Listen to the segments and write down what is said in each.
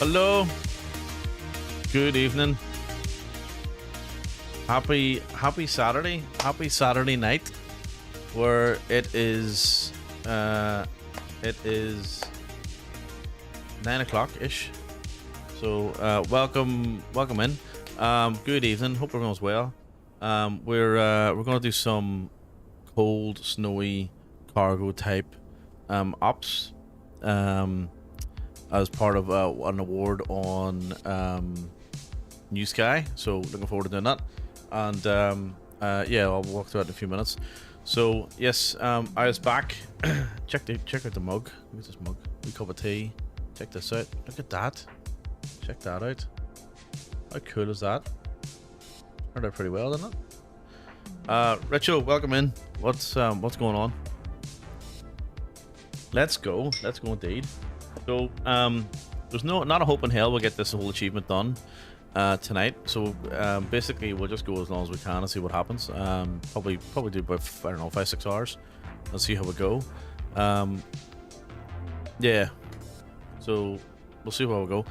Hello. Good evening. Happy Saturday. Happy Saturday night, where it is 9 o'clock ish. So welcome in. Good evening. Hope everyone's well. We're gonna do some cold, snowy cargo type ops as part of an award on Newsky. So looking forward to doing that. And yeah, I'll walk through it in a few minutes. So yes, I was back. check out the mug. Look at this mug. Wee cup of tea. Check this out. Look at that. Check that out. How cool is that? Turned out pretty well, didn't it? Rachel, welcome in. What's going on? Let's go indeed. So there's not a hope in hell we'll get this whole achievement done tonight. So basically we'll just go as long as we can and see what happens. Probably do about 5-6 hours and see how we go. Yeah, so we'll see how we go.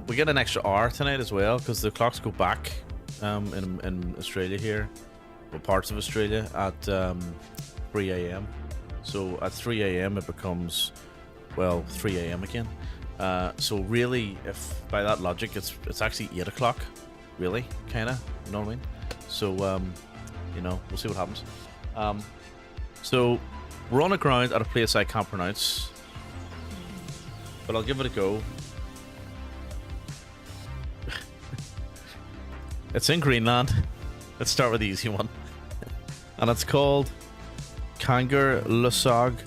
We get an extra hour tonight as well because the clocks go back in Australia here, or parts of Australia, at 3 a.m. So at 3 a.m. it becomes, well, 3 a.m. again. So really, if by that logic, it's actually 8 o'clock, really, kind of, you know what I mean? So, you know, we'll see what happens. So we're on the ground at a place I can't pronounce, but I'll give it a go. It's in Greenland. Let's start with the easy one. And it's called Kangerlussuaq.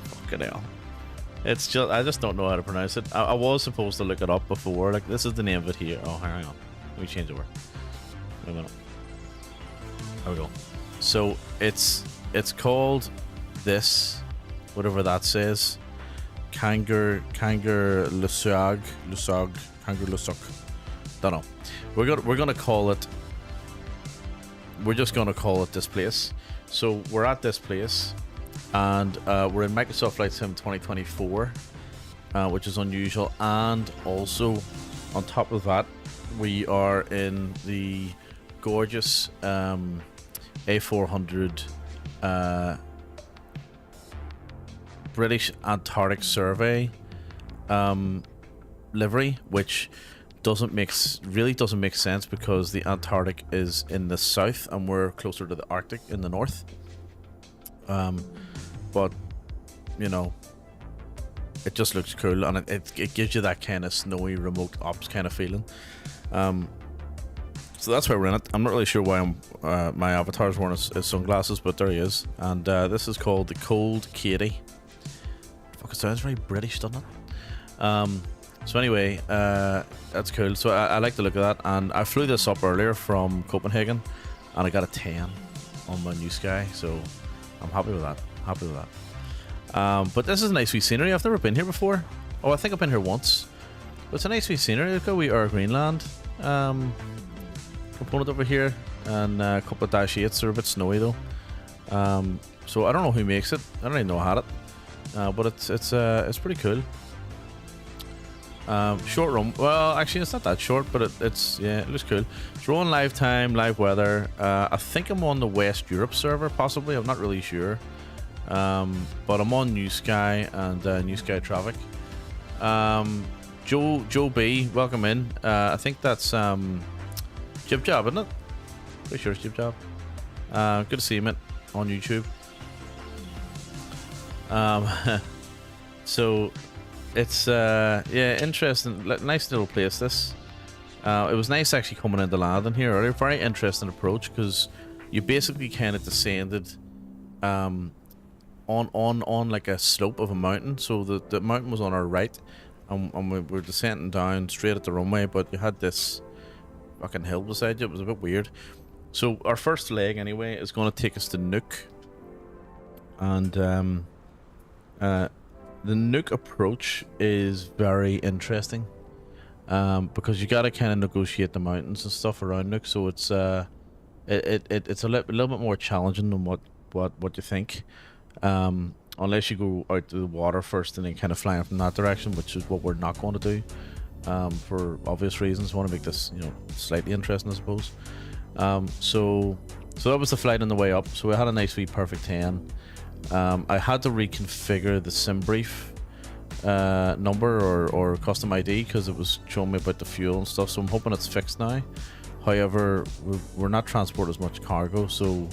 Fucking hell. It's just, I just don't know how to pronounce it. I was supposed to look it up before. Like, this is the name of it here. Oh, hang on. Let me change it over. Wait a minute. There we go. So it's called this, whatever that says. Kangerlussuaq. Don't know. We're gonna call it. We're just gonna call it this place. So we're at this place, and we're in Microsoft Flight Sim 2024, which is unusual. And also, on top of that, we are in the gorgeous A400 British Antarctic Survey livery, which really doesn't make sense because the Antarctic is in the south and we're closer to the Arctic in the north. But you know, it just looks cool, and it gives you that kind of snowy remote ops kind of feeling. So that's why we're in it. I'm not really sure why my avatar's wearing his sunglasses, but there he is. And this is called the Cold Katie. Fuck, it sounds very British, doesn't it? So anyway, that's cool. So I like the look of that, and I flew this up earlier from Copenhagen, and I got a 10 on my Newsky, so I'm happy with that. But this is a nice wee scenery. I've never been here before. Oh, I think I've been here once. But it's a nice wee scenery. Look how we are, Greenland. Component over here, and a couple of -8s. They're a bit snowy though. So I don't know who makes it. I don't even know how it. But it's pretty cool. Short run. Well, actually, it's not that short, but it looks cool. It's rolling live time, live weather. I think I'm on the West Europe server, possibly. I'm not really sure. But I'm on Newsky and Newsky Traffic. Joe B, welcome in. I think that's Jib Job, isn't it? Pretty sure it's Jib Job. Good to see you, mate, on YouTube. So it's interesting, nice little place this. It was nice actually coming into landing here earlier. Very interesting approach, because you basically kind of descended on like a slope of a mountain. So the mountain was on our right, and we were descending down straight at the runway, but you had this fucking hill beside you. It was a bit weird. So our first leg anyway is going to take us to Nuuk, and the Nuuk approach is very interesting, because you got to kind of negotiate the mountains and stuff around Nuuk. So it's it's a little bit more challenging than what you think. Unless you go out to the water first and then kind of fly in from that direction, which is what we're not going to do. for obvious reasons. I want to make this, slightly interesting, I suppose. So that was the flight on the way up. So we had a nice wee perfect 10. I had to reconfigure the sim brief number or custom ID because it was showing me about the fuel and stuff. So I'm hoping it's fixed now. However, we're not transporting as much cargo, so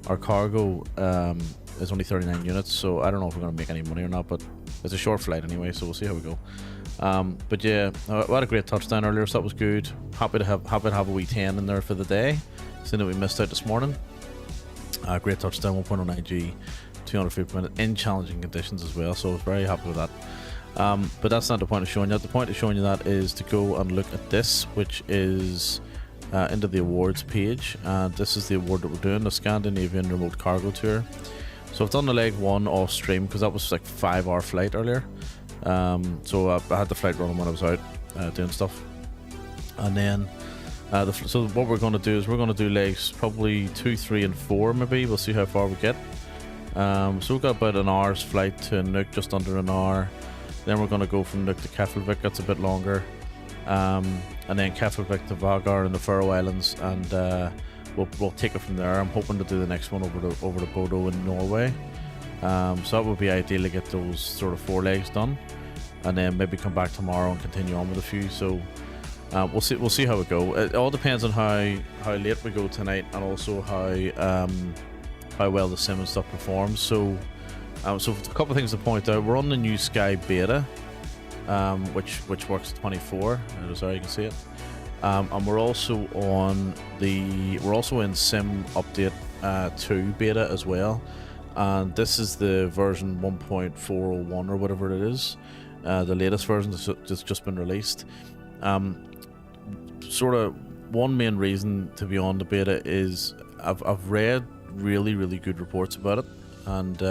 our cargo is only 39 units. So I don't know if we're going to make any money or not, but it's a short flight anyway, so we'll see how we go. But yeah, we had a great touchdown earlier, so that was good. Happy to have a wee 10 in there for the day, seeing that we missed out this morning. Great touchdown, 1.09G, 200 feet per minute in challenging conditions as well, so I was very happy with that. But that's not the point of showing you that. The point of showing you that is to go and look at this, which is into the awards page, and this is the award that we're doing, the Scandinavian Remote Cargo Tour. So I've done the leg 1 off stream because that was like 5-hour flight earlier. So I had the flight running when I was out doing stuff, and then so what we're going to do is we're going to do legs probably 2, 3, and 4 maybe. We'll see how far we get. So we've got about an hour's flight to Nuuk, just under an hour. Then we're going to go from Nuuk to Keflavik, that's a bit longer, and then Keflavik to Vagar in the Faroe Islands, and we'll take it from there. I'm hoping to do the next one over to Bodo in Norway. So that would be ideal to get those sort of 4 legs done, and then maybe come back tomorrow and continue on with a few. So we'll see how we go. It all depends on how late we go tonight, and also how well the sim and stuff performs. So a couple of things to point out. We're on the Newsky beta, which works 24. Sorry, you can see it. And we're also in sim update 2 beta as well. And this is the version 1.401 or whatever it is, the latest version that's just been released. Sort of one main reason to be on the beta is I've read really good reports about it, and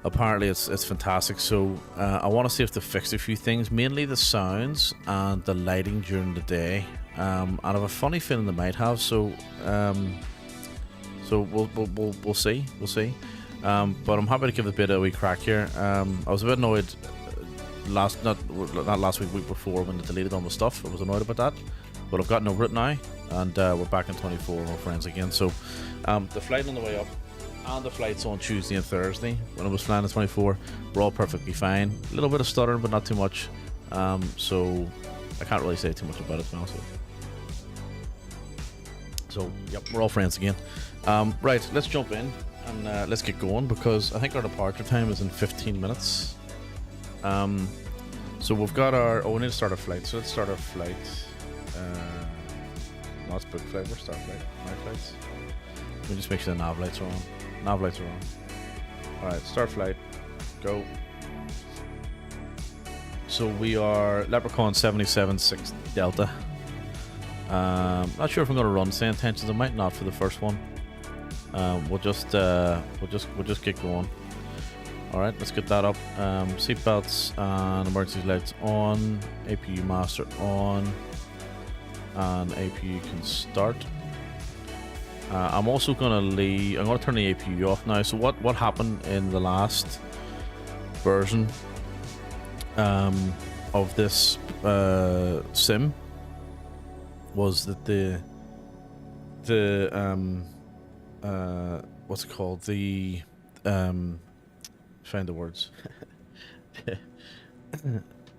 apparently it's fantastic. So I want to see if they fix a few things, mainly the sounds and the lighting during the day, and I have a funny feeling they might have. So we'll see. But I'm happy to give the beta a wee crack here. I was a bit annoyed not last week before when they deleted all the stuff. I was annoyed about that, but I've gotten over it now, and we're back in 24 and we're friends again. So the flight on the way up and the flights on Tuesday and Thursday when I was flying at 24 were all perfectly fine. A little bit of stuttering, but not too much. So I can't really say too much about it, to be honest with you. So yep, we're all friends again. Right, let's jump in and let's get going, because I think our departure time is in 15 minutes. So we've got we need to start our flight. So let's start our flight. Let's book flight. We're start flight. My flights. Let me just make sure the nav lights are on. Nav lights are on. Alright, start flight. Go. So we are Leprechaun 776 Delta. Not sure if I'm going to run Say Intentions. I might not for the first one. We'll just get going. Alright, let's get that up. Seatbelts and emergency lights on. APU master on. And APU can start. I'm also going to turn the APU off now. So what happened in the last version of this sim was that the what's it called? Find the words.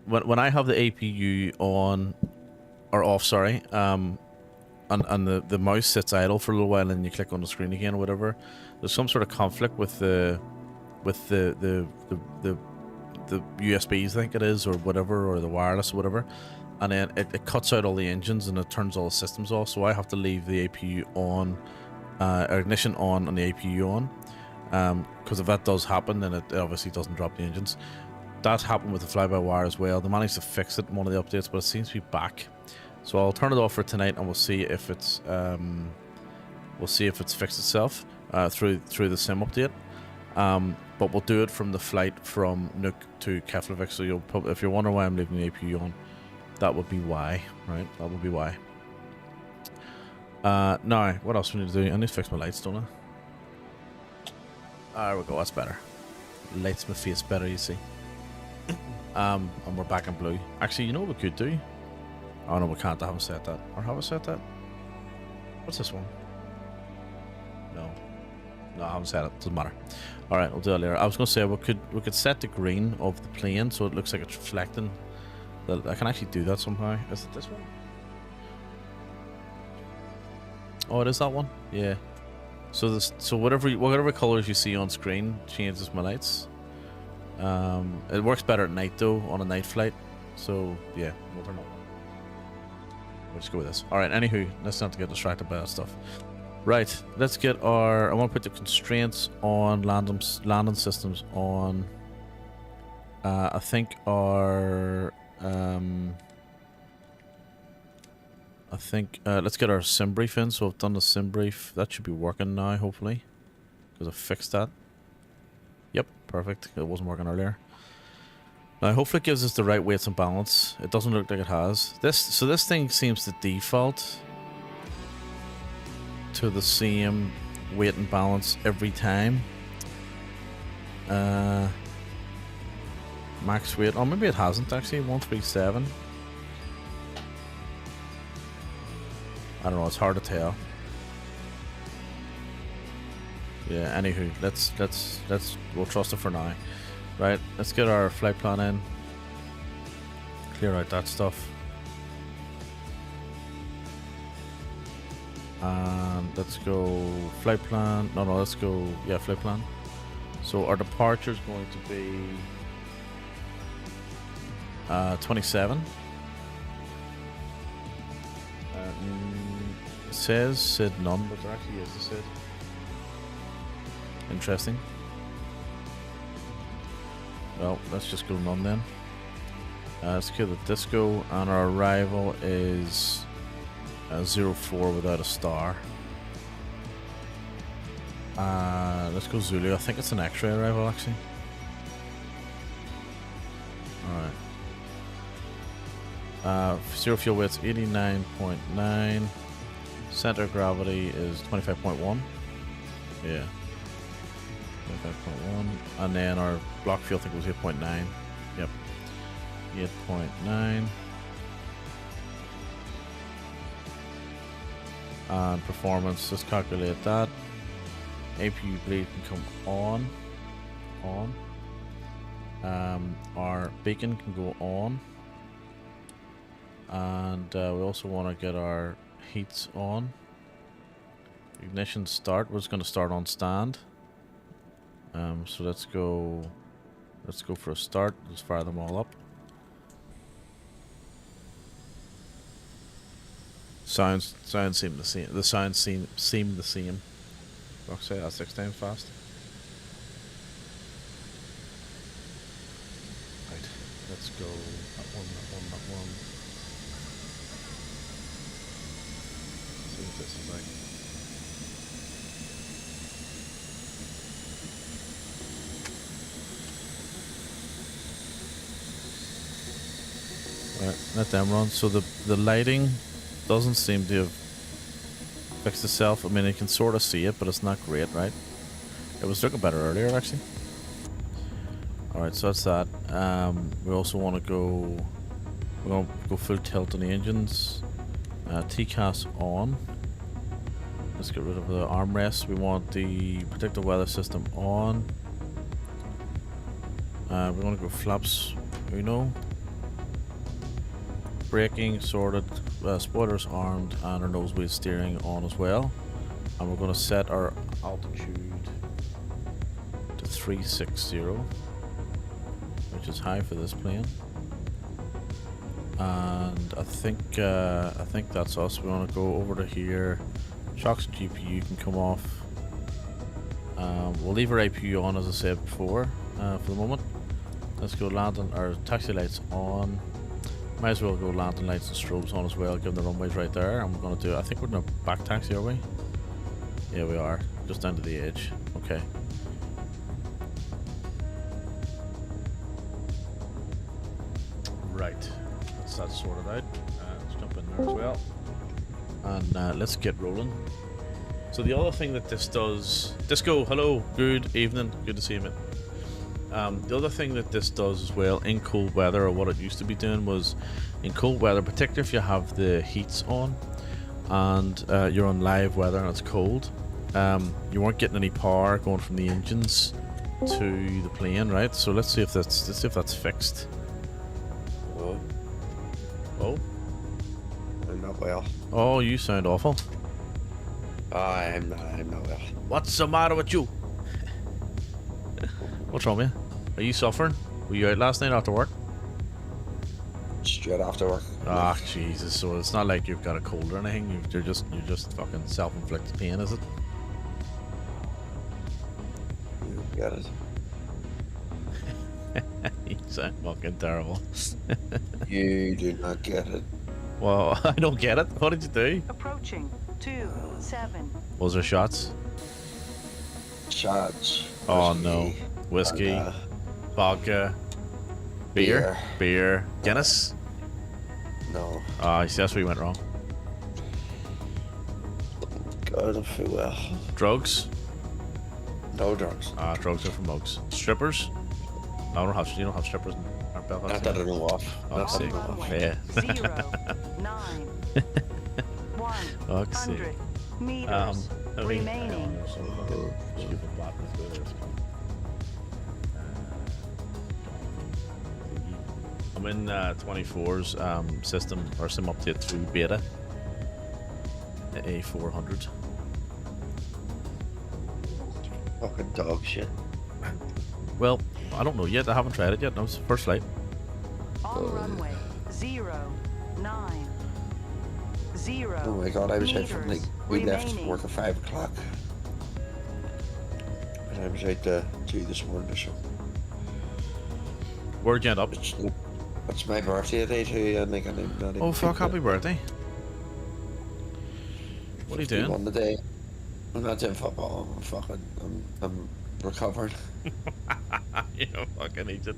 when I have the APU on or off, sorry, and the mouse sits idle for a little while and you click on the screen again or whatever, there's some sort of conflict with the USBs, I think it is, or whatever, or the wireless or whatever, and then it cuts out all the engines and it turns all the systems off. So I have to leave the APU on, ignition on and the APU on. Because if that does happen, then it obviously doesn't drop the engines. That happened with the fly-by-wire as well. They managed to fix it in one of the updates, but it seems to be back. So I'll turn it off for tonight, and we'll see if it's fixed itself through the sim update. But we'll do it from the flight from Nuuk to Keflavik. So you'll probably, if you're wondering why I'm leaving the APU on, that would be why, right? That would be why. Now, what else we need to do? I need to fix my lights, don't I? There we go, that's better. Lights my face better, you see. And we're back in blue. Actually, you know what we could do? Oh no, we can't. I haven't set that. Or have I set that? What's this one? No, I haven't set it. Doesn't matter. All right, we'll do that later. I was going to say we could set the green of the plane so it looks like it's reflecting. I can actually do that somehow. Is it this one? Oh, it is that one. Yeah. So whatever colors you see on screen changes my lights. It works better at night though on a night flight. So yeah, we'll turn on. We'll just go with this. All right. Anywho, let's not get distracted by that stuff. Right. Let's get our. I want to put the constraints on landing systems on. I think our. Let's get our sim brief in. So I've done the sim brief. That should be working now, hopefully, because I fixed that. Yep, perfect. It wasn't working earlier. Now, hopefully, it gives us the right weights and balance. It doesn't look like it has. This thing seems to default to the same weight and balance every time. Max weight. Oh, maybe it hasn't actually. 137. I don't know. It's hard to tell. Yeah. Anywho, we'll trust it for now. Right. Let's get our flight plan in. Clear out that stuff. And let's go flight plan. No, let's go. Yeah, flight plan. So our departure is going to be 27. It says SID none, but there actually is a SID. Interesting. Well, let's just go none then. Let's kill the disco, and our arrival is 04 without a star. Let's go Zulu. I think it's an X-ray arrival actually. Alright. Zero fuel weight's 89.9. Center of gravity is 25.1. Yeah. 25.1. And then our block fuel, I think it was 8.9. Yep. 8.9. And performance, just calculate that. APU bleed can come on. Our beacon can go on. And we also want to get our heats on. Ignition start. We're just going to start on stand. So let's go for a start. Just fire them all up. Sounds seem the same. The sounds seem the same. I'll say that 6 times fast. Right. Let's go. That one. See what this is like. Right, let them run. So the lighting doesn't seem to have fixed itself. I mean, you can sort of see it, but it's not great, right? It was looking better earlier, actually. Alright, so that's that. We also want to go... We're going to go full tilt on the engines. TCAS on. Let's get rid of the armrests. We want the predictive weather system on. We want to go flaps, braking sorted, spoilers armed, and our nose wheel steering on as well. And we're going to set our altitude to 360, which is high for this plane. And I think that's us. We want to go over to here. Shocks and GPU can come off. We'll leave our APU on, as I said before, for the moment. Let's go landing. Our taxi lights on. Might as well go landing lights and strobes on as well, given the runways right there. And we're going to do, I think we're in a back taxi, are we? Yeah, we are. Just down to the edge. Okay. Right. That's that sorted out. Let's jump in there as well. And let's get rolling. So the other thing that this does... Disco, hello. Good evening. Good to see you, mate. The other thing that this does as well in cold weather, or what it used to be doing, was in cold weather, particularly if you have the heats on and you're on live weather and it's cold, you weren't getting any power going from the engines to the plane, right? So let's see if that's fixed. Oh, Oh, I'm not well. oh, you sound awful. I'm not well. What's the matter with you? What's wrong with you? Are you suffering? Were you out last night after work? Straight after work. Ah, Jesus. So it's not like you've got a cold or anything. You're just fucking self-inflicted pain, is it? You get it. You sound fucking terrible. You do not get it. Well, I don't get it. What did you do? Approaching 27. Was there shots? Shots. Oh no. Whiskey, and, vodka, beer, Guinness. No. Ah, you see, that's where you went wrong. God, I don't feel well. Drugs. No drugs. Ah, drugs are for mugs. Strippers. No, you don't have strippers in our Belfast. Not that I know of. Oh, Not that I sick. know of. Yeah. 0, 9, 100 sick. meters I mean, remaining. stupid buttons there, it's gone. I'm in 24's system or sim update through beta. The A400. Fucking dog shit. Well, I don't know yet. I haven't tried it yet. No, it's the first flight. On runway 0, 9, 0 Oh my god, I was out from like, we left remaining. work at 5 o'clock. And I was out to 2 this morning or so. Where'd you end up? It's my birthday today too, and like, I'm not even Oh, fuck, thinking happy birthday. What are you doing? 51 today. I'm not doing football, I'm recovering. You fucking idiot.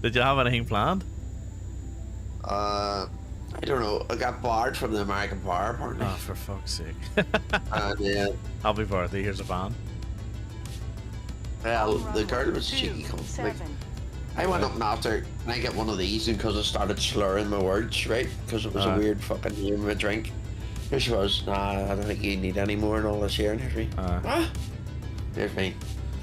Did you have anything planned? I don't know, I got barred from the American Bar apparently. Oh, for fuck's sake. And then, Happy birthday, here's a fan. well, On the girl runway was cheeky. 2, Like, 7. I went up and after, and I get one of these because I started slurring my words, right? Because it was a weird fucking name of a drink. Here she was, nah, I don't think you need any more and all this here. And here's me, what? Here's me,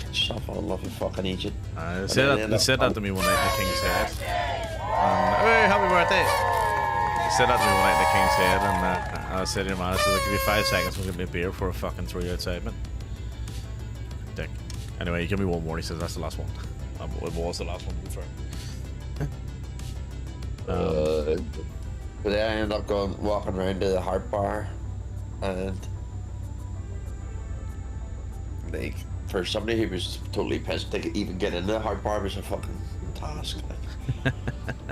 yourself on love, you fucking idiot. They said that to me one night in the King's Head. Hey, happy birthday! They said that to me one night in the King's Head, and I said to your man, I said, like, give me 5 seconds, we'll give me a beer before I fucking throw you outside, man. Dick. Anyway, you give me one more, he says, that's the last one. It was the last one, to be fair. But then I ended up walking around to the Heart Bar, and like, for somebody who was totally pissed to even get into the Heart Bar was a fucking task. Like.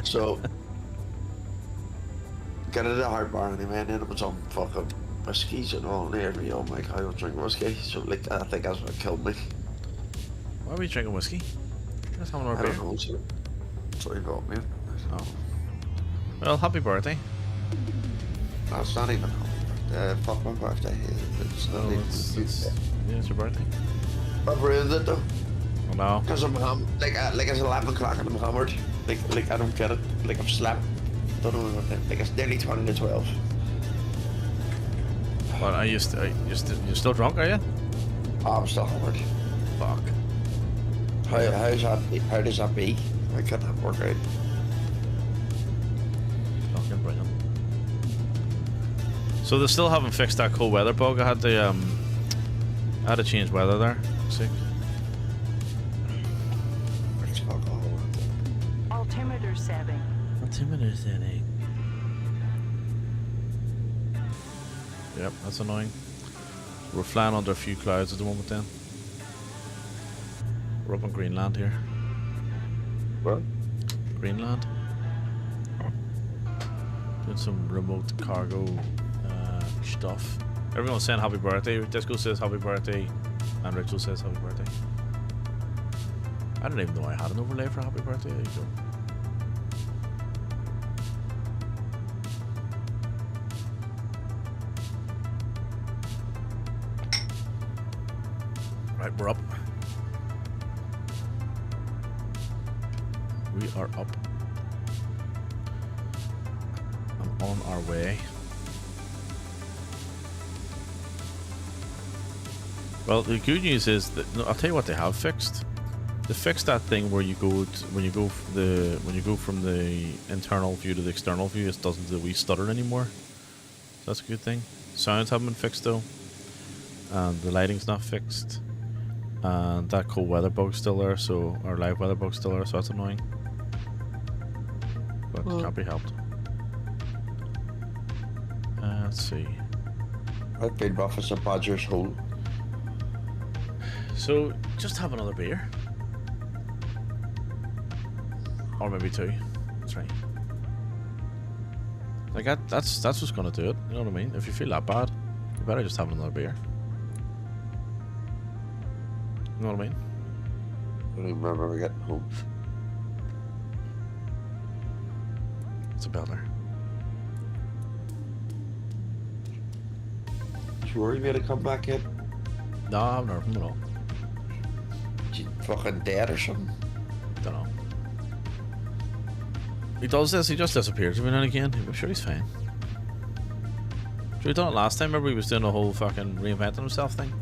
So, get into the Heart Bar anyway, and then it was on fucking whiskies and all, and every, oh my god, I don't drink whiskey, so like, I think that's what killed me. Why were you drinking whiskey? That's having I our beer. don't know, so that's what he got me. Oh. Well, happy birthday. That's not even fuck my birthday. It's not even. Yeah, it's your birthday. I've ruined it though. Oh no. Because I'm like it's 11 o'clock and I'm hammered. Like I don't get it. Like I've slept. Don't know what time. Like it's nearly 20 to 12. Well, you're still drunk, are you? Oh, I'm still hammered. Fuck. How does that be? I can't work out. Fucking brilliant. So they still haven't fixed that cold weather bug. I had to change weather there. Sick. Altimeter setting. Altimeter setting. Yep, that's annoying. We're flying under a few clouds at the moment then. We're up in Greenland here. What? Greenland. Doing some remote cargo stuff. Everyone's saying happy birthday. Disco says happy birthday, and Rachel says happy birthday. I didn't even know I had an overlay for happy birthday. There you go. Right, we're up. We are up. I'm on our way. Well, the good news is that no, I'll tell you what they have fixed. They fixed that thing where you go to, when you go from the internal view to the external view, it doesn't do the wee stutter anymore. So that's a good thing. Sounds haven't been fixed though, and the lighting's not fixed, and that cold weather bug's still there. So our live weather bug's still there. So that's annoying, but can't be helped. Let's see. I've been rough as a badger's hole. So just have another beer. Or maybe two. That's right. Like that's what's gonna do it. You know what I mean? If you feel that bad, you better just have another beer. You know what I mean? I don't even remember getting home. It's a belter. Sure you made a comeback yet? No, I haven't heard from him at all. Is he fucking dead or something? Don't know. He does this, he just disappears every now and again. I'm sure he's fine. Sure, he done it last time. Remember he was doing a whole fucking reinventing himself thing?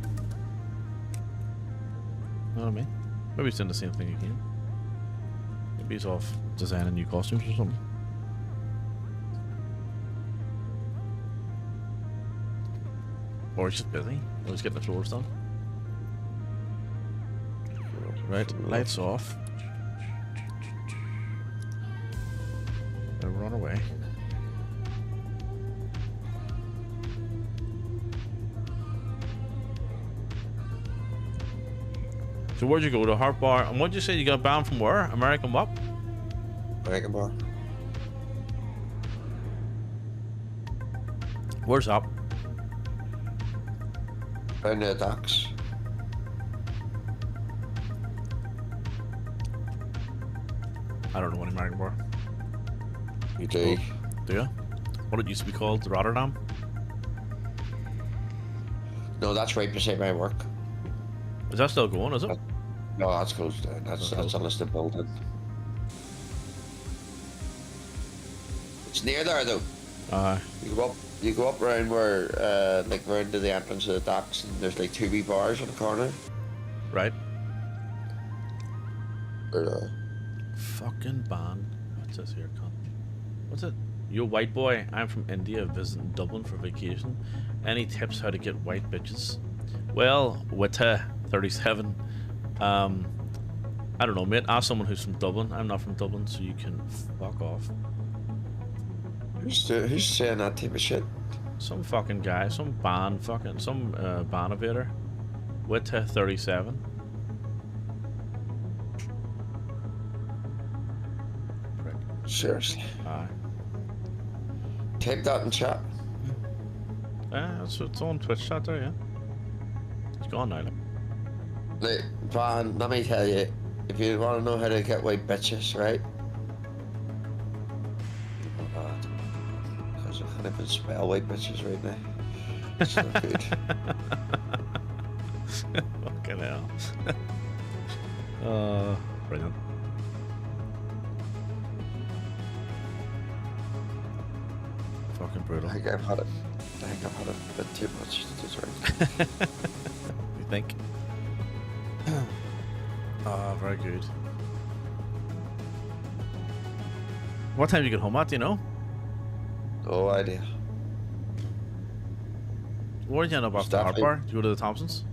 You know what I mean? Maybe he's doing the same thing again. Maybe he's off designing new costumes or something. Or he's just busy. Or he's getting the floors done. Right, lights off. Run away. So where'd you go? To Heart Bar? And what'd you say you got banned from where? American what? American bar. Where's up? Down the docks. I don't know any American bar. You do. Do you? What it used to be called? The Rotterdam? No, that's right beside my work. Is that still going, is it? No, that's closed down. That's a listed building. It's near there though. You go up around where like round to the entrance of the docks, and there's like 2 wee bars on the corner. Right. Or, Fucking ban. What's this here, cunt? What's it? Yo, white boy, I'm from India visiting Dublin for vacation. Any tips how to get white bitches? Well, Wita 37. I don't know, mate. Ask someone who's from Dublin. I'm not from Dublin, so you can fuck off. who's saying that type of shit? Some fucking guy, some banovator. Wita 37. Seriously. Aye. Type that in chat. Yeah, it's on Twitch chat there, yeah. It's gone now, like. Like, Van, let me tell you, if you want to know how to get white bitches, right? Because I can't even spell white bitches right now. It's not good. Fucking hell. Brilliant. Fucking brutal. I think I've had it a bit too much to drink. You think? Oh, very good. What time did you get home at, do you know? No idea. Where did you end up after the Heart Bar? Did you go to the Thompsons?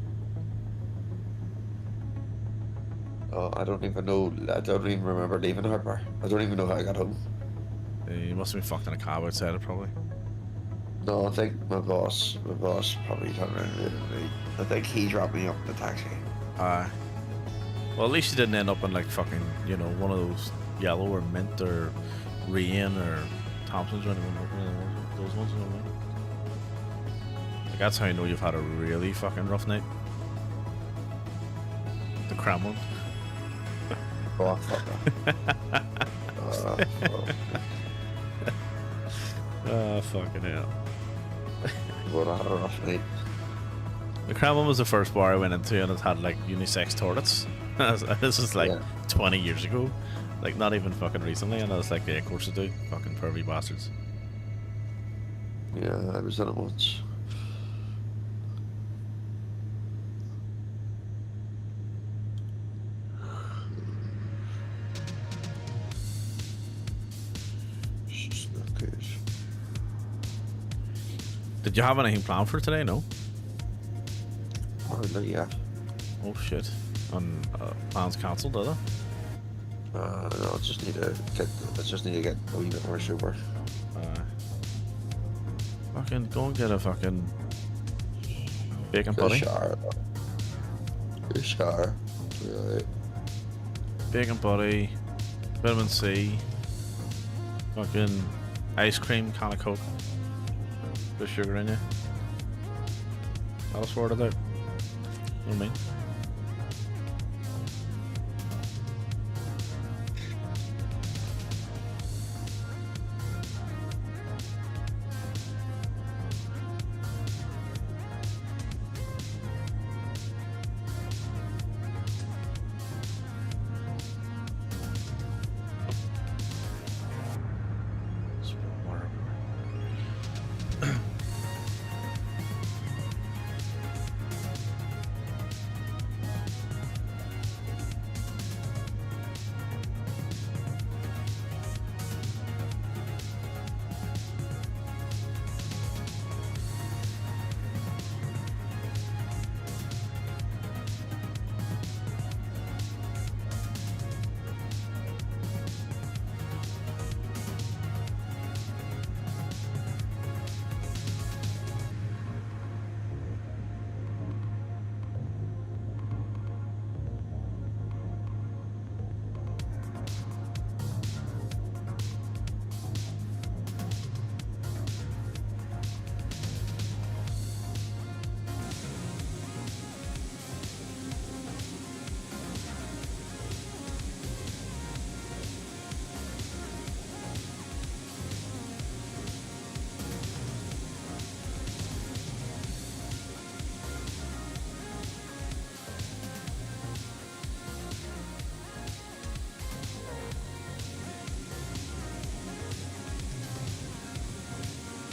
Oh, I don't even know. I don't even remember leaving the Heart Bar. I don't even know how I got home. You must have been fucked in a cab outside it, probably. No, I think my boss probably turned around and raided me. I think he dropped me up in the taxi. Well, at least you didn't end up in like fucking, you know, one of those yellow or mint or rain or Thompsons or anyone like those ones, you know what I mean? Like, that's how you know you've had a really fucking rough night. The Kremlin. Oh, fuck that. Oh, fucking hell. What a rough night. The Kremlin was the first bar I went into, and it had like unisex toilets. This is like 20 years ago. Like, not even fucking recently, and I was like, yeah, of course I do. Fucking pervy bastards. Yeah, I was in it once. It's just not good. Did you have anything planned for today? No? Hardly, yeah. Oh shit. And plans cancelled, are they? No, I just need to get a wee bit more sober. Fucking go and get a fucking bacon Get a buddy. shower. Get a shower. Right. Bacon buddy, vitamin C, fucking ice cream, can of Coke, bit of sugar in you. That'll sort it out. You know what I mean?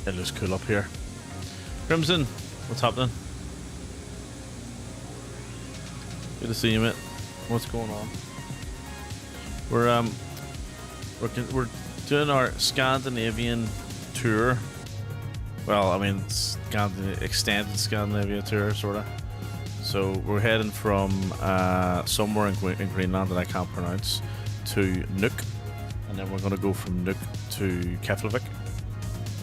It looks cool up here. Crimson, what's happening? Good to see you, mate. What's going on? We're doing our Scandinavian tour. Well, I mean, extended Scandinavia tour, sort of. So we're heading from somewhere in Greenland that I can't pronounce to Nuuk, and then we're going to go from Nuuk to Keflavik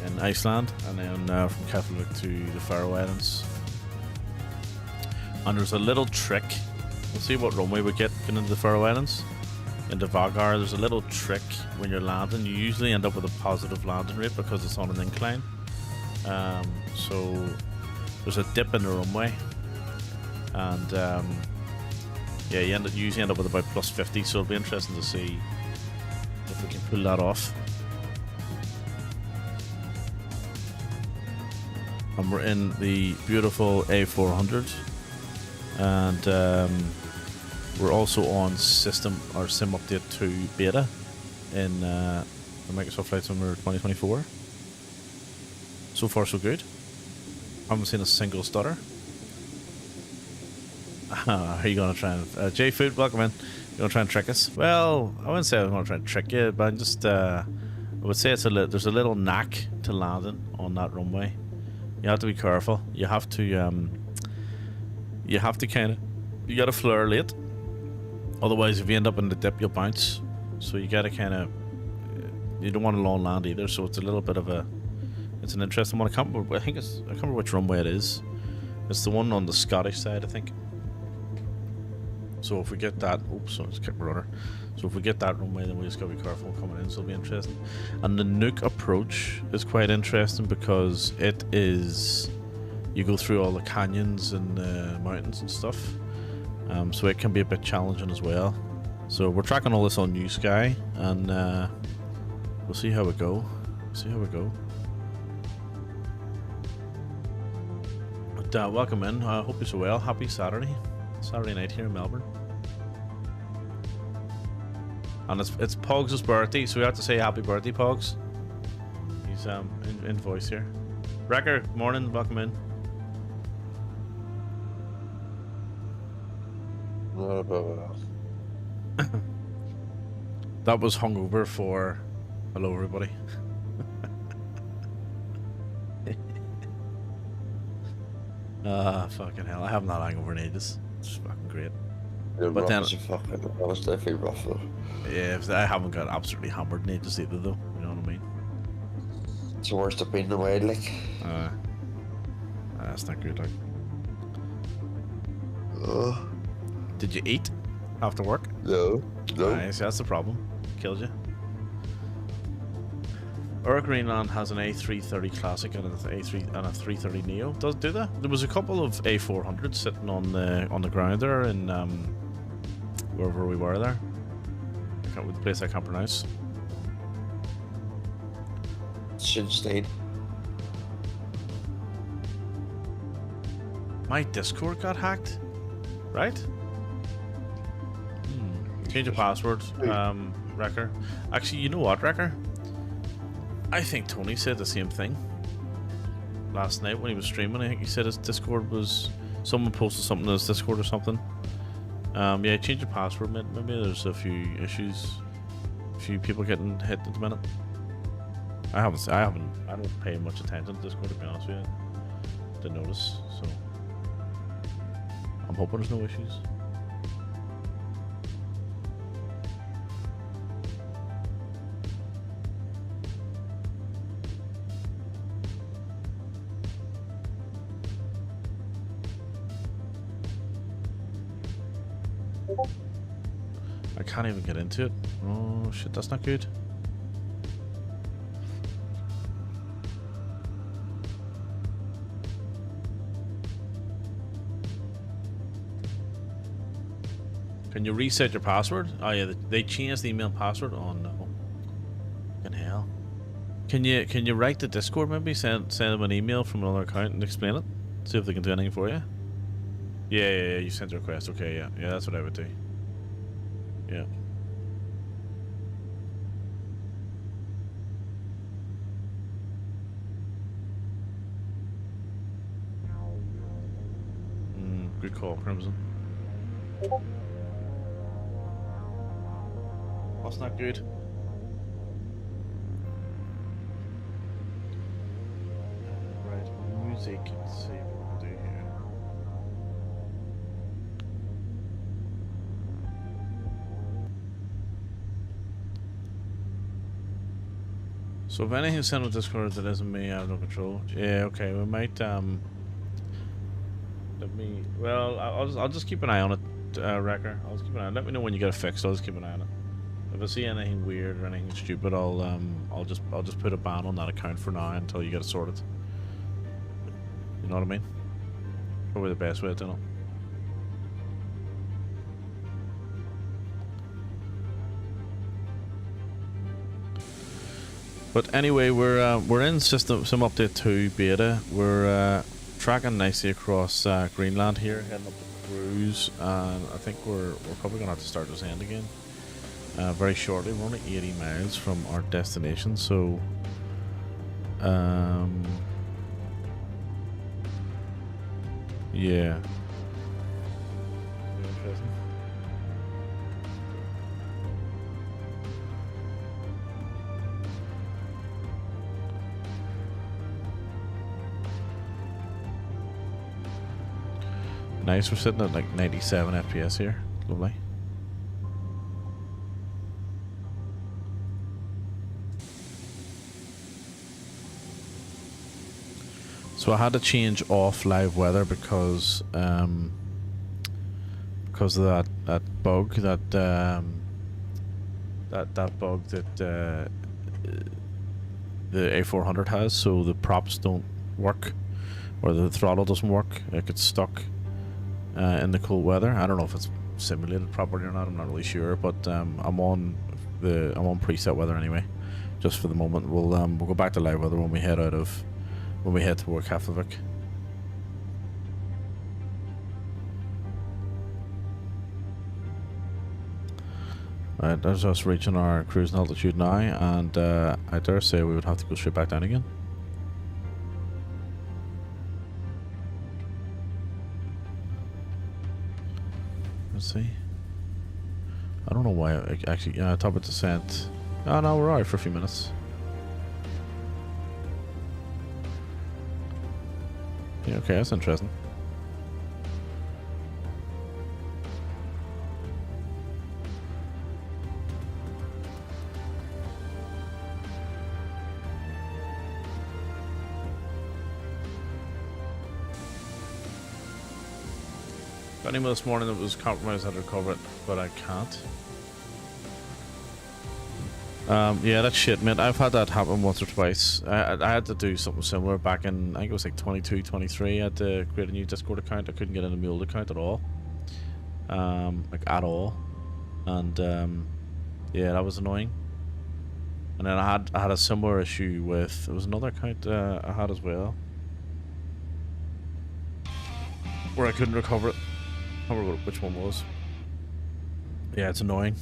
in Iceland, and then from Keflavik to the Faroe Islands. And there's a little trick. We'll see what runway we get going into the Faroe Islands. Into Vagar, there's a little trick when you're landing. You usually end up with a positive landing rate because it's on an incline. So there's a dip in the runway, and yeah, you usually end up with about plus 50. So it'll be interesting to see if we can pull that off. And we're in the beautiful A400, and we're also on Sim Update 2 Beta in the Microsoft Flight Simulator 2024. So far, so good. Haven't seen a single stutter. Are you gonna try and J Food, welcome in. You gonna try and trick us? Well, I wouldn't say I'm gonna try and trick you, but I'm just I would say there's a little knack to landing on that runway. You have to be careful. You have to kind of, you gotta flare late. Otherwise, if you end up in the dip, you'll bounce. So you gotta kind of, you don't want a long land either. So it's a little bit of a, it's an interesting one. I can't remember which runway it is. It's the one on the Scottish side, I think. So if we get that, oops, sorry, just kick my rudder. So if we get that runway, then we just gotta be careful coming in. So it'll be interesting. And the Nuuk approach is quite interesting because it is, you go through all the canyons and mountains and stuff. So it can be a bit challenging as well. So we're tracking all this on Newsky, and we'll see how we go. But welcome in. I hope you're so well. Happy Saturday night here in Melbourne. And it's Pogs' birthday, so we have to say happy birthday, Pogs. He's in voice here. Wrecker, morning, welcome in. That was hungover for hello everybody. Fucking hell, I haven't had hangover in ages. It's fucking great. But then was definitely rough though. Yeah, I haven't got absolutely hammered in ages either though, you know what I mean? It's the worst I've been in the way, like. That's not good, like. Did you eat after work? No. Nice, that's the problem. Killed you. Our Greenland has an A330 Classic and a 330 Neo. Does do that? There was a couple of A400s sitting on the ground there in wherever we were there. The place I can't pronounce. Shinstein. My Discord got hacked, right? Change your password, Wrecker. Actually, you know what, Wrecker? I think Tony said the same thing last night when he was streaming. I think he said his Discord was... Someone posted something in his Discord or something. Yeah, change your password. Maybe there's a few issues. A few people getting hit at the minute. I don't pay much attention to Discord, to be honest with you. Didn't notice, so... I'm hoping there's no issues. I can't even get into it. Oh shit, that's not good. Can you reset your password? Oh yeah, they changed the email password. Oh no. Fucking hell. Can you write the Discord maybe? Send them an email from another account and explain it? See if they can do anything for you? Yeah, you sent a request. Okay, yeah, that's what I would do. Yeah. Good call, Crimson. That's not good. Right, music. Let's see what we'll do here. So if anything's sent on Discord that isn't me, I have no control. Yeah, okay, we might well, I'll just keep an eye on it, Wrecker. I'll just keep an eye on it. Let me know when you get it fixed. I'll just keep an eye on it. If I see anything weird or anything stupid, I'll just put a ban on that account for now until you get it sorted. You know what I mean? Probably the best way to do it. But anyway, we're in System Sim Update 2 beta. We're tracking nicely across Greenland here, heading up the cruise, and I think we're probably gonna have to start this end again very shortly. We're only 80 miles from our destination, so yeah. Interesting. Nice, we're sitting at like 97 FPS here. Lovely. So I had to change off live weather because of that bug that bug that the A400 has. So the props don't work, or the throttle doesn't work. It gets stuck in the cold weather. I don't know if it's simulated properly or not. I'm not really sure, but I'm on preset weather anyway, just for the moment. We'll go back to live weather when we head toward Keflavik. Right, there's us reaching our cruising altitude now, and I dare say we would have to go straight back down again. Let's see. I don't know why. Actually, top of descent. Oh no, we're alright for a few minutes. Yeah, okay, that's interesting. Got an email this morning that was compromised, I had to recover it, but I can't. Yeah, that's shit, man. I've had that happen once or twice. I had to do something similar back in, I think it was like 22, 23. I had to create a new Discord account. I couldn't get in a Mule account at all. Like at all. And yeah, that was annoying. And then I had a similar issue with, there was another account I had as well, where I couldn't recover it. I don't remember which one was. Yeah, it's annoying.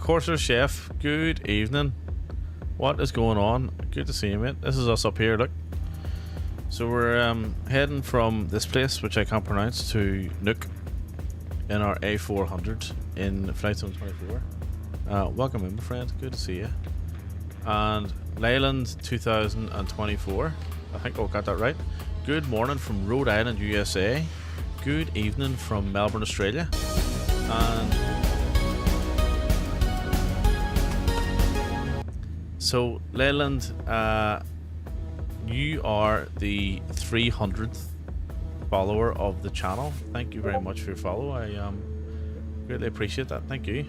Corsair Chef, good evening. What is going on? Good to see you, mate. This is us up here, look. So we're heading from this place, which I can't pronounce, to Nuuk in our A400 in Flight 724. Welcome in, my friend. Good to see you. And Leyland 2024. I think I got that right. Good morning from Rhode Island, USA. Good evening from Melbourne, Australia. And so, Leyland, you are the 300th follower of the channel. Thank you very much for your follow. I greatly appreciate that. Thank you.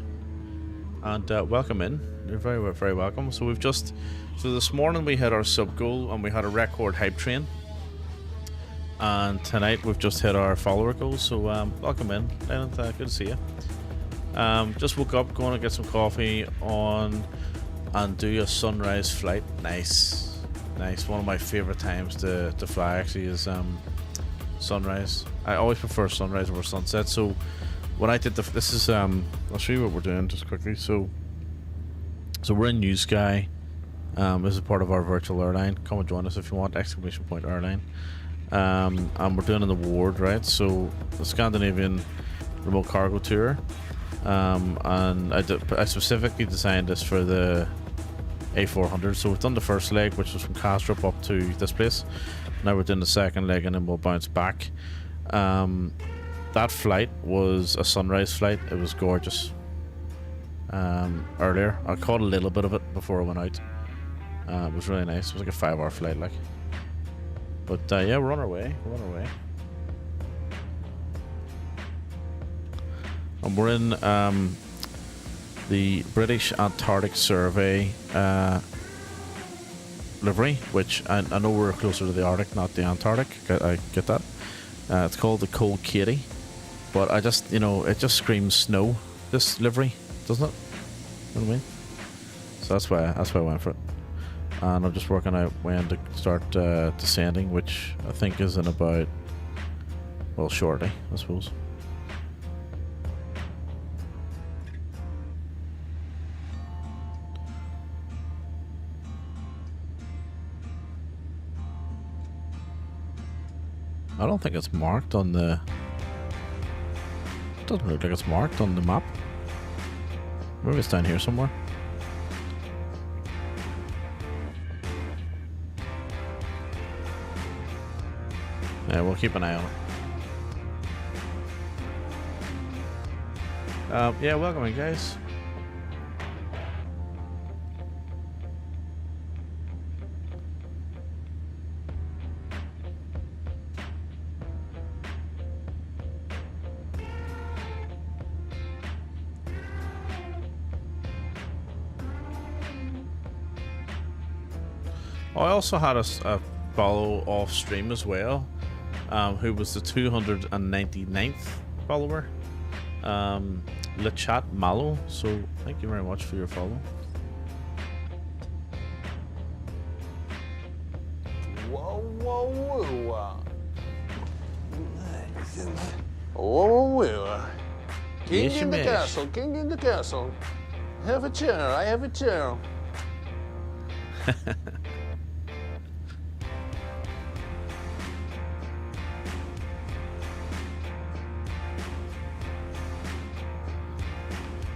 And welcome in. You're very, very welcome. So so this morning we had our sub goal and we had a record hype train. And tonight we've just hit our follower goal. So welcome in, Leyland. Good to see you. Just woke up, going to get some coffee on and do a sunrise flight. Nice. One of my favorite times to fly actually is sunrise. I always prefer sunrise over sunset. So when I did this is I'll show you what we're doing just quickly. So we're in Newsky. This is part of our virtual airline. Come and join us if you want. ! Airline. And we're doing in the ward, right? So the Scandinavian remote cargo tour. And I specifically designed this for the A400. So we've done the first leg, which was from Castrop up to this place. Now we're doing the second leg and then we'll bounce back. That flight was a sunrise flight. It was gorgeous. Earlier I caught a little bit of it before I went out. It was really nice. It was like a 5-hour flight, like. But yeah, we're on our way. And we're in the British Antarctic Survey livery, which I know we're closer to the Arctic, not the Antarctic. I get that. It's called the Cold Katie, but I just, it just screams snow, this livery, doesn't it? You know what I mean? So that's why I went for it. And I'm just working out when to start descending, which I think is in about, well, shortly, I suppose. I don't think it's marked on the... It doesn't look like it's marked on the map. Maybe it's down here somewhere. Yeah, we'll keep an eye on it. Yeah, welcome in, guys. I also had a follow off stream as well, who was the 299th follower, Lechat Malo. So thank you very much for your follow. Whoa, whoa, whoa. Whoa, whoa. King Yes, in the miss. castle, king in the castle. Have a chair, I have a chair.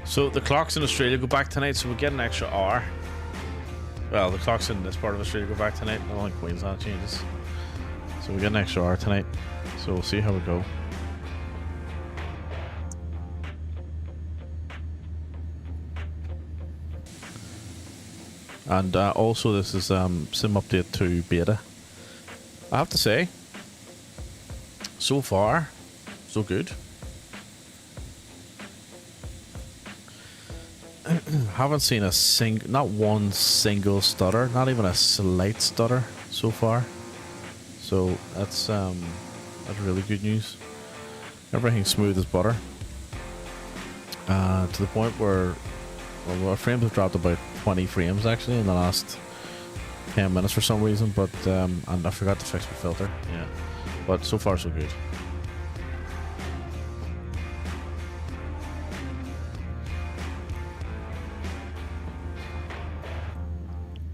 So the clocks in Australia go back tonight, so we get an extra hour. Well, the clocks in this part of Australia go back tonight. I don't think Queensland changes. So we get an extra hour tonight. So we'll see how we go. And also this is Sim Update 2 Beta. I have to say, so far, so good. Haven't seen not one single stutter, not even a slight stutter so far. So that's really good news. Everything's smooth as butter. To the point where, well, our frames have dropped about 20 frames actually in the last 10 minutes for some reason, but and I forgot to fix my filter. Yeah, but so far so good.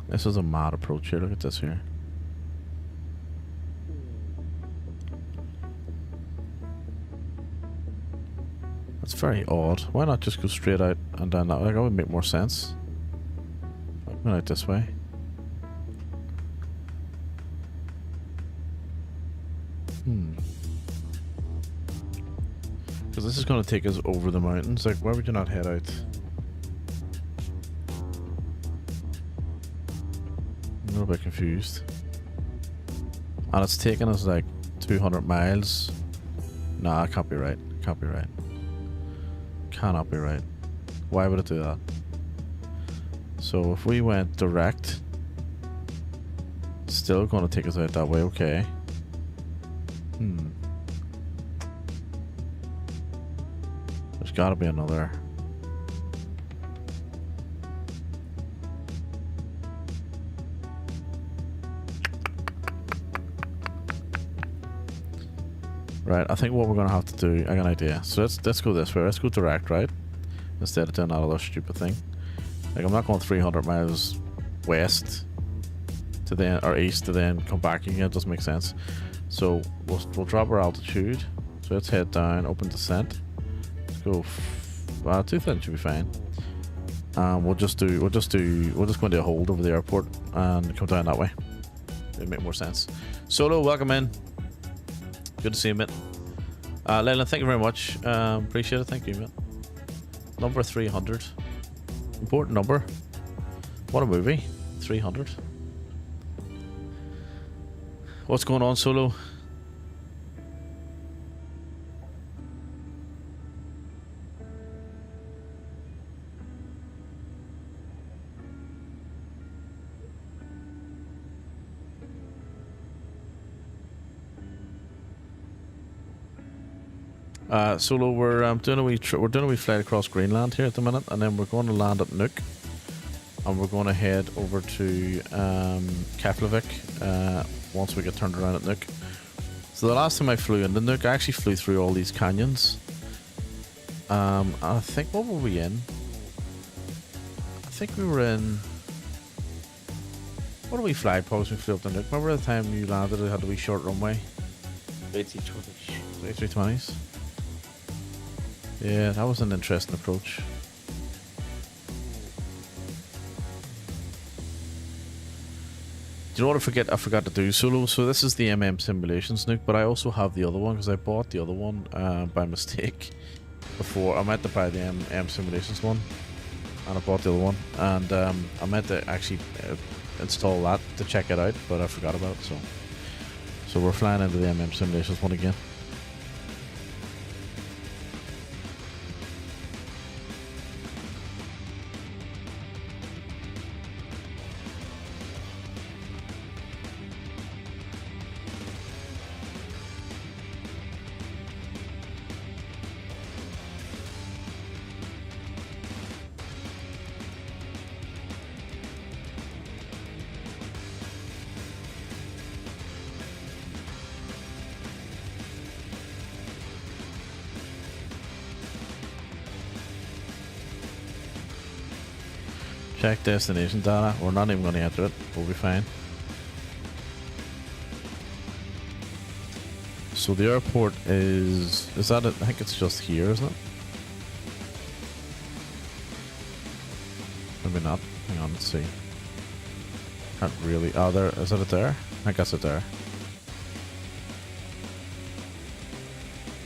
This is a mad approach here. Look at this here. That's very odd. Why not just go straight out and down that way? That would make more sense. Went out this way. Because this is going to take us over the mountains. Like, why would you not head out? I'm a little bit confused. And it's taken us like 200 miles. Nah, it can't be right. Can't be right. Cannot be right. Why would it do that? So if we went direct, it's still going to take us out that way. Okay. There's got to be another. Right, I think what we're gonna have to do, I got an idea. So let's go this way. Let's go direct, right? Instead of doing that other stupid thing. Like, I'm not going 300 miles west to then, or east to then come back again. It doesn't make sense. So we'll drop our altitude. So let's head down, open descent. Let's go. 2,000 should be fine. We'll just go into a hold over the airport and come down that way. It'll make more sense. Solo, welcome in. Good to see you, mate. Leila, thank you very much. Appreciate it. Thank you, mate. Number 300. Important number. What a movie. 300. What's going on, Solo? Solo, we're doing a wee flight across Greenland here at the minute, and then we're going to land at Nuuk, and we're going to head over to Keflavik once we get turned around at Nuuk. So the last time I flew into Nuuk, I actually flew through all these canyons. I think, what were we in? I think we were in. What do we fly post we flew up to Nuuk? Remember the time you landed? It had a wee short runway. A320s. A320s. Yeah, that was an interesting approach. Do you know what I forgot to do, Solo? So this is the MM Simulations Nuke, but I also have the other one because I bought the other one by mistake before. I meant to buy the MM Simulations one, and I bought the other one, and I meant to actually install that to check it out, but I forgot about it. So we're flying into the MM Simulations one again. Check destination data. We're not even going to enter it. We'll be fine. So the airport is that it? I think it's just here, isn't it? Maybe not. Hang on, let's see. Can't really. Oh, there. Is it there? I guess it's there.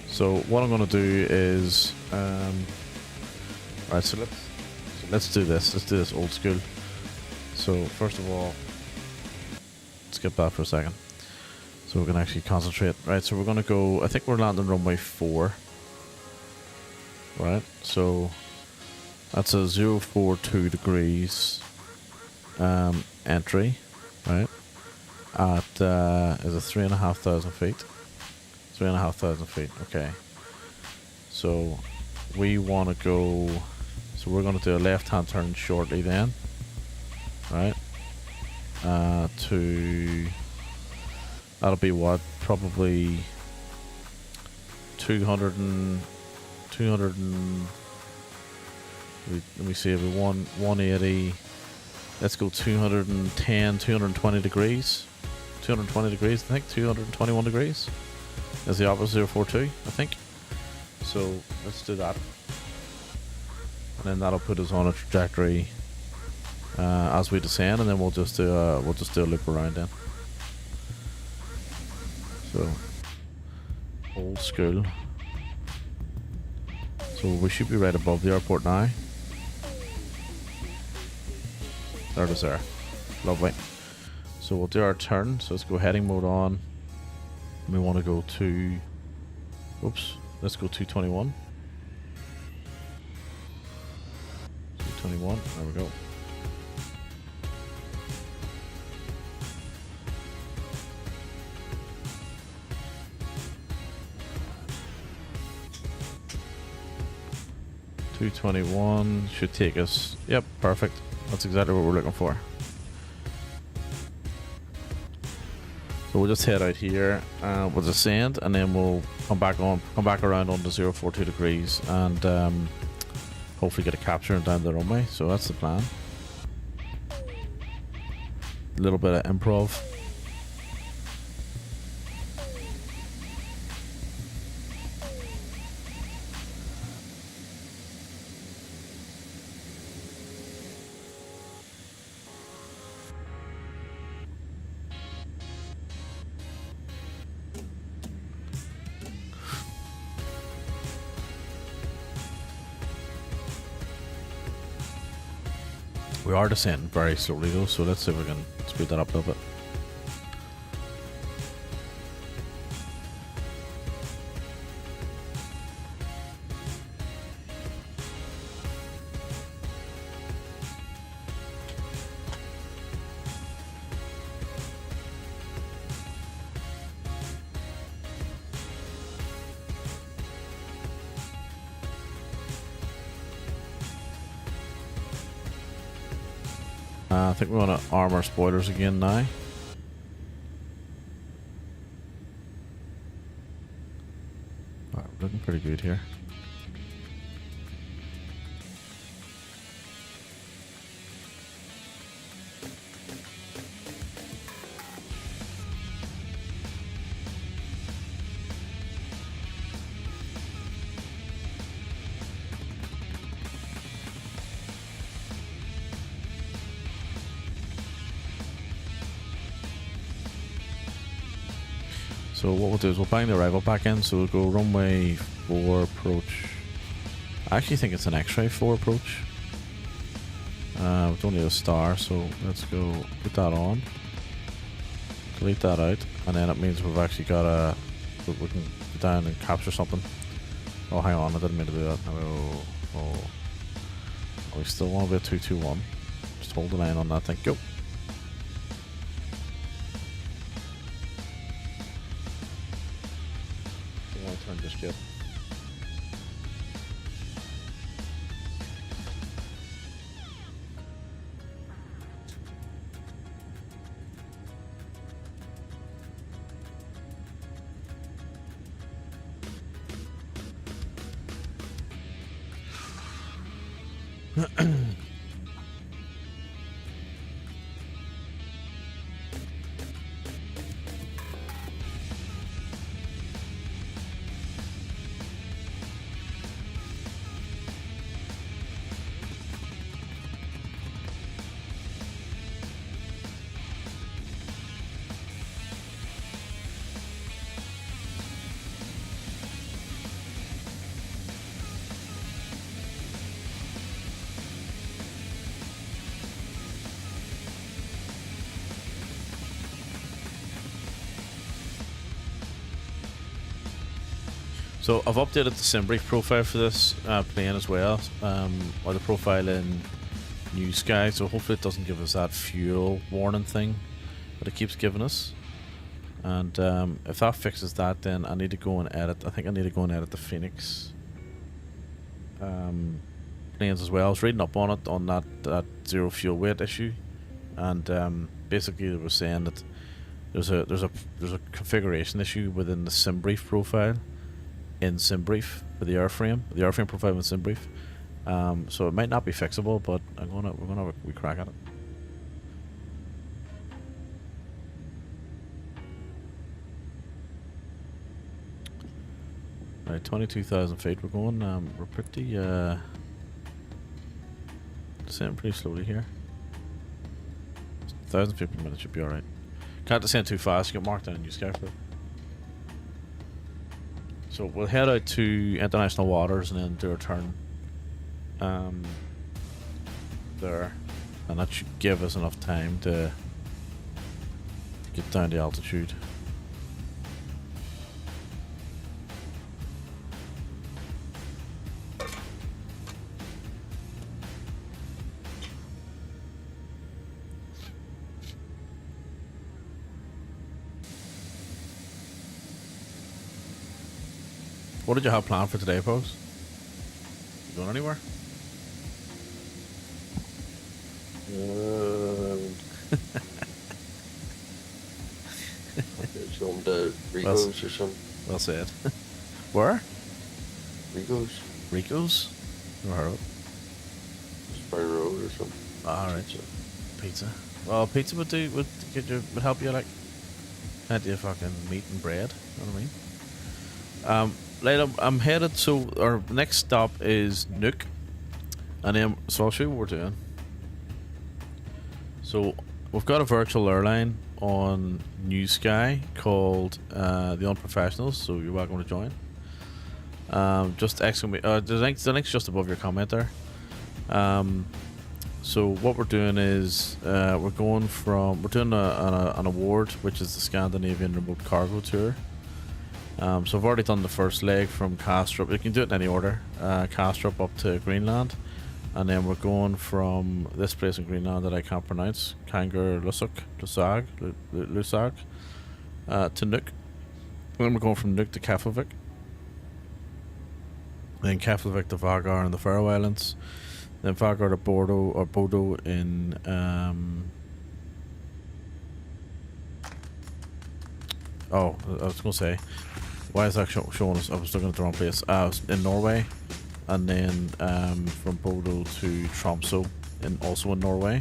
So what I'm going to do is, right. So let's do this. Let's do this old school. So first of all, skip that for a second. So we can actually concentrate. Right. So we're going to go. I think we're landing runway 4. Right. So that's a 042 degrees entry. Right. At is it 3,500 feet? 3,500 feet. Okay. So we want to go. So we're going to do a left-hand turn shortly then. Right. To that'll be what? Probably 200 and let me see, if we 180. Let's go 210, 220 degrees. 220 degrees, I think. 221 degrees is the opposite of 42, I think. So let's do that. And then that'll put us on a trajectory as we descend, and then we'll just do a loop around then. So old school. So we should be right above the airport now. There it is there. Lovely. So we'll do our turn. So let's go heading mode on. We want to go to... Oops. Let's go 221. 221. There we go. $221 should take us. Yep, perfect. That's exactly what we're looking for. So we'll just head out here, we'll descend, and then we'll come back around on to 042 degrees, and hopefully get a capture and down the runway. So that's the plan. A little bit of improv. We are descending very slowly though, so let's see if we can speed that up a little bit. I think we want to arm our spoilers again now. Right, we're looking pretty good here. So what we'll do is we'll bang the arrival back in, so we'll go runway 4 approach. I actually think it's an X-ray 4 approach. We don't need a star, so let's go put that on. Delete that out, and then it means we've actually got we can go down and capture something. Oh, hang on, I didn't mean to do that. Oh. We still want to be at 221. Just hold the line on that, thank you. Turn just yet. So I've updated the SimBrief profile for this plane as well, or the profile in Newsky, so hopefully it doesn't give us that fuel warning thing that it keeps giving us. And if that fixes that, then I need to go and edit. I think I need to go and edit the Phoenix planes as well. I was reading up on it, on that zero fuel weight issue, and basically they were saying that there's a configuration issue within the SimBrief profile in SimBrief for the airframe profile in SimBrief. So it might not be fixable, but we're gonna have a crack at it. Right, 22,000 feet. We're going. We're pretty descending pretty slowly here. 1,000 feet per minute should be all right. Can't descend too fast. You get marked down in Newsky for it. So we'll head out to international waters and then do a turn there, and that should give us enough time to get down to altitude. What did you have planned for today, folks? You going anywhere? Some to Rico's or something. Well said. Where? Rico's. Rico's? Never heard of it. Spring Road or something. Alright. Pizza. Well, pizza would help you, like, plenty of fucking meat and bread. You know what I mean? Later, I'm headed, so our next stop is Nuuk, and then, so I'll show you what we're doing. So, we've got a virtual airline on Newsky called the Unprofessionals, so you're welcome to join. Just the link's just above your comment there. So what we're doing is we're doing an award, which is the Scandinavian Remote Cargo Tour. So I've already done the first leg from Kastrup. You can do it in any order. Kastrup up to Greenland, and then we're going from this place in Greenland that I can't pronounce, Kangerlussuaq, Lusag, to Nuuk. Then we're going from Nuuk to Keflavik, then Keflavik to Vagar in the Faroe Islands, then Vagar to Bodo in oh, I was gonna say, why is that showing us? I was looking at the wrong place. In Norway, and then from Bodo to Tromsø, also in Norway.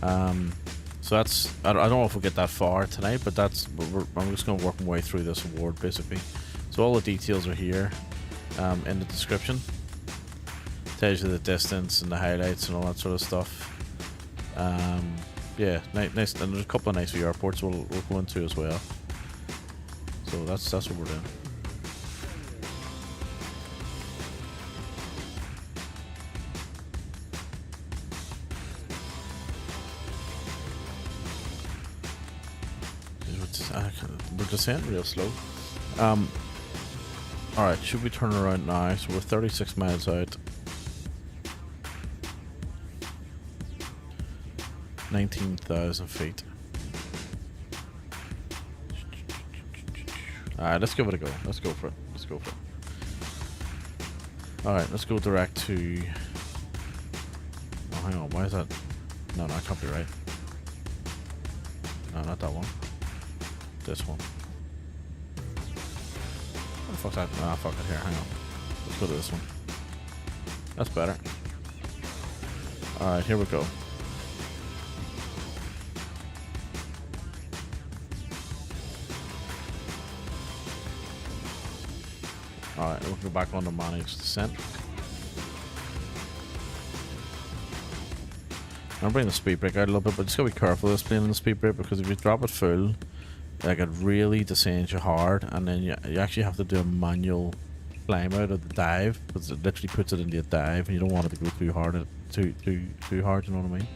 So that's, I don't know if we'll get that far tonight, but I'm just going to work my way through this award basically. So all the details are here in the description. Tells you the distance and the highlights and all that sort of stuff. Yeah, nice, and there's a couple of nice airports we'll go into as well. So that's what we're doing. We're descending real slow. Alright, should we turn around now? So we're 36 miles out. 19,000 feet. Alright, let's give it a go. Let's go for it. Alright, let's go direct to... Oh, hang on. Why is that? No, I can't be right. No, not that one. This one. What the fuck's that? Ah, fuck it. Here, hang on. Let's go to this one. That's better. Alright, here we go. Alright, we'll go back on the managed descent. I'm bringing the speed brake out a little bit, but just gotta be careful of this plane in the speed brake, because if you drop it full, like, it really descends you hard, and then you actually have to do a manual climb out of the dive, because it literally puts it into a dive, and you don't want it to go too hard, too hard. You know what I mean?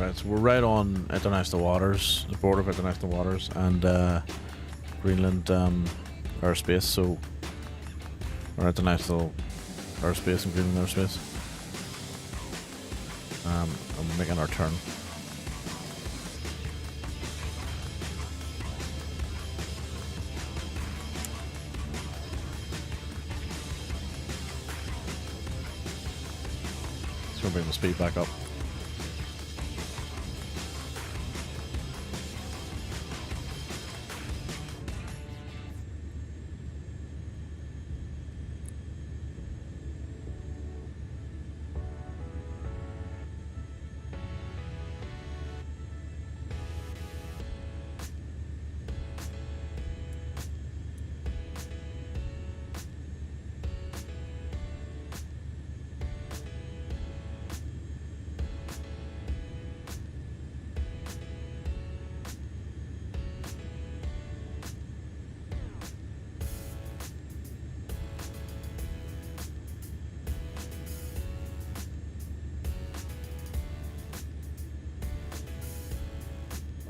Right, so we're right on international waters, the border of international waters, and Greenland airspace. So, our international airspace and Greenland airspace. I'm making our turn. Just gonna bring the speed back up.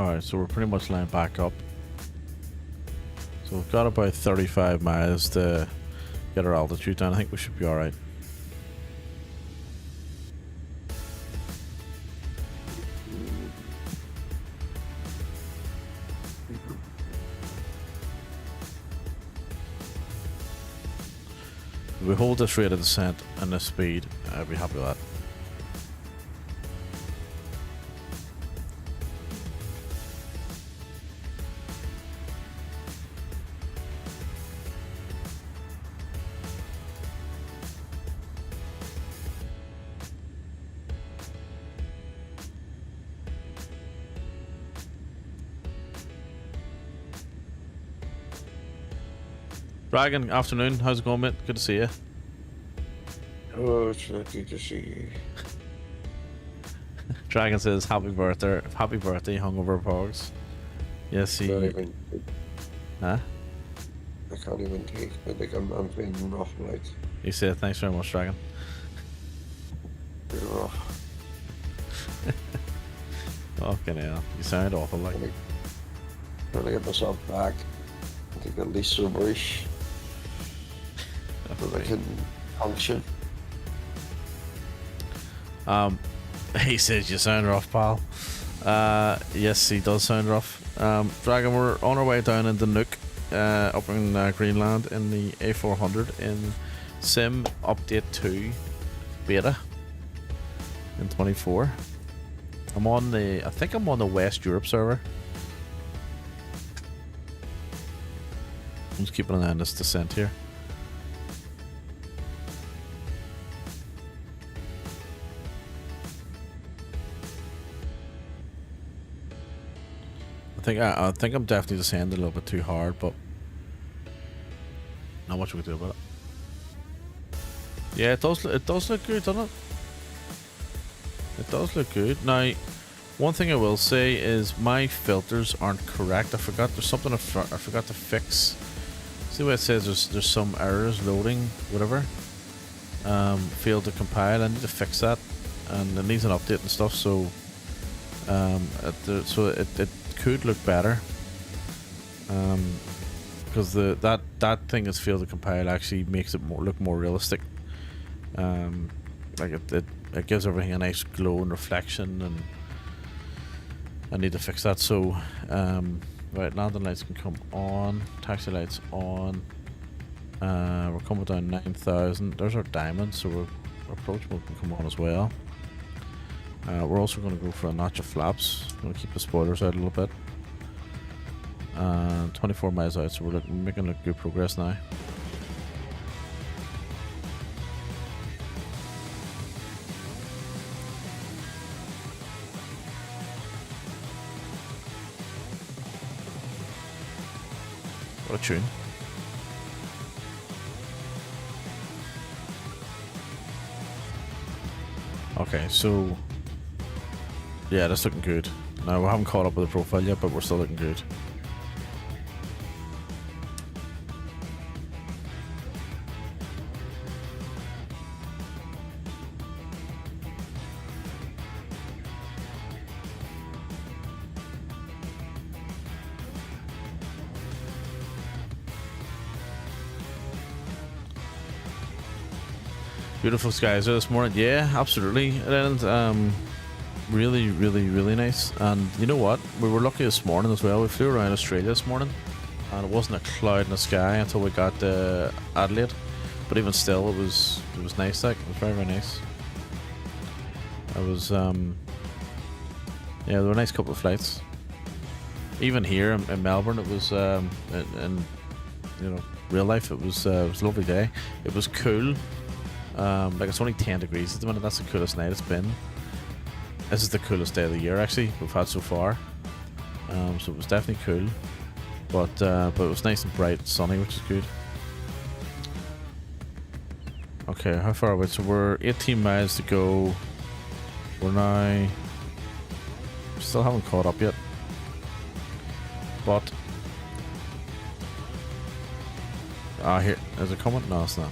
Alright, so we're pretty much lined back up. So we've got about 35 miles to get our altitude down. I think we should be alright. If we hold this rate of descent and this speed, I'd be happy with that. Dragon, afternoon. How's it going, mate? Good to see you. Oh, it's not good to see you. Dragon says, happy birthday, hungover pogs. Yes, he... Huh? I can't even take it. Like, I'm feeling rough, like. He said, thanks very much, Dragon. You're rough. Fucking hell. You sound awful, like. Trying to get myself back. I think at least soberish. So I can function. He says you sound rough, pal. Yes, he does sound rough. Dragon, we're on our way down into Nuuk, up in Greenland in the A400 in Sim Update 2 Beta in 24. I think I'm on the West Europe server. I'm just keeping an eye on this descent here. I think I'm definitely descending a little bit too hard, but not much we can do about it. Yeah, it does look good, doesn't it? It does look good. Now, one thing I will say is my filters aren't correct. I forgot there's something I forgot to fix. See what it says? There's some errors loading, whatever. Failed to compile. I need to fix that, and it needs an update and stuff. So, it could look better. Because that thing that's failed to compile actually makes it look more realistic. Like it gives everything a nice glow and reflection, and I need to fix that. So, right, landing lights can come on, taxi lights on. We're coming down 9,000. There's our diamond, so our approach mode can come on as well. We're also going to go for a notch of flaps. Going to keep the spoilers out a little bit. 24 miles out, so we're making good progress now. What a tune. Okay, so yeah, that's looking good. Now we haven't caught up with the profile yet, but we're still looking good. Beautiful skies there this morning. Yeah, absolutely. And really, really, really nice. And you know what? We were lucky this morning as well. We flew around Australia this morning, and it wasn't a cloud in the sky until we got to Adelaide. But even still, it was nice. Like, it was very, very nice. It was yeah, there were a nice couple of flights. Even here in Melbourne, it was in you know, real life, it was a lovely day. It was cool. Like, it's only 10 degrees at the minute. That's the coolest night it's been. This is the coolest day of the year, actually, we've had so far. So it was definitely cool. But it was nice and bright, sunny, which is good. Okay, how far away? So we're 18 miles to go. We're now... Still haven't caught up yet. But... here. Is it coming? No, it's not.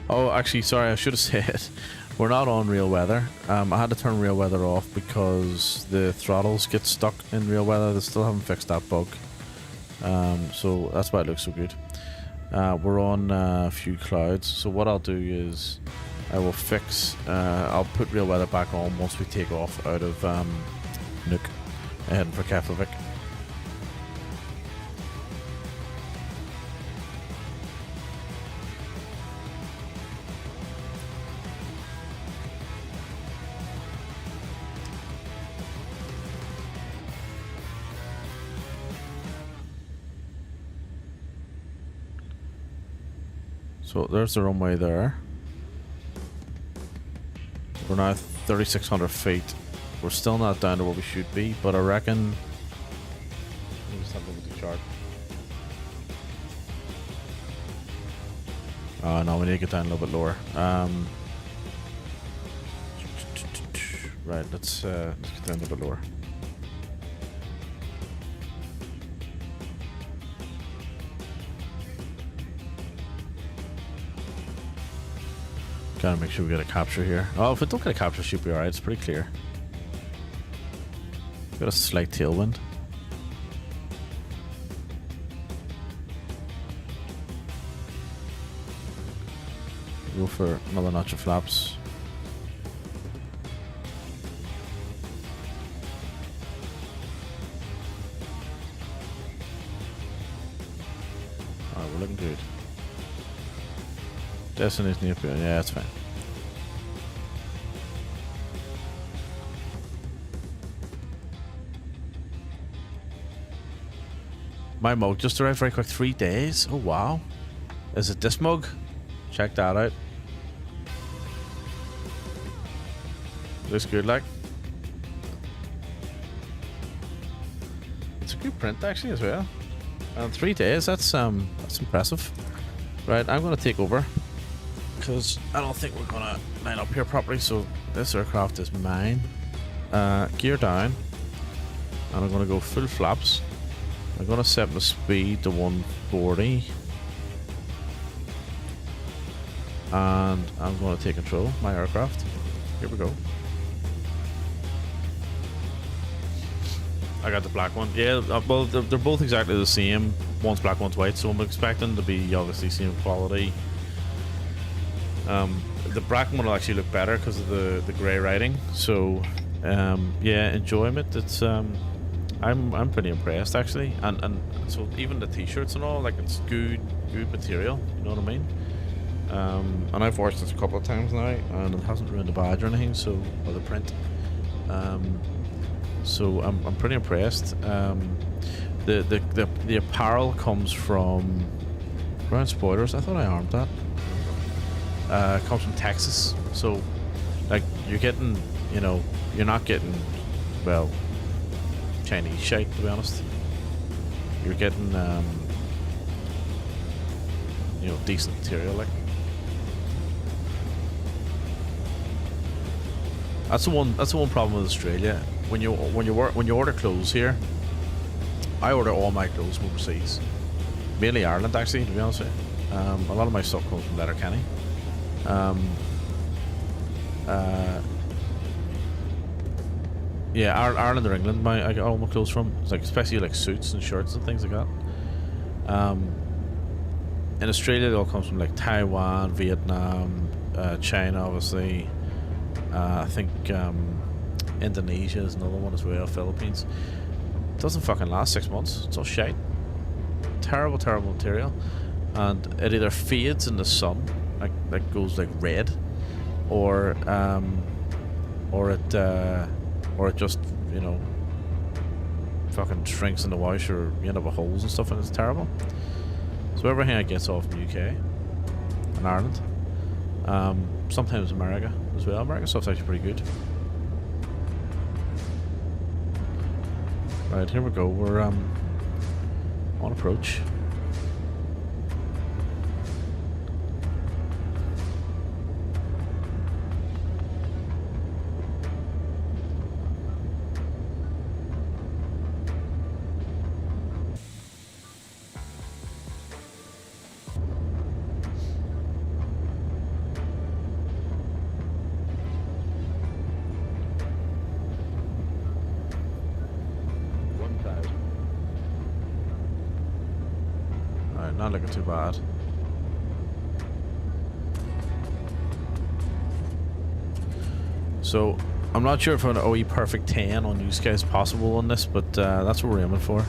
Oh, actually, sorry, I should have said we're not on real weather. I had to turn real weather off because the throttles get stuck in real weather. They still haven't fixed that bug. So that's why it looks so good. We're on a few clouds. So what I'll do is I will fix, I'll put real weather back on once we take off out of Nuuk, heading for Keflavik. So there's the runway there. We're now 3,600 feet. We're still not down to where we should be, but I reckon... Let me just have a look at the chart. Oh no, we need to get down a little bit lower. Right, let's get down a little bit lower. Gotta make sure we get a capture here. Oh, if we don't get a capture, it should be alright. It's pretty clear. Got a slight tailwind. Go for another notch of flaps. Alright, we're looking good. Destination near, yeah, that's fine. My mug just arrived very quick. 3 days. Oh wow. Is it this mug? Check that out. Looks good, like. It's a good print actually as well. And 3 days. That's impressive. Right, I'm gonna take over, because I don't think we're gonna line up here properly. So this aircraft is mine. Gear down, and I'm gonna go full flaps. I'm gonna set my speed to 140, and I'm gonna take control of my aircraft. Here we go. I got the black one. Yeah, well, they're both exactly the same. One's black, one's white, so I'm expecting to be obviously same quality. The black one will actually look better because of the grey writing. So yeah, enjoyment. It's I'm pretty impressed actually, and so even the t-shirts and all, like, it's good material. You know what I mean? And I've watched this a couple of times now, and it hasn't ruined the badge or anything. So, or the print. So I'm pretty impressed. The apparel comes from Ground Spoilers. I thought I armed that. Comes from Texas. So, like, you're getting, you know, you're not getting, well, Chinese shite, to be honest. You're getting, you know, decent material, like. That's the one problem with Australia. When you order clothes here, I order all my clothes from overseas, mainly Ireland actually, to be honest with you. A lot of my stuff comes from Letterkenny. Yeah, Ireland or England, I get all my clothes from. It's like, especially like suits and shirts and things like that. In Australia, it all comes from like Taiwan, Vietnam, China, obviously. I think Indonesia is another one as well. Philippines. It doesn't fucking last 6 months. It's all shite. Terrible, terrible material, and it either fades in the sun, like goes like red, or it just, you know, fucking shrinks in the wash, or you end up with holes and stuff, and it's terrible. So everything I get off from the UK and Ireland, sometimes America as well. American stuff's actually pretty good. Right, here we go. We're on approach. Not looking too bad. So I'm not sure if an OE perfect 10 on Newsky is possible on this, but that's what we're aiming for.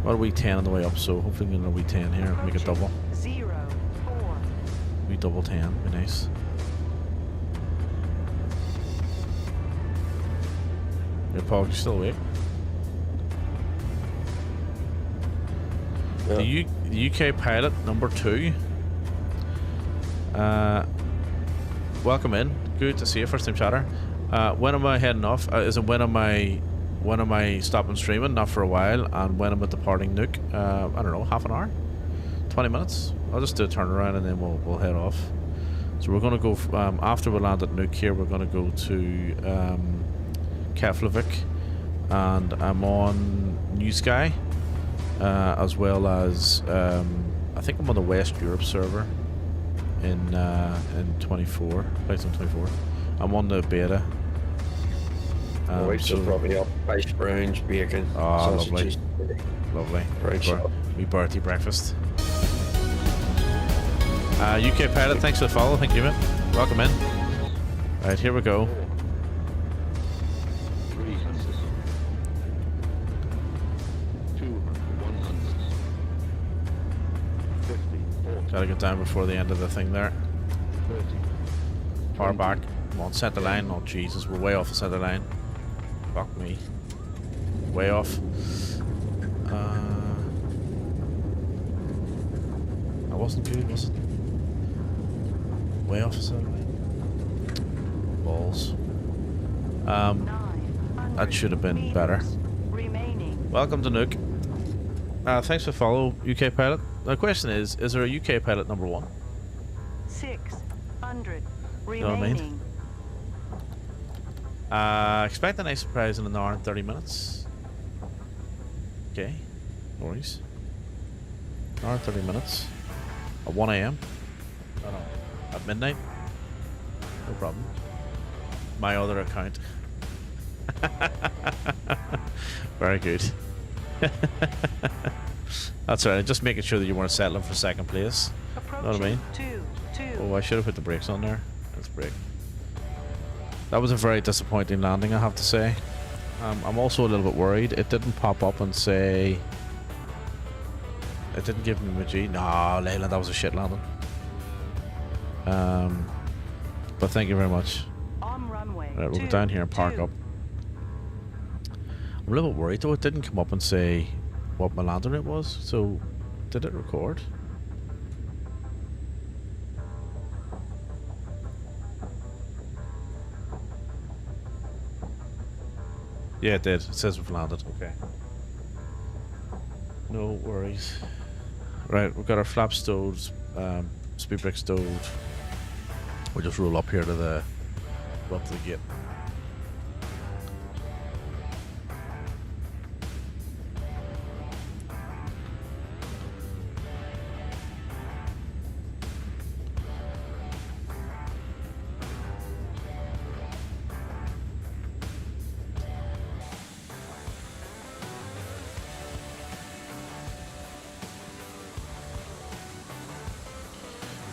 About a wee 10 on the way up, so hopefully we can get a wee 10 here, make it double. 0, 4. Wee double 10, be nice. Yeah, Paul, you still awake? Yeah. The UK pilot number 2. Welcome in. Good to see you, first time chatter. When am I heading off? When am I stopping streaming? Not for a while. And when am I departing Nuke? I don't know, half an hour, 20 minutes. I'll just do a turnaround and then we'll head off. So we're gonna go after we land at Nuke here. We're gonna go to Keflavik, and I'm on Newsky. As well as I think I'm on the West Europe server in 24, Flight Sim 24. I'm on the beta. So probably up ice browns, bacon, lovely, sausages, lovely. brown We birthday breakfast. UK pilot, thanks for the follow. Thank you, man. Welcome in. Right, here we go. Gotta get down before the end of the thing there. Power back. Come on, center line. Oh Jesus, we're way off the center line. Fuck me. Way off. That wasn't good, was it? Way off the center line. Balls. That should have been better. Welcome to Nuke. Thanks for follow, UK pilot. The question is there a UK pilot number 1? 600 remaining. You know what I mean? Expect a nice surprise in an hour and 30 minutes. Okay, no worries. An hour and 30 minutes. At 1 AM. Oh no, at midnight. No problem. My other account. Very good. That's alright, just making sure that you weren't settling for second place. You know what I mean? Oh, I should have put the brakes on there. Let's brake. That was a very disappointing landing, I have to say. I'm also a little bit worried. It didn't pop up and say... It didn't give me my G. No, Leyland, that was a shit landing. But thank you very much. Right, we'll go down here and park up. I'm a little bit worried though, it didn't come up and say what my landing rate was, so did it record? Yeah, it did. It says we've landed. Okay. No worries. Right, we've got our flap stowed, speed brake stowed. We'll just roll up here to the gate.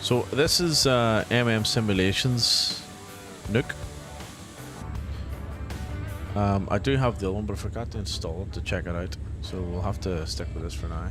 So this is Simulations Nuke. I do have the other one, but I forgot to install it to check it out. So we'll have to stick with this for now.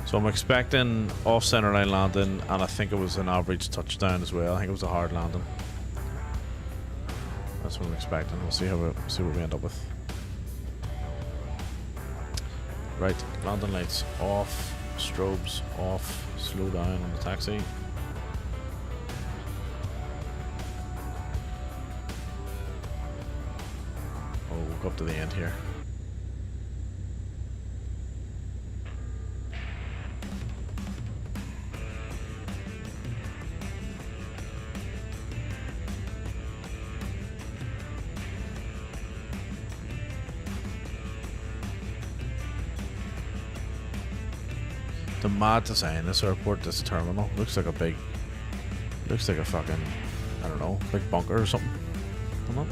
So I'm expecting off-center line landing, and I think it was an average touchdown as well. I think it was a hard landing. That's what I'm expecting. We'll see what we end up with. Right, landing lights off, strobes off, slow down on the taxi. Oh, we'll go up to the end here. The mad design, this airport, this terminal, looks like a fucking, I don't know, big bunker or something. I don't know.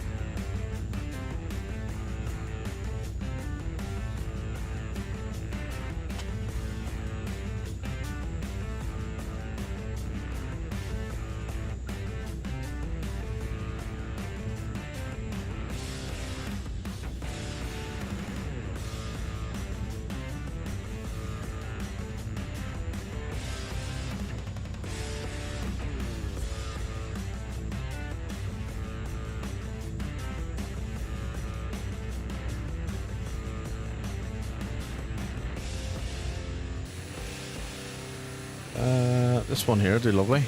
This one here, do lovely.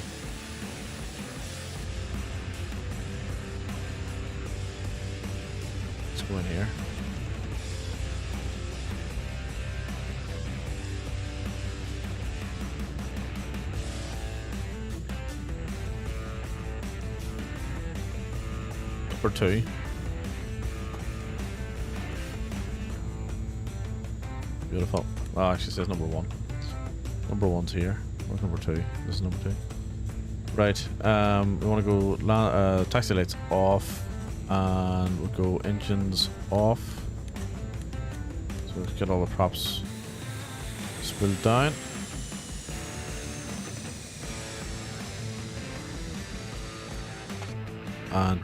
Let's go in here. Number 2. Beautiful. Oh, actually it says number 1. Number 1's here. Where's number 2? This is number 2. Right. We want to go taxi lights off, and we'll go engines off. So let's get all the props spilled down. And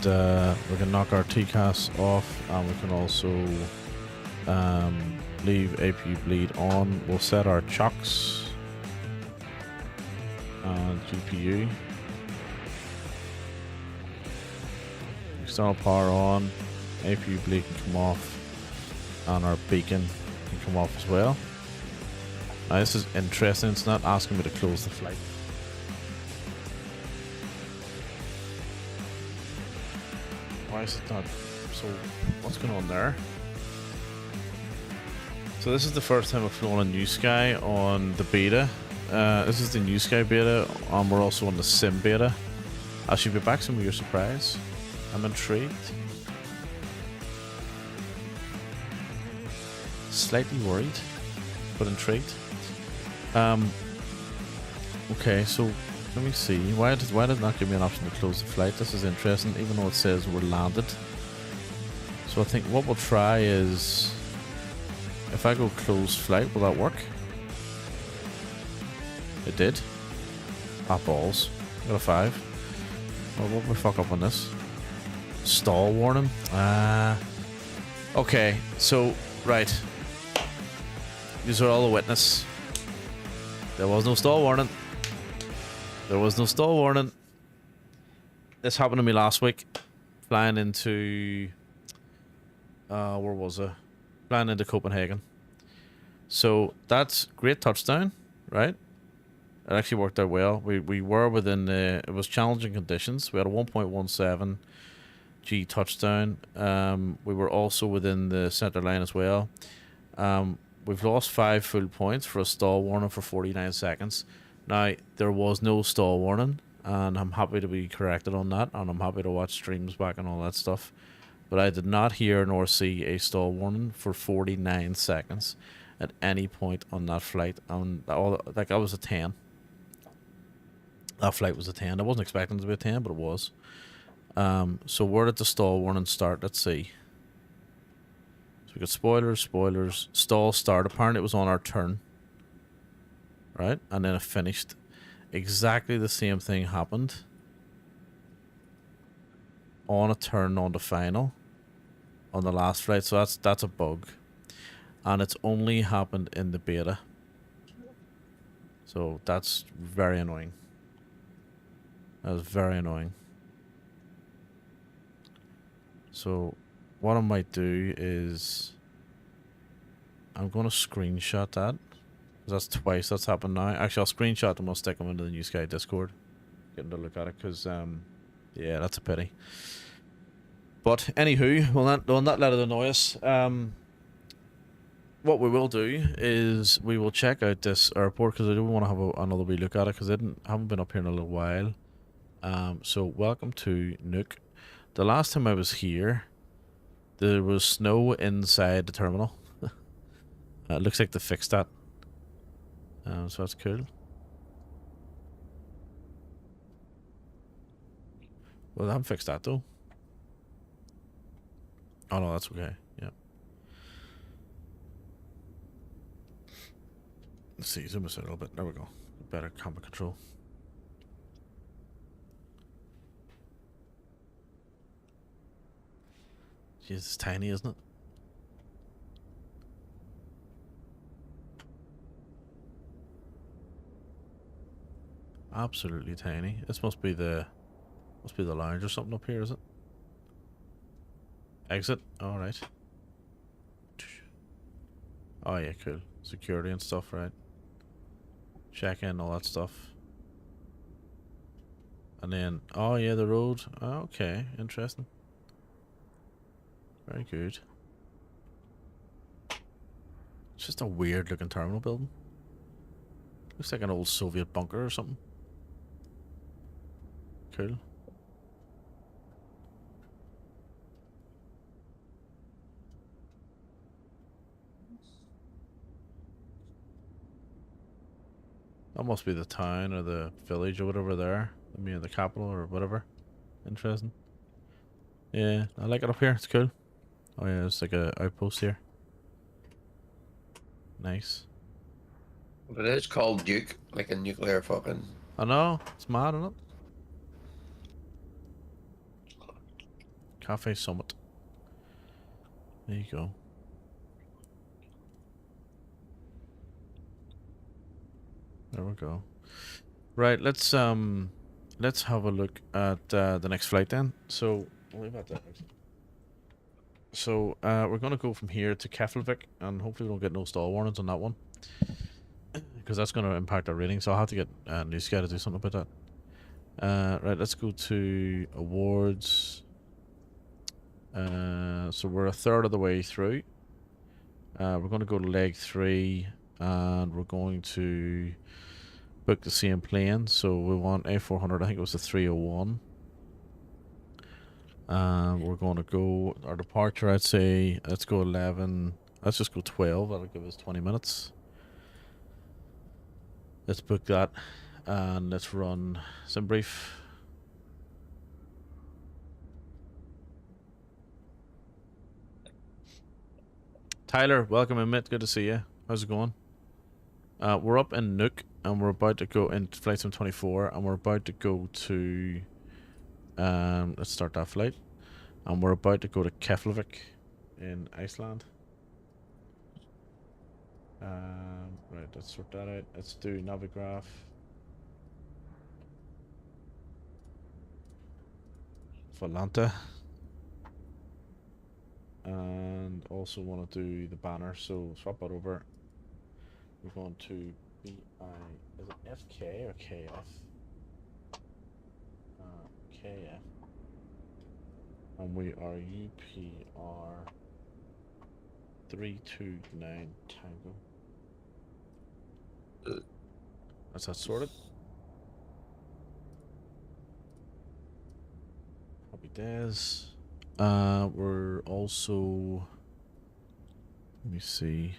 we can knock our TCAS off, and we can also leave APU bleed on. We'll set our chocks and GPU. External power on, APU bleed can come off, and our beacon can come off as well. Now this is interesting, it's not asking me to close the flight. Why is it not? So what's going on there? So this is the first time I've flown on Newsky on the beta. This is the Newsky beta, and we're also on the Sim beta. I should be back some of your surprise. I'm intrigued. Slightly worried, but intrigued. Okay, so let me see. Why did it not give me an option to close the flight? This is interesting, even though it says we're landed. So I think what we'll try is, if I go close flight, will that work? It did. Hot balls. Got a 5. Well, what we fuck up on this? Stall warning. Okay, so right. These are all a witness. There was no stall warning. There was no stall warning. This happened to me last week. Flying into where was I? Flying into Copenhagen. So that's great touchdown, right? It actually worked out well. We were within the, it was challenging conditions. We had a 1.17 G touchdown. We were also within the center line as well. We've lost 5 full points for a stall warning for 49 seconds. Now, there was no stall warning, and I'm happy to be corrected on that, and I'm happy to watch streams back and all that stuff. but I did not hear nor see a stall warning for 49 seconds at any point on that flight. And I was a 10. That flight was a 10. I wasn't expecting it to be a 10, but it was. So where did the stall warning start? Let's see. So we got spoilers, stall start. Apparently it was on our turn. Right? And then it finished. Exactly the same thing happened on a turn on the final on the last flight. So that's a bug. And it's only happened in the beta. So that's very annoying. That was very annoying. So what I might do is I'm going to screenshot that. That's twice that's happened now. Actually, I'll screenshot them. I'll stick them into the Newsky Discord. Getting to look at it because, yeah, that's a pity. But anywho, we'll not let it annoy us. What we will do is we will check out this airport because I do want to have another wee look at it because I haven't been up here in a little while. So welcome to Nuuk. The last time I was here, there was snow inside the terminal. It looks like they fixed that. So that's cool. Well, they haven't fixed that though. Oh no, that's okay. Yeah. Let's see, zoom us out a little bit. There we go. Better camera control. Jeez, it's tiny, isn't it? Absolutely tiny. This must be the lounge or something up here, is it? Exit. All right. Oh yeah, cool. Security and stuff, right? Check in, all that stuff. And then, oh yeah, the road. Oh, okay, interesting. Very good. It's just a weird looking terminal building. Looks like an old Soviet bunker or something. Cool. That must be the town or the village or whatever there. I mean, the capital or whatever. Interesting. Yeah, I like it up here. It's cool. Oh yeah, it's like a outpost here. Nice. But it is called Nuke, like a nuclear fucking... I know. It's mad, isn't it? Cafe Summit. There you go. There we go. Right, let's have a look at the next flight then. So worry about that. So we're gonna go from here to Keflavik, and hopefully we don't get no stall warnings on that one, because that's gonna impact our rating. So I'll have to get Newsky to do something about that. Right, let's go to awards. So we're a third of the way through. We're going to go to leg 3, and we're going to book the same plane. So we want A400. I think it was the 301. We're going to go our departure. I'd say let's go 11. Let's just go 12. That'll give us 20 minutes. Let's book that, and let's run some brief. Tyler, welcome in, mate. Good to see you. How's it going? We're up in Nuuk, and we're about to go in flight sim 24, and we're about to go to let's start that flight, and we're about to go to Keflavik in Iceland. Right, let's sort that out. Let's do Navigraph. Volanta. And also want to do the banner, so swap that over. We're going to BI, is it FK or KF? KF. And we are UPR 329 Tango. That's that sorted. Happy days. We're also, let me see,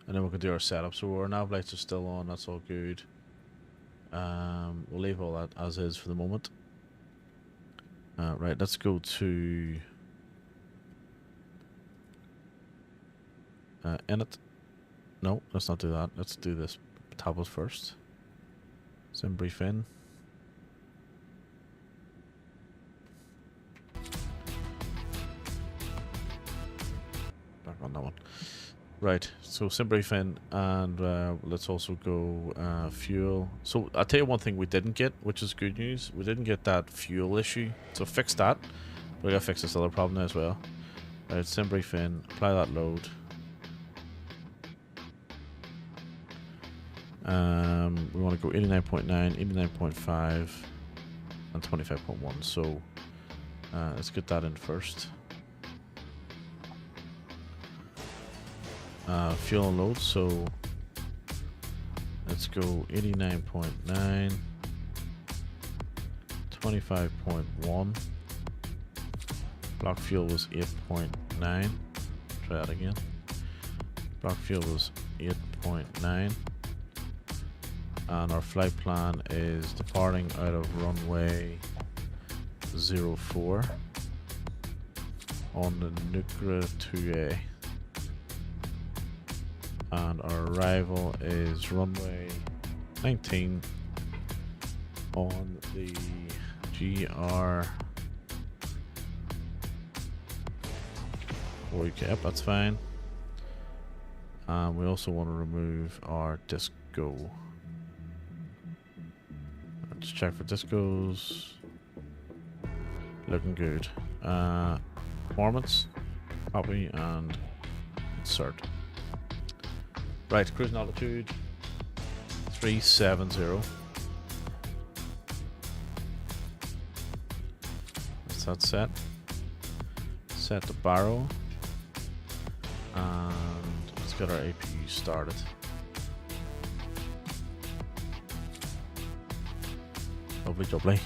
and then we can do our setup. So our nav lights are still on. That's all good. We'll leave all that as is for the moment. Right, let's go to init. No, let's not do that. Let's do this tablet first. Sim brief in. Back on that one. Right, so sim brief in, and let's also go fuel. So I'll tell you one thing we didn't get, which is good news. We didn't get that fuel issue. So fix that. We gotta fix this other problem as well. Right, sim brief in, apply that load. We want to go 89.9, 89.5, and 25.1. So let's get that in first. Fuel and load. So let's go 89.9, 25.1. Block fuel was 8.9. Try that again. Block fuel was 8.9. And our flight plan is departing out of runway 04 on the Newsky 2A. And our arrival is runway 19 on the GR. Yep, that's fine. And we also want to remove our disco. Let's check for discos. Looking good. Performance, copy, and insert. Right, cruising altitude 370. That's that set. Set the barrel. And let's get our APU started. Lovely, lovely.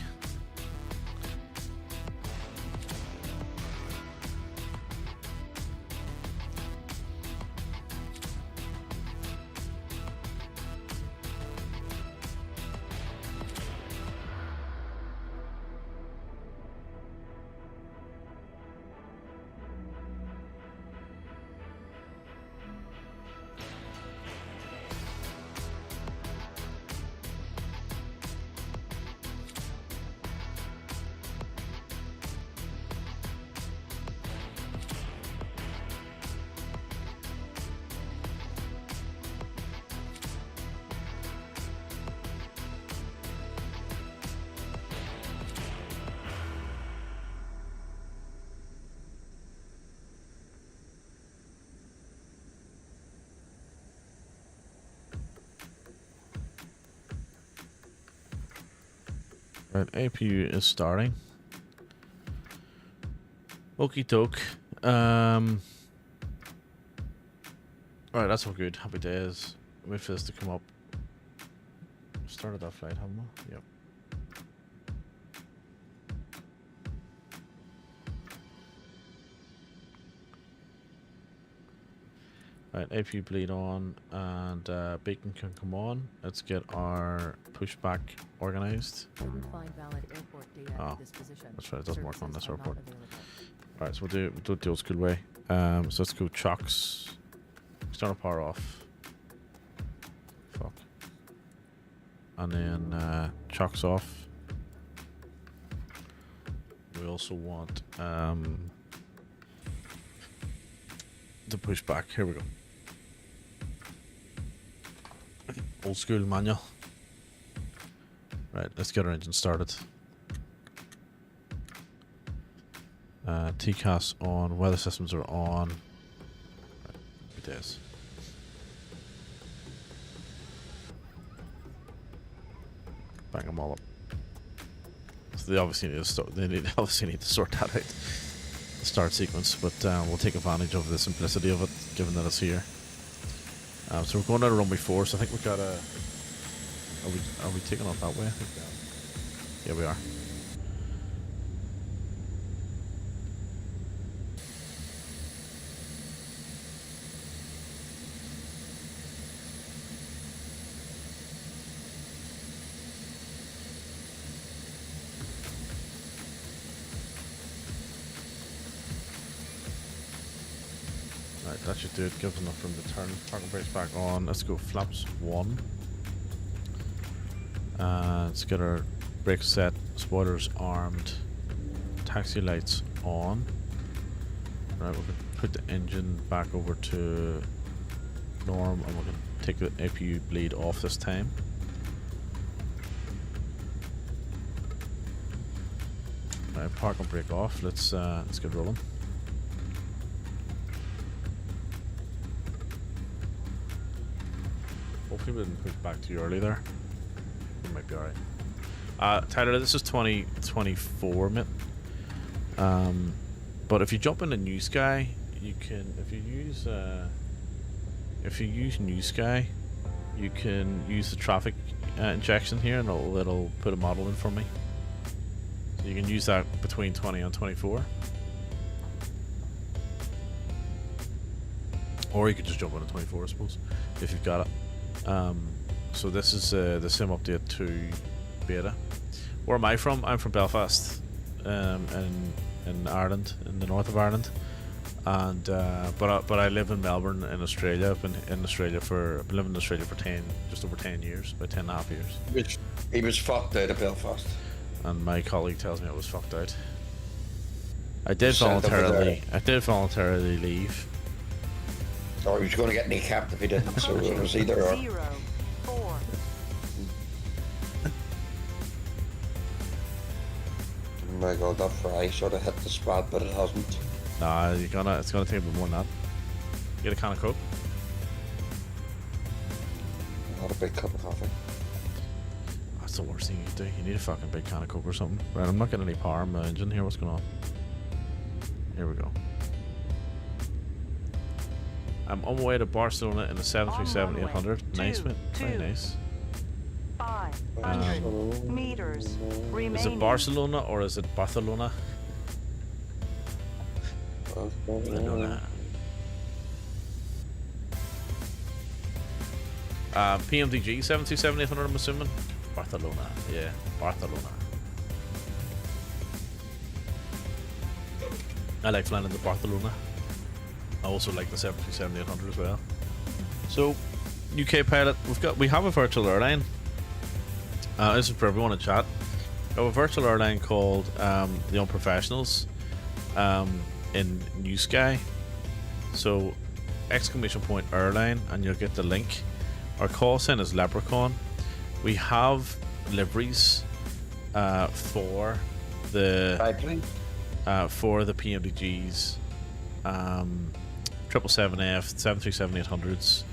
Right, APU is starting. Okie doke. Alright, that's all good. Happy days. Wait for this to come up. Started that flight, haven't we? Yep. Right, APU bleed on, and beacon can come on. Let's get our pushback organized. Find valid airport data at this position. That's right, it doesn't work on this Services are airport. not available. Alright, so we'll do it the old school way. So let's go chocks. External power off. Fuck. And then chocks off. We also want the pushback. Here we go. Old school manual. Right, let's get our engine started. TCAS on, weather systems are on. Right, it is. Bang them all up. So they obviously need to start. Obviously need to sort that out. The start sequence, but we'll take advantage of the simplicity of it, given that it's here. So we're going out of runway 4. So I think we got a. Are we taking off that way? I think. Yeah, we are. that should do it. Gives enough room to turn. Parking brakes back on. Let's go flaps 1. Let's get our brakes set. Spoilers armed. Taxi lights on. Right, we're going to put the engine back over to norm, and we're going to take the APU bleed off this time. Right, park and brake off. Let's get rolling. Hopefully we didn't push back too early there. It might be alright. Tyler, this is 2024, mate. But if you jump into Newsky, you can, if you use Newsky, you can use the traffic injection here, and it'll put a model in for me. So you can use that between 20 and 24. Or you could just jump on a 24, I suppose, if you've got it. So this is the Sim Update 2 beta. Where am I from? I'm from Belfast, in Ireland, in the north of Ireland, and but I live in Melbourne in Australia. I've been living in Australia for just over 10 years, about 10 and a half years. He was fucked out of Belfast. And my colleague tells me I was fucked out. I did voluntarily leave. Or he was going to get kneecapped if he didn't, so it was either or. 0, 4. Oh my god, that fry sort of hit the spot, but it hasn't. Nah, it's gonna take a bit more than that. Get a can of Coke. Not a big cup of coffee. That's the worst thing you can do. You need a fucking big can of Coke or something. Right, I'm not getting any power in my engine here. What's going on? Here we go. I'm on my way to Barcelona in the 737-800. Nice, mate. Very nice. 500 meters remaining. Is it Barcelona or is it Barcelona? Barcelona. PMDG 737-800, I'm assuming. Barcelona. Yeah, Barcelona. I like flying into Barcelona. I also like the 737-800 as well. So, UK pilot, we have a virtual airline. This is for everyone in chat. We have a virtual airline called the Unprofessionals in Newsky. So, !Airline, and you'll get the link. Our call sign is Leprechaun. We have liveries for the PMDGs, 777F, 737-800s,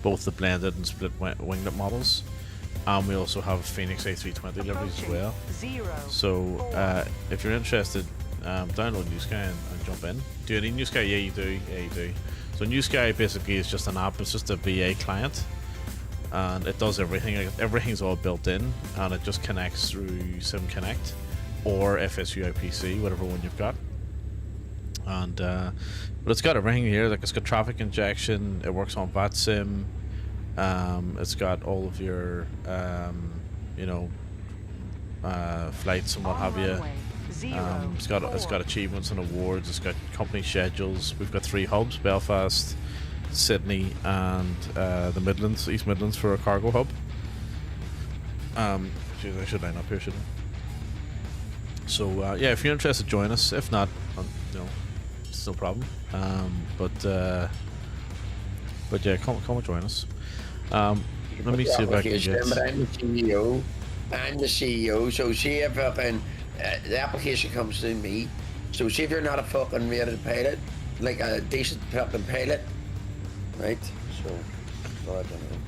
both the blended and split winglet models. And we also have Phoenix A320 liveries as well. So if you're interested, download Newsky and jump in. Do you need Newsky? Yeah, you do. Yeah, you do. So Newsky basically is just an app. It's just a VA client, and it does everything. Everything's all built in, and it just connects through SimConnect or FSU IPC, whatever one you've got. And but it's got everything here. Like, it's got traffic injection. It works on VATSIM. It's got all of your flights and what have you. It's got achievements and awards. It's got company schedules. We've got 3 hubs: Belfast, Sydney, and the Midlands, East Midlands, for a cargo hub. I should line up here, shouldn't I? So yeah, if you're interested, join us. If not, it's no problem. But yeah, come and join us. Let me see if I can get. I'm the CEO. So see if the application comes to me. So see if you're not a fucking rated pilot, like a decent fucking pilot, right? So I don't know.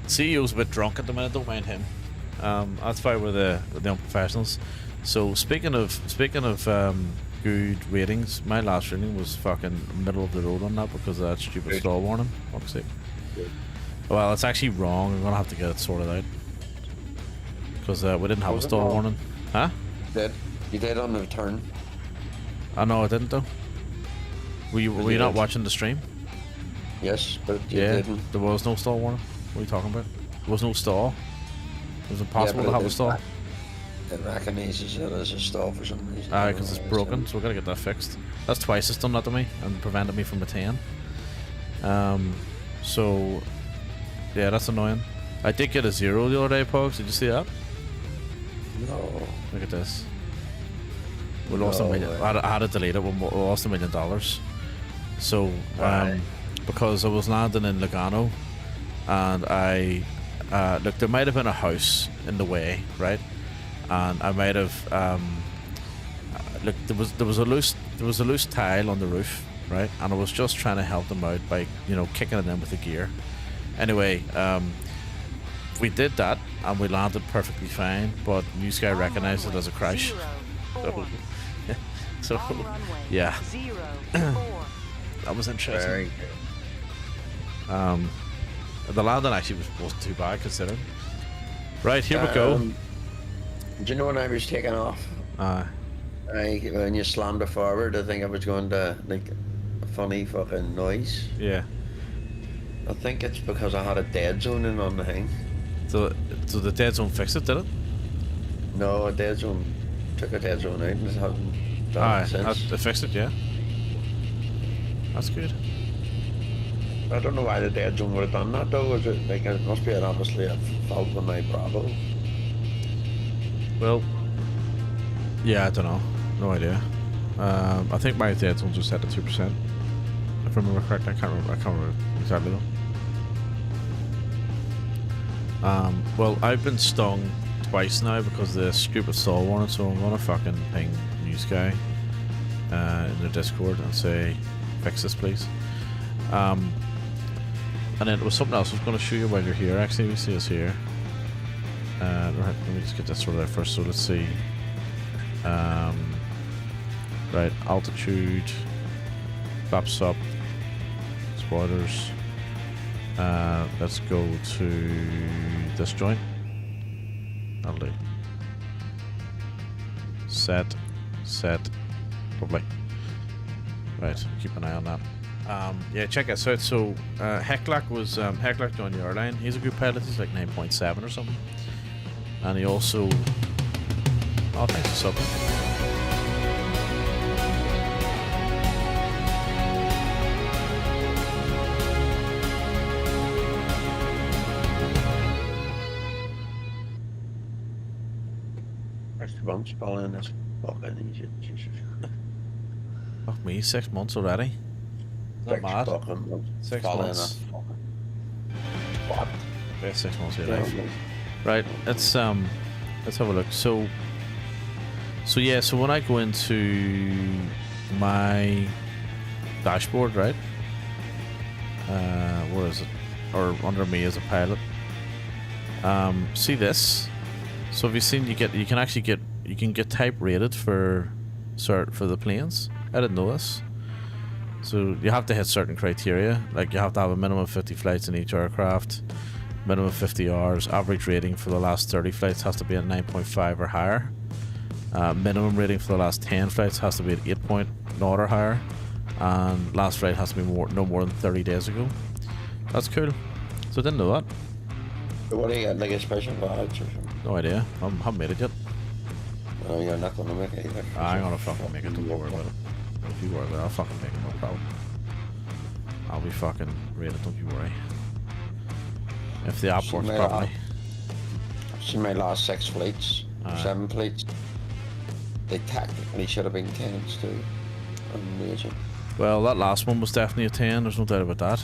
CEO's a bit drunk at the minute. Don't mind him. That's why we're the Unprofessionals. So speaking of good ratings, my last rating was fucking middle of the road on that because of that stupid stall warning. Fuck's sake. Well, it's actually wrong. I'm gonna have to get it sorted out because we didn't have a stall warning. Huh? You did on the return. I know I didn't though. Were you not watching the stream? Yes, but you didn't. There was no stall warning. What are you talking about? There was no stall. It was impossible to have a stall. It recognises it as a stall for some reason. Aye, because it's broken, so we gotta get that fixed. That's twice it's done that to me and prevented me from a 10. So yeah, that's annoying. I did get a 0 the other day, Pogs. Did you see that? No. Look at this. We lost $1 million. I had to delete it. We lost $1 million. So, because I was landing in Lugano, and I look, there might have been a house in the way, right? And I might have look, there was a loose tile on the roof, right? And I was just trying to help them out by kicking it in with the gear. Anyway, we did that and we landed perfectly fine, but Newsky recognized it as a crash. So yeah, that was interesting. Very good. The landing actually wasn't too bad considering. Right, here we go. Do you know when I was taking off? When you slammed it forward, I think I was going to like a funny fucking noise. Yeah. I think it's because I had a dead zone in on the thing. So the dead zone fixed it, did it? No, a dead zone took a dead zone out and it hasn't done it since. It fixed it, yeah. That's good. I don't know why the dead zone would have done that though. Is it like it must be obviously a fault with my Bravo? Well, yeah, I don't know. No idea. I think my dead zone's just set at 2%. If I remember correctly, I can't remember exactly though. Well, I've been stung twice now because of the stupid stall warning, so I'm gonna fucking ping Newsky in the Discord and say, fix this please. And then there was something else I was gonna show you while you're here. Actually, we see us here. Right, let me just get this sorted out first. So let's see. Right, altitude, flaps up, spoilers. Let's go to this joint. That'll do. Set, lovely. Right, keep an eye on that. Yeah, check us out. So Heclac was Heclac joined the Airline. He's a good pilot. He's like 9.7 or something. And he also, oh, thanks for subbing. Months following this fucking easy, Jesus. Fuck me, 6 months already. Not mad. 6 months. What? Yeah, 6 months of your life. Right, let's have a look. So yeah, so when I go into my dashboard, right? Where is it? Or under me as a pilot. See this? So have you seen you can get type rated for the planes? I didn't know this. So you have to hit certain criteria, like you have to have a minimum of 50 flights in each aircraft, minimum of 50 hours, average rating for the last 30 flights has to be at 9.5 or higher, minimum rating for the last 10 flights has to be at 8.0 or higher, and last flight has to be no more than 30 days ago. That's cool. So I didn't know that. What do you get, like a special badge or something? No idea. I haven't made it yet. No, you're not gonna make it either. I'm gonna fucking make it, don't worry about it. Don't you worry about it, I'll fucking make it, no problem. I'll be fucking rated, don't you worry. If the app works properly. I've seen my last 6 flights, 7 flights. They technically should have been 10s too. Amazing. Well, that last one was definitely a 10, there's no doubt about that.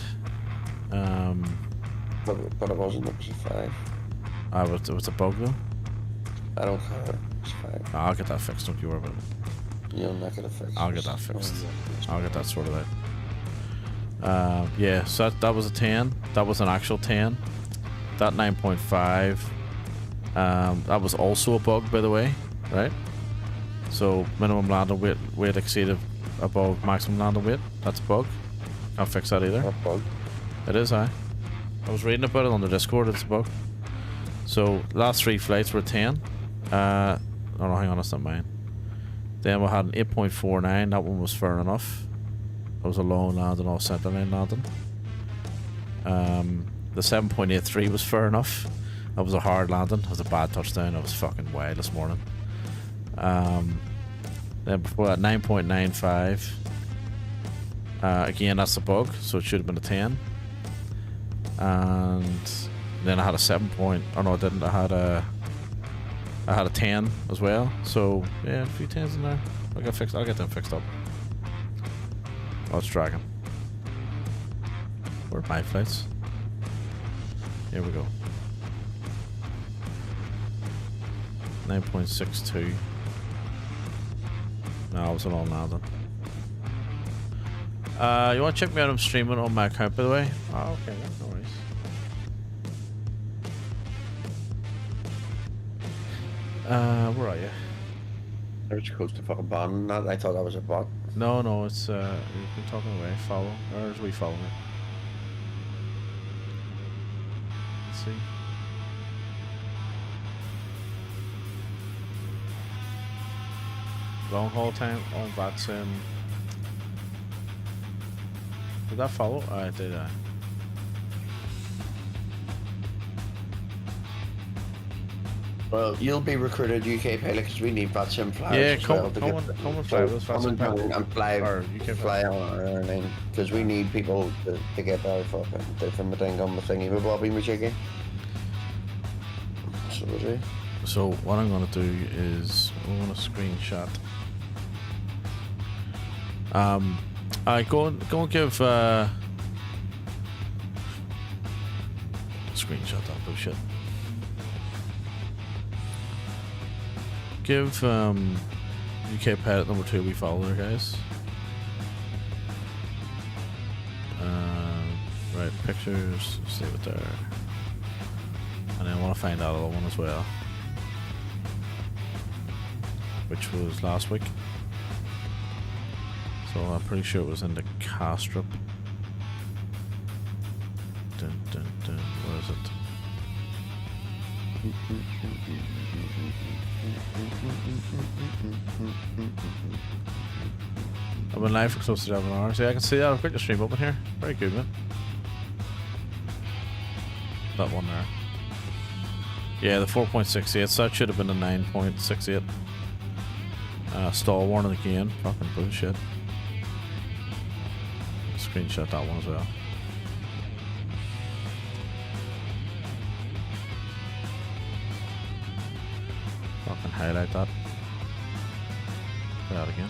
But it wasn't, it was a 5. It was a bug though. I don't care, it's 5. I'll get that fixed, don't you worry about it. You're not gonna fix it. I'll get that fixed. I'll get that sorted out. Yeah, so that was a 10. That was an actual 10. That 9.5. That was also a bug, by the way, right? So minimum landing weight exceeded above maximum landing weight. That's a bug. Can't fix that either. What bug? It is, I was reading about it on the Discord. It's a bug. So last 3 flights were 10. Oh no, hang on, that's not mine. Then we had an 8.49. That one was fair enough. That was a long landing, all center line landing. The 7.83 was fair enough. That was a hard landing. That was a bad touchdown. I was fucking wild this morning. Then before that, 9.95. Again, that's the bug, so it should have been a 10. And then I had a 7 point. Oh no, I didn't. I had a 10 as well. So yeah, a few 10s in there. I'll get them fixed up. Oh, it's dragging. Where are my flights? Here we go. 9.62. No, it was a long landing. You want to check me out? I'm streaming on my account, by the way. Oh, okay, no worries. Where are you? I was close to fucking banning that. I thought that was a bot. No, it's you've been talking away. Follow, or is we follow me? Let's see. Long haul time. Oh, that's did that follow? I did. Well, you'll be recruited UK pilot because we need VATSIM flyers. Yeah, as come well and fly with us. Come and fly, or UK fly on our airline because we need people to get our fucking different thing on the thingy with Bobby Majiggy. So what I'm gonna do is I'm gonna screenshot. I go and give screenshot that bullshit. Give UK pilot number 2 we follow there, guys. Right, pictures, save it there. And then I want to find that other one as well, which was last week. So I'm pretty sure it was in the Castrop. Dun, dun, dun. Where is it? I've been live for close to 11 hours. Yeah, I can see that. I've got your stream open here. Very good, man. That one there. Yeah, the 4.68. So that should have been the 9.68. Stall warning again. Fucking bullshit. Screenshot that one as well. Fucking highlight that. Try that again.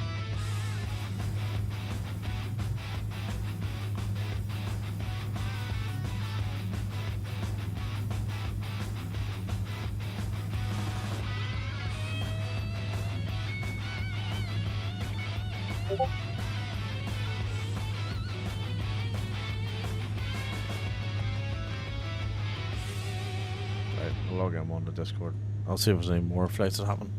Right, I'll log in on the Discord. I'll see if there's any more flights that happen.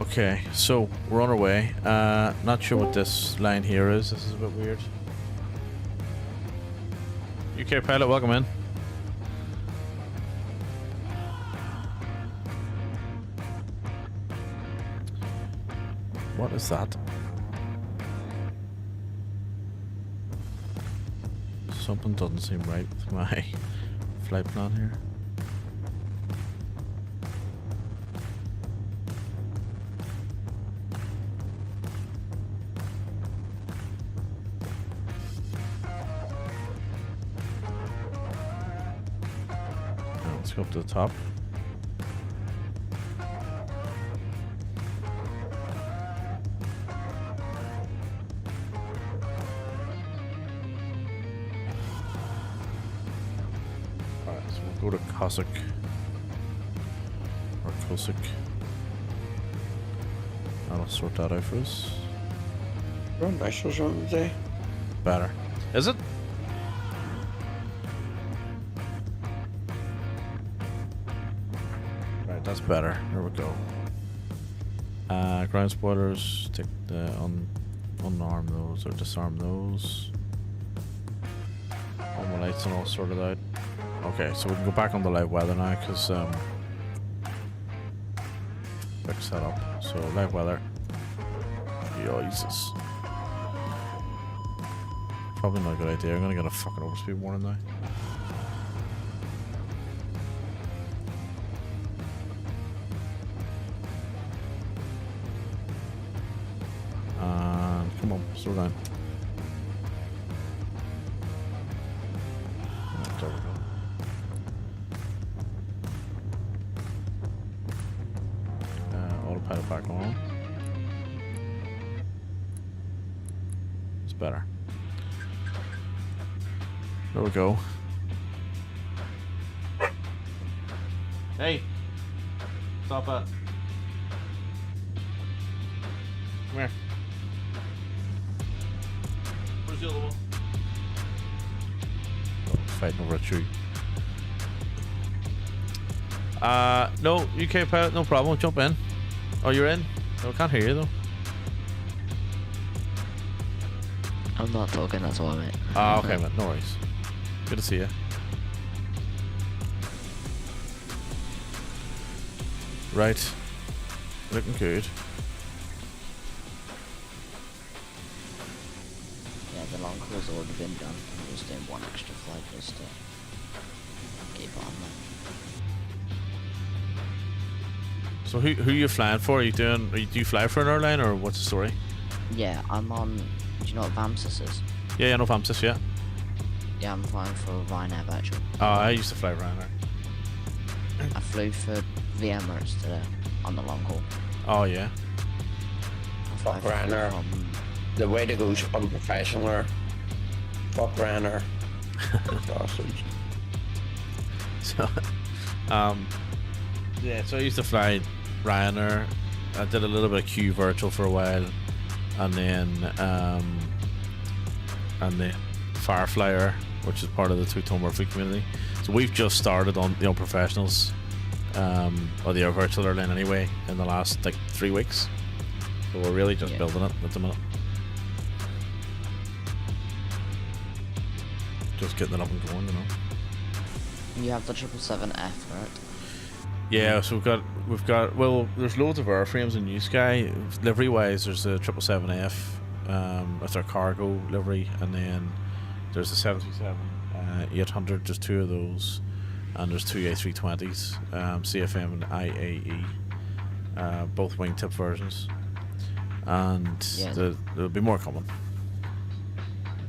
Okay, so we're on our way. Not sure what this line here is. This is a bit weird. UK pilot, welcome in. What is that? Something doesn't seem right with my flight plan here. Go up to the top. Alright, so we'll go to Cossack or Cossack. That'll sort that out for us. We're on nice or something today. Better. Is it? That's better. There we go. Ground spoilers. Take the unarm those or disarm those. flights and all sorted out. Okay, so we can go back on the live weather now because quick setup. So live weather. Jesus. Probably not a good idea. I'm gonna get a fucking overspeed warning now. And come on, slow down. There we go. Autopilot back on. It's better. There we go. Hey! Stop that. Come here. Where's the other one? Oh, fighting over a tree. No, UK pilot, no problem. Jump in. Oh, you're in? No, I can't hear you though. I'm not talking, that's all I meant. Ah, okay, mate. No worries. Good to see you. Right. Looking good. Yeah, the long cruise already been done. I'm just doing one extra flight just to keep on there. So who are you flying for? Do you fly for an airline or what's the story? Yeah, I'm on. Do you know what VAMSIS is? Yeah, no VAMSIS, yeah. Yeah, I'm flying for Ryanair virtual. Oh, I used to fly Ryanair. I flew for the Emirates today on the long haul. Oh yeah. Fuck Ryanair. The way to go is unprofessional. Fuck Ryanair. Sausage. So, yeah. So I used to fly Ryanair. I did a little bit of Q virtual for a while, and then Fireflyer, which is part of the Two-Tone Murphy community. So we've just started on the Unprofessionals, or the virtual airline anyway, in the last like 3 weeks. So we're really just building it at the minute. Just getting it up and going, you know. You have the 777F, right? Yeah, so we've got well, there's loads of airframes in Newsky. Livery wise, there's a 777F, that's our cargo livery, and then there's a 737-800. There's 2 of those, and there's 2 A320s, CFM and IAE, both wingtip versions, and Yeah. there'll be more coming.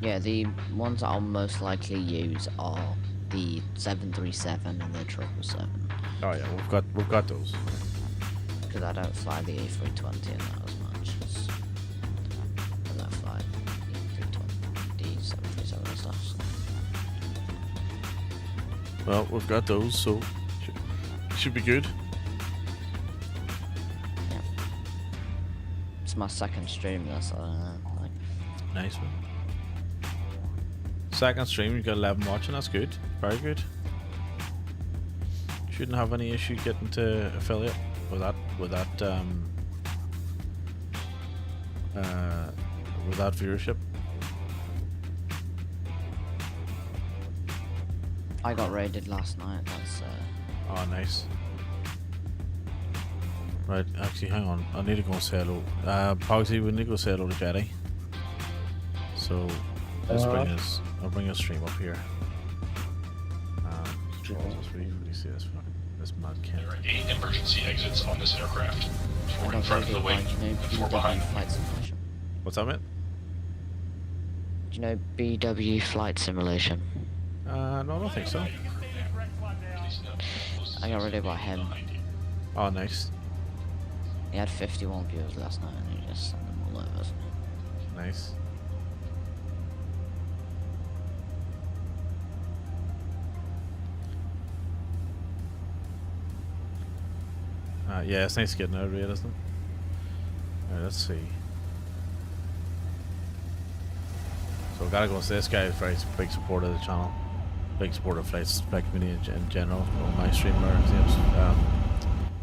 Yeah, the ones that I'll most likely use are the 737 and the 777. Oh yeah, we've got those. Because I don't fly the A320 in that as much as I don't fly the A320, the 737 and stuff. So. Well, we've got those, so should be good. Yeah. It's my second stream, that's like. Nice one. Second stream, you got 11 watching. That's good. Very good. Shouldn't have any issue getting to affiliate with that viewership. I got raided last night. That's Oh, nice. Right, actually, hang on. I need to go and say hello. Pogsy, we need to go say hello to Jetty. So I'll bring a stream up here. We see this mad kid. There are 8 emergency exits on this aircraft. 4 I in got front of the raided by, wing, you know, and 4 behind. BW Flight Simulation. What's that, mate? Do you know BW Flight Simulation? No, I don't think so. I got raided by him. Oh, nice. He had 51 viewers last night and he just sent them all over. Nice. Yeah, it's nice getting out of it, isn't it? Alright, let's see. So, gotta go. So this guy is a very big supporter of the channel, big supporter of flight community in general. On my streamer, James,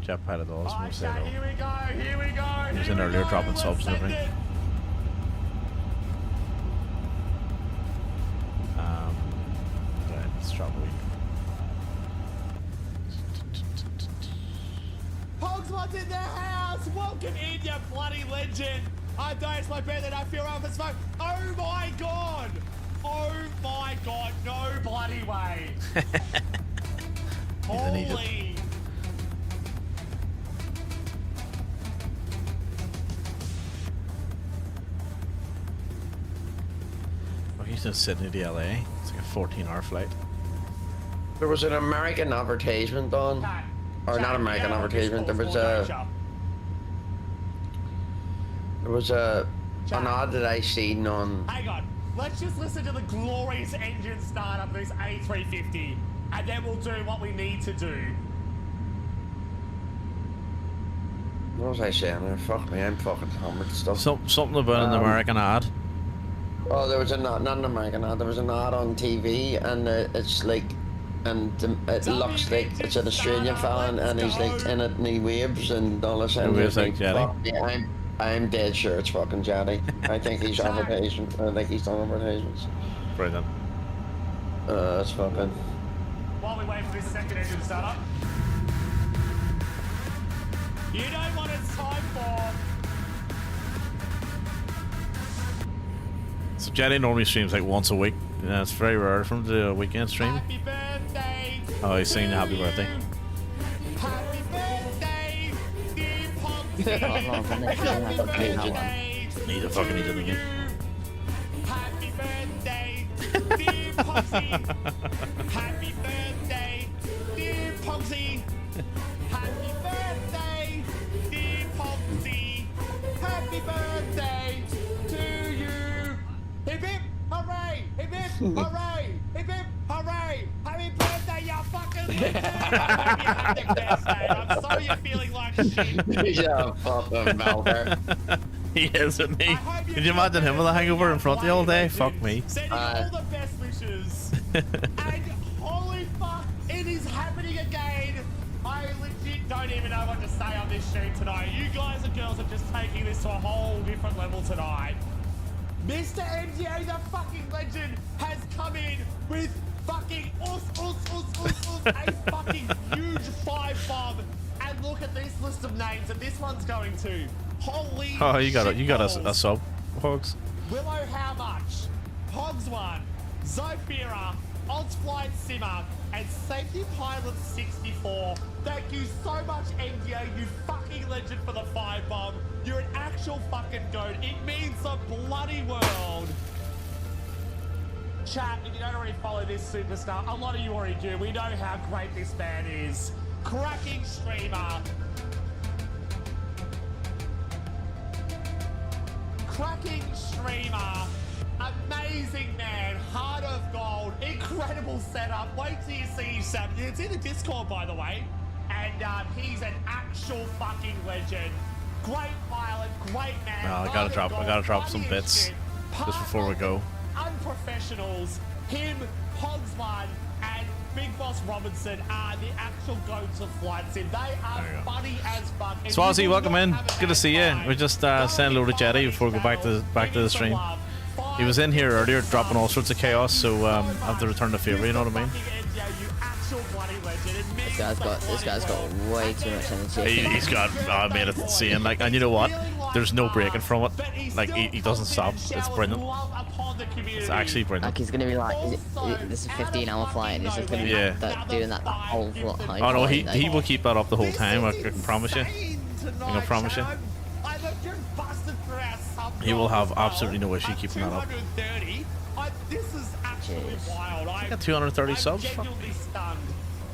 Jet Pilot Dolls, we'll say hello. He was in earlier dropping subs and everything. Yeah. Let's drop a week. Hogswat's in the house! Welcome in, you bloody legend! I know it's my birthday, I feel rough as fuck. Oh my god! Oh my god, no bloody way! Holy! Oh, he's in Sydney to LA. It's like a 14-hour flight. There was an American advertisement on, or not American advertisement. There was an ad that I seen on. Hang on, let's just listen to the glorious engine start of this A350, and then we'll do what we need to do. What was I saying there? Fuck me, I'm fucking hammered and stuff. Something about an American ad. Oh, there was not an American ad. There was an ad on TV, and it's like, and it looks like it's an Australian fan, and he's like in it, and he waves and all this. And waves like Jetty. Yeah, I'm dead sure it's fucking Jetty. I think he's advertising. I think he's done advertisements. Brilliant. That's fucking. While we wait for this second engine to start up. You know what it's time for. So Jetty normally streams like once a week. Yeah, it's very rare for him to do a weekend stream. Happy birthday. Oh, he's singing happy birthday. Happy birthday, dear Ponty. Need a fucking need it again. Happy birthday, dear Ponty. Happy birthday, dear Ponty. Happy birthday, dear Ponty. Happy birthday to you. Hip hip, hooray! Hip hip, hooray! Hip hip, hooray! Happy birthday, you fucking legend! I hope you had the best day. I'm sorry you're feeling like shit. Yeah, fucking Melter. He is, isn't he? Could you imagine him with a hangover in front of you all day? Fuck me. Sending all the best wishes. And holy fuck, it is happening again. I legit don't even know what to say on this stream tonight. You guys and girls are just taking this to a whole different level tonight. Mr. MDA, the fucking legend, has come in with fucking a fucking huge 5-bomb. And look at this list of names that this one's going to. Holy Oh, you got shitballs. a sub, Hogs. Willow, how much? Hogs 1, Zofira, Flight Simmer, and Safety Pilot 64. Thank you so much, NGA, you fucking legend, for the 5-bomb. You're an actual fucking goat. It means the bloody world. Chat, if you don't already follow this superstar, a lot of you already do. We know how great this man is. Cracking streamer. Cracking streamer. Amazing man. Heart of gold. Incredible setup. Wait till you see his setup. It's in the Discord, by the way. And he's an actual fucking legend. Great pilot, great man. I gotta drop some bits just before we go. Unprofessionals, him, Hogsman, and Big Boss Robinson are the actual goats of flight sim. They are funny as fuck. Swazi, welcome in. Good to see you. We just saying hello to Jetty before we go back to the stream. He was in here earlier dropping all sorts of chaos, so I have to return the favour, you know what I mean? This guy's got way too much energy. He's got made it insane, like, and you know what? There's no breaking from it. Like, he doesn't stop. It's brilliant. It's actually brilliant. Like, he's gonna be like, this is 15-hour flight, and he's just gonna be doing that the whole flight. Oh no, he will keep that up the whole time. I can promise you. I can promise you. He will have absolutely no issue keeping that up. This is actually wild. I got 230 subs.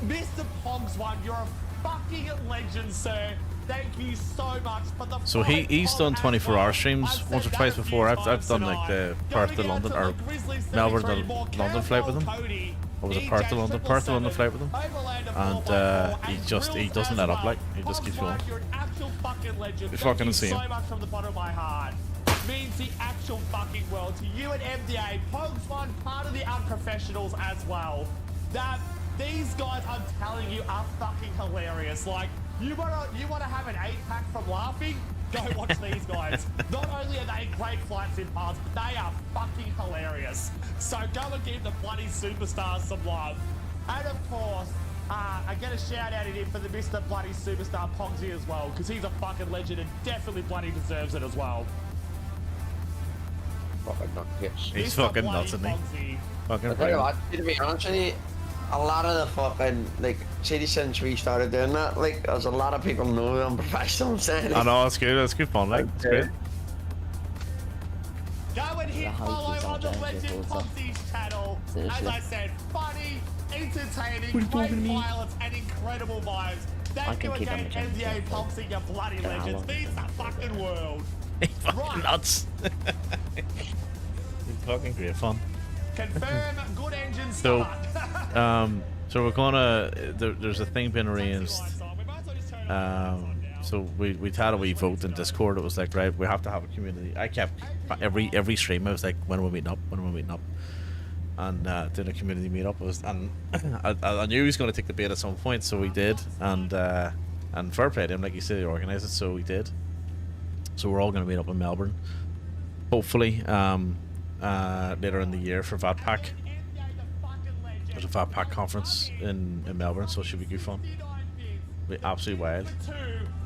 Mr. Pogs1, you're a fucking legend, sir. Thank you so much for the. So he's done 24-hour streams once or twice before. I've done like the Perth to London or Melbourne to London flight with him. Or was it Perth to London? Perth to London flight with him. And he doesn't let up, like, he just keeps going. It's fucking insane. So much from the bottom of my heart. Means the actual fucking world to you and MDA. Pogs1, part of the Unprofessionals as well. These guys, I'm telling you, are fucking hilarious. Like, you wanna have an 8-pack from laughing? Go watch these guys. Not only are they great flight sim paths, but they are fucking hilarious. So go and give the bloody superstars some love. And of course, I get a shout out in him for the Mr. Bloody Superstar Pogsy as well, because he's a fucking legend and definitely bloody deserves it as well. Fucking nuts. He's Mr. fucking Bloody nuts, isn't he? Pogsy. Fucking I tell you brilliant. what, to be honest with you, a lot of the fucking, like, see, since we started doing that, like, there's a lot of people know the Unprofessionals. I know, it's good. It's good fun, like. It's great. Go and hit how follow he's on the on Legend James also. Pogsy's channel. Seriously. As I said, funny, entertaining, great violence, and incredible vibes. I Thank can you keep on again, the channel, NBA yeah. Pogsy, you bloody Yeah, how legends. long Means is the it? fucking world. He's fucking Right. nuts. He's fucking great fun. Confirm good engine So, start. so we're gonna. There's a thing being arranged. So we had a wee vote in Discord. It was like, right, we have to have a community. I kept every stream. I was like, when are we meeting up? When are we meeting up? And did a community meetup. It was, and I knew he was going to take the bait at some point, so we did. And fair play to him, like you said, he organised it, so we did. So we're all going to meet up in Melbourne, hopefully, later in the year for VATPAC. There's a VATPAC conference in Melbourne, so it should be good fun. Be absolutely wild.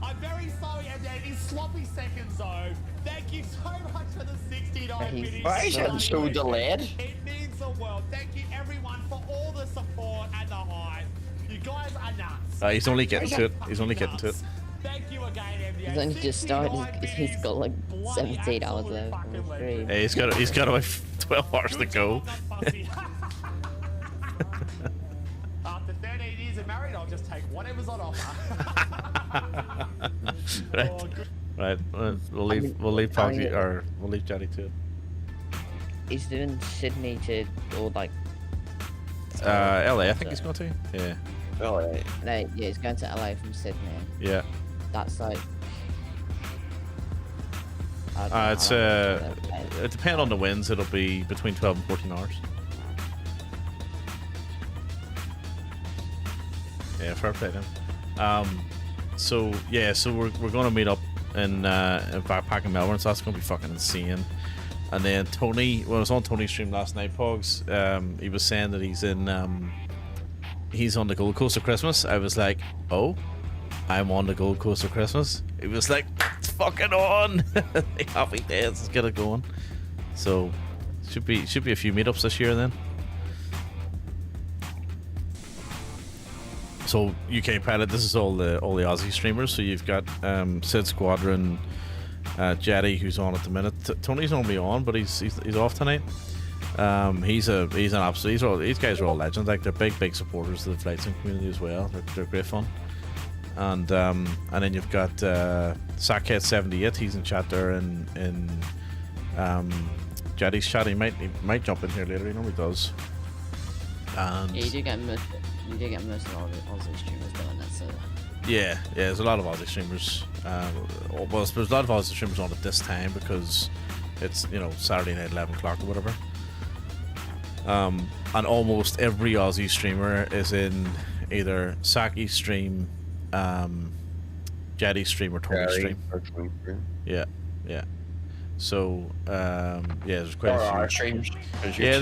I'm very sorry, MJ. It's sloppy seconds, though. Thank you so much for the 69 minutes. Why is it so delayed? It means the world. Thank you, everyone, for all the support and the hype. You guys are nuts. He's only getting to it. He's only getting to it. Thank you again, MJ. He's only just started. 69 He's got like minutes. 17 hours Bloody left. absolute on the fucking stream. Hey, he's got about 12 hours to Good go. job, Pussy. After 13 years of married, I'll just take whatever's on offer. Right. Oh, good. Right, we'll leave Pogsy, or we'll leave Jetty to it. He's doing Sydney to, or like. LA, I think he's going to. Yeah, Oh, right. No, yeah, he's going to LA from Sydney. yeah. That's like. I don't know It's how long it's gonna it depends on the winds. It'll be between 12 and 14 hours. Yeah, fair play to him. So yeah, so we're going to meet up in Backpack in Melbourne. So that's going to be fucking insane. And then Tony, when I was on Tony's stream last night, Pogs, he was saying that he's on the Gold Coast of Christmas. I was like, oh, I'm on the Gold Coast of Christmas. He was like, it's fucking on. Happy days, let's get it going. So should be a few meetups this year then. So UK Pilot, this is all the Aussie streamers. So you've got Sid Squadron, Jetty, who's on at the minute. Tony's normally on, but he's off tonight. He's an absolute. These guys are all legends. Like, they're big supporters of the flight sim community as well. They're great fun. And then you've got Sackhead78. He's in chat there in Jetty's chat. He might jump in here later. He normally does. And Yeah, you do get most of all the Aussie streamers doing that, so. yeah, there's a lot of Aussie streamers. Well, there's a lot of Aussie streamers on at this time because it's, Saturday night 11 o'clock or whatever. And almost every Aussie streamer is in either Saki's stream, Jetty's stream, or Tony's stream. Yeah. So there's quite a few. Our streams. Yeah,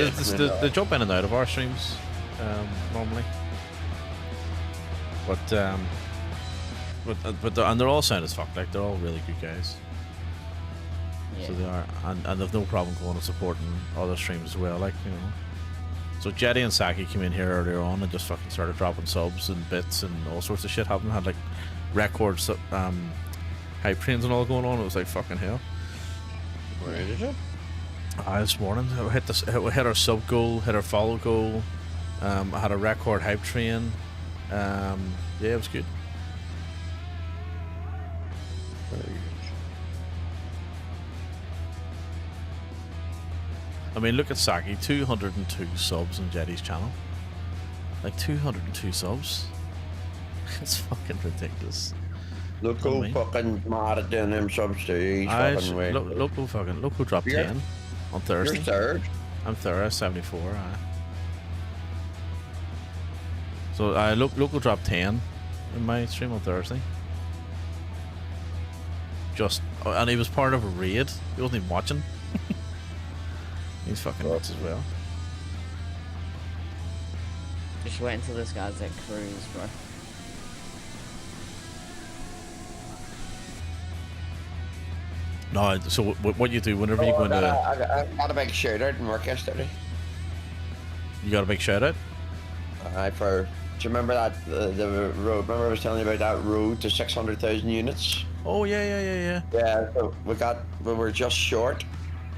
they jump in and out of our streams normally. But they're all sound as fuck. Like, they're all really good guys. Yeah. So they are, and they've no problem going and supporting other streams as well. Like, So Jetty and Saki came in here earlier on and just fucking started dropping subs and bits and all sorts of shit happening. Had like records, hype trains and all going on. It was like fucking hell. Where is it? This morning we hit our sub goal, hit our follow goal. I had a record hype train. Yeah, it was good. I mean, look at Saki, 202 subs on Jetty's channel. Like, 202 subs. It's fucking ridiculous. Look who fucking mad at doing them subs too. He's fucking way. Look who dropped 10 on Thursday. You're third. I'm third, 74. So look who dropped 10 in my stream on Thursday. just, and he was part of a raid. He wasn't even watching. He's fucking nuts as well. Just wait until this guy's at cruise, bro. No, so what you do whenever you go into, I got a big shout out in work yesterday. you got a big shout out. Do you remember that the road? Remember I was telling you about that road to 600,000 units? Oh yeah. Yeah, so we were just short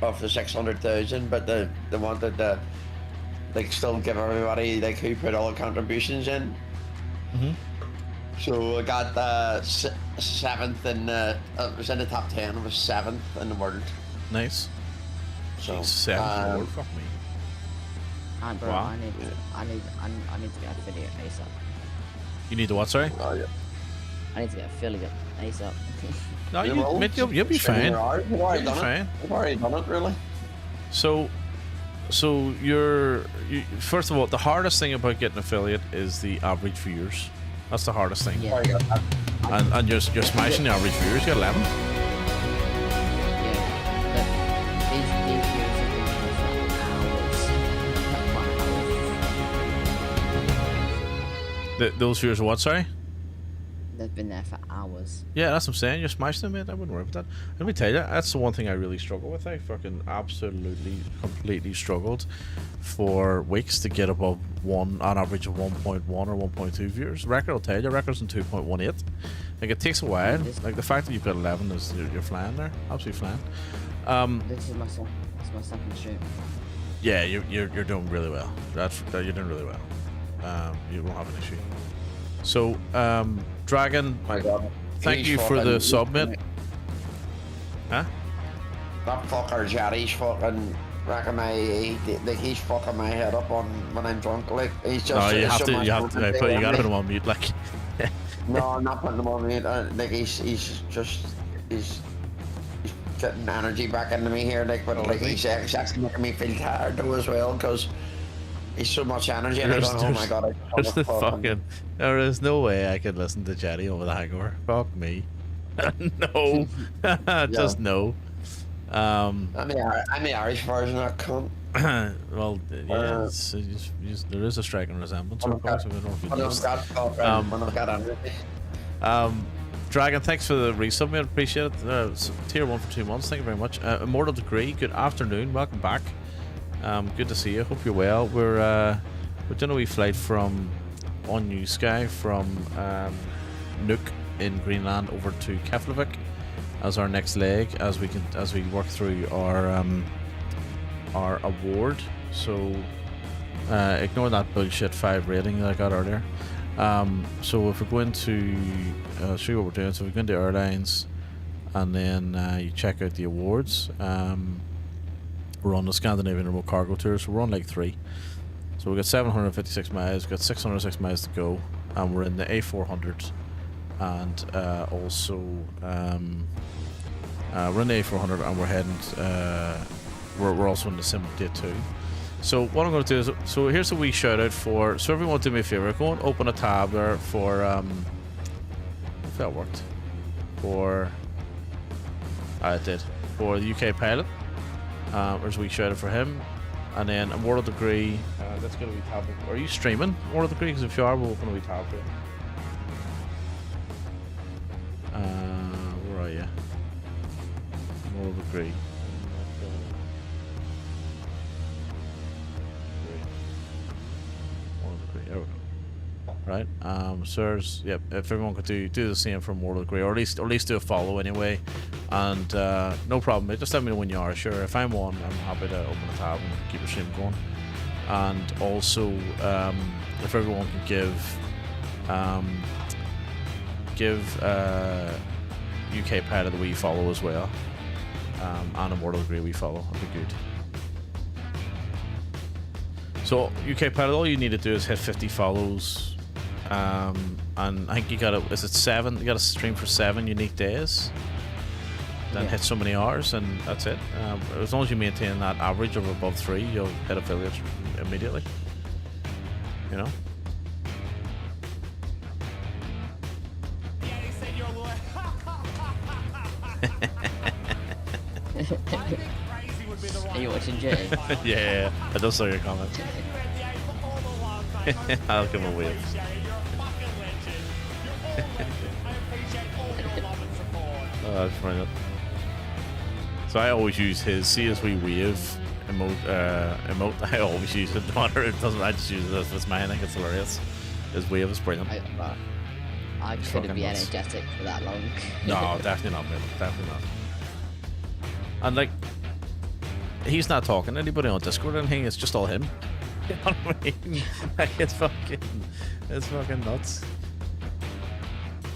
of the 600,000, but they wanted to like still give everybody like who put all the contributions in. So I got seventh in it was in the top 10. It was 7th in the world. Nice. So Jeez, 7th Lord, fuck me. Bro, Wow. I need to get affiliate ASAP. You need to what? Sorry. oh, yeah. I need to get affiliate ASAP. No, You will. mate, you'll be fine. You've already You'll be done fine. it. You've already done it, really. So first of all, the hardest thing about getting affiliate is the average viewers. That's the hardest thing. Yeah. Already got that. And you're smashing the average viewers. You got 11. Yeah. Look, these viewers have been here for hours. Those viewers are what? Sorry. They've been there for hours. Yeah, that's what I'm saying. You're smashing them, mate. I wouldn't worry about that. Let me tell you, that's the one thing I really struggle with. I fucking absolutely, completely struggled for weeks to get above an average of 1.1 or 1.2 viewers. Record will tell you, record's in 2.18. Like, it takes a while. Like, the fact that you've got 11 is you're flying there. Absolutely flying. This is my second shoot. Yeah, you're doing really well. You're doing really well. You won't have an issue. So, Dragon, My God. thank He's you for fucking- the submit. Huh? That fucker Jerry's fucking racking he's fucking my head up on when I'm drunk. Like he's just. No, you have so to. much You have to. fun You gotta me. put him on mute. Like, No, I'm not putting him on mute. Like he's getting energy back into me here. Like, but like he's actually making me feel tired though as well because he's so much energy. And I go, oh my God, there's the fucking. There is no way I could listen to Jetty over the hangover. Fuck me. No, just no. I'm the Irish version of that cunt. Well, yeah, there is a striking resemblance. Of course, I don't know if you When I've noticed. got energy. Dragon, thanks for the resubmit. Appreciate it. It's tier 1 for 2 months. Thank you very much. Immortal Degree, good afternoon. Welcome back. Good to see you. Hope you're well. We're doing a wee flight on Newsky from Nuuk in Greenland over to Keflavik as our next leg as we work through our award. So ignore that bullshit 5 rating that I got earlier. So if we're going to show you what we're doing, so we're going to Airlines, and then you check out the awards. We're on the Scandinavian Remote Cargo Tour, so we're on leg 3. So we've got 756 miles, we've got 606 miles to go, and we're in the A400, and also we're in the A400, and we're heading. We're also in the Sim Day 2. So what I'm going to do is, so here's a wee shout out for. So everyone, do me a favor, go and open a tab there for. If that worked, for. It did for the UK pilot. There's a wee shout out for him, and then Immortal Degree. Let's get a wee tab. Are you streaming Immortal Degree? Because if you are, we'll open a wee tab for you. Where are you? Immortal Degree. There we go. Right. Sirs, yep. If everyone could do the same for Immortal Degree, or at least do a follow anyway. And no problem, mate. Just let me know when you are. Sure. If I'm on, I'm happy to open a tab and keep the stream going. And also, if everyone can give UK Pilot the wee follow as well, and Immortal Degree wee follow, that'd be good. So UK Pilot, all you need to do is hit 50 follows, and I think you gotta, is it 7? You gotta stream for 7 unique days, then hit so many hours, and that's it. As long as you maintain that average of above 3, you'll hit affiliates immediately. You know. Yeah, they said you're a lawyer. Are you watching Jay? Yeah, I just saw your comment. I'll give him a wave. Oh, that's brilliant. So I always use his, see as we wave emote, I always use it, no matter it doesn't, I just use it as mine. I think it's hilarious. His wave is brilliant. I couldn't be energetic for that long. No, definitely not, man. Definitely not. And like, he's not talking to anybody on Discord or anything, it's just all him. You know what I mean? Like, it's fucking nuts.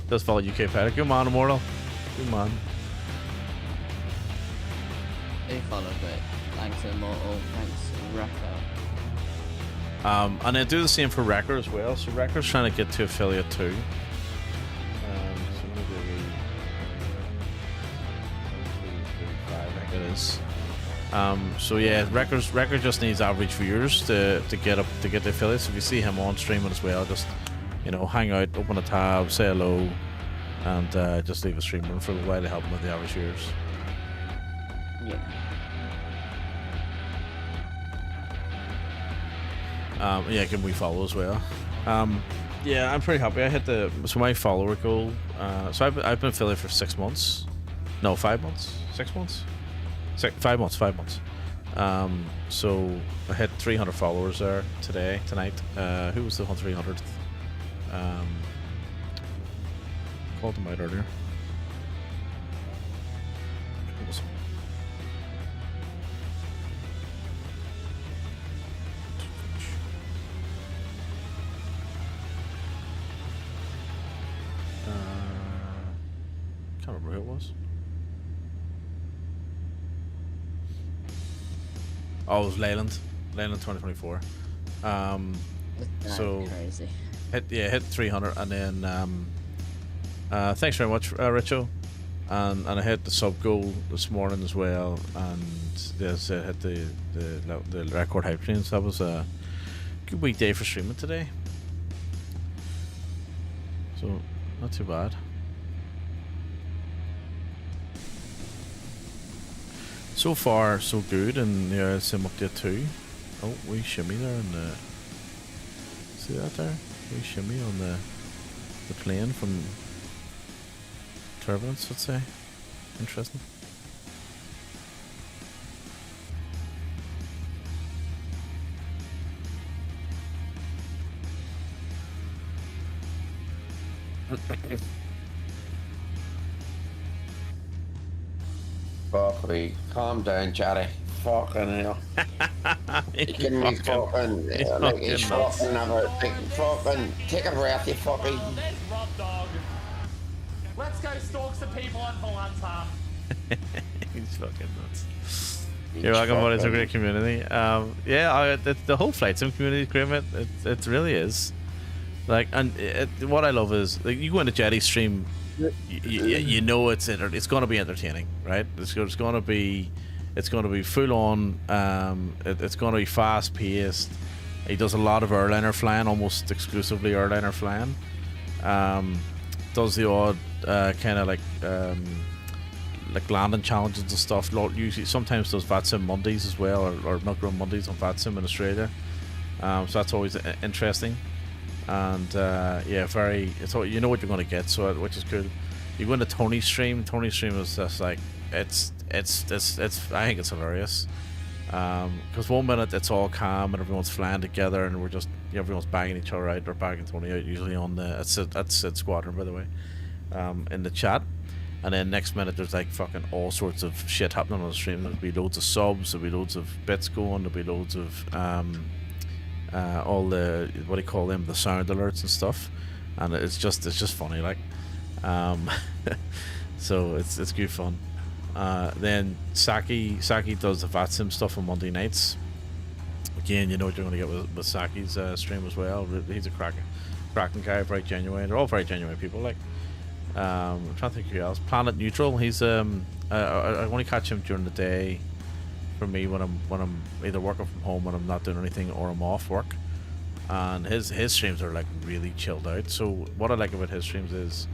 Does follow UK Paddock. Good man, Immortal. Good man. He followed it. Thanks Immortal, thanks Wrecker. And then do the same for Wrecker as well. So Wrecker's trying to get to affiliate too. So maybe 5, I think it is. So yeah, Wrecker just needs average viewers to get the affiliates. If you see him on streaming as well, just hang out, open a tab, say hello, and just leave a stream run for a while to help him with the average viewers. Yeah. Yeah, give me follow as well. Yeah, I'm pretty happy. I hit my follower goal. So I've been affiliate for 6 months. No, 5 months. 6 months. 5 months. 5 months. So I hit 300 followers there tonight. Who was the 300th? Called them out earlier. Who was it? Can't remember who it was. Oh, it was Leyland 2024. So crazy. hit 300, and then thanks very much, Richo, and I hit the sub goal this morning as well, and there's hit the record hype train. So that was a good weekday for streaming today. So not too bad. So far, so good, and yeah, sim update 2. Oh, we shimmy there in the. See that there? We shimmy on the plane from turbulence, let's say. Interesting. Fuck me. Calm down, Chatty. Fucking hell. Can we fucking like he's fucking never fucking take a breath, you fucking. Let's rub dog. Let's go stalk some people on Valanta. He's fucking nuts. You're welcome, buddy. It's a great community. Yeah, the whole flight sim community is great, mate. It really is. Like, and what I love is, like, you go into Jetty stream, you know it's going to be entertaining, right? It's going to be full on. It's going to be fast paced. He does a lot of airliner flying, almost exclusively airliner flying. Does the odd kind of like landing challenges and stuff. Usually, sometimes does VATSIM Mondays as well, or Milk Run Mondays on VATSIM in Australia. So that's always interesting. And yeah, it's all, you know what you're going to get, so which is cool. You go into Tony's stream. Tony's stream is just like it's I think it's hilarious. Because 1 minute it's all calm and everyone's flying together and we're just everyone's bagging each other out or bagging Tony out, usually on the that's Sid Squadron, by the way, in the chat. And then next minute there's like fucking all sorts of shit happening on the stream. There'll be loads of subs, there'll be loads of bits going, there'll be loads of all the, what do you call them, the sound alerts and stuff, and it's just funny, like. So it's good fun. Then Saki does the VATSIM stuff on Monday nights. Again, you know what you're going to get with Saki's stream as well. He's a cracking guy, very genuine. They're all very genuine people. Like, I'm trying to think who else. Planet Neutral. He's I only catch him during the day. For me, when I'm either working from home when I'm not doing anything, or I'm off work, and his streams are like really chilled out. So what I like about his streams is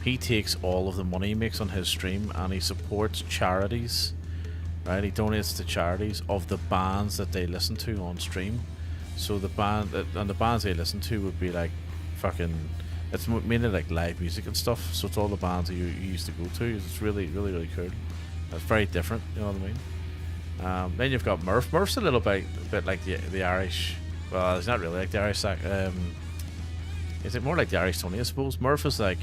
he takes all of the money he makes on his stream and he supports charities right? He donates to charities of the bands that they listen to on stream. So the band and the bands they listen to would be like fucking. It's mainly like live music and stuff. So it's all the bands that you used to go to. It's really cool. It's very different. You know what I mean? Then you've got Murph. Murph's a little bit like the Irish. Well, it's not really like the Irish. Is it more like the Irish Tony? I suppose Murph is like.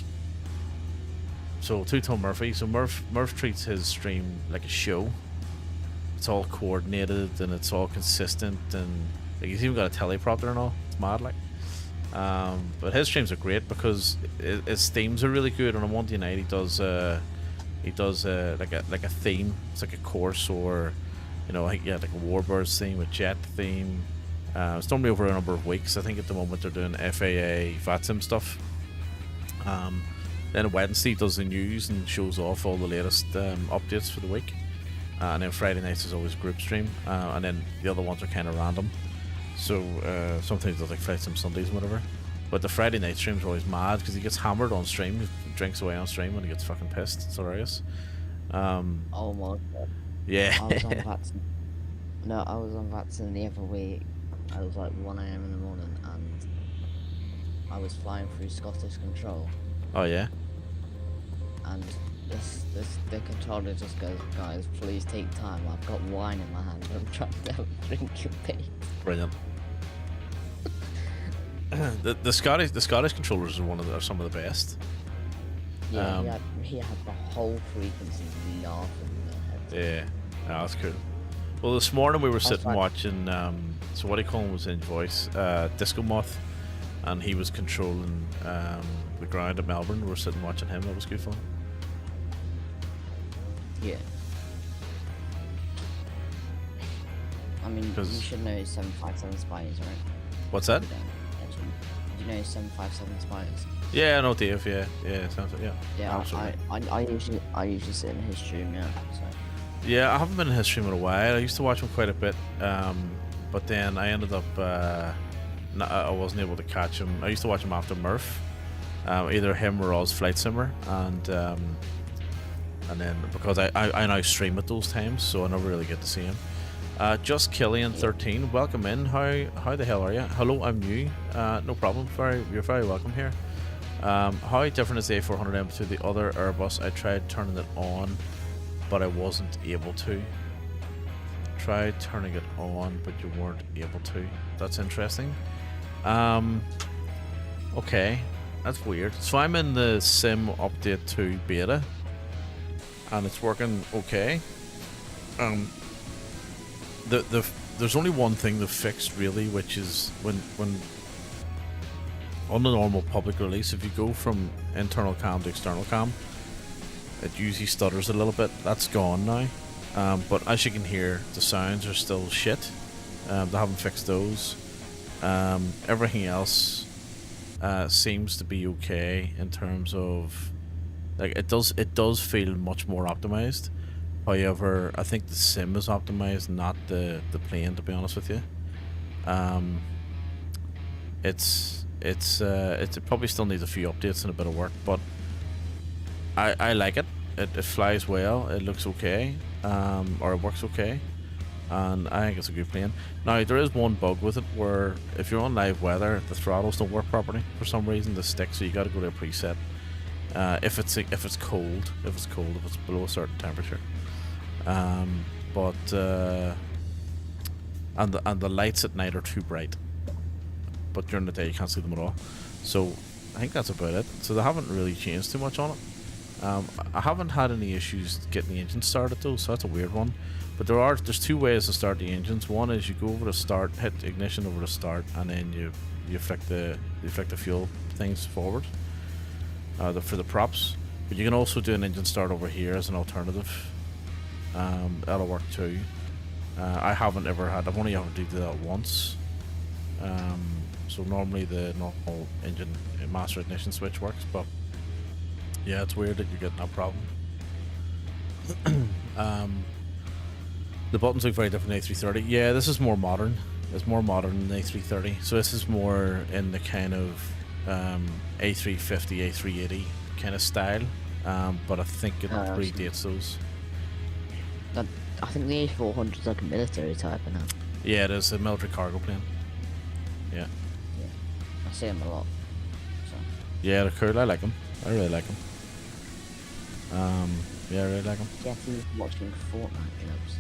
So Two-Tone Murphy. So Murph treats his stream like a show. It's all coordinated and it's all consistent, and like he's even got a teleprompter and all. It's mad, like. But his streams are great because his themes are really good. And on Monday night he does like a theme. It's like a course, or like a Warbirds theme, a Jet theme. It's normally over a number of weeks. I think at the moment they're doing FAA VATSIM stuff. Then on Wednesday he does the news and shows off all the latest updates for the week. And then Friday nights is always group stream, and then the other ones are kind of random. So sometimes there's like Friday Sim Sundays and whatever. But the Friday night streams are always mad because he gets hammered on stream, he drinks away on stream, and he gets fucking pissed. It's hilarious. Oh my god. Yeah. I was on Vatson. No, I was on Vatson the other week. I was like 1 AM in the morning, and I was flying through Scottish Control. Oh yeah. And the controller just goes, guys, please take time. I've got wine in my hand. I'm trying to have a drink of it. Brilliant. the Scottish controllers are some of the best. Yeah, he had the whole frequency laughing in their heads. Yeah, that's cool. Well, this morning we were sitting watching. So what do you call him was in voice? Disco Moth, and he was controlling the ground at Melbourne. We were sitting watching him. That was good fun. Yeah. I mean, you should know 757 spiders, right? What's that? Did you know 757 spiders? Yeah, I know Dave. Yeah, sounds like, yeah. Yeah, absolutely. I usually sit in his stream, yeah. So. Yeah, I haven't been in his stream in a while. I used to watch him quite a bit, but then I ended up I wasn't able to catch him. I used to watch him after Murph, either him or Oz Flight Simmer, and then because I now stream at those times, so I never really get to see him. Just Killian 13, welcome in. How the hell are you? Hello, I'm new. No problem. You're very welcome here. How different is the A400M to the other Airbus? I tried turning it on, but I wasn't able to. Tried turning it on, but you weren't able to. That's interesting. Okay, that's weird. So I'm in the Sim Update 2 beta, and it's working okay. There's only one thing they've fixed really, which is when on the normal public release, if you go from internal cam to external cam, it usually stutters a little bit. That's gone now. But as you can hear, the sounds are still shit. They haven't fixed those. Everything else seems to be okay in terms of, like, it does feel much more optimized. However, I think the sim is optimized, not the plane, to be honest with you. It probably still needs a few updates and a bit of work, but I like it. It flies well. It looks okay, or it works okay, and I think it's a good plane. Now there is one bug with it where if you're on live weather, the throttles don't work properly for some reason. The stick, so you got to go to a preset. If it's cold, if it's below a certain temperature. And the lights at night are too bright, but during the day you can't see them at all. So I think that's about it. So they haven't really changed too much on it. I haven't had any issues getting the engine started though, so that's a weird one. But there's two ways to start the engines. One is you go over to start, hit ignition over to start, and then you flick the fuel things forward for the props. But you can also do an engine start over here as an alternative. That'll work too. I've only ever did that once. So normally the normal engine master ignition switch works, but yeah, it's weird that you're getting that problem. The buttons look very different than A330. Yeah, this is more modern. It's more modern than A330. So this is more in the kind of A350, A380 kind of style. But I think it predates those. I think the A400 is like a military type now. Yeah, it is a military cargo plane. Yeah. I see them a lot. So. Yeah, they're cool. I like them. I really like them. Yeah, I really like them. Yeah, he's watching Fortnite clips.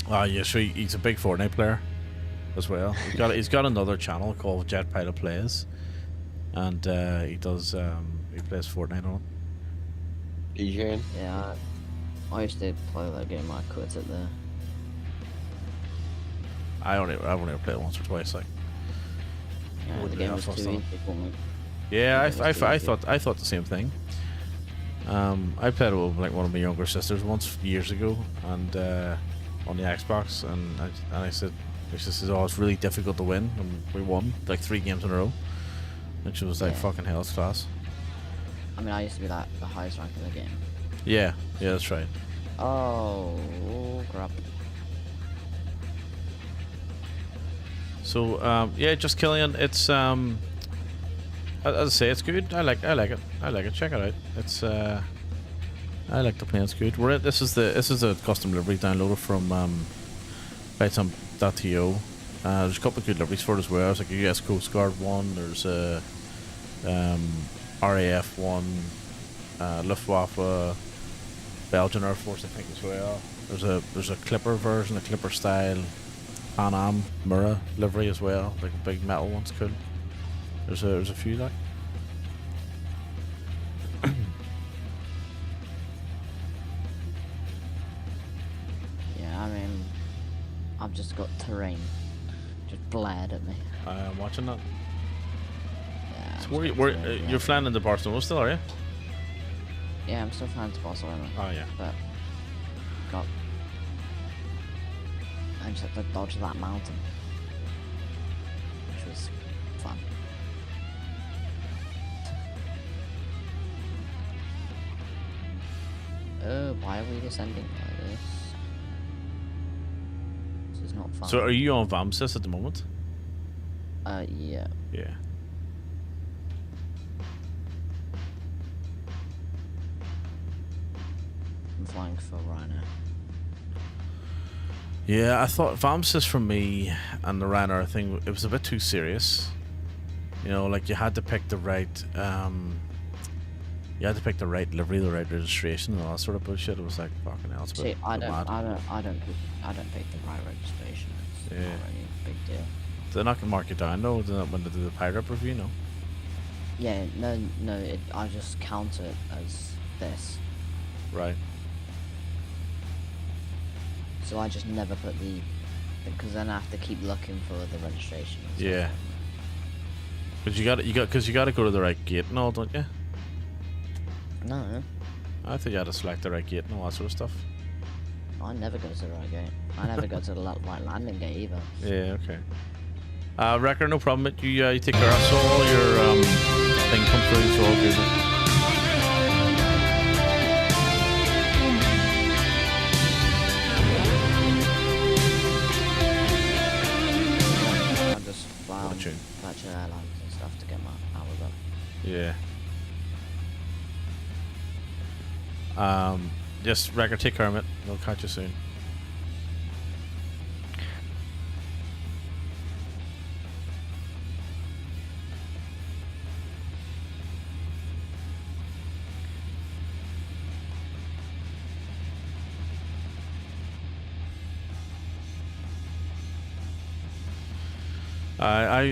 Oh yeah, so he's a big Fortnite player as well. He's got another channel called Jet Pilot Plays, and he plays Fortnite on it. DJ. Yeah, I used to play that game. I quit it there. I've only ever played it once or twice. Like, Yeah, the game was too easy for me. yeah, I thought the same thing. I played it with like one of my younger sisters once years ago, and on the Xbox, and I said, she says, "Oh, it's really difficult to win," and we won like 3 games in a row, and she was like, "Fucking hell, it's class." I mean, I used to be like the highest rank in the game. Yeah, that's right. Oh, crap. So yeah, just Killian. It's as I say, it's good. I like it. Check it out. It's I like the plane. It's good. This is a custom livery downloaded from Bytesum.to. There's a couple of good liveries for it as well. There's like a US Coast Guard one. There's a RAF one, Luftwaffe, Belgian Air Force, I think as well. There's a Clipper version, a Clipper style Pan Am Mura livery as well, like a big metal one's cool. There's a few like. Yeah, I mean, I've just got terrain just blared at me. I'm watching that. Yeah, So you're flying into Barcelona still, are you? Yeah, I'm still flying to Barcelona. Oh yeah. But I just had to dodge that mountain, which was fun. Why are we descending like this? This is not fun. So are you on VAMSIS at the moment? Yeah. Yeah. I'm flying for Ryanair. Yeah, I thought VAMSIS for me and the Ryanair thing, it was a bit too serious. You know, like you had to pick the right livery, the right registration, and all that sort of bullshit. It was like fucking hell. It's See, I don't pick the right registration. It's Yeah. not really a big deal. They're not gonna mark you down though. They're not when they do the pirate review, no. Yeah, no. I just count it as this. Right. So I just never put because then I have to keep looking for the registration. and stuff. Yeah. Because you got to go to the right gate and all, don't you? No, I thought you had to select the right gate and all that sort of stuff. I never go to the right gate. I never go to the right landing gate either. Yeah, okay. Wrecker, no problem. Mate. You take care. I saw all your thing come through, so all good. I just fly on tune. virtual airlines and stuff to get my hours up. Yeah. Just Wrecker, take care of it. We'll catch you soon.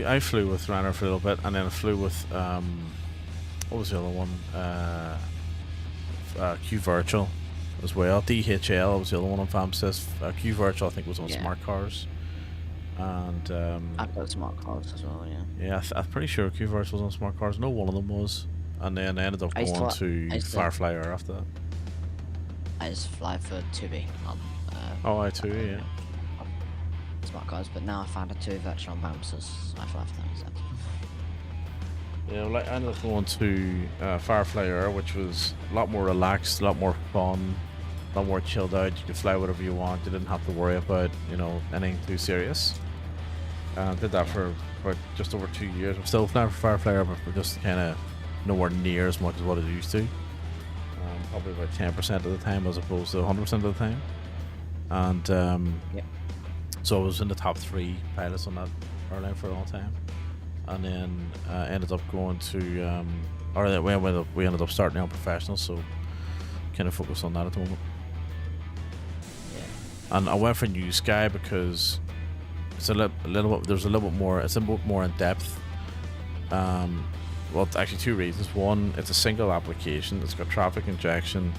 I flew with Ryanair for a little bit, and then I flew with what was the other one? Q Virtual as well. DHL was the other one on FAMSIS. Q Virtual I think was on Smart Cars, and I've got smart cars as well. Yeah. Yeah, I'm pretty sure Q Virtual was on Smart Cars. No, one of them was, and then I ended up going to Firefly Air after that. I just fly for 2B. I2, yeah. Smart cars, but now I found a 2 virtual on BAMSIS, so I fly for them instead. Yeah, well, I ended up going to Firefly Air, which was a lot more relaxed, a lot more fun, a lot more chilled out. You could fly whatever you want. You didn't have to worry about, anything too serious. Did that for just over 2 years. I'm still flying for Firefly Air, but we're just kind of nowhere near as much as what I used to. Probably about 10% of the time as opposed to 100% of the time. and Yep. so I was in the top 3 pilots on that airline for a long time, and then ended up going to we ended up starting Unprofessionals, so kind of focus on that at the moment. Yeah. And I went for Newsky because it's a little bit. There's a little bit more. It's a bit more in depth. Well, actually, 2 reasons. One, it's a single application. It's got traffic injection.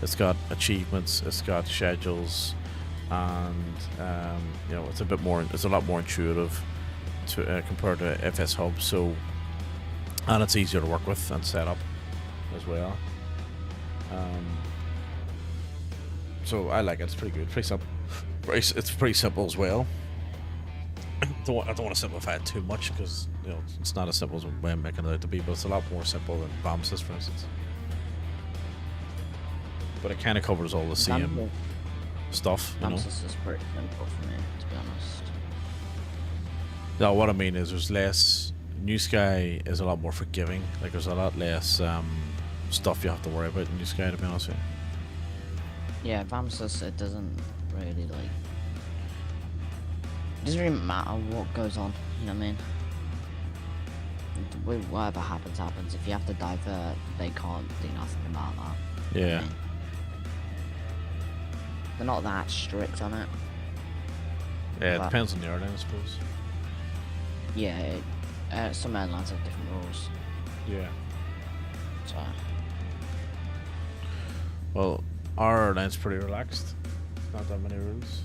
It's got achievements. It's got schedules, and it's a bit more. It's a lot more intuitive to compared to FS Hub. So, and it's easier to work with and set up as well. So I like it. It's pretty good. Pretty simple. It's pretty simple as well. I don't want to simplify it too much because it's not as simple as I'm making it out to be, but it's a lot more simple than BAMSys, for instance. But it kind of covers all the same stuff. BAMSys is pretty simple for me, to be honest. No, what I mean is there's less. Newsky is a lot more forgiving. Like there's a lot less stuff you have to worry about in Newsky, to be honest with you. Yeah, BAMSys, it doesn't really like. It doesn't really matter what goes on, you know what I mean? Whatever happens, happens. If you have to divert, they can't do nothing about that. Yeah. You know what I mean? They're not that strict on it. Yeah, it depends on the airline, I suppose. Yeah, some airlines have different rules. Yeah. So. Well, our airline's pretty relaxed. Not that many rules.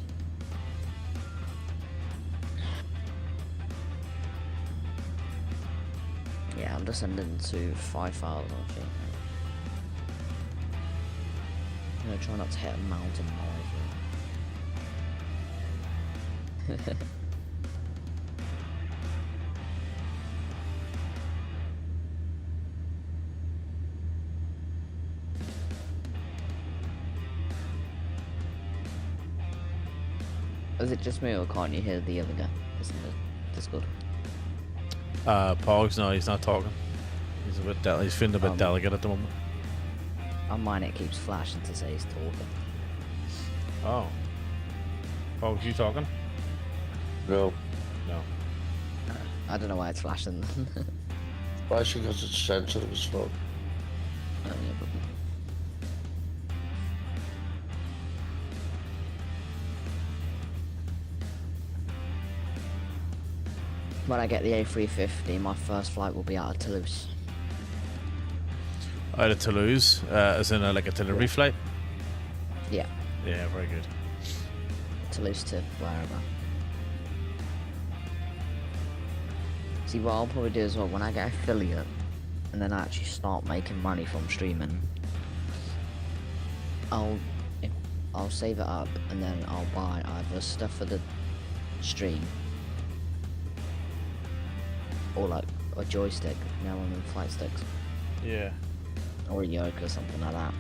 Yeah, I'm just sending to 5 files, I think. I'm gonna try not to hit a mountain either. Is it just me or can't you hear the other guy? Isn't it Discord? Pogs, no, he's not talking. He's a bit he's feeling a bit delicate at the moment. On mine it keeps flashing to say he's talking. Oh. Pogs, you talking? No. No. I don't know why it's flashing. Flashing because it's sensitive as fuck. Yeah, but when I get the A350, my first flight will be out of Toulouse. Out of Toulouse, as in like a delivery flight? Yeah, Yeah, very good. Toulouse to wherever. See, what I'll probably do as well, when I get affiliate, and then I actually start making money from streaming, I'll save it up, and then I'll buy either stuff for the stream, or like a joystick, one of them flight sticks, Yeah. or a yoke or something like that.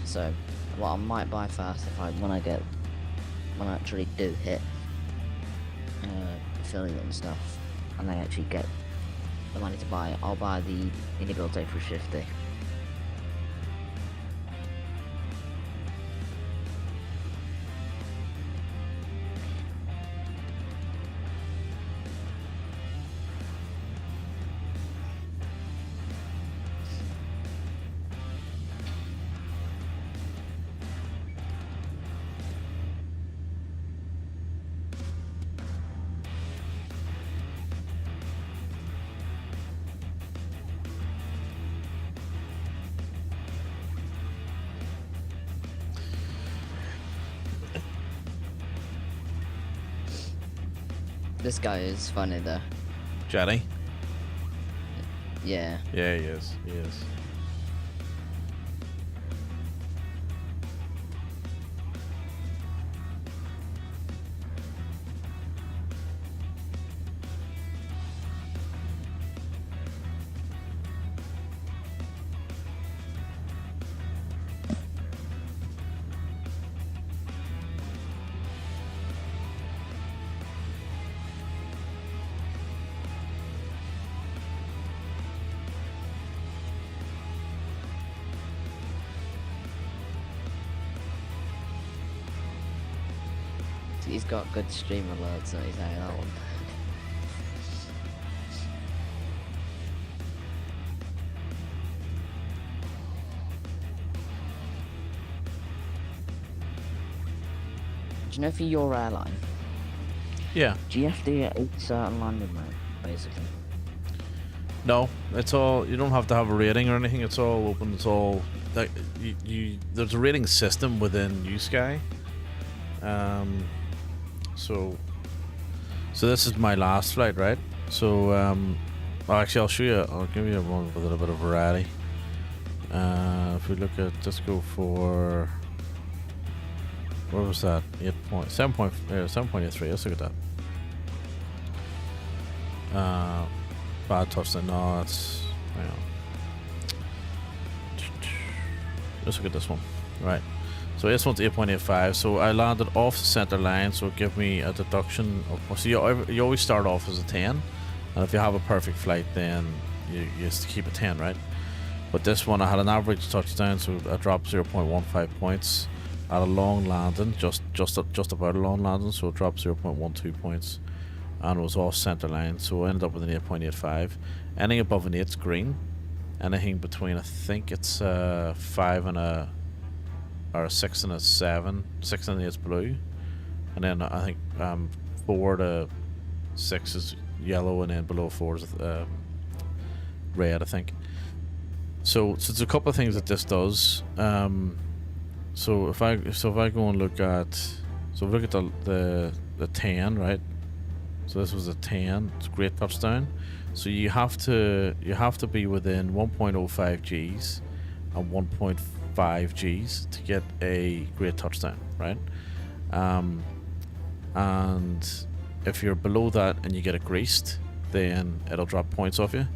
So what I might buy first when I actually do hit affiliate and stuff, and I actually get the money to buy it, I'll buy the Build A350. This guy is funny though. Johnny? Yeah. Yeah, he is. He is. he's got good stream alerts, so he's saying that one. Do you know for your airline, Yeah. do you have to get a certain landing route, basically? No, it's all. You don't have to have a rating or anything. It's all open. It's all like there's a rating system within Newsky. So this is my last flight, right? So actually, I'll show you. I'll give you one with a little bit of variety. If we look at, let's go for, what was that? 7.83. Let's look at that. Bad touchdown. No, that's, hang on. Let's look at this one. Right. So this one's 8.85. So I landed off the center line, so it gave me a deduction of. So you always start off as a 10, and if you have a perfect flight, then you just keep a 10, right? But this one, I had an average touchdown, so I dropped 0.15 points at a long landing, just about a long landing, so it dropped 0.12 points. And it was all center line, so I ended up with an 8.85. Anything above an 8 is green. Anything between, I think it's 5 and a, or a 6 and a 7. 6 and 8 is blue, and then I think 4 to 6 is yellow, and then below 4 is red, I think. So there's a couple of things that this does. So if I go and look at, the 10, right? So this was a 10. It's a great touchdown. So you have to be within 1.05 Gs and 1.5 Gs to get a great touchdown, right? And if you're below that and you get it greased, then it'll drop points off you.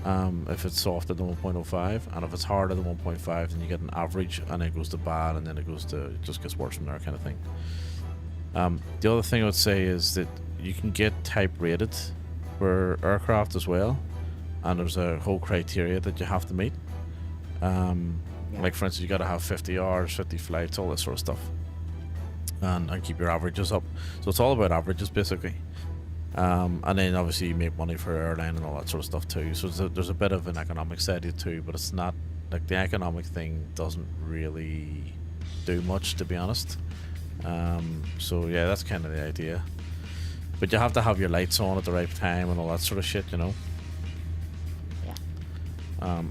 If it's softer than 1.05, and if it's harder than 1.5, then you get an average, and it goes to bad, and then it just gets worse from there, kind of thing. The other thing I would say is that you can get type rated for aircraft as well, and there's a whole criteria that you have to meet. Like for instance, you got to have 50 hours, 50 flights, all this sort of stuff, and keep your averages up. So it's all about averages, basically. And then obviously you make money for airline and all that sort of stuff too. So there's a bit of an economic side to it too, but it's not like the economic thing doesn't really do much, to be honest. So yeah, that's kind of the idea. But you have to have your lights on at the right time and all that sort of shit, you know. Yeah.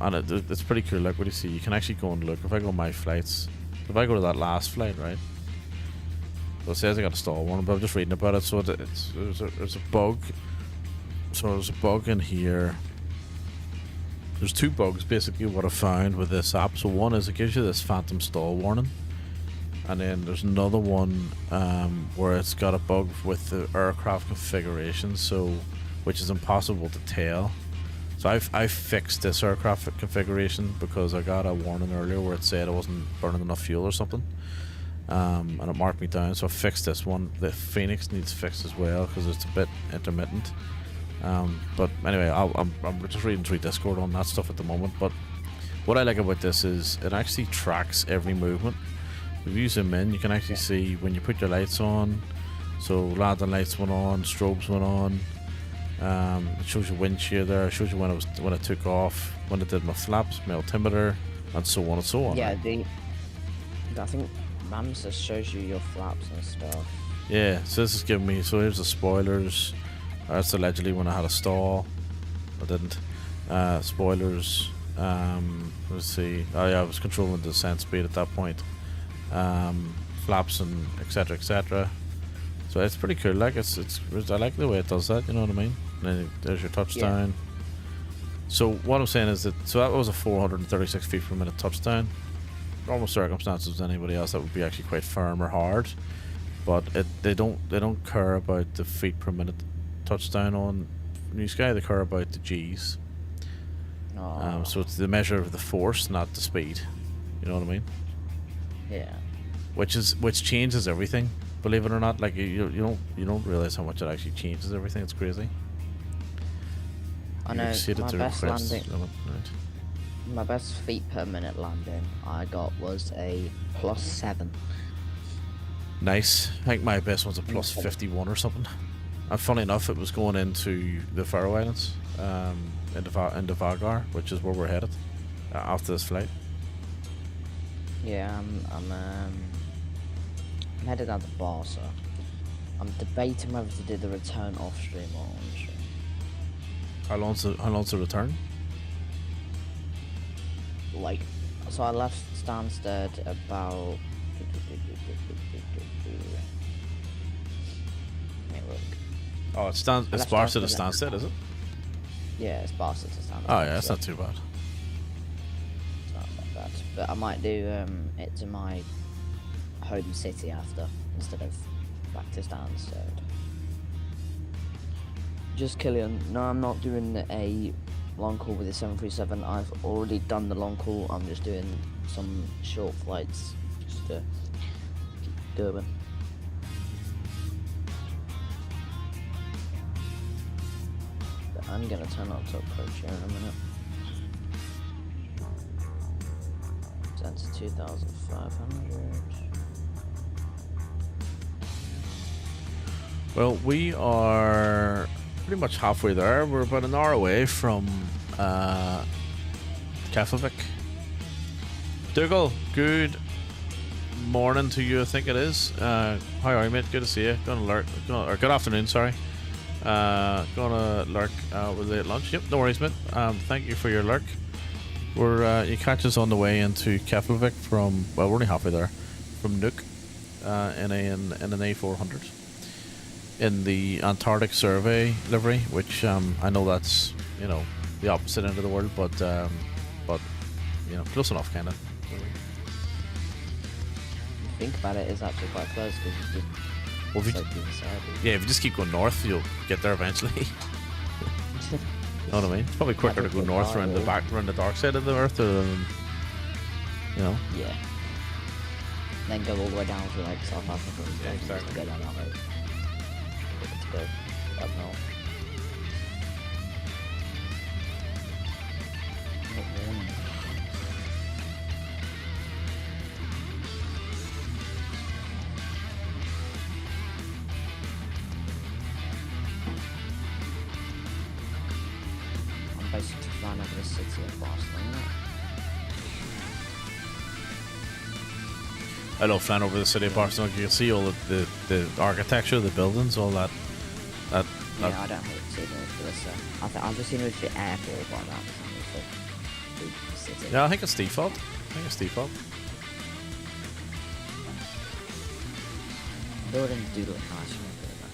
And it's pretty cool. Like, what do you see? You can actually go and look. If I go on my flights, if I go to that last flight, right? Well, it says I got a stall warning, but I'm just reading about it. So there's a bug. So there's a bug in here. There's two bugs basically what I found with this app. So one is it gives you this phantom stall warning, and then there's another one where it's got a bug with the aircraft configuration, so which is impossible to tell. So I fixed this aircraft configuration because I got a warning earlier where it said I wasn't burning enough fuel or something. And it marked me down, so I fixed this one. The Phoenix needs fixed as well because it's a bit intermittent. But anyway, I'm just reading through Discord on that stuff at the moment. But what I like about this is it actually tracks every movement. If you zoom in, you can actually see when you put your lights on. So landing lights went on, strobes went on. It shows you wind shear there. It shows you when it took off, when it did my flaps, my altimeter, and so on and so on. Yeah, I think Ramses shows you your flaps and stuff. Yeah, so this is giving me, so here's the spoilers. That's allegedly when I had a stall. I didn't. Spoilers. Let's see. Oh yeah, I was controlling the descent speed at that point. Flaps and etc, etc. So it's pretty cool. Like it's I like the way it does that. You know what I mean? And then there's your touchdown. Yeah. So what I'm saying is that that was a 436 feet per minute touchdown. Normal circumstances with anybody else that would be actually quite firm or hard, but they don't care about the feet per minute touchdown on Newsky. They care about the G's. So it's the measure of the force, not the speed. You know what I mean? Yeah. Which changes everything. Believe it or not, like you don't realize how much it actually changes everything. It's crazy. I know my best feet per minute landing I got was a +7. Nice. I think my best one's a plus 51 or something. And funny enough, it was going into the Faroe Islands, into Vagar, which is where we're headed after this flight. Yeah, I'm headed out to Barca. I'm debating whether to do the return off stream or on stream. How long's the return? Like, so I left Stansted about. Let me look. Oh, it's Barca to Stansted, is it? Yeah, it's Barca to Stansted. Oh yeah, that's not too bad. It's not that bad. But I might do it to my home city after, instead of back to Stansted. Just Killian. No, I'm not doing a long haul with the 737. I've already done the long haul. I'm just doing some short flights just to keep going. But I'm gonna turn up to approach here in a minute. Down to 2,500. Well, we are pretty much halfway there. We're about an hour away from Keflavik. Dougal, good morning to you, I think it is. How are you, mate? Good to see you. Or good afternoon, sorry. Gonna lurk with you at lunch. Yep, no worries, mate. Thank you for your lurk. You catch us on the way into Keflavik from, well, we're only halfway there, from Nuuk in an A400. In the Antarctic survey livery, which I know that's, you know, the opposite end of the world, but you know, close enough, kind of. Think about it, it's actually quite close because you just Well, if you just keep going north, you'll get there eventually. Know what I mean? It's probably quicker to go north around the dark side of the Earth, or you know. Yeah. Then go all the way down to like South Africa. Yeah, exactly. Go down that road. Let's go up north. I'm basically flying over the city of Barcelona. I love flying over the city of Barcelona. You can see all of the architecture, the buildings, all that. Yeah, I don't hate seeing it for this. I've just seen it with the airport by that. The city. Yeah, I think it's default. Buildings do look nice from here, though.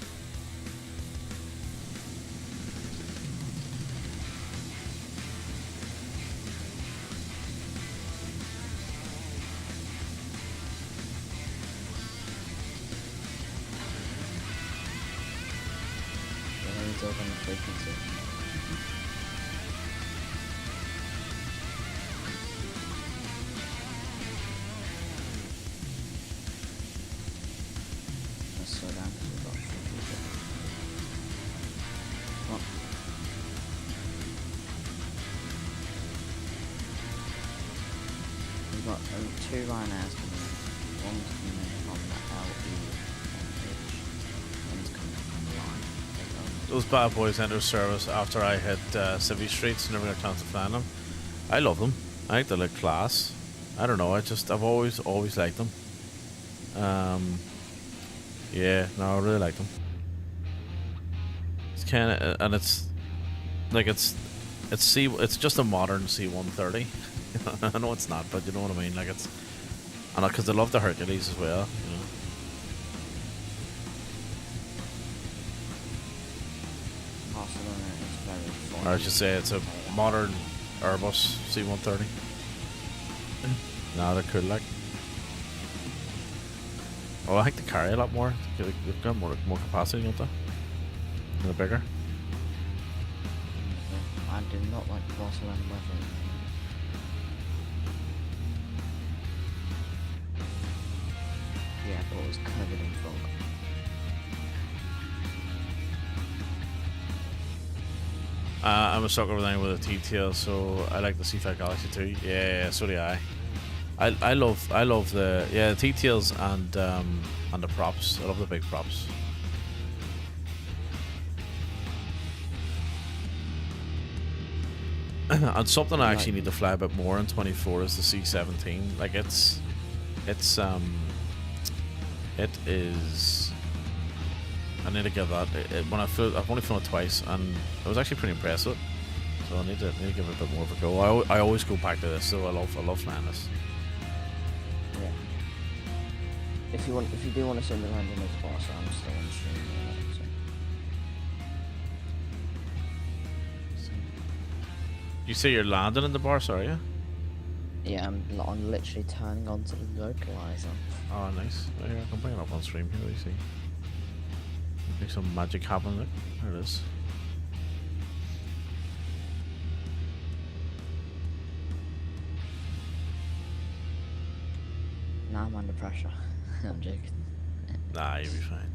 On the frequency. Let's slow down because we've got frequency. What? We've got 2 Ryanairs coming in. One's coming in from the LE one's coming in from the line. Those bad boys enter service after I hit Civvy Streets and never got a chance to fly them. I love them. I think they look class. I don't know. I've always liked them. Yeah, no, I really like them. It's kind of, and it's like it's just a modern C-130. I know it's not, but you know what I mean. Like it's, and because I love the Hercules as well. You know. Barcelona is very fun. Or I should say it's a modern Airbus C-130. Nah, they're cool, like. Oh, I think they carry a lot more. They've got more capacity, don't they? And they're bigger. I do not like Barcelona weather. The airport is covered in fog. I'm a sucker with anything with a T-tail, so I like the C5 Galaxy too. Yeah, so do I. I love the the details and the props. I love the big props. And something I actually need to fly a bit more in 24 is the C-17. Like it is. I need to give that. When I've only flown it twice, and I was actually pretty impressed with it. So I need to give it a bit more of a go. I always go back to this, so I love flying this. Yeah. If you do want to send the landing as boss, I'm still on stream. You say you're landing in the bar, sorry? Yeah, I'm literally turning onto the localizer. Oh, nice. Oh, here, I can bring it up on stream here. You see, make some magic happen. There, there it is. Now I'm under pressure. I'm joking. Nah, you'll be fine.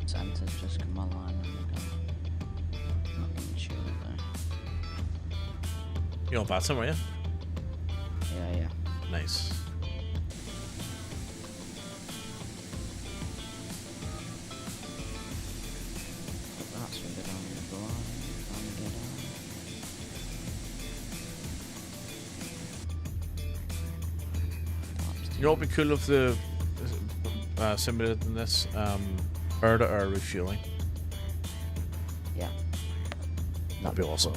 Santa's just come online and I'm not even sure though. You on Batson, were you? Yeah. Nice. That's when they're down the line. You know what would be cool if the simulated in this air-to-air refueling? Yeah. That'd be awesome.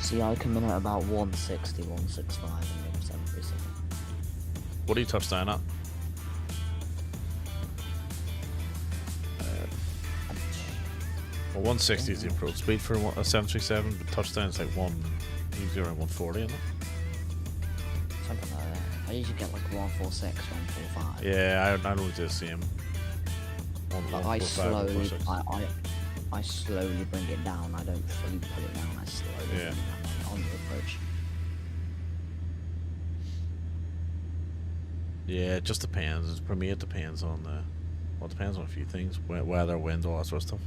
See, I come in at about 160, 165 and maybe 737. What do you touch down at? Well, 160 is the approach speed for a 737, but touchdown is like usually around 140, isn't it? Something like that. I usually get like 146, 145. Yeah, I don't do the same. But I slowly bring it down. I don't fully put it down. I slowly bring it down on the approach. Yeah, it just depends. For me, it depends on it depends on a few things: weather, wind, all that sort of stuff.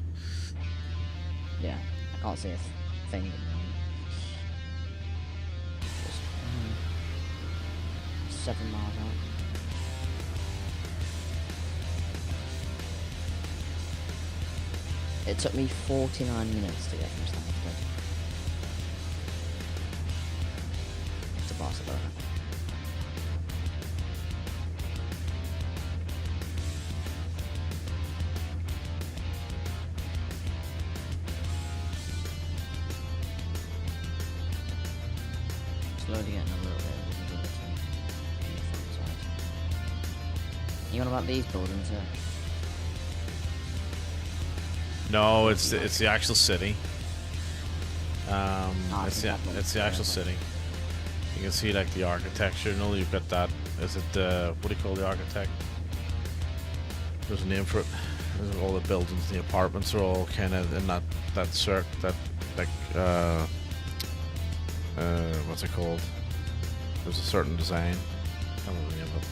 Yeah, I can't see a thing at the moment. Just 7 miles out. It took me 49 minutes to get from Stanford to Barcelona. Slowly getting a little bit of visibility on the front side. You on about these buildings here? No, it's the actual city. It's the actual city. You can see like the architecture. You know, you've got that. Is it what do you call the architect? There's a name for it. There's all the buildings, the apartments are all kind of in that what's it called? There's a certain design. I don't know the name of it.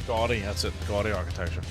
Gaudy, that's it. Gaudy architecture.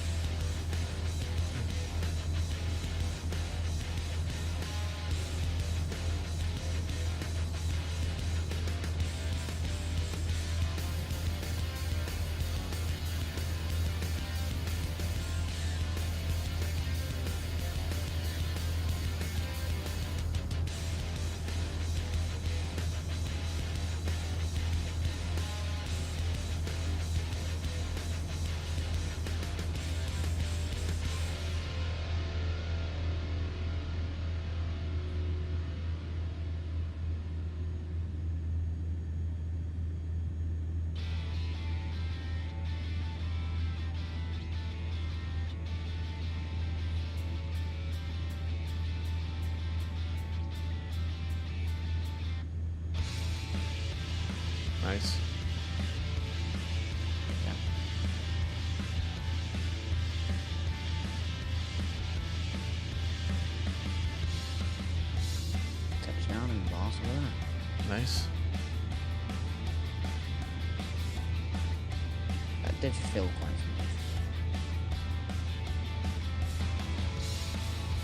Nice. Yeah. Touchdown in Barcelona. Nice. That did feel quite smooth.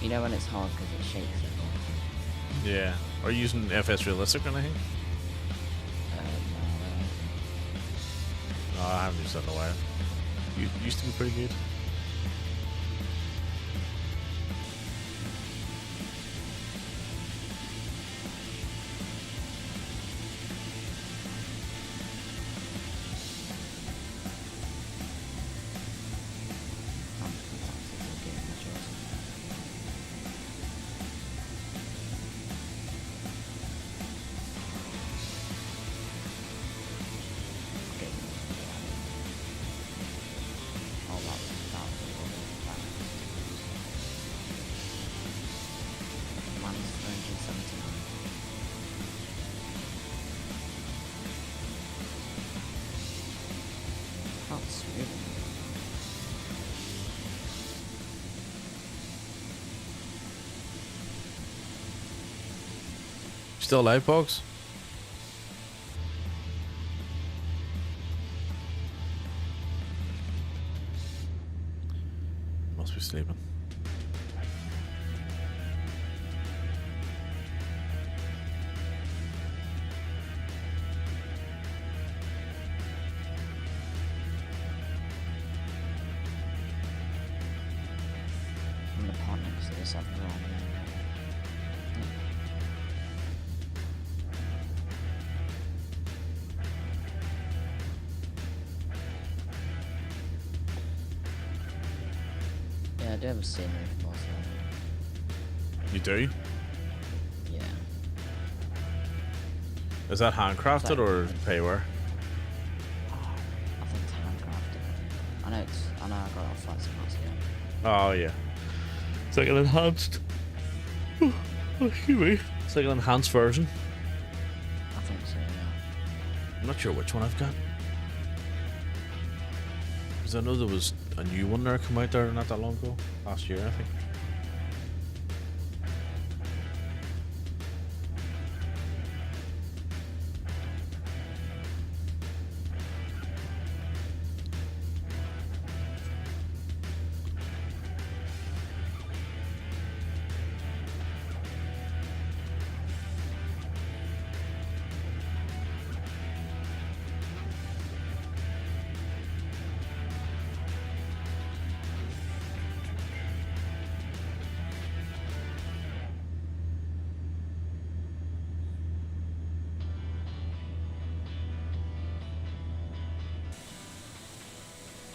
You know when it's hard because it shakes it. Yeah. Are you using FS Realistic or anything? No, I haven't used that in a while. You used to be pretty good. Still alive, Pogs? Must be sleeping. I'm the partner next to this other one. Yeah, I do have a scenery for Barcelona. You do? Yeah. Is that handcrafted or payware? I think it's handcrafted. I know I got it off Flight Simulator. Oh yeah. It's like an enhanced. Oh, excuse me. It's like an enhanced version. I think so, yeah. I'm not sure which one I've got. Because I know there was a new one there come out there not that long ago. Last year, I think.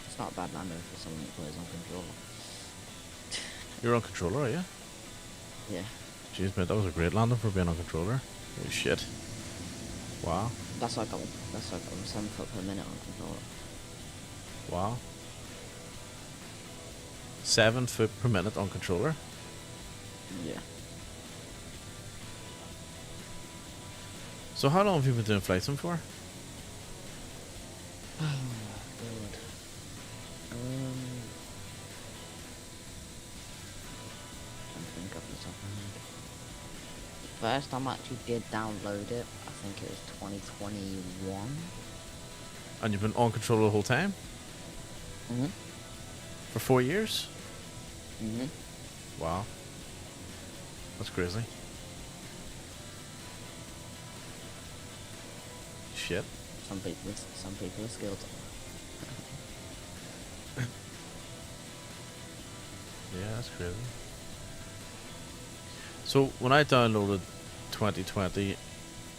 It's not a bad lander for someone that plays on controller. You're on controller, are you? Yeah. Jeez, mate, that was a great landing for being on controller. Holy shit. Wow. That's like I'm 7 foot per minute on controller. Wow. 7 foot per minute on controller? Yeah. So how long have you been doing flight sim for? Oh god. Don't think off the top of my head. First time I actually did download it, I think it was 2021. And you've been on controller the whole time? Mhm. For 4 years? Mhm. Wow. That's crazy. Shit. Some people are skilled. Yeah, that's crazy. So when I downloaded 2020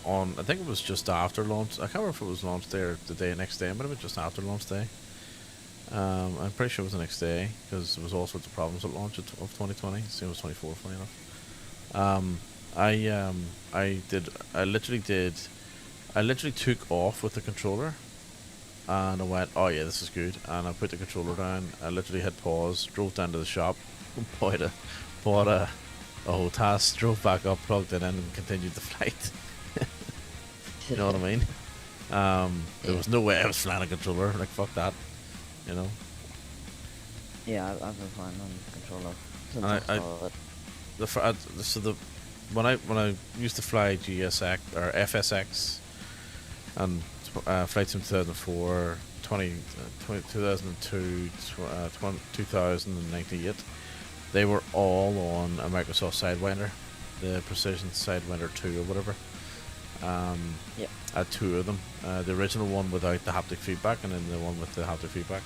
on, I think it was just after launch. I can't remember if it was launch day or the next day, but it was just after launch day. I'm pretty sure it was the next day because there was all sorts of problems at launch of 2020. Same as 24, funny enough. I literally took off with the controller, and I went, oh yeah, this is good. And I put the controller down. I literally hit pause, drove down to the shop, bought a whole task, drove back up, plugged it in, and continued the flight. You know what I mean? There was no way I was flying a controller. Like fuck that, you know. Yeah, I've been flying on controller since And I saw it. When I used to fly GSX or FSX and Flight Sim 2004, 2002, 2098, they were all on a Microsoft Sidewinder, the Precision Sidewinder 2 or whatever. Yep. I had two of them. The original one without the haptic feedback, and then the one with the haptic feedback.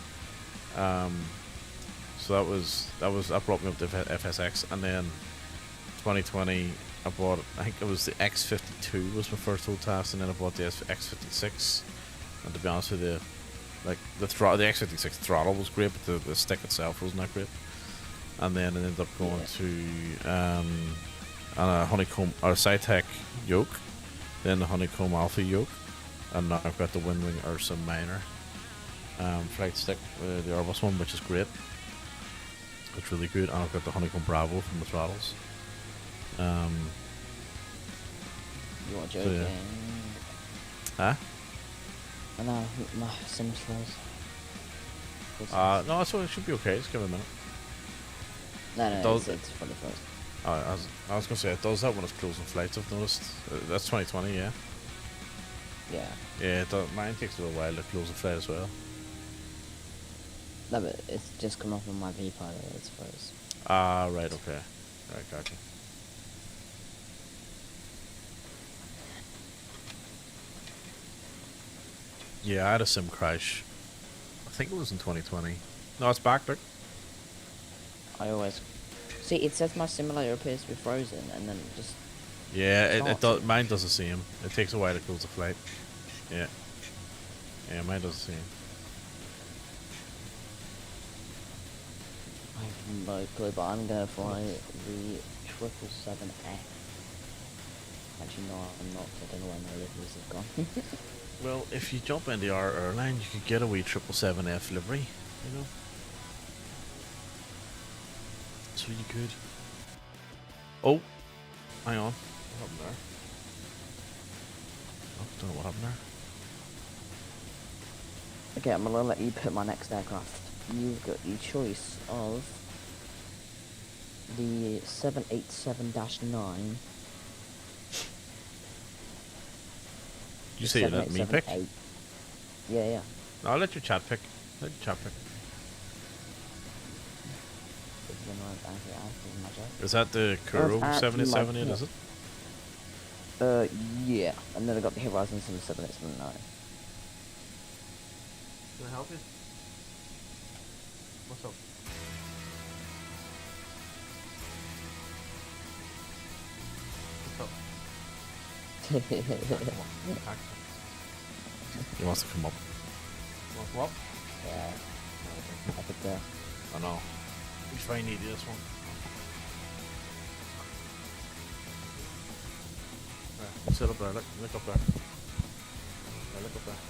So that brought me up to FSX, and then 2020 I bought, I think it was the X52 was my first whole task, and then I bought the X56. And to be honest with you, like the X56 throttle was great, but the stick itself wasn't that great. And then I ended up going to a honeycomb or a Cytec yoke, then the honeycomb alpha yoke, and now I've got the Windwing Ursa Minor flight stick, the Airbus one, which is great. It's really good, and I've got the honeycomb Bravo from the throttles. You want to joke? So, yeah. Huh? I know, my sim slows. No, so it should be okay. Just give it a minute. No, it's for the first. I was gonna say it does that when it's closing flights. I've noticed. That's 2020, yeah. Yeah. Yeah, mine takes a little while to close the flight as well. No, but it's just come off on my V-pilot, it's froze. Right, okay. Right, gotcha. Yeah, I had a sim crash. I think it was in 2020. No, it's back, look. I always... See, it says my simulator appears to be frozen, and then it just... Yeah, it does. Mine does the same. It takes a while to close the flight. Yeah. Yeah, mine does the same. I have no clue, but I'm gonna fly the 777F. Actually, no, I'm not. I don't know where my liveries have gone. Well, if you jump into our airline, you could get a wee 777F livery, you know. So you could. Oh, hang on. What happened there? Oh, don't know what happened there. Okay, I'm gonna let you pick my next aircraft. You've got the choice of the 787-9. You say you let me pick? Yeah. No, I'll let your chat pick. Let your chat pick. Is that the Kuro 787, is it? Yeah. And then I got the Horizon 787-9. Can I help you? What's up? He wants to come up. Want to come up? Yeah. I think I know. He's very needy, this one. Right, sit up there. Look up there. Yeah, look up there.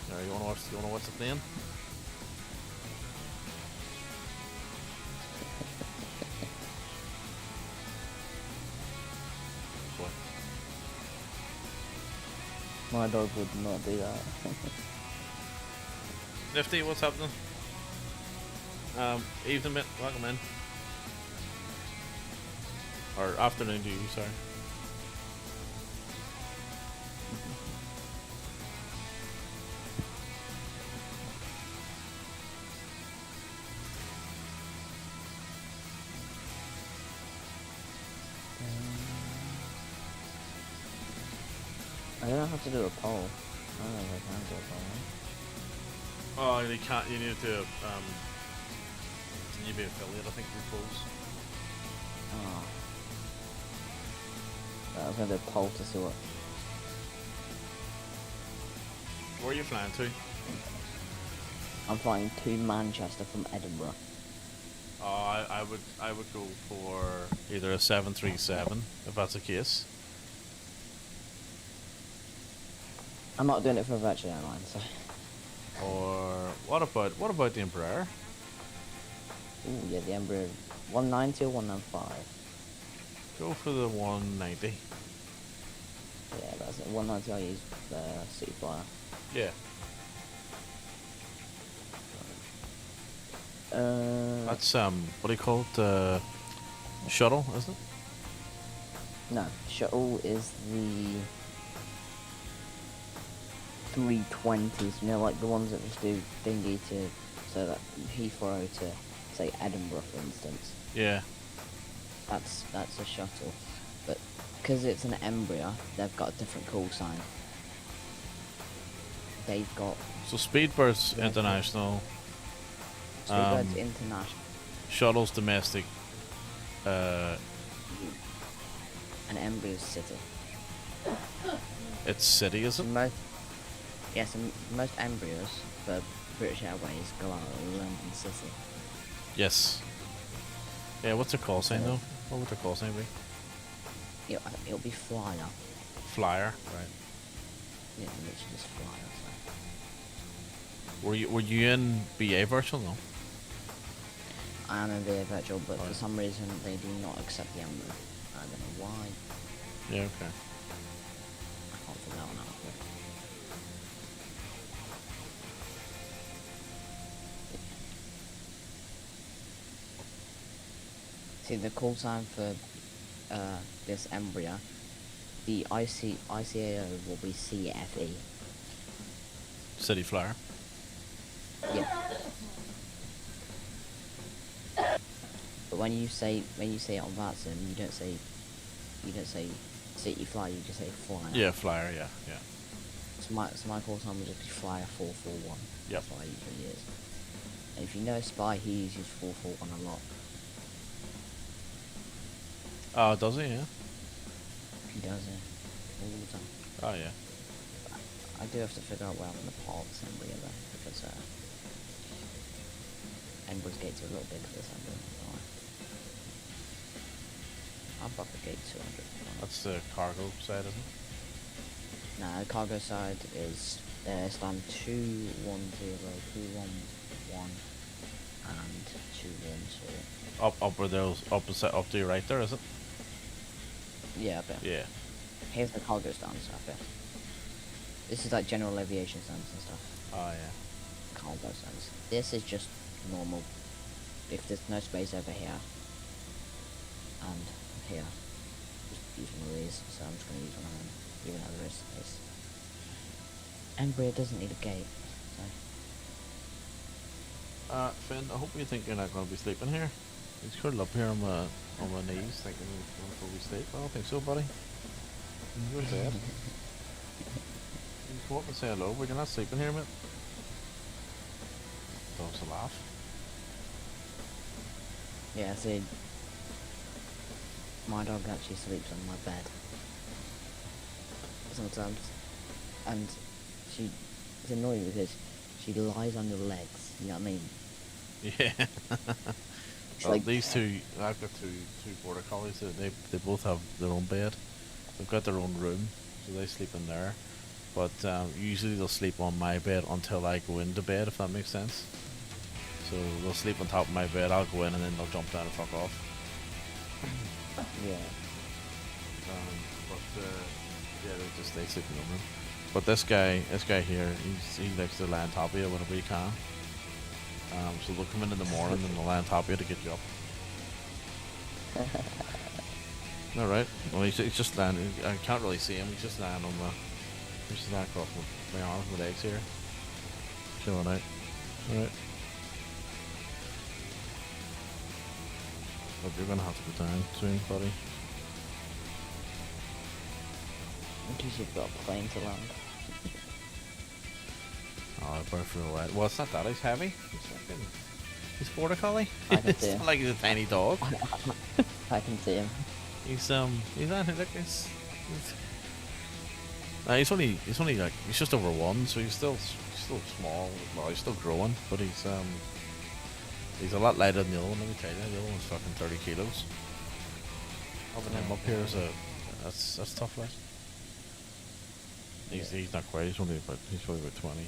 There, you wanna watch the plane? my dog would not do that. Nifty, what's happening? Evening, mate. Welcome in. Or afternoon to you, sorry. I don't have to do a poll. I don't know if I can do a poll. Oh, you can't. You need to. You need to be affiliate, I think, with polls. Oh. I was gonna do a poll to see what. Where are you flying to? I'm flying to Manchester from Edinburgh. Oh, I would go for either a 737 if that's the case. I'm not doing it for Virtual Airline, so. Or what about the Embraer? Ooh, yeah, the Embraer 190 or 195. Go for the 190. Yeah, that's it. 190 I use City Flyer. Yeah. That's what do you call it? Shuttle, isn't it? No, shuttle is the 320s. You know, like the ones that just do thingy to, so that Heathrow to say Edinburgh, for instance. Yeah. That's a shuttle, but because it's an Embraer, they've got a different call sign. They've got So Speedbird's international. Speedbird's international. Shuttle's domestic. And Embraer's city. It's city, is it? Yes, and most Embraers for British Airways go out of London City. Yes. Yeah, what's their call sign though? What would their call sign be? It'll be Flyer. Flyer, right. Yeah, literally just Flyer. So. Were you in BA virtual? No. I am in VA Virtual, but for some reason they do not accept the Embraer. I don't know why. Yeah, okay. I can't figure that one out. See, the call sign for this Embraer, the ICAO will be CFE. City Flyer. Yeah. But when you say it on that sim, you don't say City Flyer, you just say Flyer. Yeah, Flyer. Yeah, yeah. So my call sign would just be Flyer 441. Yep. That's what I usually use. And if you know Spy, he uses 441 a lot. Oh, does he? Yeah. He does it all the time. Oh, yeah. I do have to figure out where I'm gonna park this Embraer though, because Embraer's gates are a little big for this Embraer. I'll park the gate 200. That's the cargo side, isn't it? Nah, the cargo side is stand 210, 211, and 212. Up where those opposite up to your right there, is it? Yeah, up there. Yeah. Here's the cargo stands up here. This is like general aviation stands and stuff. Oh yeah. Cargo stands. This is just normal. If there's no space over here and here, just use one of these. So I'm just gonna use one of them, even though there is space. Embraer doesn't need a gate. So. Finn, I hope you think you're not going to be sleeping here. He's curled up here on my knees, thinking he's going to probably sleep. I don't think so, buddy. You're dead. You come up and say hello, but you're not sleeping here, mate. Dog's a laugh. Yeah, see, my dog actually sleeps on my bed sometimes, and it's annoying because she lies on your legs. You know what I mean? Yeah. Well, like these two, I've got two border collies. They both have their own bed. They've got their own room, so they sleep in there. But usually they'll sleep on my bed until I go into bed, if that makes sense. So they'll sleep on top of my bed. I'll go in and then they'll jump down and fuck off. Yeah. Yeah, they sleep in the room. But this guy here, he likes to lie on top of you whenever he can. So they'll come in the morning and they'll lie on top of you to get you up. Alright. Well, he's just lying. I can't really see him. He's just lying on he's just lying across my arms, my legs here. Chilling out. Alright. But you're gonna have to go down soon, buddy. Because you've got a plane to land. Oh, I better for a while. Well, it's not that. He's heavy. He's border collie. I can see It's him. not like he's a tiny dog. I can see him. He's on look. He's only like he's just over 1, so he's still small. Well, he's still growing, but he's a lot lighter than the other one. Let me tell you, the other one's fucking 30 kilos. Having him up here is that's tough, like. He's not quite. He's probably about 20.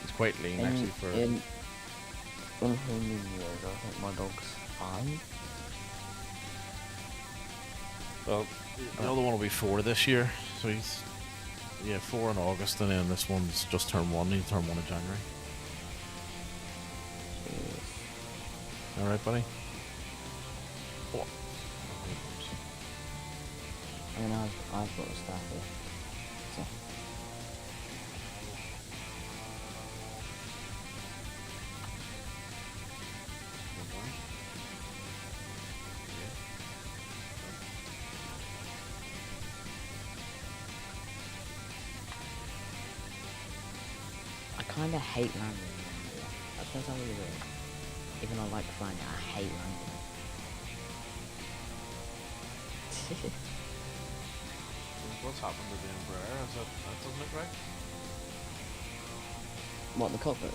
He's quite lean actually for. In how many years? I think my dog's 5. Well, the other one will be 4 this year, so he's 4 in August, and then this one's just turned 1. He'll turn 1 in January. All right, buddy. Oh. I mean, I've got a staff here. So. I kind of hate landing around here. That sounds really weird. Even though I like flying, I hate landing. What's happened to the Embraer? That doesn't look right. What, the cockpit?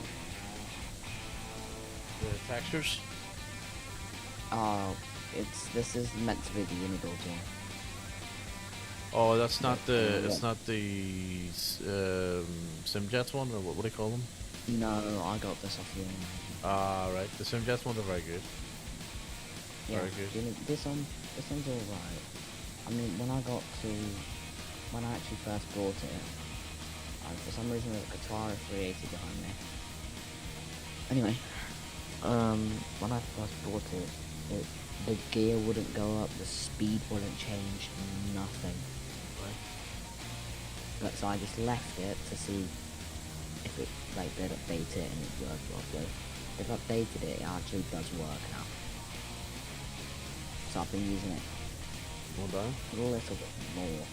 The textures? Oh, this is meant to be the Unibuild one. Oh, that's not the. It's not the Simjets one, or what do they call them? No, I got this off the Right. The Simjets ones are very good. Yeah, Very good. this one's alright. I mean, when I actually first bought it, for some reason the guitar 380 behind me. Anyway, when I first bought it, the gear wouldn't go up, the speed wouldn't change, nothing. Right. But so I just left it to see if it, like, they'd update it and it worked properly. They've updated it, it actually does work now. So I've been using it More down. a little bit more.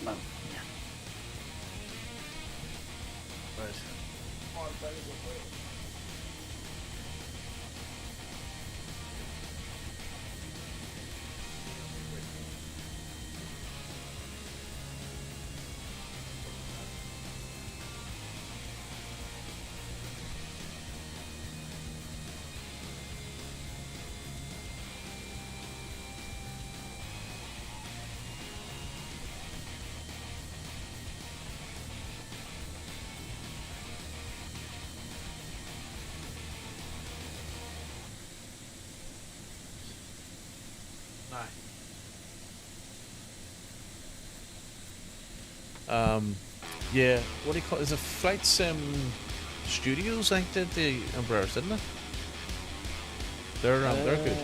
Well, yeah. Right. Yeah, what do you call it? Is it Flight Sim Studios? I think did the Embraers, didn't it? They're good.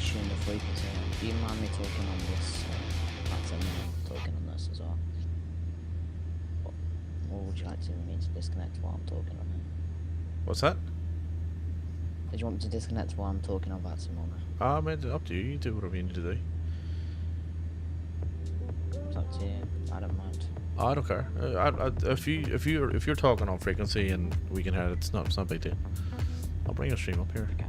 Tune the frequency. Do you mind me talking on this? That's a minute talking on this as well. Or would you like me to disconnect while I'm talking on it? What's that? Did you want me to disconnect while I'm talking on that some more? I mean, up to you. You do whatever you need to do. It's up to you. I don't mind. I don't care. If you're talking on frequency and we can hear it, it's not a big deal. I'll bring a stream up here. Okay.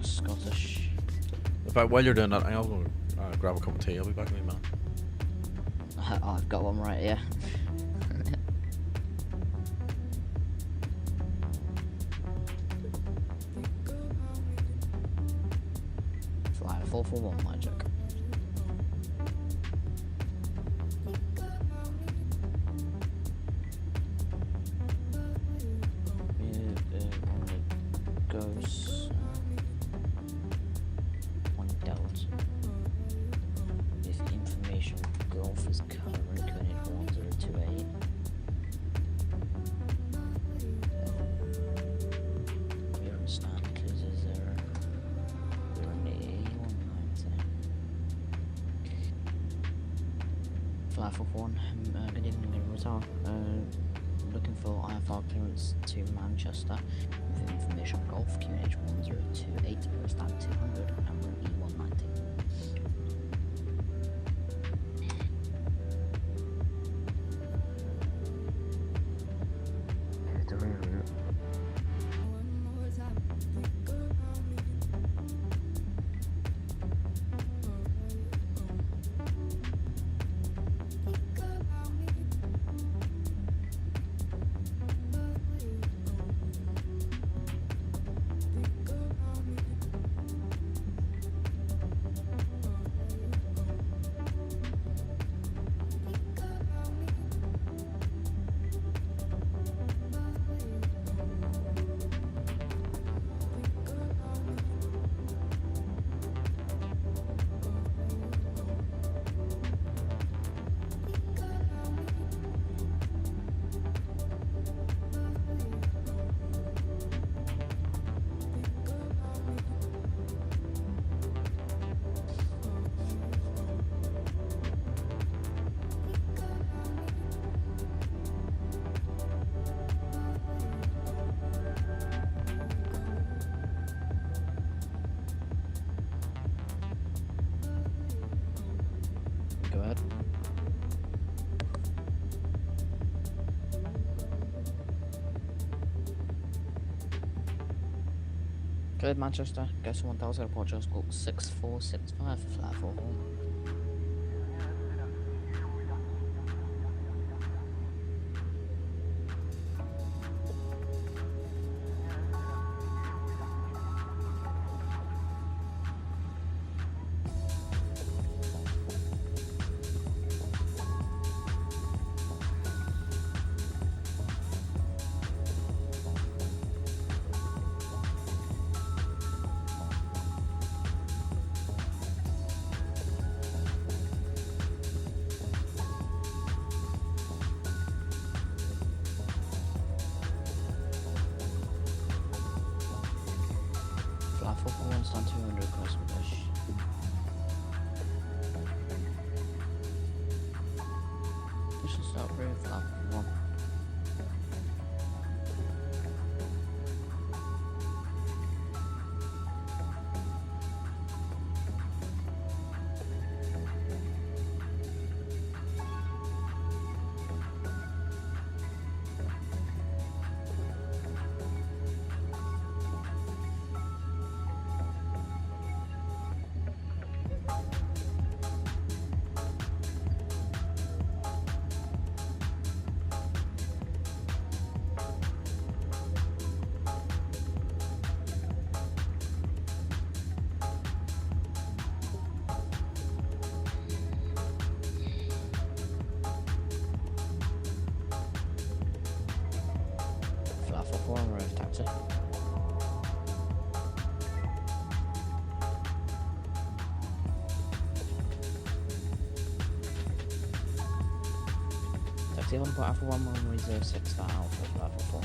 Scottish. In fact, while you're doing that, I'll go grab a cup of tea. I'll be back in a minute. I've got one right here. Fly a 441 magic. Goes on Delta. If information Golf is current, Koenig 1028. We understand cruiser 0. We're on the A190. Fly 441, good evening, good hotel. Looking for IFR clearance to Manchester. With information Golf QNH 1028, stand 200, and we're E190. Go ahead. Good, Manchester. Guess 1000 report just got 6465 for flat 4 home. Flat 4 for 1 stand 200 across the bush. We should start with flat 1. Flat 4 and roof taxi. Taxi on flat 1 runway 06 for Alpha flat 4.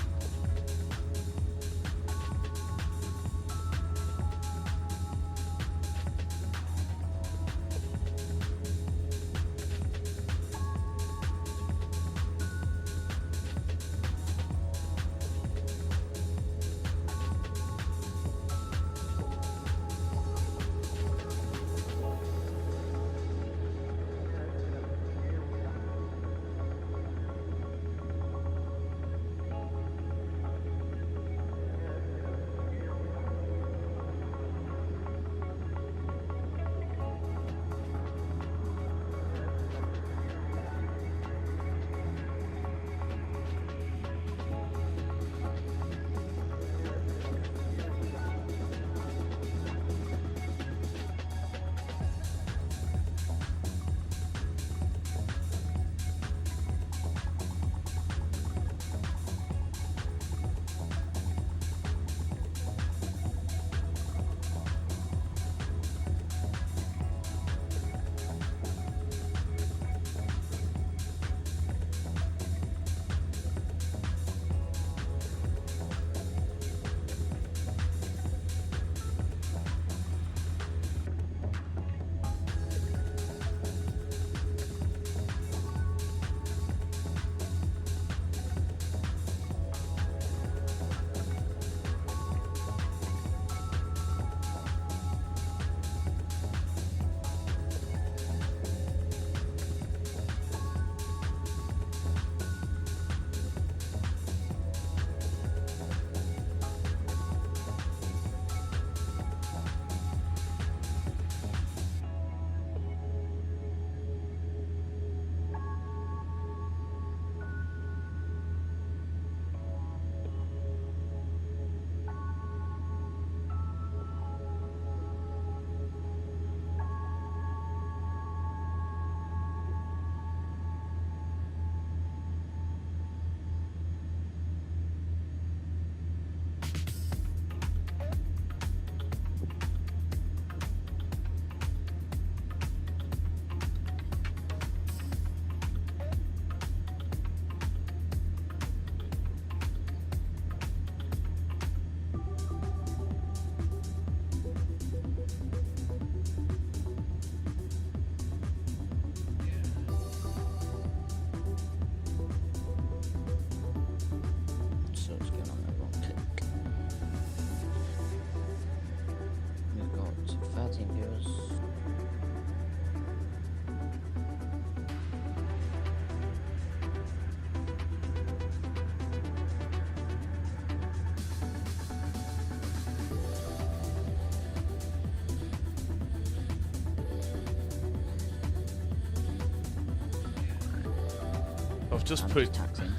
I've just I'm put taxing.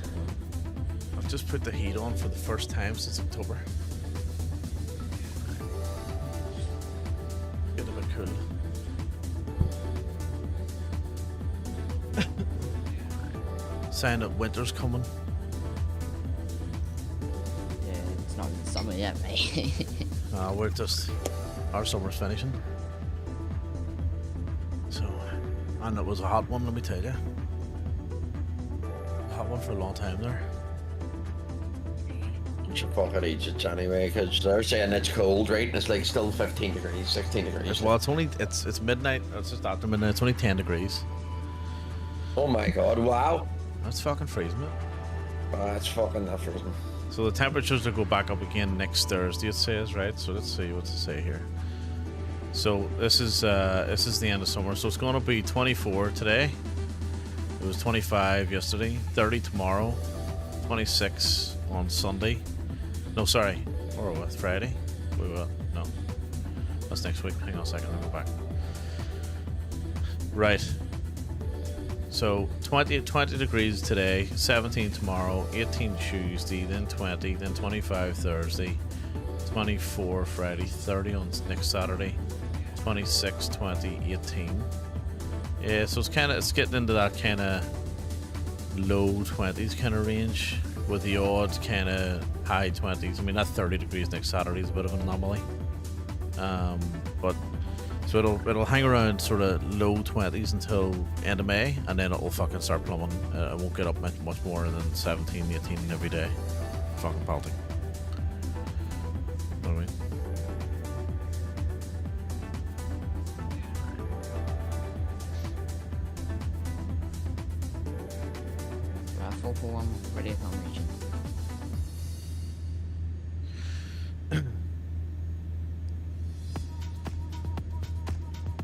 I've just put the heat on for the first time since October. Get a bit cool. Saying that winter's coming. Yeah, it's not even summer yet, mate. We're just our summer's finishing. So, and it was a hot one, let me tell you. A hot one for a long time there. You should fucking eat it anyway, because they're saying it's cold, right? And it's like still 15 degrees, 16 degrees. Well, it's midnight. It's just after midnight. It's only 10 degrees. Oh my god! Wow. That's fucking freezing, it. That's fucking that freezing. So the temperatures will go back up again next Thursday, it says, right? So let's see what to say here. So this is the end of summer. So it's going to be 24 today. It was 25 yesterday. 30 tomorrow. 26 on Sunday. No, sorry. Or what? Friday? Wait, what? No. That's next week. Hang on a second. I'll go back. Right. So 20 degrees today, 17 tomorrow, 18 Tuesday, then 20, then 25 Thursday, 24 Friday, 30 on next Saturday, 26, 20, 18. Yeah, so it's getting into that kind of low 20s kind of range with the odd kind of high 20s. I mean, that 30 degrees next Saturday is a bit of an anomaly. But so it'll hang around sort of low 20s until end of May, and then it'll fucking start plummeting. It won't get up much more than 17, 18 every day. Fucking pelting. Know what I mean? Raffle for one, ready for region.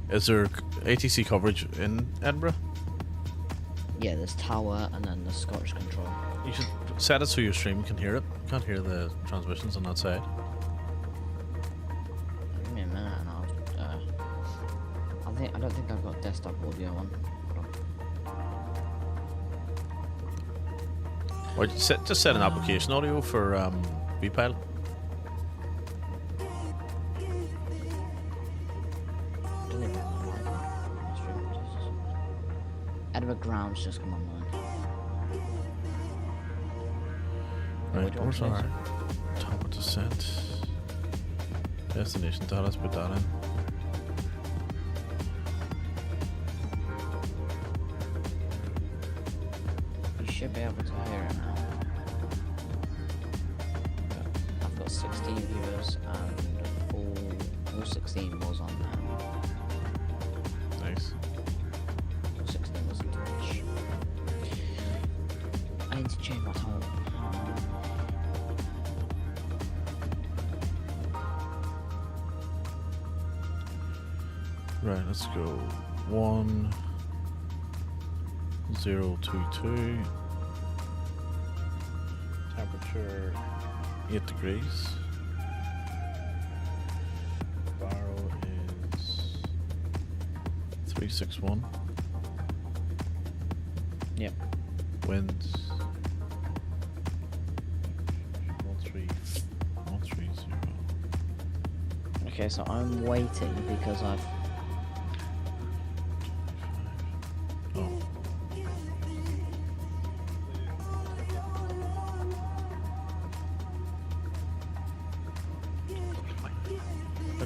Is there ATC coverage in Edinburgh? Yeah, there's Tower and then the Scottish Control. You should set it so your stream can hear it. You can't hear the transmissions on that side. Give me a minute and I don't think I've got desktop audio on. Or just set an application audio for VPile. Edinburgh Grounds just come online. Right, where's our top of descent? Destination data, let's put that in. You should be able to hear it now. I've got 16 viewers and all 16 was on now. Nice. All 16 was on Twitch. I need to change my time. Right, let's go 1022. Temperature 8 degrees. Barrel is 361. Yep. Winds 130. Okay, so I'm waiting because I've. Oh.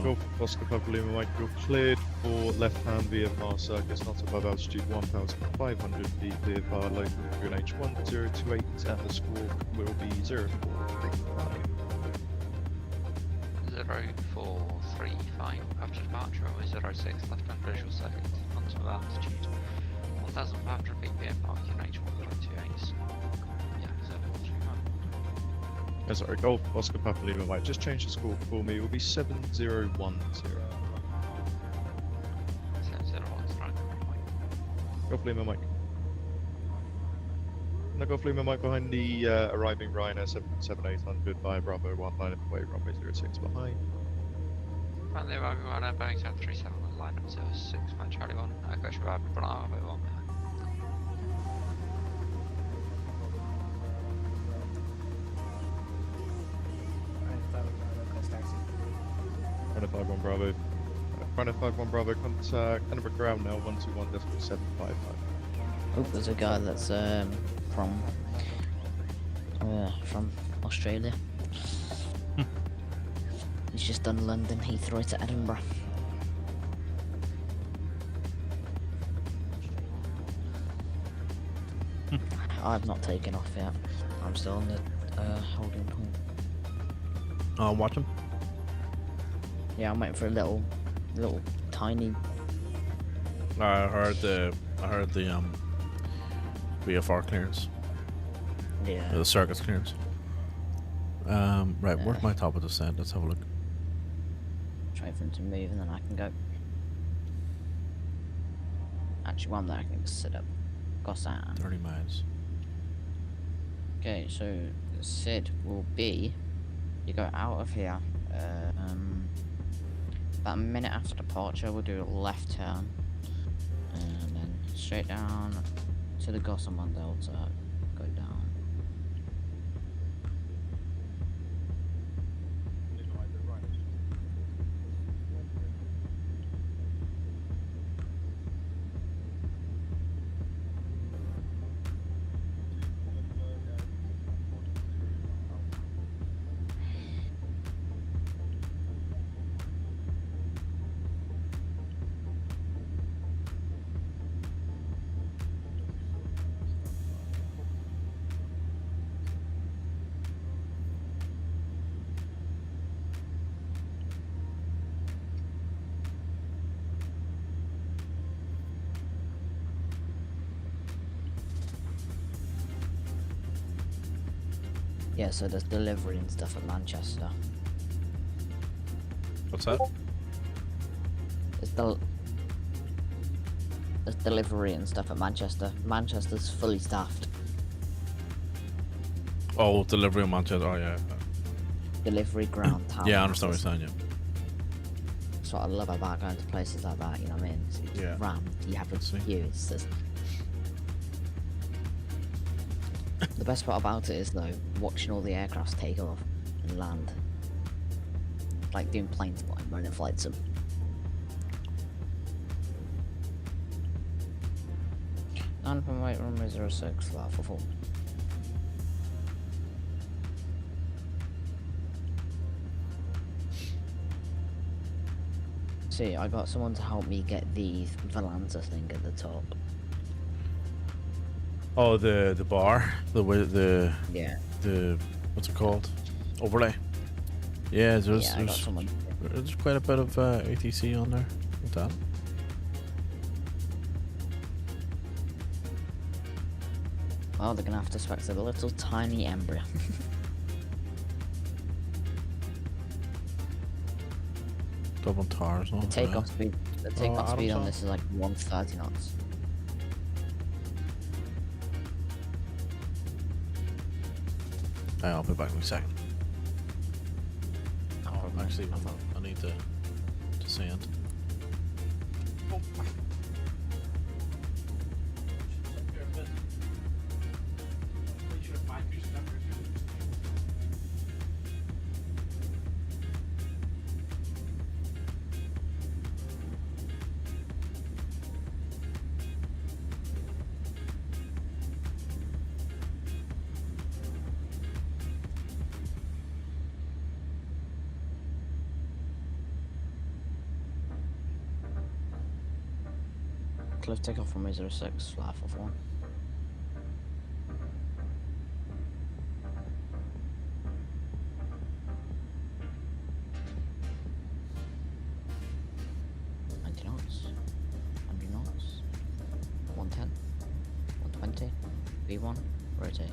Go Oscar Papa Lima Mike, you're cleared for left-hand via Mars Circus, not above altitude 1,500 feet, clear via local through H1028, and the score will be 0435. 0435 after departure, or 06 left-hand visual second, not above altitude 1,500 feet, via parking H1028. Sorry, Golf Oscar Papa Lima Mike, just change the score for me, it will be 7010. 701, right. Golf Lima Mike. Now Golf Lima Mike behind the arriving Ryanair 77800 via Bravo 19 away, runway 06 behind. Right there, I'll go on Boeing 737 on line up 06, Charlie 1, go to Bravo 1 behind. 25-1 Bravo. 25-1 Bravo, contact Edinburgh ground now, 121.755. Oh, there's a guy that's from Australia. He's just done London Heathrow to Edinburgh. I've not taken off yet. I'm still on the holding point. Oh, watch him. Yeah, I'm waiting for a little tiny. I heard the VFR clearance. Yeah. The circuits clearance. Right, where's my top of the descent? Let's have a look. Try for him to move and then I can go. Actually, one that I can sit up. Gossan. 30 miles. Okay, so Sid will be. You go out of here. About a minute after departure, we'll do a left turn, and then straight down to the Gossaman Delta. Go down. Yeah, so there's delivery and stuff at Manchester. What's that? There's delivery and stuff at Manchester. Manchester's fully staffed. Oh, delivery on Manchester. Oh, yeah. Delivery ground town. Yeah, I understand what you're saying, yeah. That's what I love about going to places like that, you know what I mean? It's Yeah. rammed, you have a view, it's just... The best part about it is, though, watching all the aircrafts take off and land. Like doing plane spotting, running flight sim. Unprofessionals, runway 06, flat for 4. See, I got someone to help me get the Valanta thing at the top. Oh, the bar, Yeah. the what's it called? Overlay. Yeah, there's quite a bit of ATC on there with that. Well, they're gonna have to spec a little tiny embryo. Double tires on. The takeoff speed on this is like 130 knots. I'll be back in a second. Oh, Actually, I need to sand. Cliff takeoff from 06, flat for 4. Knots, 100 knots, 110, 120, V1, rotate.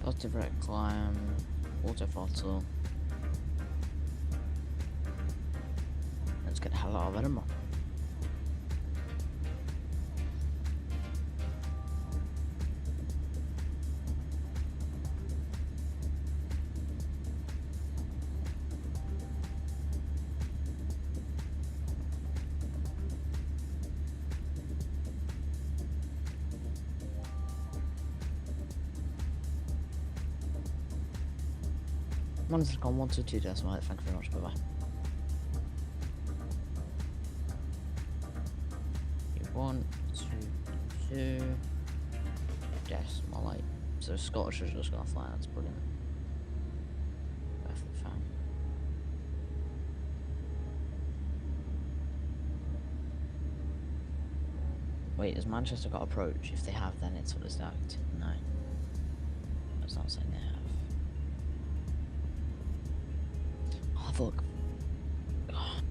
Positive right climb, auto throttle. Let's get the hell out of Edinburgh. One's gone 122 decimal. Thank you very much. Bye bye. 1, 2, 2 decimal 8. So Scottish has just got a flat. That's brilliant. Perfect fine. Wait, has Manchester got approach? If they have, then it's fully stacked. No. That's not saying they have. Oh, look. God.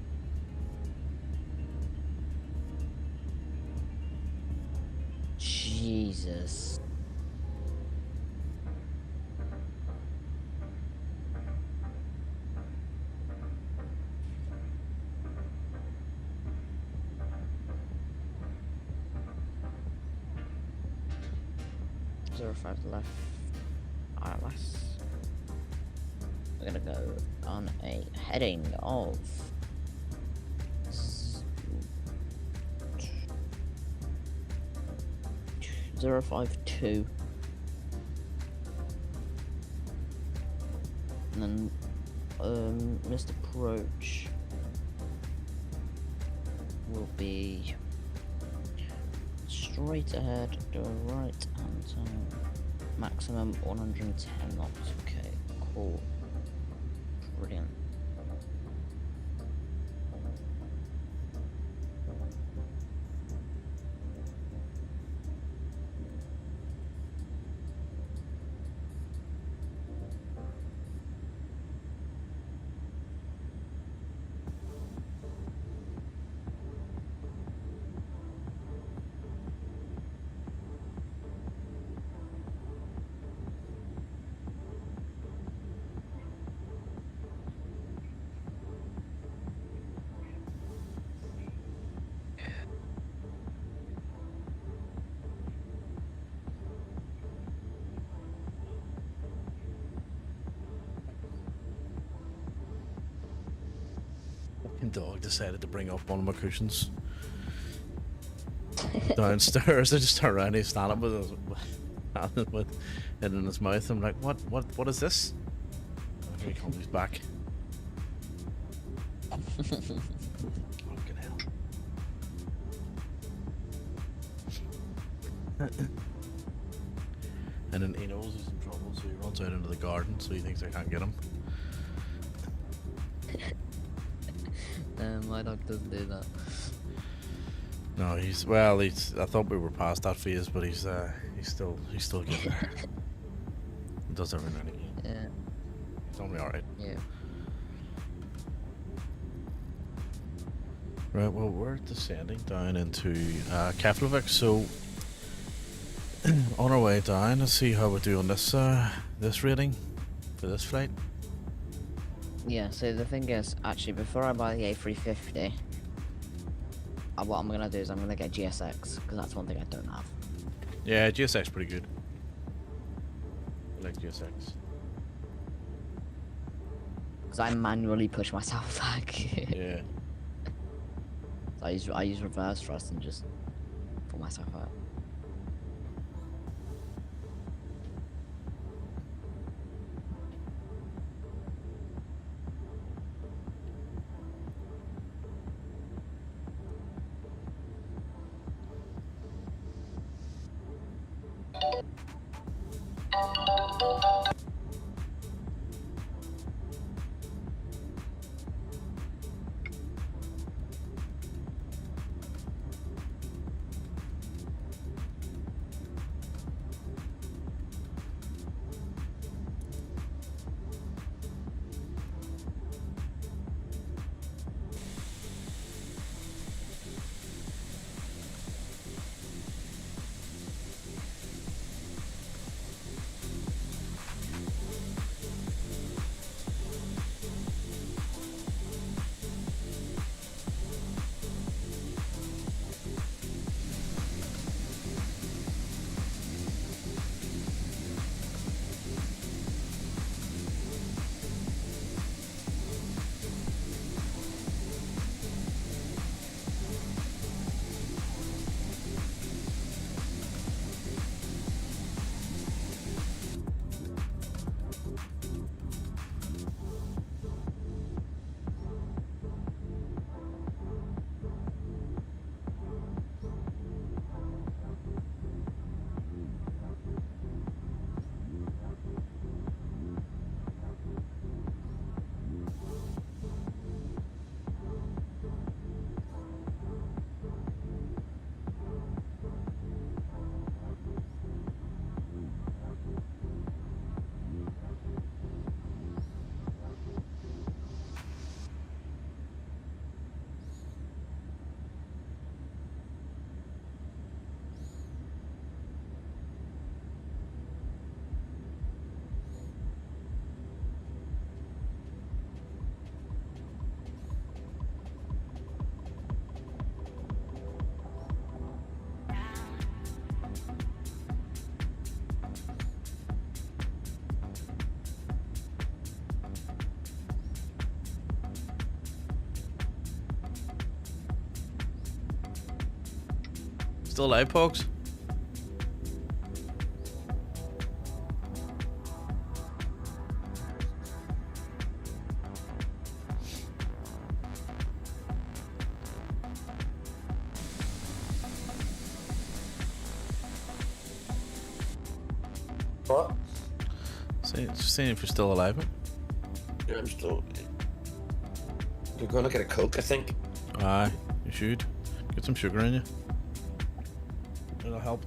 Jesus. Zero 5 left. Alright, last. We're gonna go on a heading of 052, and then missed approach will be straight ahead, do a right hand turn, maximum 110 knots. Okay, cool, brilliant. Dog decided to bring up one of my cushions downstairs. I just turned around, he's standing with it in his mouth. I'm like, what is this? Here he comes, he's back. Fucking hell. And then he knows he's in trouble, so he runs out into the garden, so he thinks I can't get him. My dog doesn't do that. No, he's I thought we were past that phase, but he's still getting there. He does every now and again. Yeah. He's only alright. Yeah. Right, well, we're descending down into Keflavik, so on our way down, let's see how we do on this rating for this flight. Yeah, so the thing is, actually, before I buy the A350, what I'm going to do is I'm going to get GSX, because that's one thing I don't have. Yeah, GSX is pretty good. I like GSX. Because I manually push myself back. Yeah. So I use reverse thrust and just pull myself out. still alive, Pogs? What? Just saying if you're still alive. Yeah, I'm still. You're gonna get a Coke, I think. Aye, you should. Get some sugar in you. It'll help.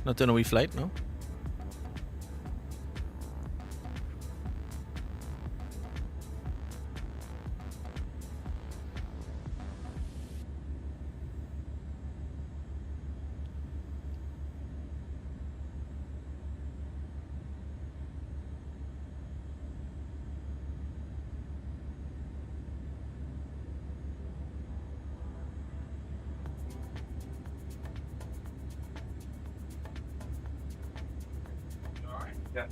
Not doing a wee flight, no? Yeah.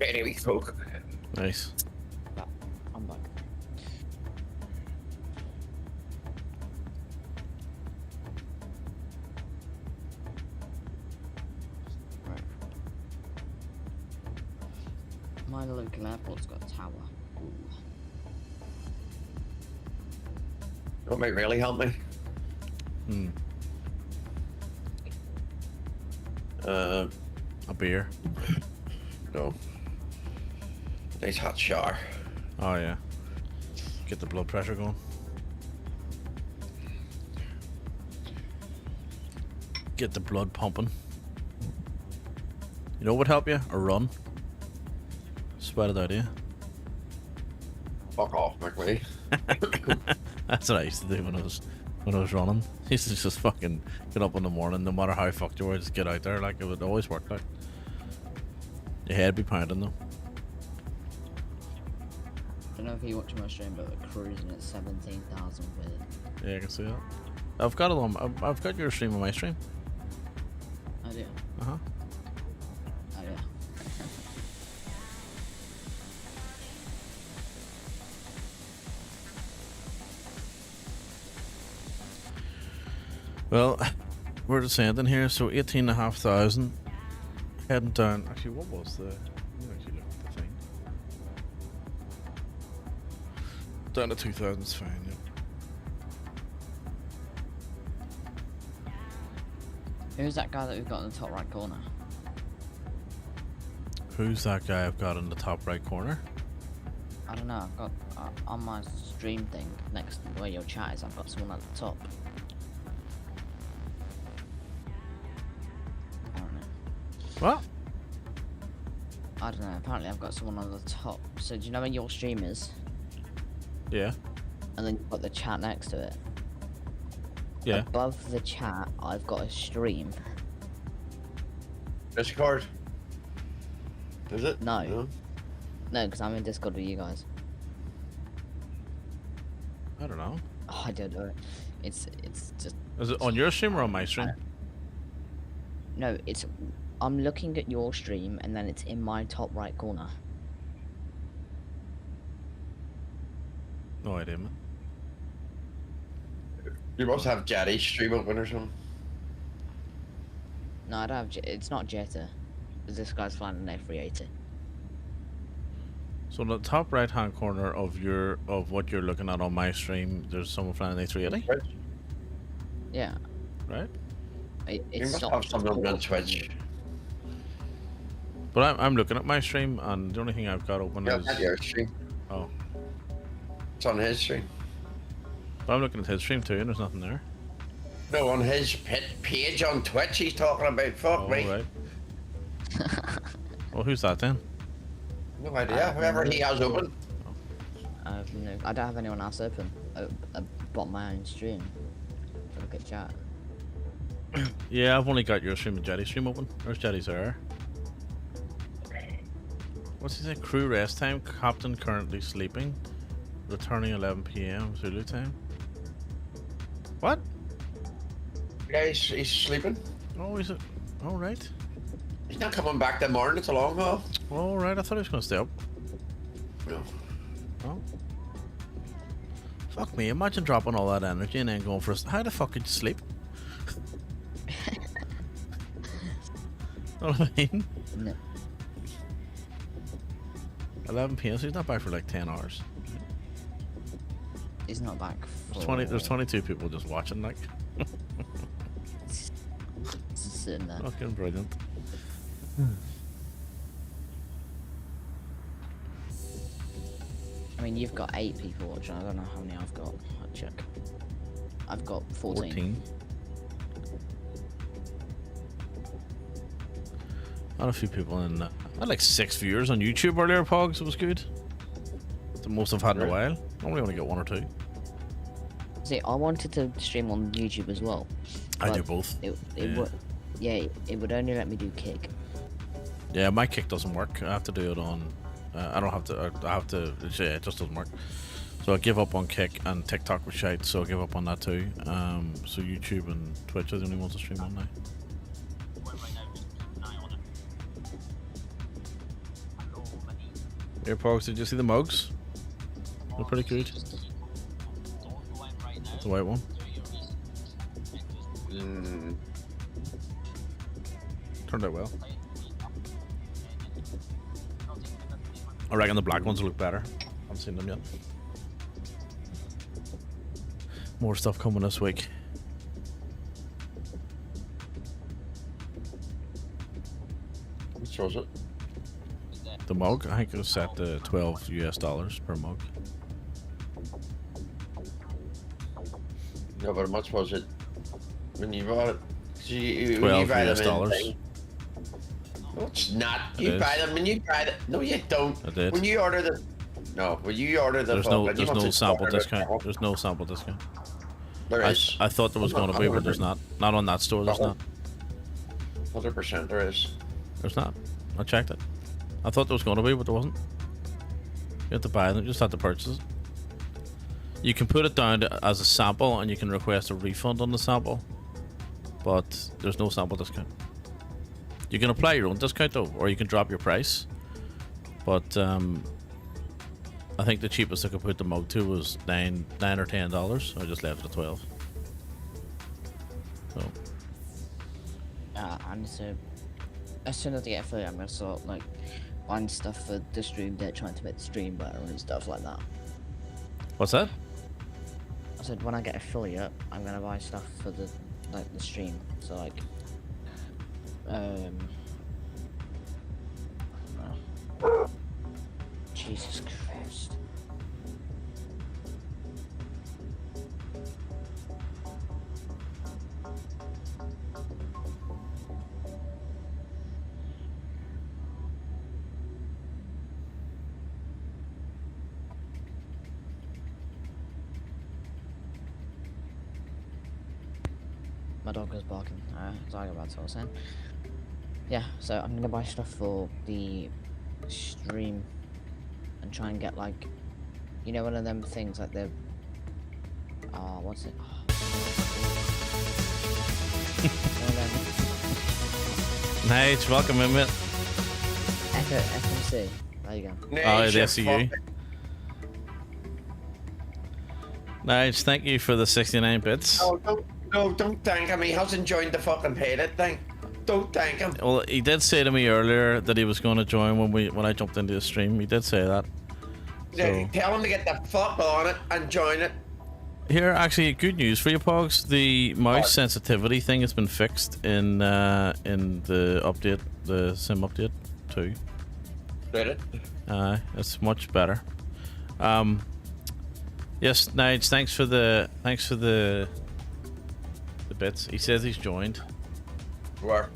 Anyway, Coke. Nice. I'm back. Right. My local airport's got a tower. Ooh. That might really help me. Hmm. A beer. No. Nice hot shower. Oh yeah. Get the blood pressure going. Get the blood pumping. You know what would help you? A run. Sweat it out of you. Fuck off, McLean. That's what I used to do when I was running. I used to just fucking get up in the morning, no matter how fucked you were, just get out there. Like, it would always work. Like, your head be pounding though. I don't know if you watch my stream, but we're cruising at 17,000 with it. Yeah, I can see that. I've got it on. I've got your stream on my stream. I do. Uh huh. Oh yeah. Well, we're descending here, so 18,500 heading down. Actually, what was the? Let me actually look at the thing. Down to 2,000 is fine. Yep. Who's that guy that we've got in the top right corner? Who's that guy I've got in the top right corner? I don't know. I've got on my stream thing next to where your chat is. I've got someone at the top. What? I don't know. Apparently, I've got someone on the top. So do you know where your stream is? Yeah. And then you've got the chat next to it. Yeah. Above the chat, I've got a stream. Discord. Is it? No. No, because I'm in Discord with you guys. I don't know. Oh, I don't know. It's just. Is it on your stream or on my stream? No, it's. I'm looking at your stream, and then it's in my top right corner. No idea, man. You must have Jetty's stream open or something. No, I don't have. It's not Jetta. This guy's flying an A380. So in the top right hand corner of what you're looking at on my stream, there's someone flying an A380. Right. Yeah. Right. You It's must not have something on Twitch. But I'm looking at my stream, and the only thing I've got open Yeah, is. not your stream. Oh. It's on his stream. But I'm looking at his stream too, and there's nothing there. No, on his page on Twitch he's talking about. Fuck Oh, me. right. Well, who's that then? No idea. Whoever he has open. I don't have anyone else open. I bought my own stream. To look at chat. Yeah, I've only got your stream and Jetty's stream open. Where's Jetty's error? What's he say? Crew rest time. Captain currently sleeping. Returning 11 PM Zulu time. What? Guys, he's sleeping. Oh, is it? Oh, right. He's not coming back tomorrow. It's a long haul. Oh, right. I thought he was going to stay up. No. Oh. Fuck me. Imagine dropping all that energy and then going for a... How the fuck could you sleep? Know what I mean? No. 11 p.m. So he's not back for like 10 hours. He's not back for... There's 22 people just watching, like. Just sitting there. Fucking brilliant. I mean, you've got 8 people watching. I don't know how many I've got. I'll check. I've got 14. I had a few people in. I had like 6 viewers on YouTube earlier, Pogs. It was good. It's the most I've had in a while. Normally only get 1 or 2. See, I wanted to stream on YouTube as well. I do both. It would only let me do Kick. Yeah, my Kick doesn't work. I have to do it on. I don't have to. I have to. Yeah, it just doesn't work. So I give up on Kick, and TikTok was shite, so I give up on that too. So YouTube and Twitch are the only ones to stream on now. Here, Pogs, did you see the mugs? They're pretty good. The white one. Turned out well. I reckon the black ones will look better. I haven't seen them yet. More stuff coming this week. Which was it? The mug, I think it was set to $12 US per mug. No, but how much was it when you bought it? $12 US. No, it's not. You buy them and you buy them. No, you don't. I did. When you order the. No, when you order the. There's no sample discount. There's no sample discount. There is. I thought there was going to be, but there's not. Not on that store. There's not. 100% there is. There's not. I checked it. I thought there was going to be, but there wasn't. You have to buy them. You just have to purchase it. You can put it down as a sample, and you can request a refund on the sample. But there's no sample discount. You can apply your own discount though, or you can drop your price. But I think the cheapest I could put the mug to was $9 or $10. So I just left it at 12. So. And so, as soon as I get fully, I'm gonna start like buying stuff for the stream. They're trying to make the stream better and stuff like that. What's that? I said when I get affiliate, I'm gonna buy stuff for the stream. So like, Jesus Christ. My dog was barking. Sorry about what I was saying. Yeah, so I'm gonna buy stuff for the stream and try and get like, you know, one of them things like the what's it? Nice, welcome in, mate. FMC. There you go. Oh, the SU. Nice, thank you for the 69 bits. Don't thank him. He hasn't joined the fucking paid thing. Don't thank him. Well, he did say to me earlier that he was going to join when I jumped into the stream. He did say that. So. Tell him to get the fuck on it and join it. Here, actually, good news for you, Pogs. The mouse sensitivity thing has been fixed in the update, the sim update 2. Did it? It's much better. Yes, Nige, thanks for the bits. He says he's joined. Where?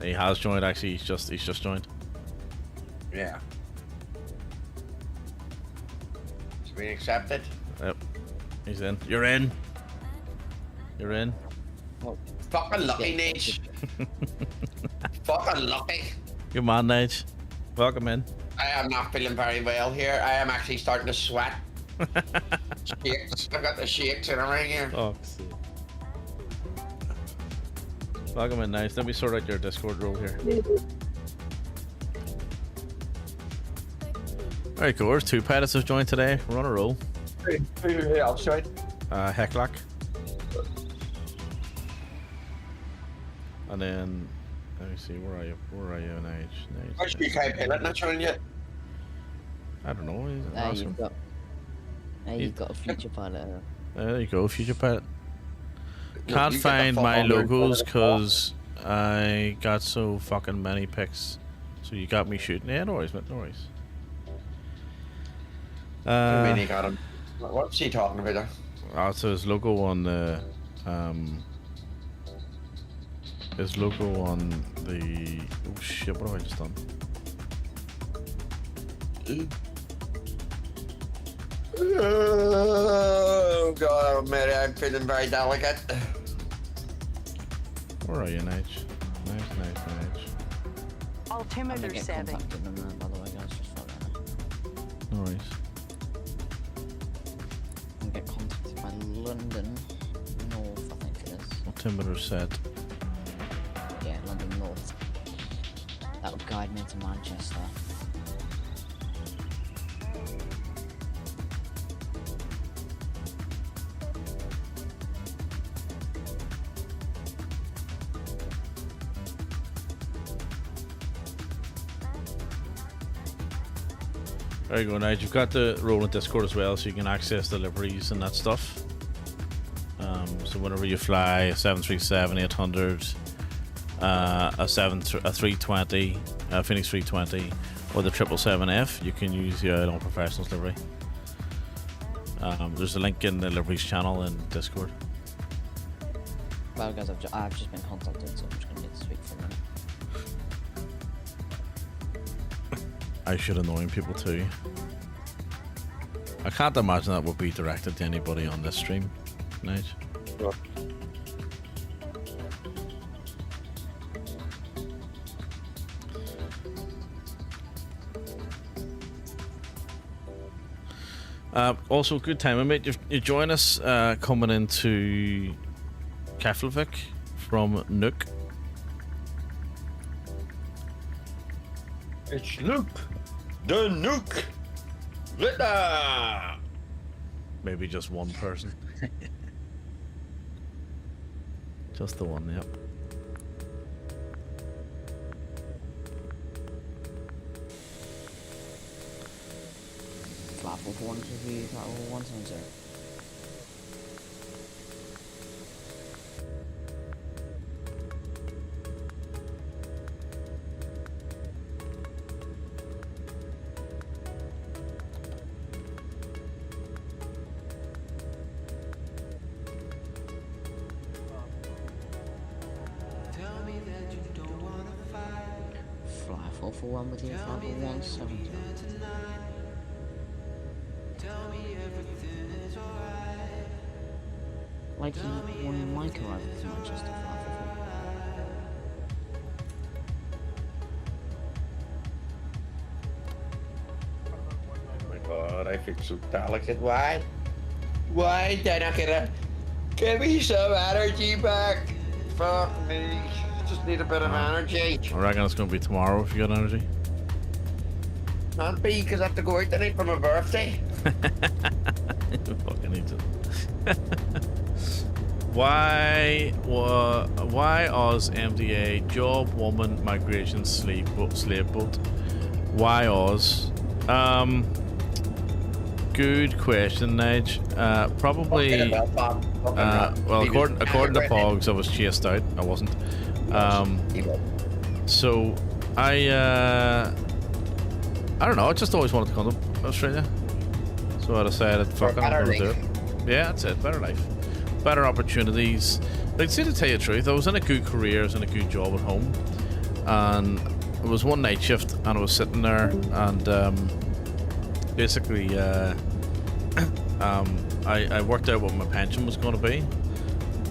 He has joined. Actually, he's just joined. Yeah. It's been accepted. Yep. He's in. You're in. You're in. Oh, fucking lucky, Nage. Fucking lucky. Good man, Nige. Welcome in. I am not feeling very well here. I am actually starting to sweat. Shakes. I've got the shakes in around here. Oh, Welcome in, nice. Let me sort out your Discord role here. Alright, cool. There's 2 pilots have joined today. We're on a roll. Hey, I'll show it. Hecklack. And then, let me see, where are you? Where are you in age? Where's the UK pilot not showing yet? I don't know. You've got a future pilot. There you go, future pilot. No, Can't you get the find fuck my on there. logos because I got so fucking many pics. So you got me shooting. Yeah, no worries, mate, no worries. I mean, he got him. What's he talking about there? So his logo on the his logo on the oh shit, what have I just done? Oh god, mate, I'm feeling very delicate. Where are you, Nige? Nige. Altimeter setting. By the way, guys, just follow that. No worries. And get contacted by London North, I think it is. Altimeter set. Yeah, London North. That would guide me to Manchester. There you go, Nige. You've got the role in Discord as well, so you can access deliveries and that stuff. So whenever you fly a 737-800, a 320, a Phoenix 320, or the 777F, you can use the Unprofessionals livery. There's a link in the deliveries channel in Discord. Well, guys, I've just been contacted, so I'm just gonna need to speak for a minute. I should annoying people too. I can't imagine that would be directed to anybody on this stream, Nige. Also, good time, mate. You join us coming into Keflavik from Nuke. It's Luke, the nuke. Litter. Maybe just one person. Just the one, yep. Flat 441 to be flat 170. Fly 441 with you, fly 170. Like when Mike arrived to Manchester, fly 441. Oh my god, I feel so delicate. Why? Why did I get a... Give me some energy back. Fuck me. Just need a bit of energy. I reckon it's going to be tomorrow if you got energy. Can't be, because I have to go out tonight for my birthday. Fucking need to. Why Oz MDA job woman migration slave boat? Why Oz? Good question, Nige. Probably. Well, according to Pogs, I was chased out. I wasn't. So I don't know. I just always wanted to come to Australia. So I decided, fuck it, I'm gonna do it. Yeah, that's it. Better life, better opportunities. Like, see, to tell you the truth, I was in a good career, I was in a good job at home, and it was one night shift, and I was sitting there, and basically, I worked out what my pension was going to be,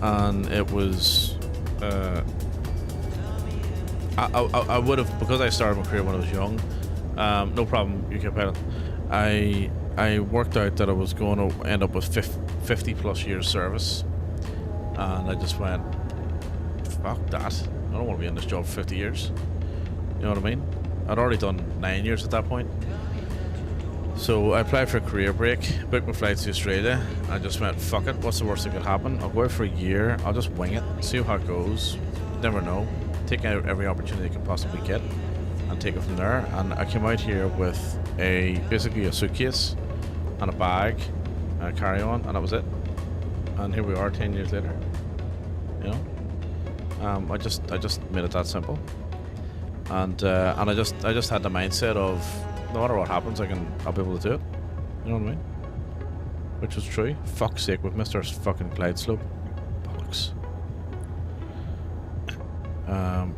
and it was, I would have, because I started my career when I was young, no problem, UK pilot. I worked out that I was going to end up with 50 plus years service, and I just went, fuck that. I don't want to be in this job for 50 years. You know what I mean? I'd already done 9 years at that point. So I applied for a career break, booked my flights to Australia. I just went, fuck it, what's the worst that could happen? I'll go out for a year, I'll just wing it, see how it goes. Never know. Take out every opportunity I can possibly get and take it from there. And I came out here with basically a suitcase and a bag, a carry-on, and that was it. And here we are 10 years later. You know? I just made it that simple. And I just had the mindset of no matter what happens, I'll be able to do it. You know what I mean? Which was true. Fuck's sake, we've missed our fucking glide slope. Bollocks.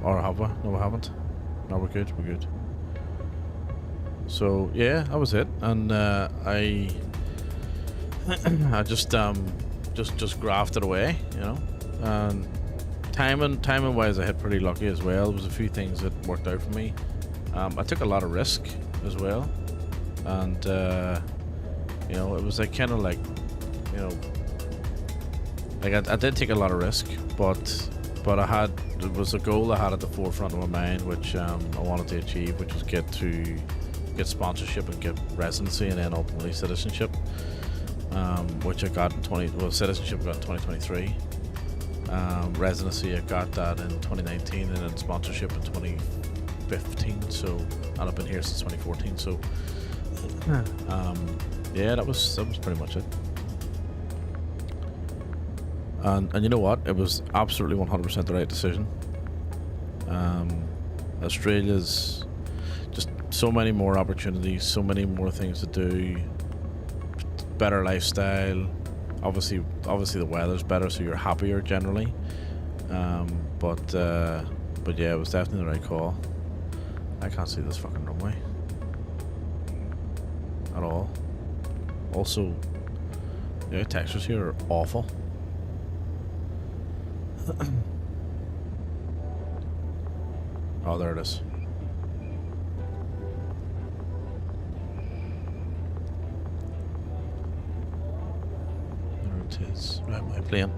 Or have we? No, we haven't. No, we're good. We're good. So yeah, that was it. And I just grafted away, you know. And timing wise, I hit pretty lucky as well. There was a few things that worked out for me. I took a lot of risk as well, and you know, it was like kind of like, you know, like I did take a lot of risk, but it was a goal I had at the forefront of my mind, which I wanted to achieve, which was get sponsorship and get residency and then ultimately citizenship, which I got in citizenship I got in 2023. Residency I got that in 2019, and then sponsorship in 2015. So, and I've been here since 2014. So, yeah, that was pretty much it. And you know what? It was absolutely 100% the right decision. Australia's just so many more opportunities, so many more things to do, better lifestyle. Obviously the weather's better, so you're happier generally. But yeah, it was definitely the right call. I can't see this fucking runway at all. Also, yeah, textures here are awful. Oh, there it is. There it is. Right, my plane.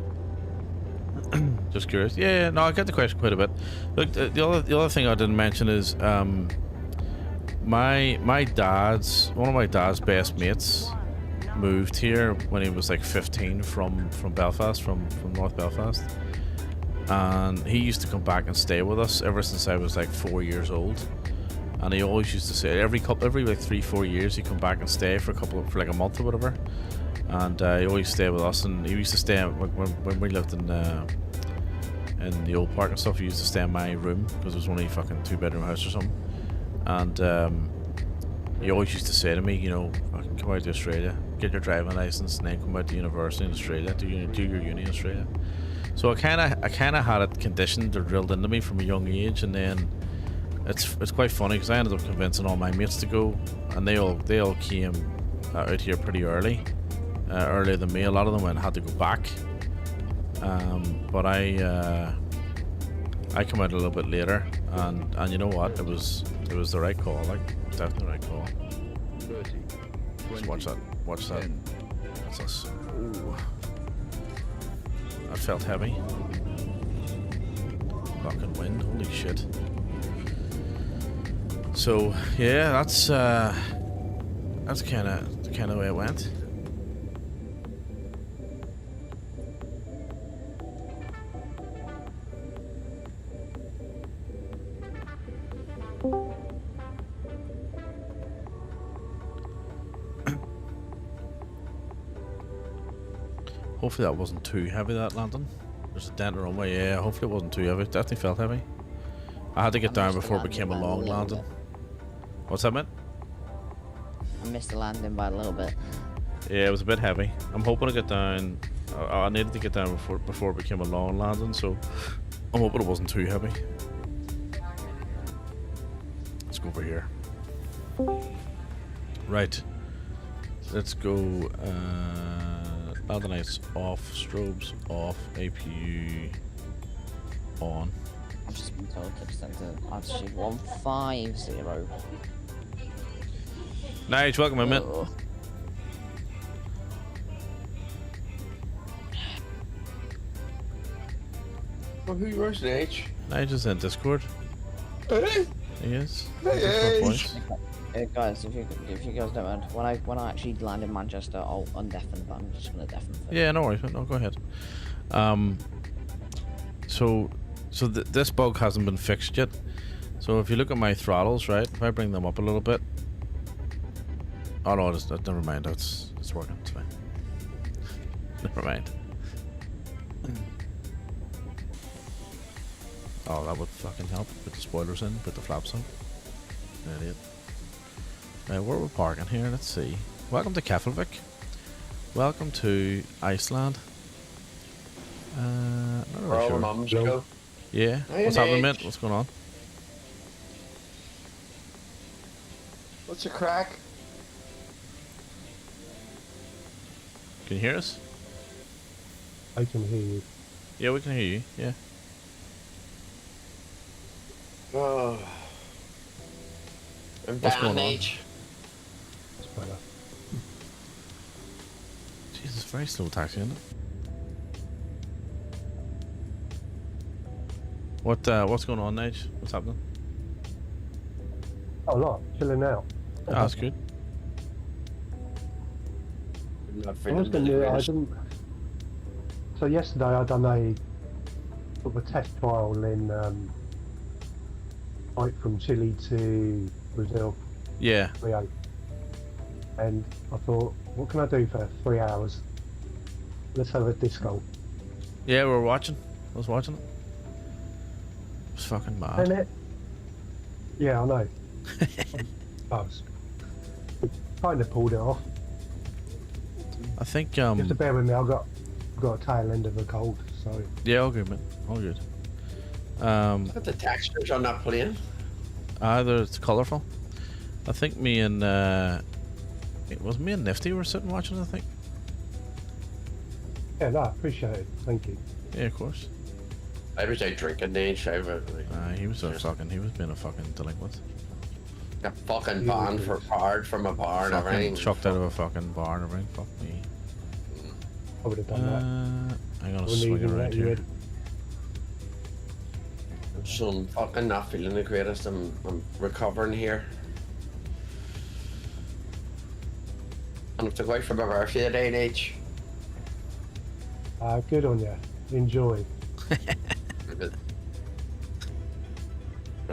Just curious. Yeah, no, I get the question quite a bit. Look, the other thing I didn't mention is one of my dad's best mates moved here when he was like 15 from Belfast, from North Belfast, and he used to come back and stay with us ever since I was like 4 years old. And he always used to say every like 3-4 years he'd come back and stay for like a month or whatever. And he always stayed with us, and he used to stay when we lived in the old park and stuff. He used to stay in my room because it was only a fucking 2-bedroom house or something. And he always used to say to me, you know, I can come out to Australia, get your driving license, and then come out to university in Australia, do your uni in Australia. So I kind of had it conditioned or drilled into me from a young age, and then it's quite funny because I ended up convincing all my mates to go, and they all came out here pretty earlier than me. A lot of them had to go back, but I come out a little bit later, and you know what, it was the right call, like definitely the right call. 30, 20, watch that 10. What's this? Ooh, that felt heavy. Fucking wind, holy shit. So yeah, that's kind of the way it went. Hopefully that wasn't too heavy, that landing. There's a dent in the runway, yeah, hopefully it wasn't too heavy. It definitely felt heavy. I had to get down before it became a long landing. What's that, mate? I missed the landing by a little bit. Yeah, it was a bit heavy. I'm hoping to get down. I needed to get down before it became a long landing, so I'm hoping it wasn't too heavy. Let's go over here. Right. Let's go. Landing lights off, strobes off, APU on. I've just been told to extend to altitude 150. Nice, welcome in, mate. Well, where's Nige? Nige is in Discord. Hey, He is. hey, Hey guys, if you guys don't mind, when I actually land in Manchester, I'll undeafen, but I'm just gonna deafen first. Yeah, no worries, mate. No, go ahead. So this bug hasn't been fixed yet. So if you look at my throttles, right? If I bring them up a little bit. Oh no, never mind. It's working. It's fine. Never mind. Oh, that would fucking help. Put the spoilers in. Put the flaps on. Idiot. Right, where we're parking here? Let's see. Welcome to Keflavik. Welcome to Iceland. Not Where really all the sure. mums go. Yeah. Hey, What's happening, Nate. mate? What's going on? What's the crack? Can you hear us? I can hear you. Yeah, we can hear you. Yeah. Oh. I'm What's down, going on? Nige. It's better. Jesus, very slow taxi, isn't it? What's going on, Nige? What's happening? Oh, lot. Chilling out. Oh, that's good. I'm not I was feeling going the to. I greatest. didn't. So yesterday I done a sort of a test trial in like from Chile to Brazil, Yeah. Rio, and I thought, what can I do for 3 hours? Let's have a disco. Yeah, we were watching. I was watching it. It was fucking mad. And it. Yeah, I know. I was kind of pulled it off. I think Just to bear with me, I've got a tail end of a cold, so. yeah, all good, man. All good. Look at the textures on that plane. Either it's colourful. I think me and it was me and Nifty were sitting watching it, I think. Yeah, no, I appreciate it. Thank you. Yeah, of course. I was out drinking, Nige. He was he was being a fucking delinquent. Got fucking banned for hard from a bar and Fucking everything. chucked out of a fucking bar and everything. Fuck me. I would have done that. I'm gonna Wouldn't swing even around let you here. in. So I'm fucking not feeling the greatest. I'm recovering here. And I have to go out for my birthday today, Nige. Good on you. Enjoy. I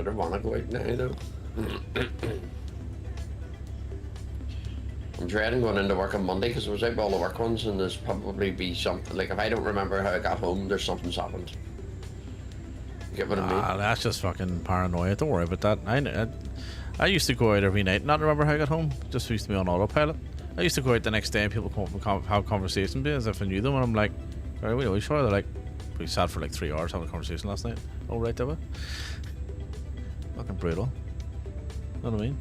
don't want to go out now, though. I'm dreading going into work on Monday because I was out with all the work ones, and there's probably be something. Like, if I don't remember how I got home, there's something's happened. You get what I mean? That's just fucking paranoia. Don't worry about that. I used to go out every night, not remember how I got home. Just used to be on autopilot. I used to go out the next day and people come up and have conversations as if I knew them, and I'm like, are we sure? They're like, we sat for like 3 hours having a conversation last night. Oh, right, did we? Fucking brutal. Know what I mean?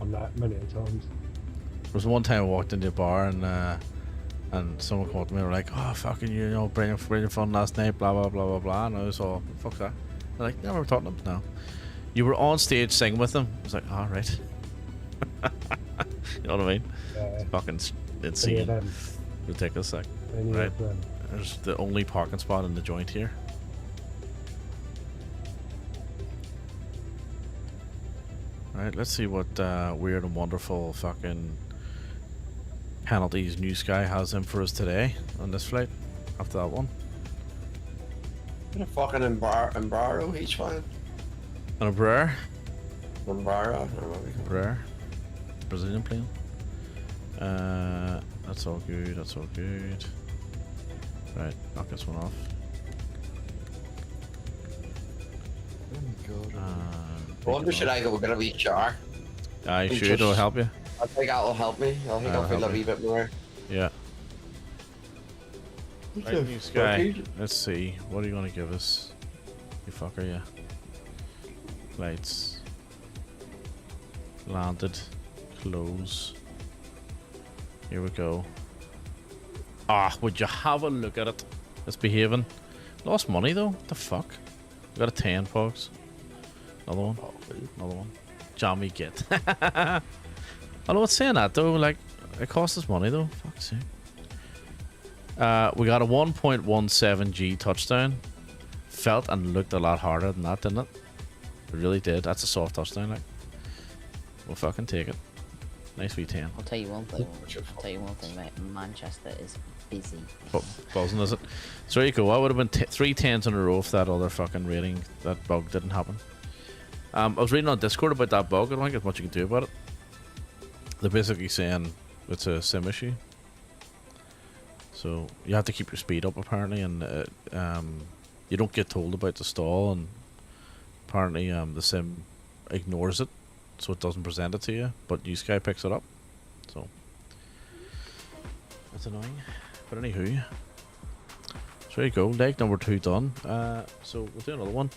On that many times. There was one time I walked into a bar and someone came up to me and were like, oh, fucking you know, bring your fun last night, blah, blah, blah, blah, blah. And I was all, fuck that. They're like, yeah, we were talking to them. No. You were on stage singing with them. I was like, oh, right. You know what I mean? It's fucking insane. Ridiculous. Like, right. There's the only parking spot in the joint here. Right, let's see what weird and wonderful fucking penalties Newsky has in for us today on this flight after that one. What a fucking Embaro he's flying. And a Brer. Embaro. Brer. Brazilian plane. That's all good, that's all good. Right, knock this one off. I wonder should I go get a wee shower? You should, it'll help you. I think that'll help me. I think I'll feel a wee bit more. Yeah. Right, Newsky. Let's see. What are you gonna give us? You fucker, yeah. Lights. Landed. Close. Here we go. Ah, would you have a look at it? It's behaving. Lost money though. What the fuck? We got a 10 pogs. Another one. Another one. Jammy get. I know what's saying that though. Like, it costs us money though. Fuck's sake. We got a 1.17 G touchdown. Felt and looked a lot harder than that, didn't it? It really did. That's a soft touchdown, like. We'll fucking take it. Nice V10. I'll tell you one thing, mate. Manchester is busy. Buzzing, is it? So there you go. I would have been 3 10s in a row if that other fucking rating, that bug didn't happen. I was reading on Discord about that bug. I don't think there's much you can do about it. They're basically saying it's a sim issue. So you have to keep your speed up apparently, and you don't get told about the stall, and apparently the sim ignores it, so it doesn't present it to you, but Newsky picks it up. So that's annoying. But anywho, so there you go. Leg number 2 done. So we'll do another one.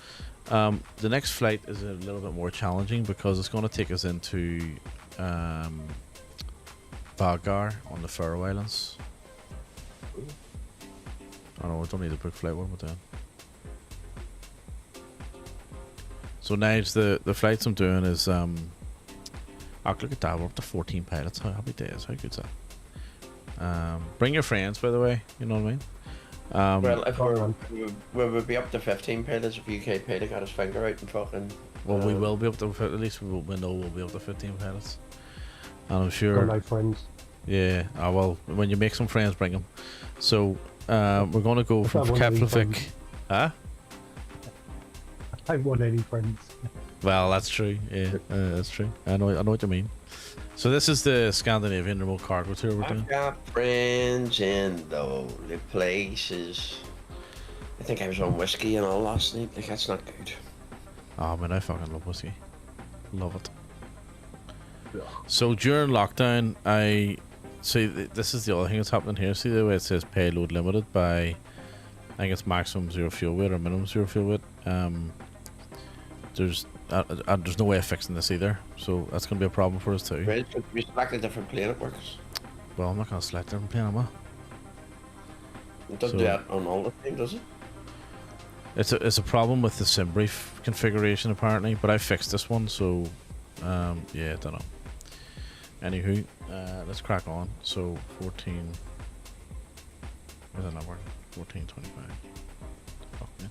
The next flight is a little bit more challenging because it's going to take us into Bagar on the Faroe Islands. Oh no, we don't need a book flight. What am I doing? So now the flights I'm doing is oh, look at that, we're up to 14 pilots. How happy days, how good's that? Bring your friends, by the way, you know what I mean? Well, if we would be up to 15 pilots if UK pilot got his finger out and fucking... Well, we will be up to, at least we know we'll be up to 15 pilots. And I'm sure... No friends. Yeah, well, when you make some friends, bring them. So, we're going to go from Keflavik. Huh? I don't want any friends. Well, that's true. Yeah, that's true. I know what you mean. So this is the Scandinavian remote cargo tour we're doing. I've got friends in the lonely places. I think I was on whiskey and all last night. Like, that's not good. Oh man, I fucking love whiskey. Love it. So during lockdown, I see this is the other thing that's happening here. See the way it says payload limited by, I think it's maximum 0 fuel weight or minimum 0 fuel weight. There's no way of fixing this either, so that's going to be a problem for us too. Right, but we select a different plane, it works. Well, I'm not going to select a different plane, am I? It doesn't do that on all the time, does it? It's a problem with the sim brief configuration apparently, but I fixed this one, so yeah, I don't know. Anywho, let's crack on. So 14. Where's that number? 1425. Fuck it.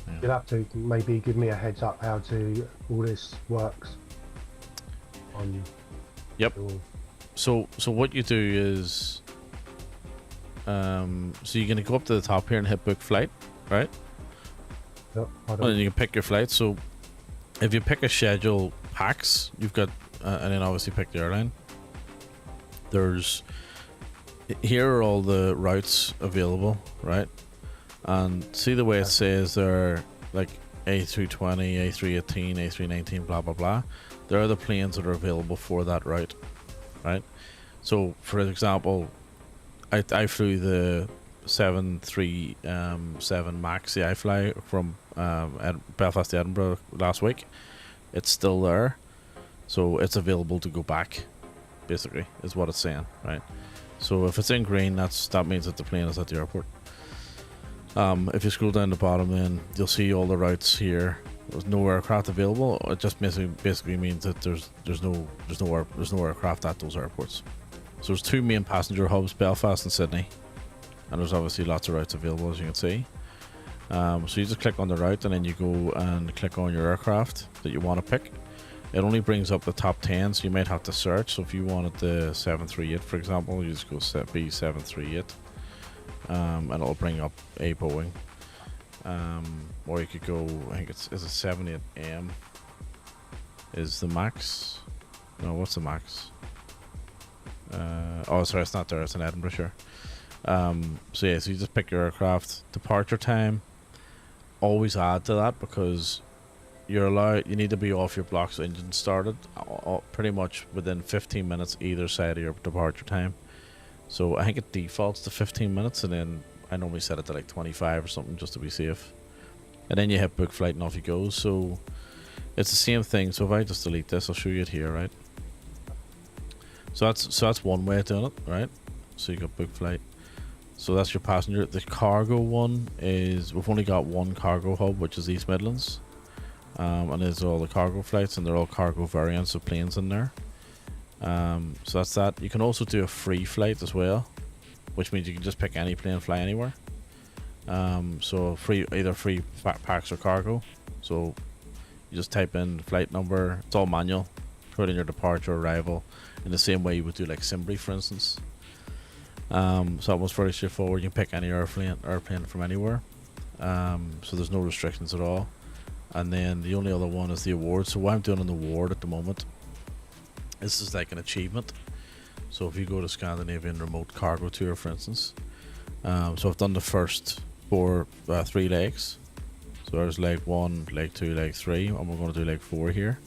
Yeah. You'll have to maybe give me a heads up how to all this works. Yep. So what you do is, so you're gonna go up to the top here and hit book flight, right? Yep. And then you can pick your flight. So if you pick a schedule PAX, you've got, and then obviously pick the airline. Here are all the routes available, right? And see the way it says they're like A320, A318, A319, blah blah blah. There are the planes that are available for that route, right? So for example, I flew the 737 Max, the I fly from Belfast to Edinburgh last week. It's still there, so it's available to go back, basically is what it's saying, right? So if it's in green, that means that the plane is at the airport. If you scroll down the bottom, then you'll see all the routes here. There's no aircraft available. It just basically means that there's no aircraft at those airports. So there's 2 main passenger hubs, Belfast and Sydney, and there's obviously lots of routes available, as you can see. So you just click on the route and then you go and click on your aircraft that you want to pick. It only brings up the top 10, so you might have to search. So if you wanted the 738, for example, you just go B738, and it'll bring up a Boeing. Or you could go, I think it's 78M is the max. No, what's the max? Oh, sorry, it's not there. It's in Edinburgh, sure. So yeah, so you just pick your aircraft. Departure time, always add to that, because you need to be off your blocks engine started pretty much within 15 minutes either side of your departure time. So I think it defaults to 15 minutes, and then I normally set it to like 25 or something just to be safe. And then you hit book flight and off you go. So it's the same thing. So if I just delete this, I'll show you it here, right? So that's one way of doing it, right? So you got book flight. So that's your passenger. The cargo one is, we've only got one cargo hub, which is East Midlands. And there's all the cargo flights, and they're all cargo variants of planes in there. So that's that. You can also do a free flight as well. which means you can just pick any plane, fly anywhere. So either free packs or cargo. So you just type in flight number. It's all manual. Put in your departure, arrival, in the same way you would do like Simbrief, for instance. So that was very straightforward. You can pick any airplane from anywhere. So there's no restrictions at all. And then the only other one is the award. So what I'm doing on the award at the moment, this is like an achievement. So if you go to Scandinavian Remote Cargo Tour, for instance, so I've done the first 3 legs. So there's leg 1, leg 2, leg 3, and we're going to do leg 4 here.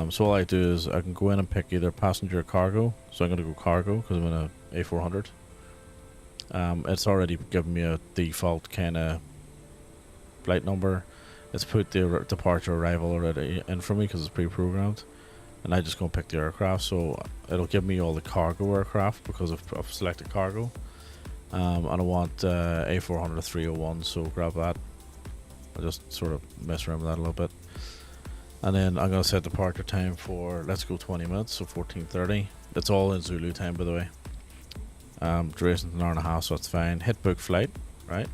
So all I do is I can go in and pick either passenger or cargo. So I'm going to go cargo because I'm in a A400. It's already given me a default kind of flight number. It's put the departure arrival already in for me because it's pre-programmed, and I just go and pick the aircraft. So it'll give me all the cargo aircraft because I've selected cargo. And I want A400 301, so grab that. I'll just sort of mess around with that a little bit. And then I'm going to set departure time for, let's go 20 minutes, so 14:30. It's all in Zulu time, by the way. Duration's an hour and a half, so that's fine. Hit book flight, right?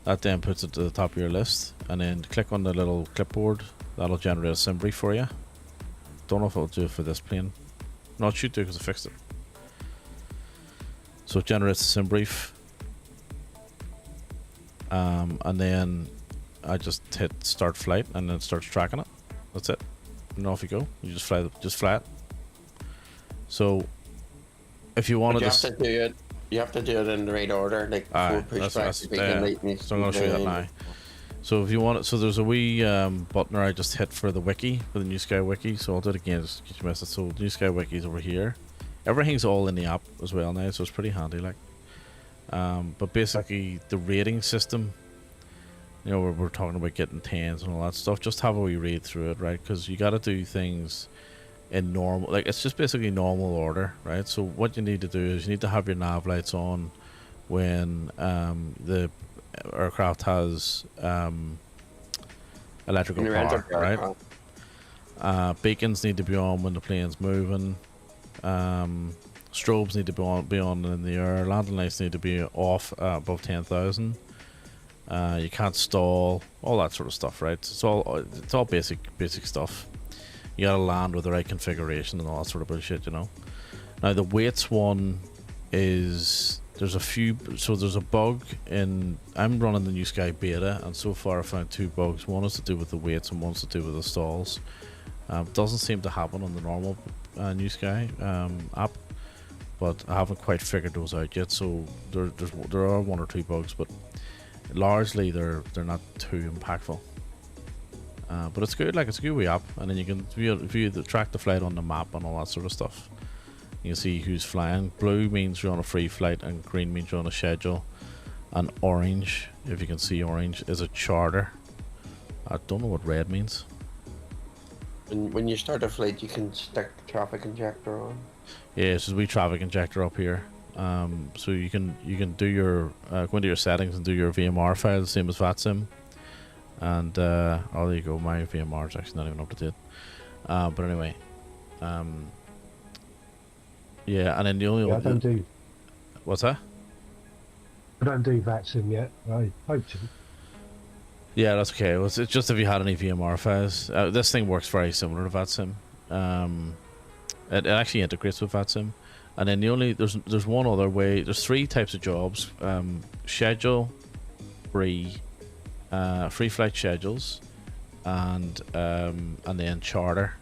That then puts it to the top of your list. And then click on the little clipboard. That'll generate a Simbrief for you. Don't know if it'll do it for this plane. No, it should do because I fixed it. So it generates a Simbrief. And then I just hit start flight and then it starts tracking it. That's it. And off you go. You just fly it. So if you wanted to you have to do it in the right order, like before pushback. So I'm going to show you that now. So if you want it, so there's a wee button I just hit for the wiki, for the Newsky wiki. So I'll do it again just in case you missed it. So Newsky wiki is over here. Everything's all in the app as well now, so it's pretty handy, like. But basically the rating system, you know, we're talking about getting 10s and all that stuff. Just have a wee read through it, right? Because you got to do things in normal, like it's just basically normal order, right? So what you need to do is you need to have your nav lights on when the aircraft has electrical power, right? Beacons need to be on when the plane's moving. Strobes need to be on in the air. Landing lights need to be off above 10,000. You can't stall, all that sort of stuff, right? It's all basic stuff. You gotta land with the right configuration and all that sort of bullshit, you know. Now the weights one is there's a bug in. I'm running the Newsky beta, and so far I found 2 bugs. One is to do with the weights, and one's to do with the stalls. Doesn't seem to happen on the normal Newsky app, but I haven't quite figured those out yet. So there are 1 or 2 bugs, but largely they're not too impactful. But it's good, like it's a good wee app, and then you can view track the flight on the map and all that sort of stuff. You can see who's flying. Blue means you're on a free flight, and green means you're on a schedule, and orange, if you can see orange, is a charter. I don't know what red means. When you start a flight, you can stick the traffic injector on. Yeah, it's just a wee traffic injector up here. So you can do your go into your settings and do your VMR file, the same as VATSIM. And oh, there you go. My VMR is actually not even up to date. But anyway, yeah. And then the only I don't do. What's that? I don't do VATSIM yet. I hope to. Yeah, that's okay. It's just if you had any VMR files. This thing works very similar to VATSIM. It actually integrates with VATSIM. And then there's one other way. There's 3 types of jobs: schedule, free flight schedules, and then charter.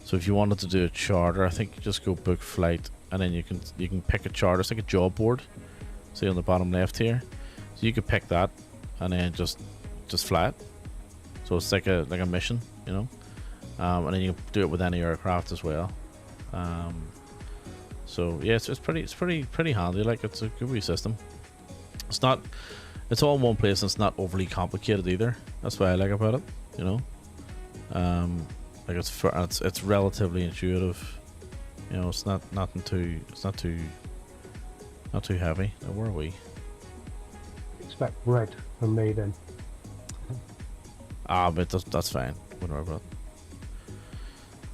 So if you wanted to do a charter, I think you just go book flight, and then you can pick a charter. It's like a job board. See on the bottom left here. So you could pick that, and then just fly it. So it's like a mission, you know. And then you can do it with any aircraft as well. So yeah, it's pretty handy. Like it's a good wee system. It's all in one place, and it's not overly complicated either. That's what I like about it, you know. Like it's relatively intuitive. You know, it's not too heavy. Now, where are we? Expect red from me then. But that's fine. Wouldn't worry about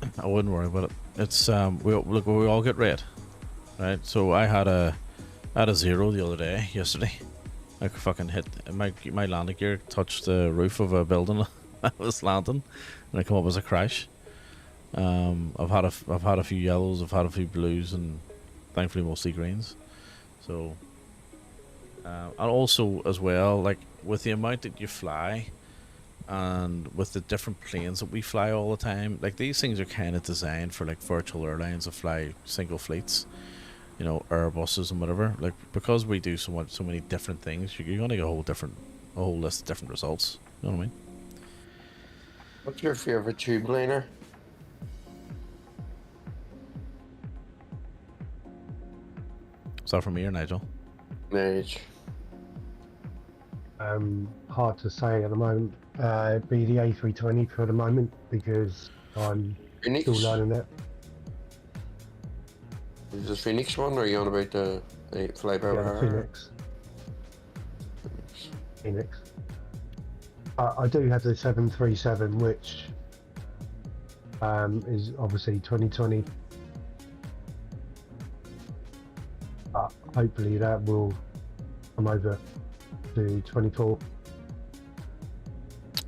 it. I wouldn't worry about it. It's we all get red, right? So I had a I had a 0 the other day, yesterday. I fucking hit my landing gear touched the roof of a building. I was landing, and I come up as a crash. I've had a few yellows, I've had a few blues, and thankfully mostly greens. So, and also as well, like with the amount that you fly, and with the different planes that we fly all the time, like these things are kind of designed for like virtual airlines that fly single fleets. You know, Airbuses and whatever. Like because we do so many different things, you're gonna get a whole list of different results. You know what I mean? What's your favorite tube liner? Is that from me or Nigel? Nige. Hard to say at the moment. Be the A320 for the moment because I'm Phoenix? still learning it. Is this Phoenix one, or are you on about the flyby? Phoenix. Phoenix. I do have the 737, which is obviously 2020. Hopefully that will come over to 24.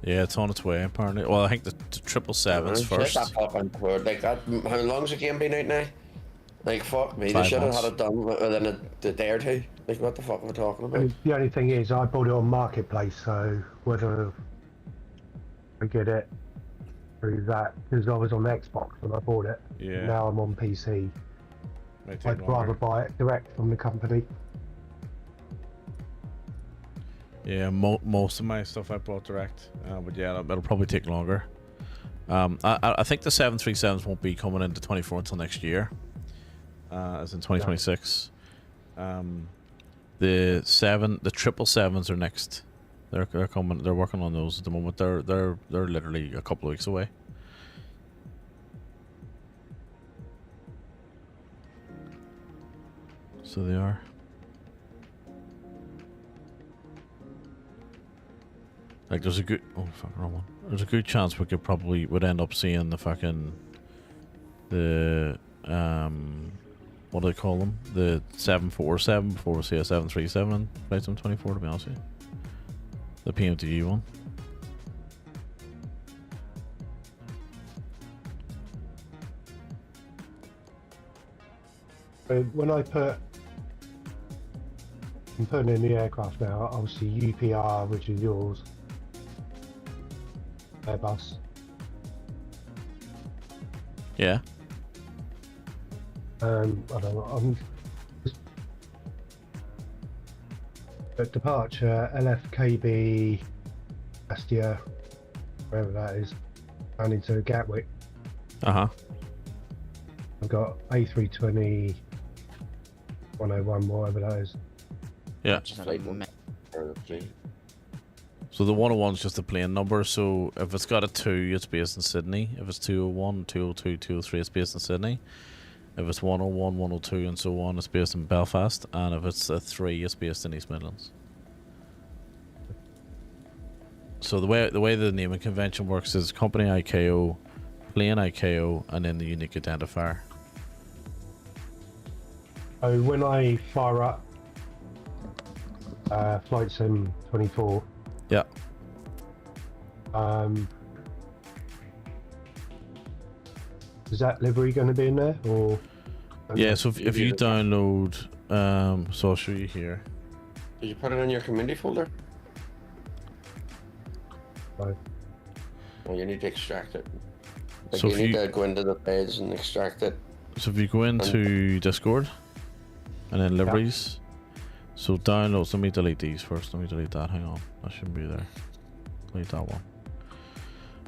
Yeah, it's on its way apparently. Well, I think the 777's first. Like that, how long's the game been out now? Like fuck me, 5 they should have months. had it done within a day or two. Like what the fuck are we talking about? The only thing is, I bought it on Marketplace, so whether I get it through that, because I was on Xbox when I bought it. Yeah. Now I'm on PC. Might take I'd longer. rather buy it direct from the company. Yeah, most of my stuff I bought direct, but yeah, it'll probably take longer. I think the 737s won't be coming into 24 until next year, as in 2026. The 777s are next. They're coming. They're working on those at the moment. They're literally a couple of weeks away. So they are. Like there's a good wrong one. There's a good chance we would end up seeing the fucking what do they call them? The 747 before we see a 737 in Flight Sim 24, to be honest with you. The PMTG one. When I'm putting in the aircraft now, obviously UPR, which is yours, Airbus. Yeah. I don't know. At departure, LFKB, Bastia, wherever that is, down into Gatwick. Uh-huh. I've got A320, 101, whatever that is. Yeah. So the 101 is just the plane number, so if it's got a 2, it's based in Sydney. If it's 201, 202, 203, it's based in Sydney. If it's 101, 102, and so on, it's based in Belfast. And if it's a 3, it's based in East Midlands. So the way the naming convention works is company ICAO, plane ICAO, and then the unique identifier. So when I fire up Flight Sim 24, yeah. Is that livery going to be in there, or? Yeah. So if you download, so I'll show you here. Did you put it in your community folder? No. Well, you need to extract it. Like So you if need you- to go into the page and extract it. So if you go into Discord, and then liveries, so downloads. Let me delete these first. Let me delete that. Hang on, that shouldn't be there. Delete that one.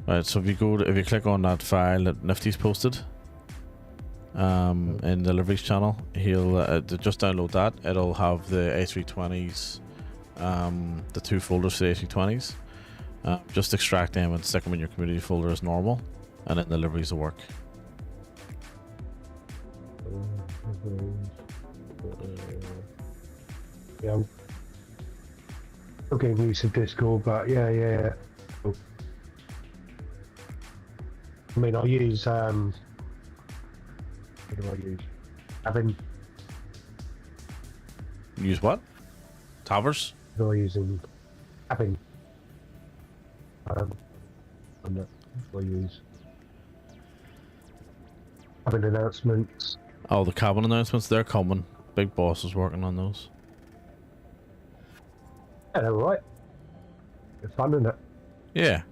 Right. So if you click on that file that Nifty's posted, in the liveries channel, he'll just download that. It'll have the A320s, the 2 folders for the A320s. Just extract them and stick them in your community folder as normal, and then the liveries will work. Yeah, I'm still getting used to Discord, but yeah. Cool. I mean, I use what do I use? Use what? Towers? They're using cabin. And that's what I use. Cabin announcements. Oh, the cabin announcements, they're coming. Big Boss is working on those. Yeah, they're right. It's fun, isn't it? Yeah.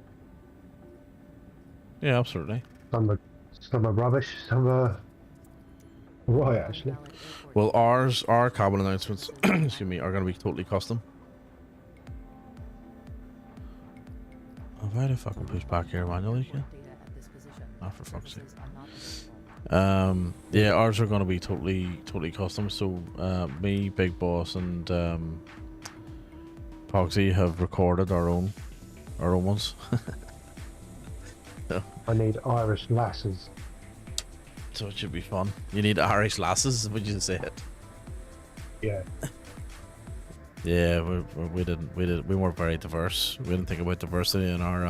Yeah, absolutely. Some are rubbish, some are right, actually. Well, our cabin announcements, excuse me, are going to be totally custom. Have I to fucking push back here manually again? Oh, for fuck's sake. Yeah, ours are going to be totally custom. So, me, Big Boss, and Pogsy have recorded our own ones. So. I need Irish lasses. So it should be fun. You need Irish lasses, would you say it? Yeah. Yeah, we weren't very diverse. We didn't think about diversity in our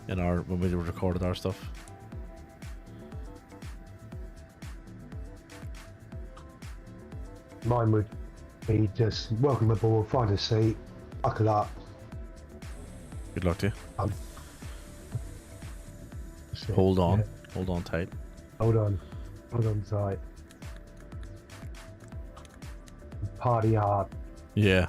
when we recorded our stuff. Mine would be just welcome aboard, find a seat, buckle up. Good luck to you. Hold on tight. Hold on tight. Party hard. Yeah.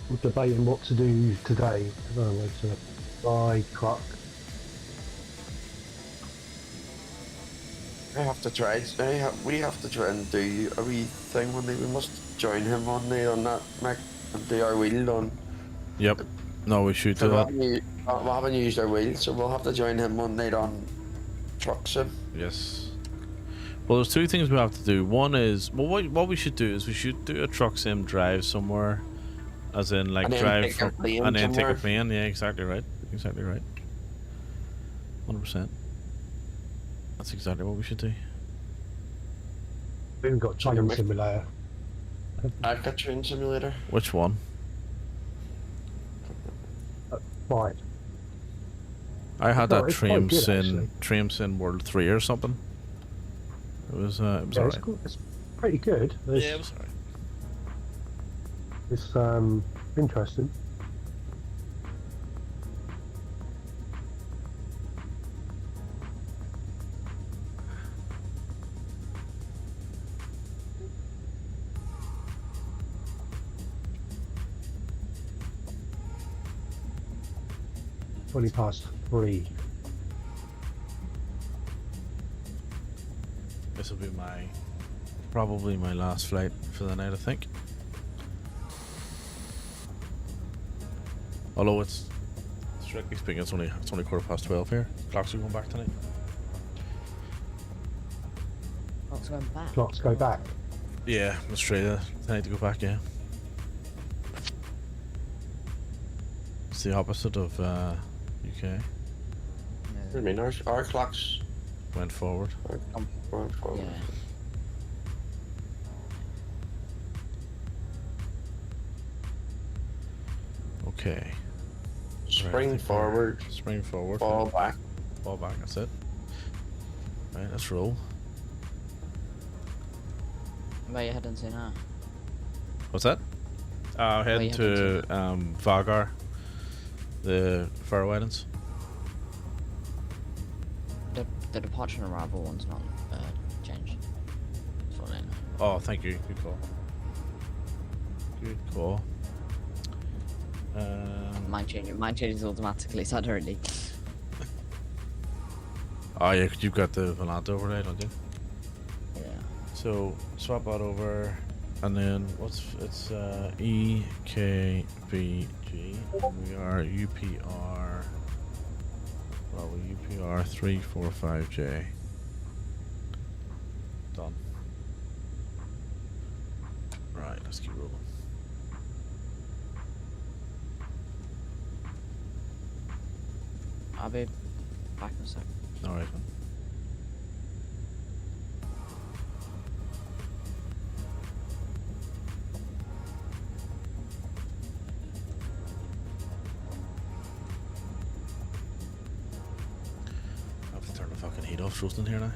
We're debating what to do today. I don't know, to buy truck. We have to try and do a wee thing one day. We must join him on that Mac and do our wheel on. Yep. No, we should do that. We haven't used our wheel, so we'll have to join him one night on truck sim. Yes. Well, there's two things we have to do. One is, well, what we should do is we should do a truck sim drive somewhere, as in like drive from, and then take a plane. Yeah, exactly right. 100%. That's exactly what we should do. We haven't got train simulator. I've got train simulator. Which one? Right. I had that Tram Sin World 3 or something. It was alright. It's pretty good. Yeah, it was alright. It's interesting. +3. This will be probably my last flight for the night, I think. Although it's strictly speaking, it's only 12:15 here. Clocks are going back tonight. Clocks going back. Clocks go back. Yeah, Australia tonight to go back. Yeah. It's the opposite of UK. I mean, our clocks went forward. Went forward. Yeah. Okay. Spring forward. Spring forward. Fall back. Fall back. That's it. Right, let's roll. Where are you heading to now? What's that? Heading to Vagar, the Faroe Islands. The departure and arrival one's not changed. That's all I know. Oh, thank you. Good call. Good call. Mine changes automatically, so I don't really. Oh yeah, 'cause you've got the Volante overlay, don't you? Yeah. So swap that over, and then it's EKBG. We are UPR. Well, we UPR 345J. Done. Right, let's keep rolling. I'll be back in a sec. Alright, man. I have to turn the fucking heat off roasting here now.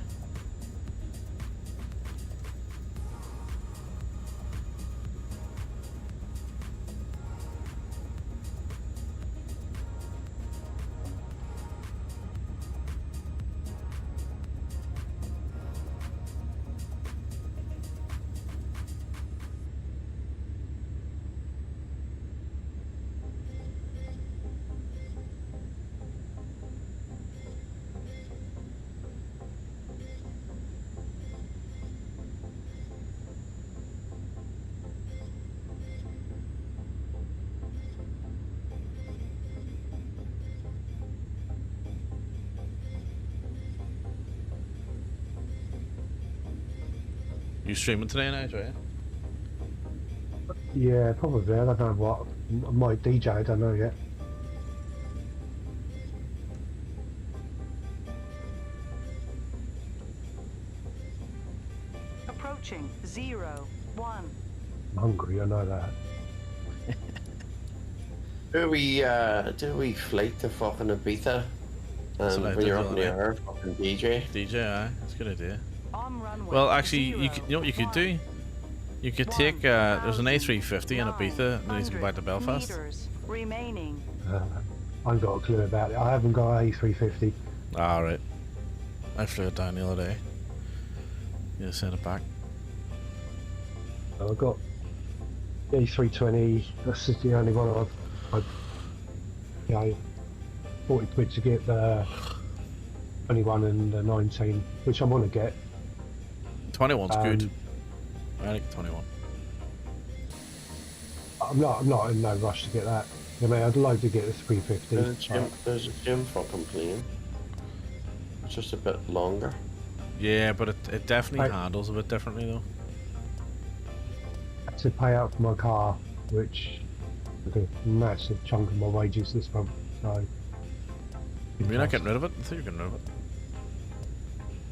You streaming today now, right? Yeah, probably. I don't know what. I might DJ, I don't know yet. Approaching 0, 1. I'm hungry, I know that. Do we flight to fucking Ibiza? And when you're up in the air, fucking DJ. DJ, aye, that's a good idea. On runway Well, actually, 0, you know what you could do? You could take there's an A350 in Ibiza, and then you can go back to Belfast. meters remaining. I ain't got a clue about it. I haven't got an A350. Ah, right. I flew it down the other day. Yeah, send it back. I've got the A320. That's just the only one I've you know, 40 quid to get the 21 and the 19, which I want to get. 21's good. I like 21. I'm not in no rush to get that. I mean, I'd like to get the 350. There's a gym fucking plane. It's just a bit longer. Yeah, but it definitely handles a bit differently though. I had to pay out for my car, which is a massive chunk of my wages this month. So You're not getting rid of it? I thought you were getting rid of it.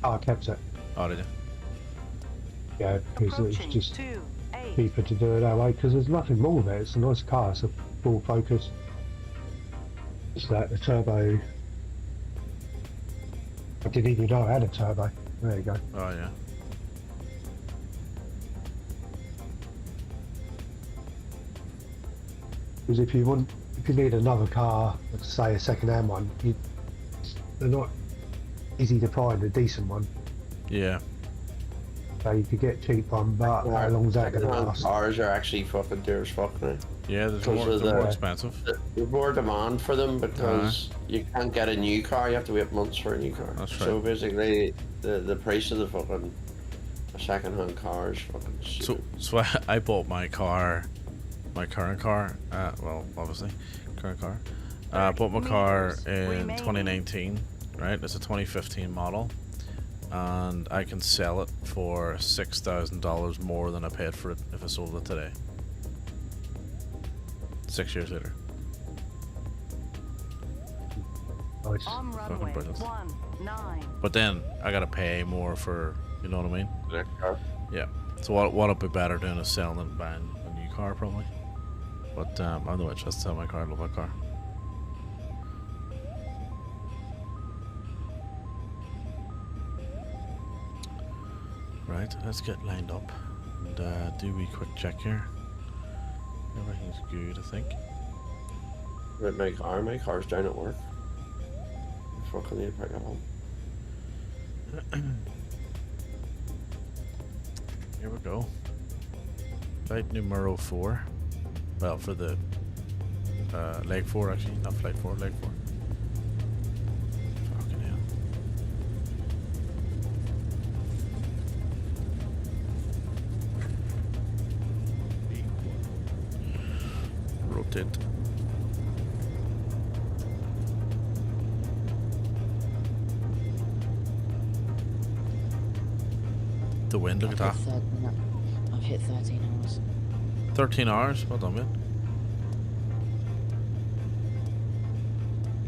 Oh, I kept it. Oh, did you? Yeah, because it's just cheaper to do it that way. Because there's nothing wrong with it. It's a nice car. It's a full focus. It's like the turbo. I didn't even know I had a turbo. There you go. Oh yeah. Because if you need another car, let's say a second-hand one, they're not easy to find a decent one. Yeah. So you could get a cheap one, but how long is that going to last? Cars are actually fucking dear as fuck now. Yeah, they're more expensive. There's more demand for them because you can't get a new car. You have to wait months for a new car. That's right. So basically, the price of the fucking second-hand car is fucking stupid. So I bought my current car. Well, obviously, current car. Bought my car in 2019. Right, it's a 2015 model, and I can sell it for $6,000 more than I paid for it if I sold it today. 6 years later. Nice. Fucking brilliant. But then I gotta pay more for, you know what I mean? The car. Yeah. So what I'd be better doing is selling and buying a new car probably. But I have no interest to sell my car. I love my car. Right, let's get lined up and do a quick check here. Everything's good, I think. With my car's down at work. I fucking need to pick it up. Here we go. Flight numero 4. Well, for the leg 4 actually, not flight 4, leg 4. Fucking hell. Rotate. The wind, look at that. I've hit 13 hours. 13 hours? Well done, man.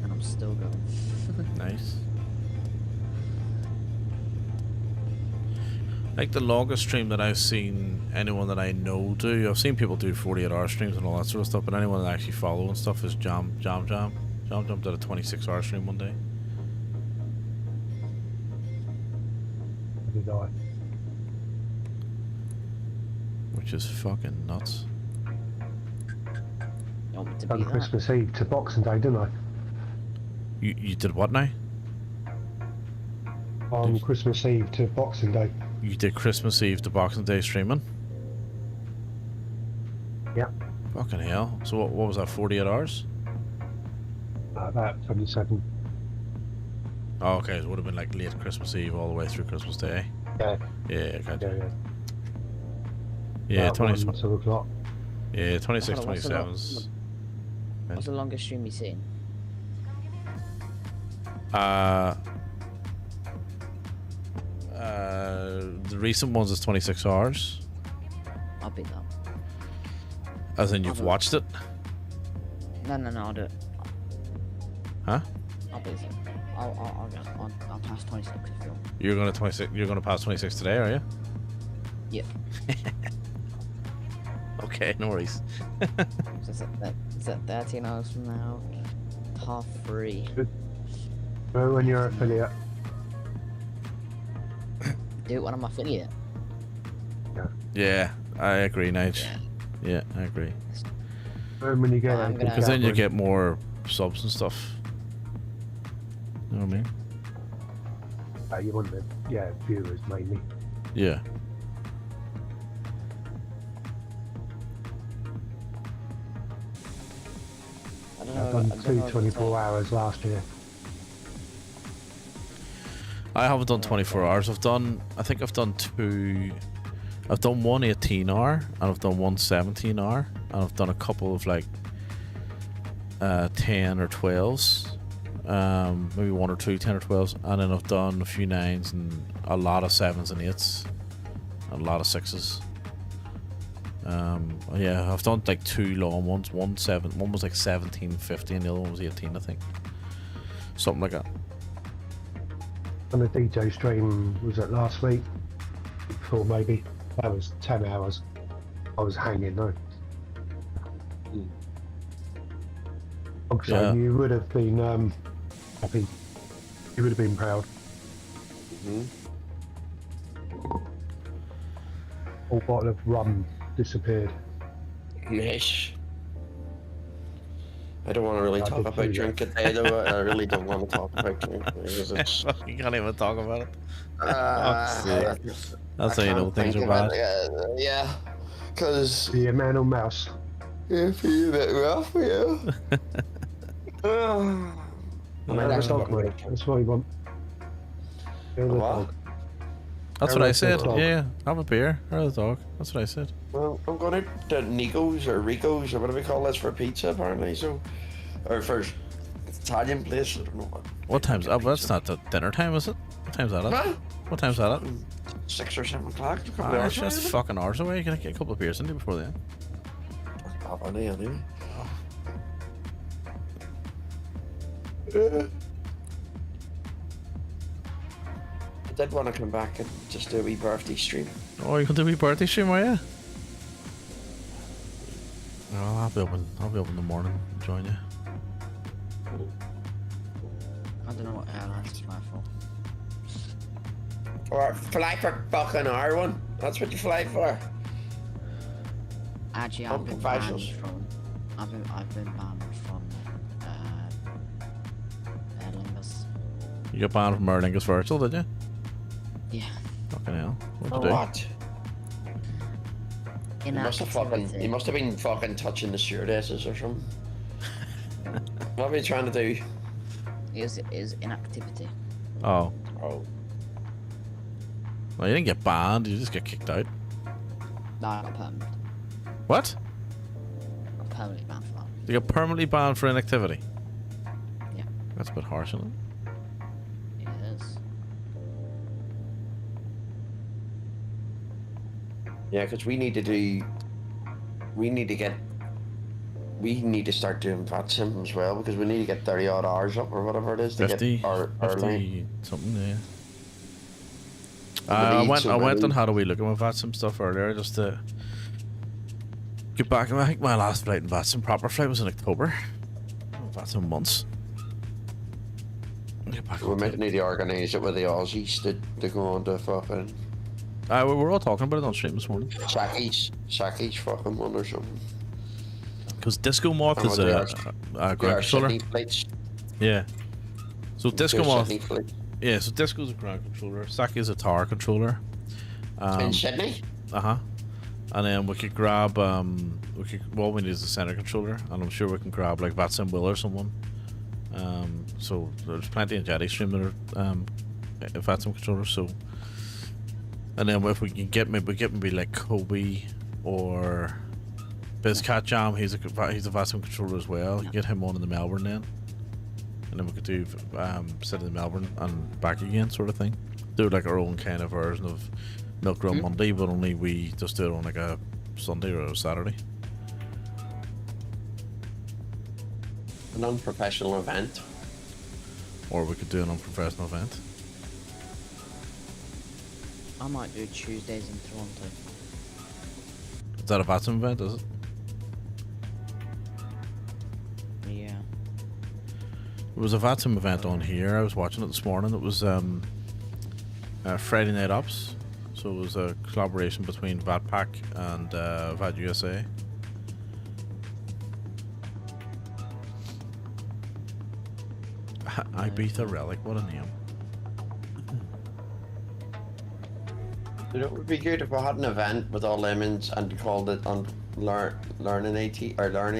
And I'm still going. Nice. Like the longest stream that I've seen anyone that I know do, I've seen people do 48-hour streams and all that sort of stuff, but anyone that I actually follow and stuff is Jam did a 26-hour stream one day. did I? Which is fucking nuts. You want me to Done be that? Christmas Eve to Boxing Day, didn't I? You did what now? On Christmas Eve to Boxing Day. You did Christmas Eve to Boxing Day streaming? Yep. Fucking hell. So what was that, 48 hours? About 27. Oh, okay, it would have been like late Christmas Eve all the way through Christmas Day. Yeah. Yeah, okay. Yeah. Yeah, About 20, 1, 2 o'clock. yeah, 26, Hold on, what's the 27's. What's the longest stream you've seen? The recent ones is 26 hours. I'll beat that. As in you've watched it? No, I'll do it. Huh? I'll beat it. I'll pass 26 if you want. You're gonna pass 26 today, are you? Yep. Okay, no worries. So it's at 13 hours from now. 3:30. Good. Well, when you're affiliate. Do it when I'm affiliate. Yeah, I agree, Nige. Yeah, I agree. When you get Because then you get more subs and stuff. You know what I mean? You want the viewers mainly. Yeah. I've done two 24 hours last year. I haven't done 24 hours. I think I've done two. I've done one 18-hour and I've done one 17-hour, and I've done a couple of like 10 or 12s, maybe one or two 10 or 12s, and then I've done a few 9s and a lot of 7s and 8s, and a lot of 6s. Yeah, I've done like two long ones. One was like 17.50 and the other one was 18, I think. Something like that. On the DJ stream, was it last week? Before maybe. That was 10 hours. I was hanging though. So you would have been happy. You would have been proud. Whole bottle of rum disappeared. Yes. I don't want to really talk about drink today, though. I really don't want to talk about drink. You can't even talk about it. That's how you know things are bad. Yeah, because the man or mouse. Yeah, feel a bit rough, yeah. That's what we want. What? That's what I said. Yeah, have a beer. Or the dog. That's what I said. Well, I'm going out to Nico's or Rico's or whatever we call this for pizza, apparently. So, or for Italian place. I don't know what. What time's that? Well, that's not the dinner time, is it? What time's that at? Huh? What time's that at? 6 or 7 o'clock. It's just fucking hours away. You can get a couple of beers into before then. Anyway. I did want to come back and just do a wee birthday stream. Oh, you can do a wee birthday stream, are you? Well, I'll be open in the morning and join you. I don't know what airline to fly for. Or fly for fucking R1. That's what you fly for. Actually, I've been banned from Aer Lingus. You got banned from Aer Lingus Virtual, did you? Yeah. Fucking hell. What'd For you do? what? You must have been fucking touching the stewardesses or something. What were you trying to do? It was inactivity. Oh. Oh. Well, you didn't get banned, you just get kicked out. No, I got permanent. What? I got permanently banned for that. You got permanently banned for inactivity? Yeah. That's a bit harsh, isn't it? It is. Yeah, because we need to start doing VATSIM as well, because we need to get 30 odd hours up or whatever it is to 50, get our 50 something, yeah. I went and had a wee look at my VATSIM stuff earlier just to get back. I think my last flight in VATSIM proper flight was in October. VATSIM months. Get back We onto might it. need to organise it with the Aussies to go on to fucking We were all talking about it on stream this morning. Saki's fucking one or something. Because Disco Moth is a ground controller. Sydney flights. Yeah. So Disco Moth. Sydney flights. Yeah, so Disco's a ground controller. Saki is a tower controller. In Sydney? Uh-huh. And then we could grab what we need is a center controller, and I'm sure we can grab like Vatsim Will or someone. So there's plenty in Jetty stream that are Vatsim controllers. So, and then if we can get maybe like Kobe or BizCat Jam, he's a Vatsim controller as well. You get him on in the Melbourne then, and then we could do City of Melbourne and back again sort of thing. Do like our own kind of version of Milk Run Monday, but only we just do it on like a Sunday or a Saturday. An unprofessional event. Or we could do an unprofessional event. I might do Tuesdays in Toronto. Is that a Vatsim event, is it? Yeah. There was a Vatsim event on here. I was watching it this morning. It was Friday Night Ops. So it was a collaboration between VatPack and VAT USA. Ibiza Relic, what a name. You know, it would be good if we had an event with all lemons and called it on Learn AT or Learn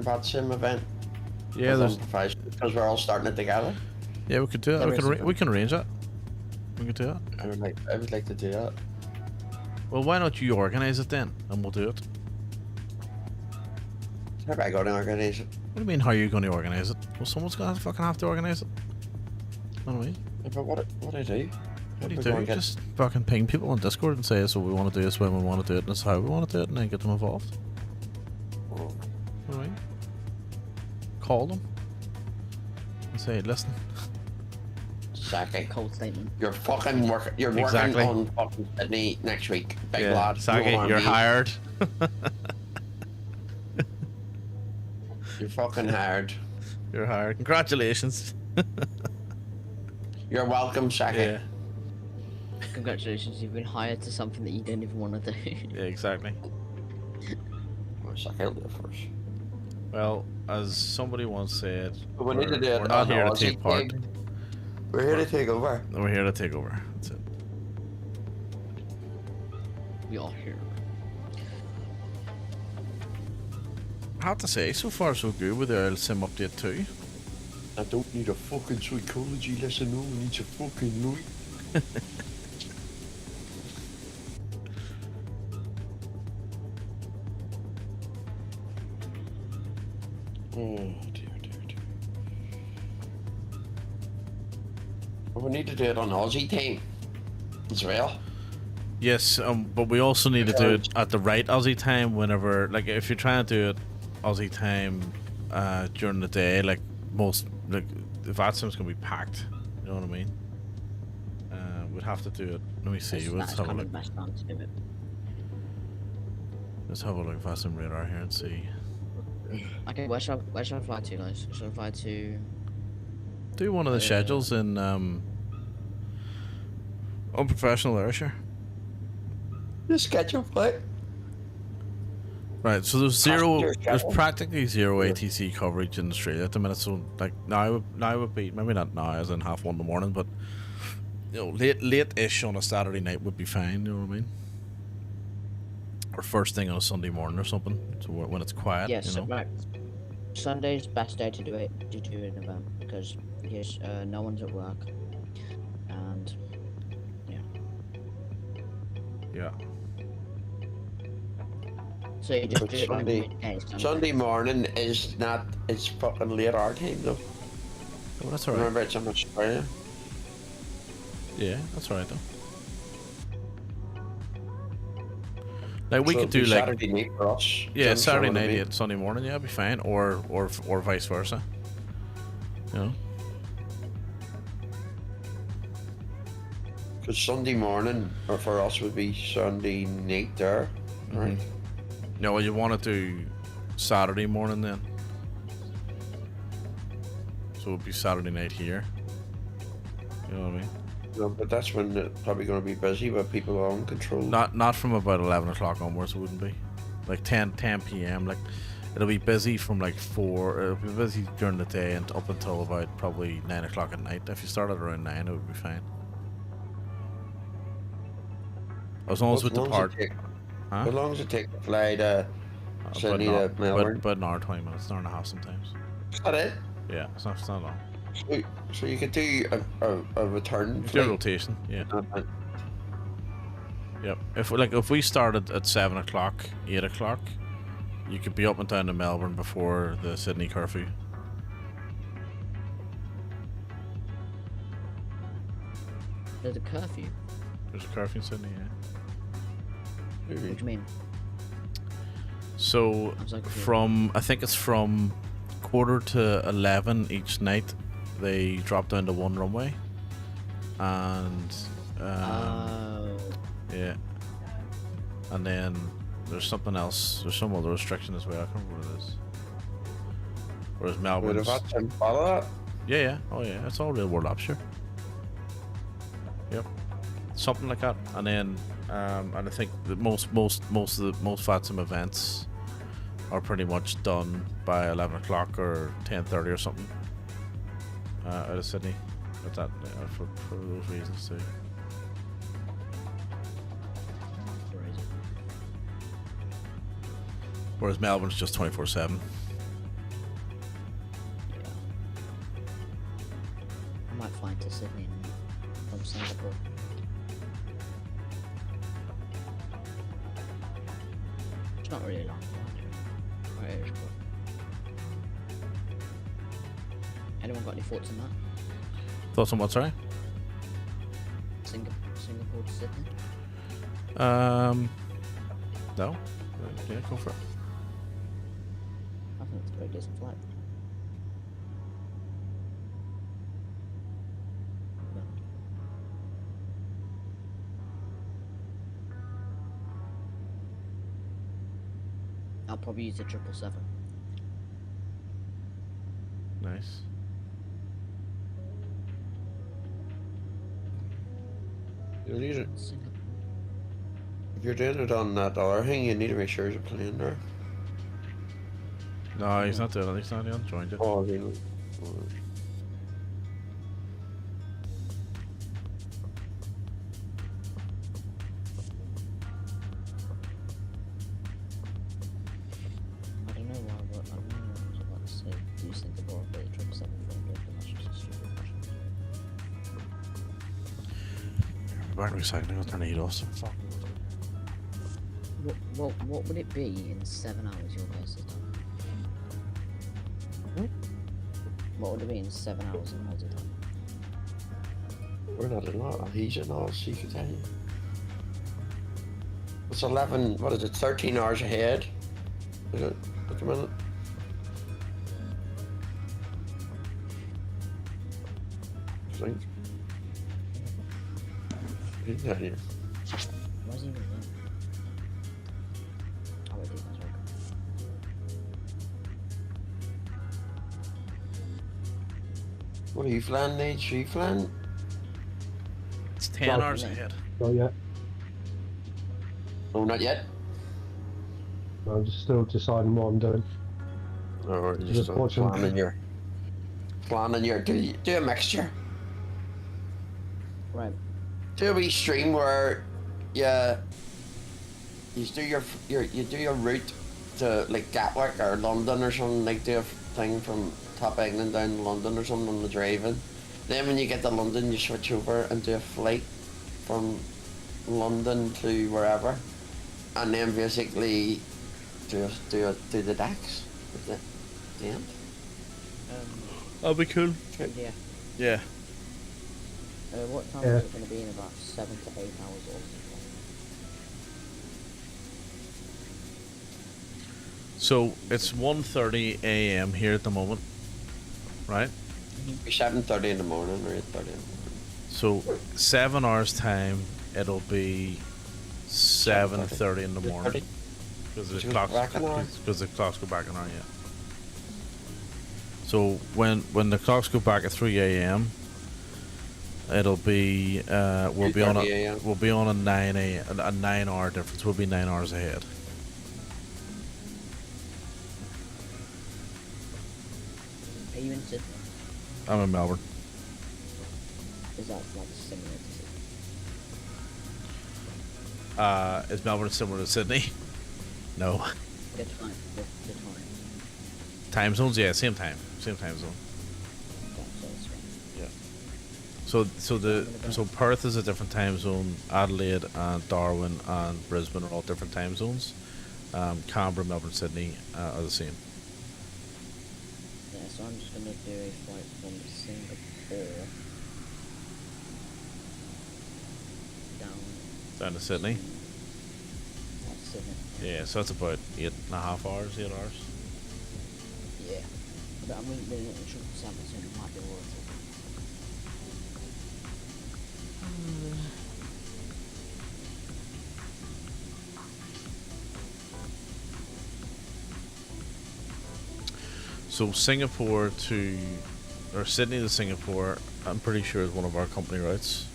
Vatsim event. Yeah, there's because we're all starting it together. Yeah, we could do that. We can arrange that. We could do that. I would like to do that. Well, why don't you organise it then, and we'll do it. How am I going to organise it? What do you mean? How are you going to organise it? Well, someone's gonna have to organise it. You know what I mean? Yeah, but what do I do? What do you do? Just fucking ping people on Discord and say, so we want to do this when we want to do it, and this is how we want to do it, and then get them involved. Oh. You know what I mean? Call them and say, listen. Saki, cold statement. You're fucking working. You're working on fucking Sydney next week, big lad. Saki, you're hired. You're fucking hired. You're hired. Congratulations. You're welcome, Saki. Yeah. Congratulations, you've been hired to something that you don't even want to do. Yeah, exactly. Well, Saki, I'll do it first. Well, as somebody once said, we need to do it. We're not here to take part. We're here to take over. We're here to take over. That's it. We are here. I have to say, so far so good with the Sim update 2. I don't need a fucking psychology lesson, no one needs a fucking Louis. Oh dear. Well, we need to do it on Aussie time as well. Yes, but we also need to do it at the right Aussie time whenever, like, if you're trying to do it Aussie time during the day, like, most, like, the VATSIM's going to be packed, you know what I mean? We'd have to do it, let me see, let's have a look. Let's have a look at VATSIM radar here and see. Okay, where should I fly to, guys? Should I fly to... Do one of the schedules in Unprofessional Airshare. The schedule flight. Right, so there's practically zero ATC coverage in Australia at the minute. So like now would be, maybe not now as in 1:30 in the morning, but you know, late-ish on a Saturday night would be fine. You know what I mean? Or first thing on a Sunday morning or something, so when it's quiet. Yes, you know? right. Sunday's best day to do an event because yes, no one's at work, and yeah. So you just do it Sunday morning is not. It's fucking late our time though. Oh, that's alright. Remember, it's in Australia. Yeah, that's alright though. Like we So could do like Saturday night for us. Yeah, Saturday night at Sunday morning. Yeah, it'd be fine. Or vice versa. You know. Because Sunday morning, or for us, would be Sunday night there, right? No, well, you want to do Saturday morning then. So it'd be Saturday night here. You know what I mean? No, but that's when it's probably going to be busy with people on control. Not from about 11 o'clock onwards. It wouldn't be like 10 p.m. Like it'll be busy from like 4. It'll be busy during the day and up until about probably 9 o'clock at night. If you started around 9, it would be fine. As long as we depart. How long does it take to fly to Sydney to Melbourne? About an hour 20 minutes, an hour and a half sometimes. Is that it? Yeah, it's not long. So you could do a return. Do a rotation, yeah. Yep. If we started at 7 o'clock, 8 o'clock, you could be up and down to Melbourne before the Sydney curfew. There's a curfew. There's a curfew in Sydney, yeah. What do you mean? So I think it's from 11:15 each night. They drop down to one runway, and yeah, and then there's something else. There's some other restriction as well. I can't remember what it is. Whereas Melbourne's... follow that? Yeah. Oh yeah, it's all real world apps, sure. Yep, something like that. And then and I think that most FATSIM events are pretty much done by 11 o'clock or 10:30 or something. Out of Sydney, but that for those reasons too. Whereas Melbourne's just 24/7. Yeah. I might fly to Sydney from Singapore. It's not really long. Right, it's cool. Anyone got any thoughts on that? Thoughts on what, sorry? Singapore to Sydney? No. Yeah, go for it. I think it's a pretty decent flight. No. I'll probably use the 777. Nice. You need it. If you're doing it on that other thing, you need to make sure there's a plane there. No, he's not doing it. He's not joined it. Oh, really? I don't know why, but I don't know what I was about to say. Do you think the bar of the 777 but that's just a stupid question. Back recycling, I'll turn the heat off. So fuck. What would it be in 7 hours, your guys' time? What would it be in 7 hours in Aussie time? We're not in lot. He's in all, so you can tell you. It's 11, what is it, 13 hours ahead? Is it, at the minute? I think. He's not here. Why is he even there? Oh, wait, that's right. What are you flying, Nate? Are you flying? It's 10 hours ahead. Not yet. Oh, not yet? I'm just still deciding what I'm doing. Or Just just watching. planning your do a mixture. Right. Do a wee stream where you do your route to like Gatwick or London or something, like do a thing from top England down to London or something on the drive in. Then when you get to London you switch over and do a flight from London to wherever, and then basically do the DAX at the end. That'll be cool. Yeah. Yeah. What time is it going to be in about 7 to 8 hours or So it's 1:30 a.m. here at the moment, right? 7:30 in the morning or 8:30 in the morning. So 7 hours time, it'll be 7:30 in the morning because the clocks go back an hour. Yeah. So when the clocks go back at 3 a.m., It'll be we'll be on 2:30 a.m. we'll be on a 9-hour difference. We'll be 9 hours ahead. Are you in Sydney? I'm in Melbourne. Is that like similar to Sydney? Is Melbourne similar to Sydney? No. The time. The time. Time zones, yeah, same time zone. That's right. Yeah. So Perth is a different time zone. Adelaide and Darwin and Brisbane are all different time zones. Canberra, Melbourne, Sydney are the same. Yeah, so I'm just gonna do a flight from Singapore Down to Sydney. That's Sydney. Yeah, so that's about 8.5 hours, 8 hours. Yeah. But I'm really doing it in 7%, so it might be worth it. So Sydney to Singapore, I'm pretty sure is one of our company routes.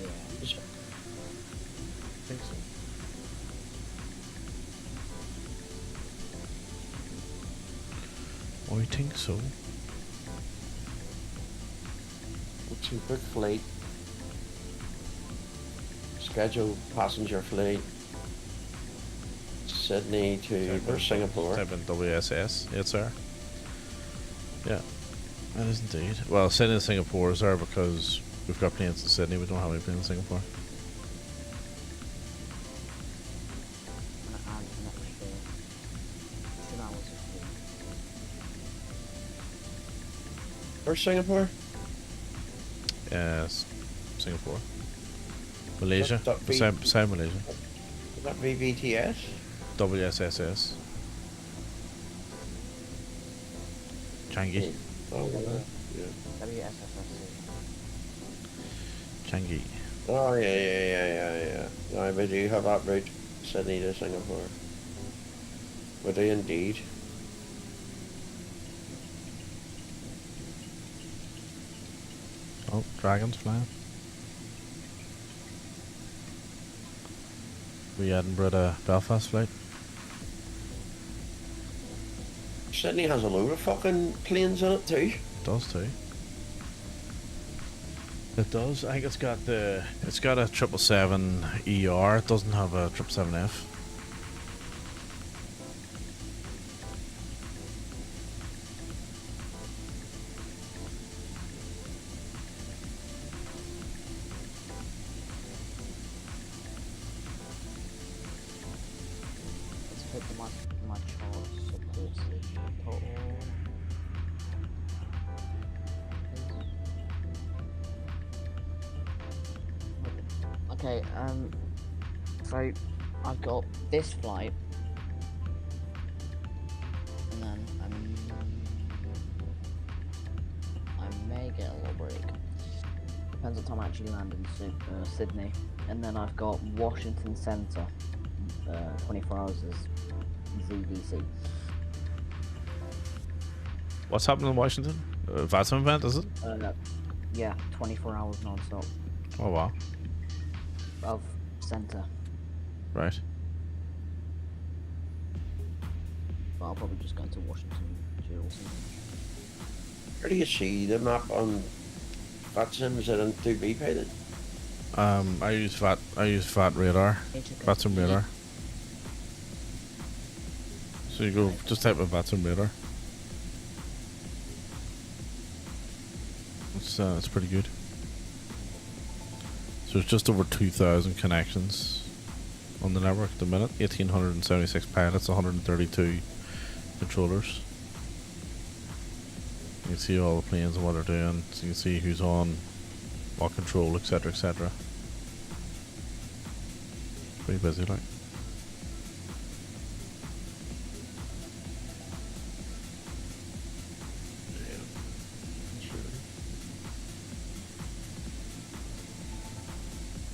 Yeah. I think so. I think so. It's a quick flight. Scheduled passenger flight. Sydney to or Singapore. Type in WSS. Yes, sir. Yeah, that is indeed. Well, Sydney and Singapore is there because we've got planes in Sydney. We don't have any planes in Singapore. I'm not sure. 2 hours of Where's Singapore? Yes, Singapore. Malaysia. That Beside Malaysia. Is that VBTS? WSSS. Changi. Oh, yeah. WSFSC. Changi. Oh, yeah. No, we do have that route, Sydney to Singapore. We do indeed. Oh, dragons flying. We Edinburgh to Belfast flight. Sydney has a load of fucking planes in it too. It does too. It does. I think it's got a 777 ER. It doesn't have a 777F. Let's put my chart supports the total. Okay, so I've got this flight, and then I may get a little break. Depends on time I actually land in Sydney, and then I've got Washington Centre, 24 hours as ZDC. What's happening in Washington? VATSIM event, is it? Yeah, 24 hours non-stop Oh wow. of centre. Right. But I'll probably just go into Washington or something. Where do you see the map on VATSIM? Is it in 2B pilot? I use VAT radar. VATSIM radar. So you go just type in VATSIM radar. It's pretty good. So it's just over 2,000 connections on the network at the minute. 1,876 pilots, 132 controllers. You can see all the planes and what they're doing. So you can see who's on what control, etc., etc. Pretty busy, like.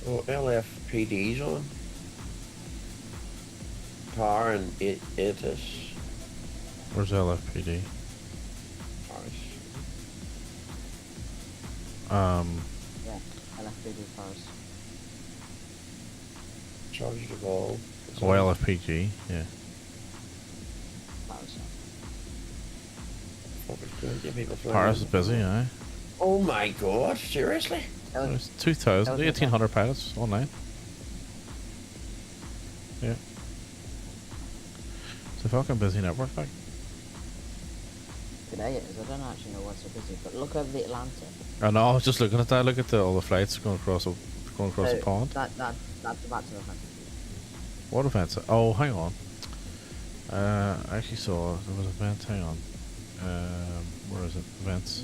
Oh, LFPD's on. Tar and ITIS. Where's LFPD? Paris. Yeah, LFPG Paris. Charge the ball. Oh, LFPG, yeah. Paris. Paris is busy, aye. Oh my god, seriously? There's 2,000, 1,800 pilots online. Yeah. It's a fucking busy network, like. Today it is. I don't actually know what's so busy, but look over the Atlantic. I know, I was just looking at that. Look at all the flights going across the pond. That's the back to the front. What events? Oh, hang on. I actually saw there was an event. Hang on. Where is it? Events.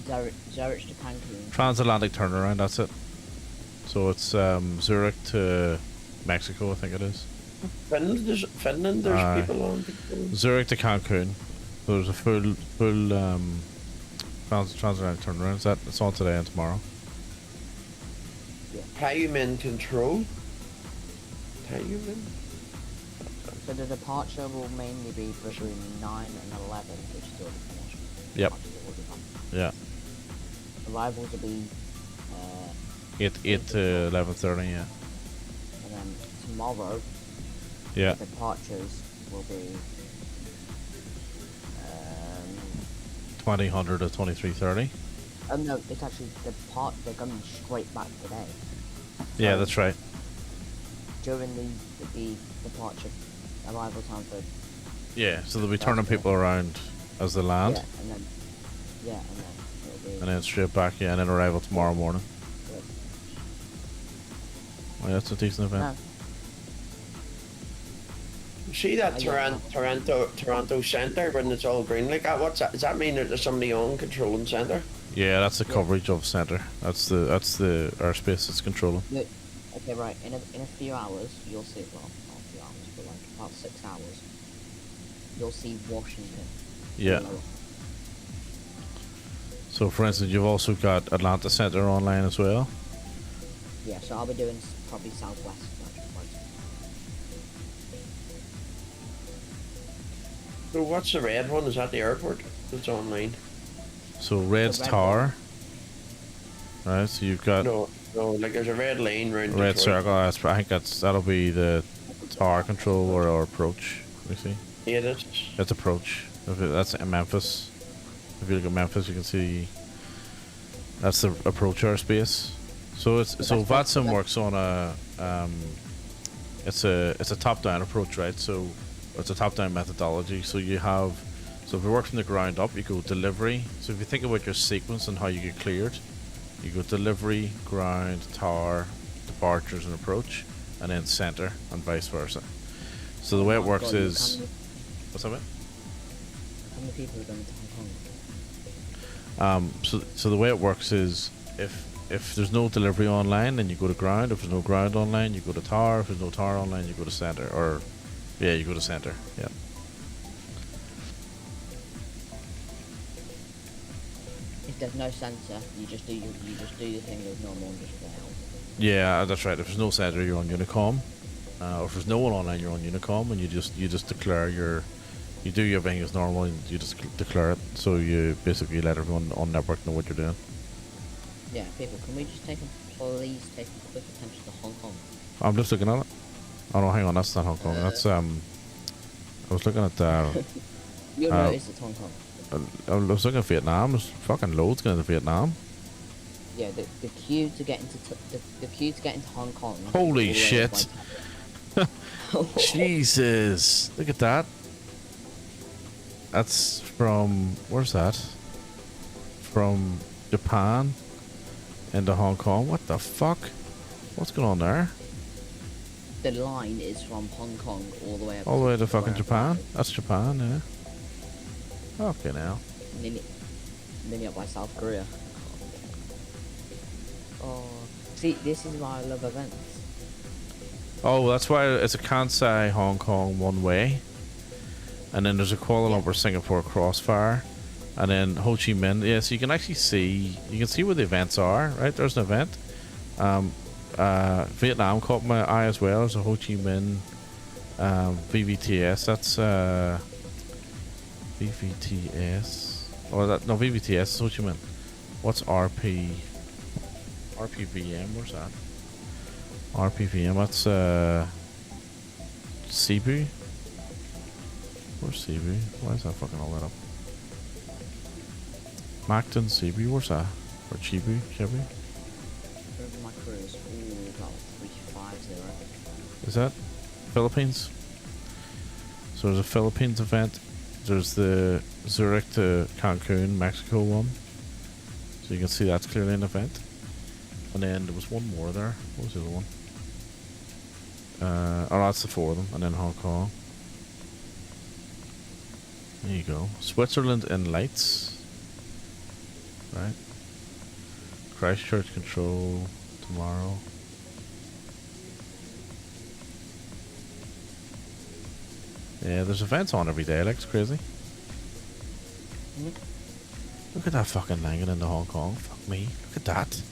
Zurich to Cancun. Transatlantic turnaround. That's it. So it's Zurich to Mexico, I think it is. Finland. There's people on. Zurich to Cancun. So there's a full transatlantic turnaround. It's on today and tomorrow. Yeah. Time in control. So the departure will mainly be between 9 and 11, which is already finished. Yep. Yeah. Arrivals will be 8 to 11:30. Yeah. And then tomorrow, yeah, the departures will be 2000 to 23:30. No, it's actually they're coming straight back today. Yeah, that's right. During the departure arrival time for. Yeah, so they'll be turning people around as they land. Yeah, and then it'll be. And then straight back, yeah, and then arrival tomorrow morning. Good. Well, that's a decent event. No. See that Toronto centre when it's all green like that? What's that? Does that mean that there's somebody on controlling centre? Yeah, that's the coverage of centre. That's the airspace it's controlling. Look, okay, right. In a few hours, you'll see. Well, not a few hours, but like about 6 hours, you'll see Washington. Yeah. So, for instance, you've also got Atlanta Centre online as well. Yeah, so I'll be doing probably Southwest. So what's the red one? Is that the airport? It's online. So red's Tower. Right, so you've got no, like there's a red lane round red Detroit. circle. I think that'll be the tower control or approach. Let me see. Yeah, it is. That's approach. That's in Memphis. If you look at Memphis, you can see that's the approach airspace. So VATSIM works on it's a top-down approach, right? So it's a top-down methodology. So if you work from the ground up, you go delivery. So if you think about your sequence and how you get cleared, you go delivery, ground, tower, departures and approach, and then center, and vice versa. So the way it works is, what's that? How many people are going to Hong Kong? So the way it works is if there's no delivery online, then you go to ground. If there's no ground online, you go to tower. If there's no tower online, you go to center. Or yeah, you go to center. Yeah. If there's no sensor, you just do your thing as normal and just fly out. Yeah, that's right. If there's no center, you're on Unicom. Or if there's no one online, you're on Unicom, and you just declare you do everything as normal, and you just declare it. So you basically let everyone on network know what you're doing. Yeah, people, can we just please take a quick attention to Hong Kong? I'm just looking at it. Oh no, hang on, that's not Hong Kong. That's I was looking at You'll notice it's Hong Kong. I was looking at Vietnam. There's fucking loads going to Vietnam. Yeah, the queue to get into Hong Kong. Holy shit! Jesus, look at that. That's from where's that? From Japan into Hong Kong. What the fuck? What's going on there? The line is from Hong Kong all the way up. All the way to fucking Japan. That's Japan, yeah. Okay, now. Nearly up by South Korea. Oh, see, this is why I love events. Oh, that's why it's a Kansai Hong Kong one way, and then there's a Kuala Lumpur Singapore crossfire, and then Ho Chi Minh. Yeah, so you can actually see where the events are. Right, there's an event. Vietnam caught my eye as well. There's a Ho Chi Minh VVTS. That's VVTS. Or that no VVTS is Ho Chi Minh. What's RP? RPVM, where's that? RPVM, that's Cebu. Where's Cebu? Why is that fucking all that up? Macton, Cebu, where's that? Or Chibu? My cruise. Ooh, about 350. Is that Philippines? So there's a Philippines event. There's the Zurich to Cancun, Mexico one. So you can see that's clearly an event. And then there was one more there. What was the other one? Oh, that's the 4 of them. And then Hong Kong. There you go. Switzerland in lights. Right. Christchurch control tomorrow. Yeah, there's events on every day, like it's crazy. Look at that fucking line into Hong Kong. Fuck me. Look at that.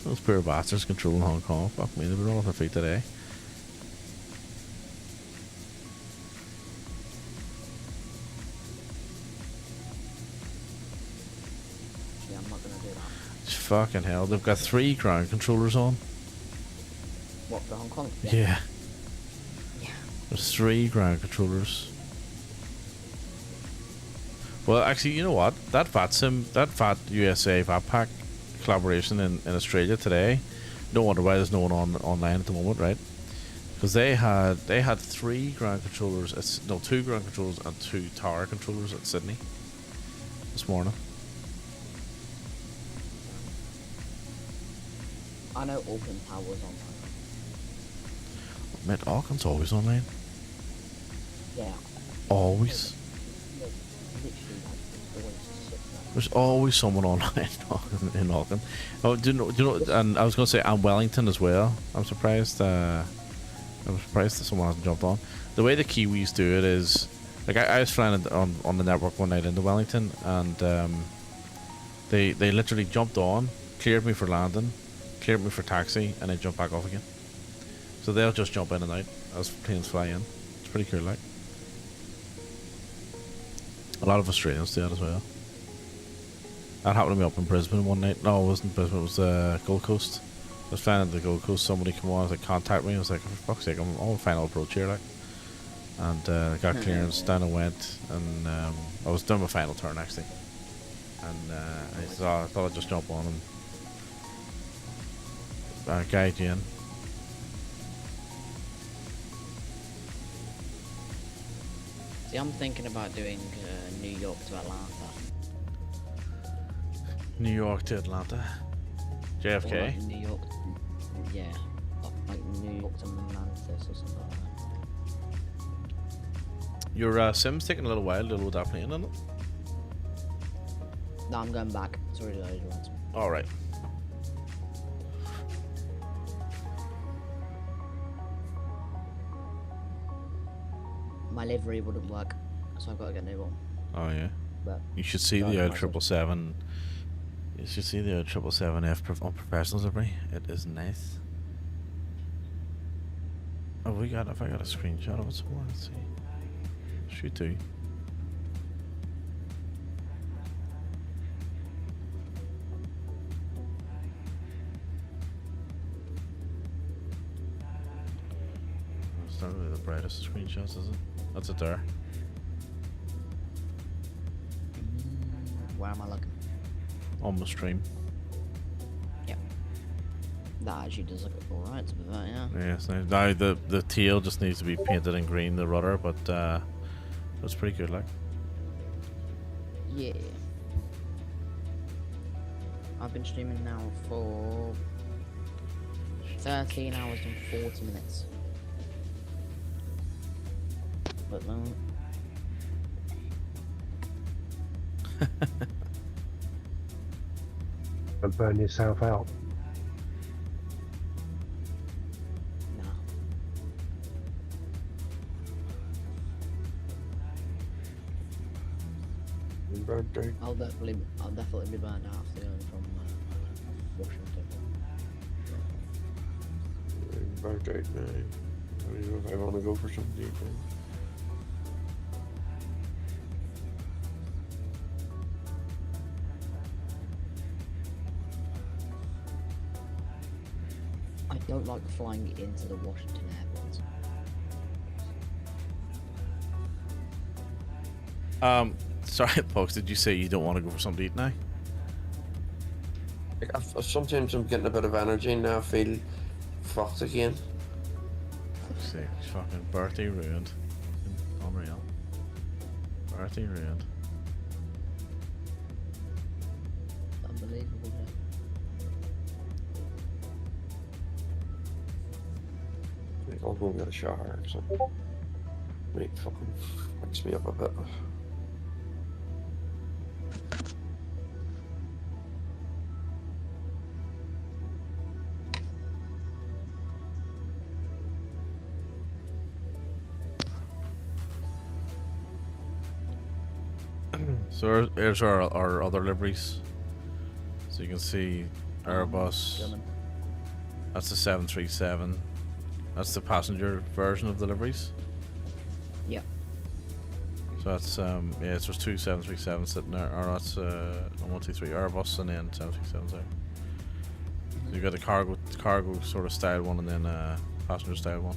Those poor bastards controlling Hong Kong. Fuck me, they've been all off their feet today. Yeah, I'm not gonna do that. It's fucking hell. They've got 3 ground controllers on. What, for Hong Kong? Yeah. There's 3 ground controllers. Well, actually, you know what? That VAT USA VAT pack collaboration in Australia today. No wonder why there's no one online at the moment, right? Because they had 3 ground controllers. 2 ground controllers and 2 tower controllers at Sydney this morning. I know Auckland Tower was online. Mate, Auckland's always online. Yeah. Always. There's always someone online in Auckland. Oh, do you know? And I was going to say, and Wellington as well. I'm surprised. I'm surprised that someone hasn't jumped on. The way the Kiwis do it is, like I was flying on the network one night into Wellington, and they literally jumped on, cleared me for landing, cleared me for taxi, and then jumped back off again. So they'll just jump in and out as planes fly in. It's pretty cool, like. A lot of Australians do that as well. That happened to me up in Brisbane one night. No, it wasn't Brisbane, it was Gold Coast. I was flying into the Gold Coast, somebody come on, like, contact me. I was like, for fuck's sake, I'm on final approach here, like. And got clearance, down and went, and I was doing my final turn, actually. And I thought I'd just jump on and guide you in. See, I'm thinking about doing New York to Atlanta. New York to Atlanta. JFK. Or like New York, yeah, like New York to Memphis or something like that. Your sim's taking a little while to load that plane, isn't it? No, I'm going back. It's already loaded once. Alright. My livery wouldn't work, so I've got to get a new one. Oh yeah. But you should see the L777. You should see the L777F Unprofessionals livery. It is nice. Oh, have I got a screenshot of it somewhere? Let's see. Shoot too. It's not really the brightest of screenshots, is it? That's it there. Where am I looking? On the stream. Yeah. That actually does look alright to be fair, yeah. Yeah, it's nice. Now the tail just needs to be painted in green, the rudder, but that's pretty good, like. Yeah. I've been streaming now for 13 hours and 40 minutes. But no. And burn yourself out. Nah. I'll definitely be burned out after going from Washington. Burnt out now. I don't know if I want to go for some deep. I don't like flying into the Washington airport. Sorry, Pox, did you say you don't want to go for something to eat now? Like, sometimes I'm getting a bit of energy and now I feel fucked again. Let's see, fucking birthday ruined. Unreal. Birthday ruined. Unbelievable. I'll go and get a shower or something. Right, fucking wakes me up a bit. So here's our other liveries. So you can see Airbus. That's the 737. That's the passenger version of the liveries. Yeah. So that's yeah, it's just two 737s sitting there. Or that's 1, 2, 3 Airbus and then 737s there. So you got the cargo sort of style one and then passenger style one.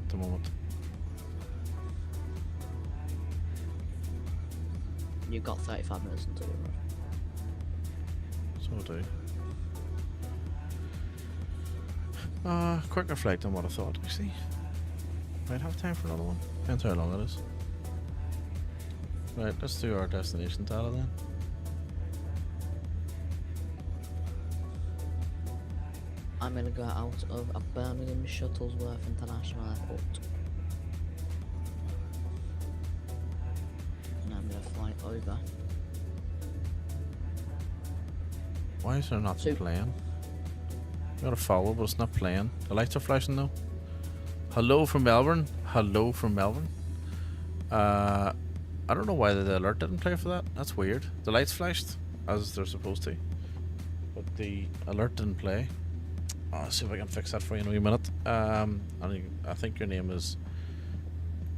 At the moment. You've got 35 minutes until we So do. Quicker flight than what I thought, actually. Might have time for another one. Depends how long it is. Right, let's do our destination data then. I'm gonna go out of a Birmingham Shuttlesworth International Airport. And I'm gonna fly over. Why is there not playing? You gotta follow, but it's not playing. The lights are flashing though. Hello from Melbourne. Hello from Melbourne. I don't know why the alert didn't play for that. That's weird. The lights flashed as they're supposed to, but the alert didn't play. I'll see if I can fix that for you in a wee minute. I think your name is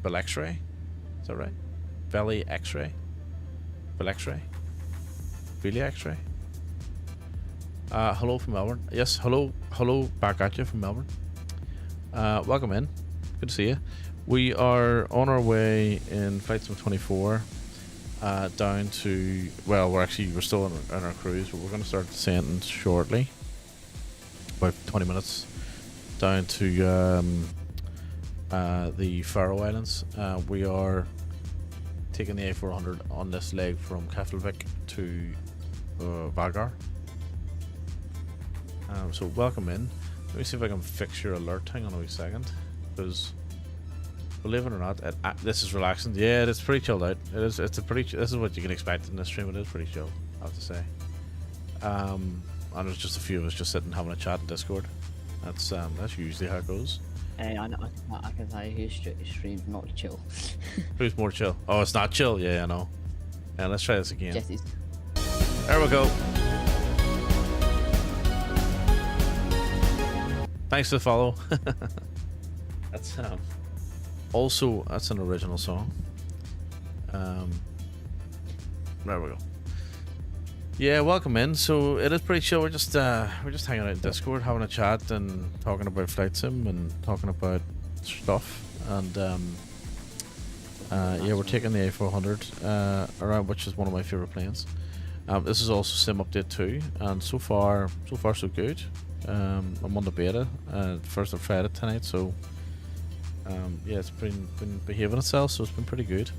Bill X-Ray. Is that right? Belly X-Ray. Bill X-Ray. Billy X-Ray. Hello from Melbourne. Yes, hello back at you from Melbourne. Welcome in. Good to see you. We are on our way in flight sim 24 down to, well, we're still on our cruise, but we're going to start descending shortly, about 20 minutes, down to the Faroe Islands. We are taking the A400 on this leg from Keflavik to Valgar. So welcome in. Let me see if I can fix your alert. Hang on a wee second, because believe it or not, this is relaxing. Yeah, it's pretty chilled out. It is. It's a pretty. This is what you can expect in this stream. It is pretty chill, I have to say. And there's just a few of us just sitting having a chat in Discord. That's usually how it goes. Hey, I can tell you whose stream's not chill. Who's more chill? Oh, it's not chill. Yeah, I know. Yeah, let's try this again. Jesse's. There we go. Thanks for the follow. That's also that's an original song. There we go. Yeah, welcome in. So it is pretty chill. We're just hanging out in Discord, having a chat and talking about flight sim and talking about stuff. And yeah, we're taking the A400 around, which is one of my favorite planes. This is also sim update 2, and so far so good. I'm on the beta. First I've tried it tonight, so yeah, it's been behaving itself, so it's been pretty good.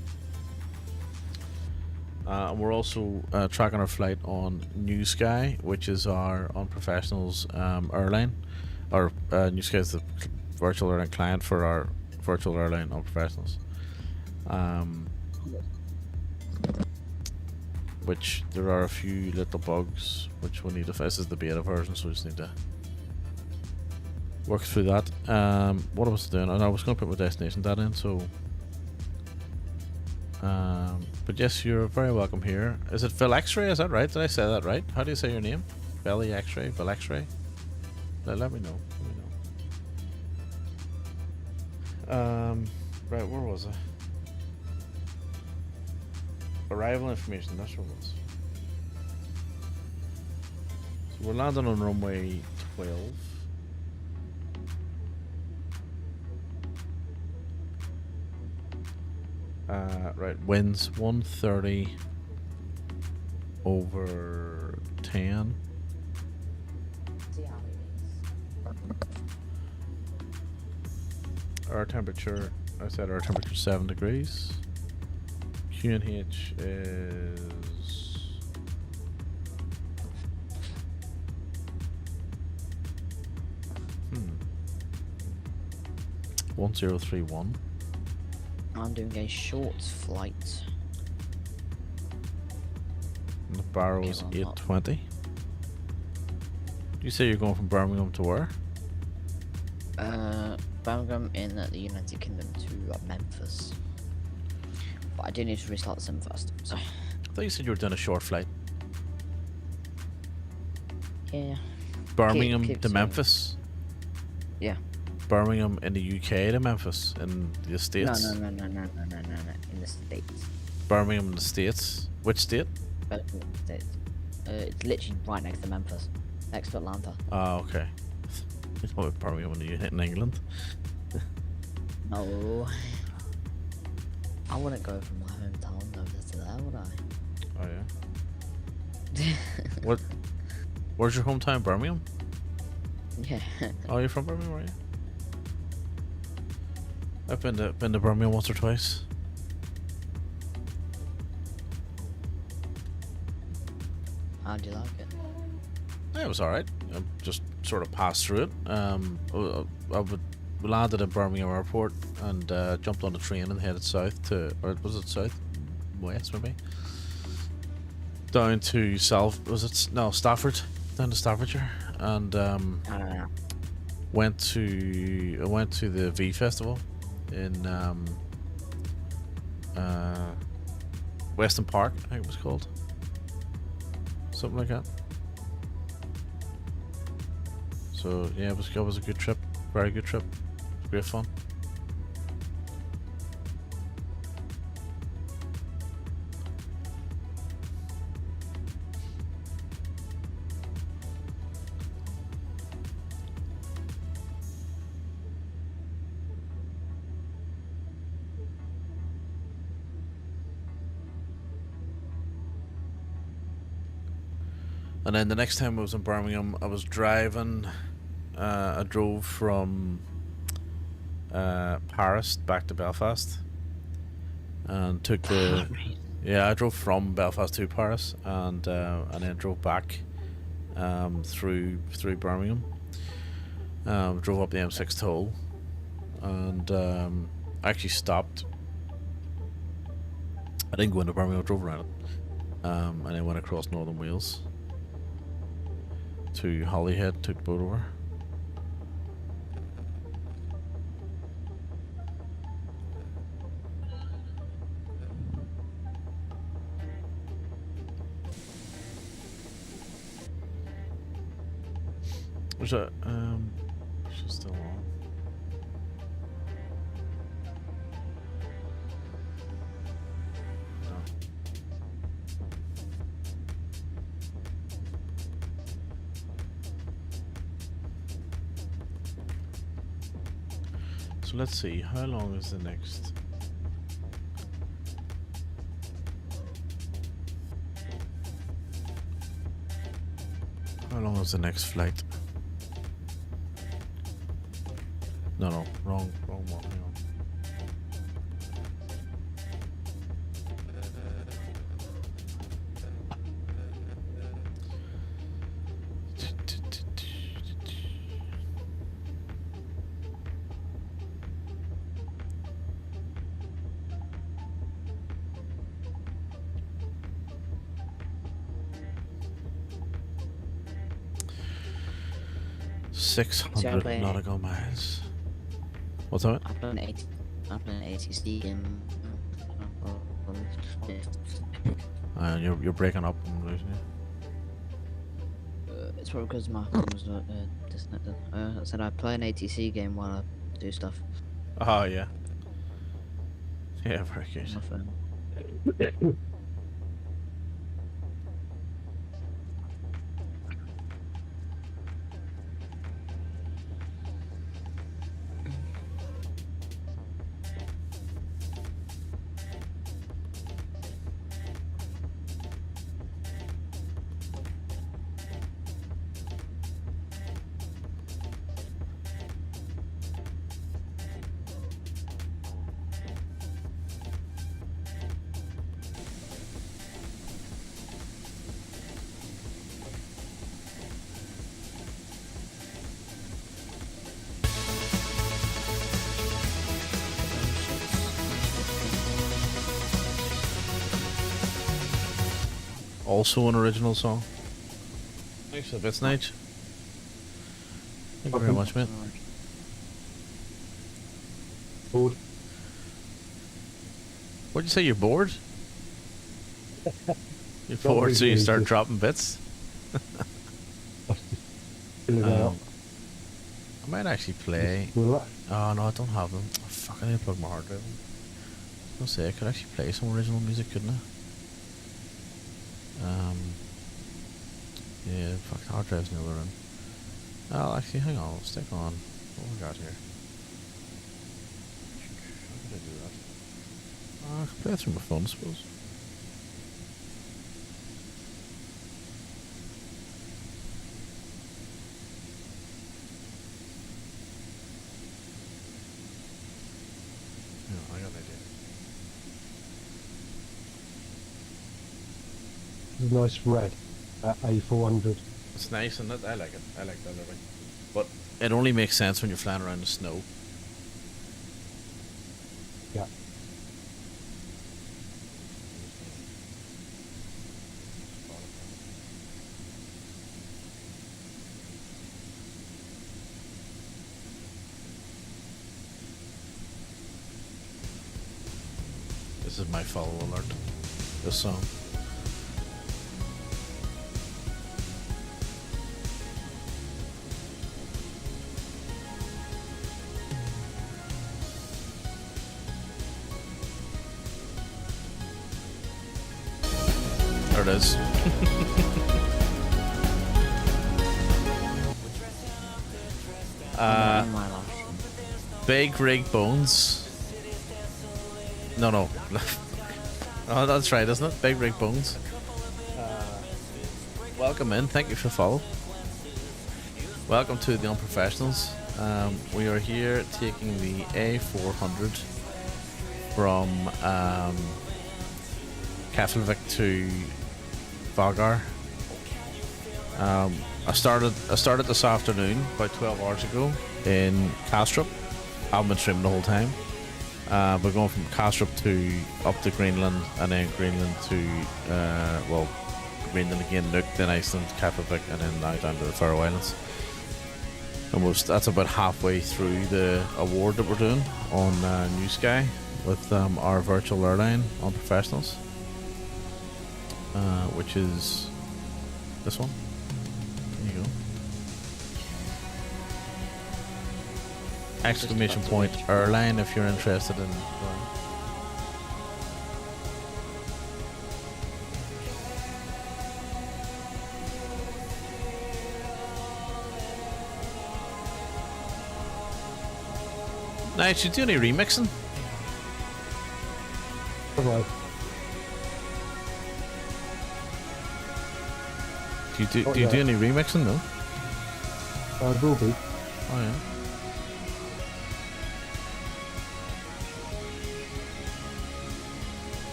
And we're also tracking our flight on Newsky, which is our Unprofessionals airline. Or Newsky is the virtual airline client for our virtual airline Unprofessionals. Which there are a few little bugs which we need to fix. This is the beta version, so we just need to work through that. What I was doing, and I was going to put my destination data in, so but yes, you're very welcome here. Is it Phil X-Ray? Is that right? Did I say that right? How do you say your name? Belly X-Ray? Phil X-Ray? Let me know. Right, where was I? Arrival information, that's where it was. we're landing on runway 12. Right, winds 130 over 10. Our temperature, I said our temperature 7 degrees. QNH is 1031. I'm doing a short flight. And the barrel is Okay, well, 820. You say you're going from Birmingham to where? Birmingham in the United Kingdom to Memphis. But I do need to restart the sim first, so. I thought you said you were doing a short flight. Yeah. Birmingham keep to saying- Memphis? Yeah. Birmingham in the UK to Memphis in the States? No. In the States. Birmingham in the States? Which state? Birmingham in the States. It's literally right next to Memphis. Next to Atlanta. Oh, okay. Oh, Birmingham in England. No. I wouldn't go from my hometown over to there, would I? Oh, yeah. Where's your hometown? Birmingham? Yeah. Oh, you're from Birmingham, are you? I've been to Birmingham once or twice. How'd you like it? Yeah, it was alright. I just sort of passed through it. We landed at Birmingham Airport and jumped on the train and headed south to, or was it south? West maybe? Down to Stafford. Down to Staffordshire. And went to the V Festival in Weston Park, I think it was called. Something like that. So yeah, it was a good trip, very good trip, great fun. And then the next time I was in Birmingham, I was driving. I drove from Paris back to Belfast, and took the I drove from Belfast to Paris, and then drove back through Birmingham. Drove up the M6 toll, and actually stopped. I didn't go into Birmingham. I drove around it, and then went across Northern Wales to Holyhead, took the boat over. Was that she's still on. No. So let's see, how long is the next? How long is the next flight? No, wrong one. Hang on. $600 nautical miles. What's that? I've done an ATC game. You're breaking up and losing you. It's probably because my phone was disconnected. I said I play an ATC game while I do stuff. Oh yeah. Yeah, very good. On my phone. also an original song. Thanks for the bits, Nige. Thank you very much, mate. Bored. What'd you say? You're bored? You're bored, so you start dropping bits. I might actually play. Oh no, I don't have them. Oh, fuck, I need to plug my hard drive in. I was gonna say I could actually play some original music, couldn't I? Yeah, fuck, the hard drive's in the other room. Oh, actually, hang on, let's stick on. What we got here? How could I do that? I could play it through my phone, I suppose. No, I got an idea. It's a nice red at A400. It's nice, isn't it? I like it. I like that living. But it only makes sense when you're flying around in the snow. Yeah. This is my follow alert. This song. There it is. Big Rig Bones. No. Oh, that's right, isn't it? Big Rig Bones. Welcome in. Thank you for the follow. Welcome to the Unprofessionals. We are here taking the A400 from Keflavik to Vagar. I started this afternoon about 12 hours ago in Kastrup. I haven't been streaming the whole time. We're going from Kastrup up to Greenland, and then Greenland to Greenland again, Nuuk, then Iceland, Keflavik, and then now down to the Faroe Islands. And that's about halfway through the award that we're doing on Newsky with our virtual airline Unprofessionals, which is this one. There you go. Exclamation point Airline if you're interested in going. Now, should you do any remixing? Alright. Do you do any remixing though? I will be. Oh yeah.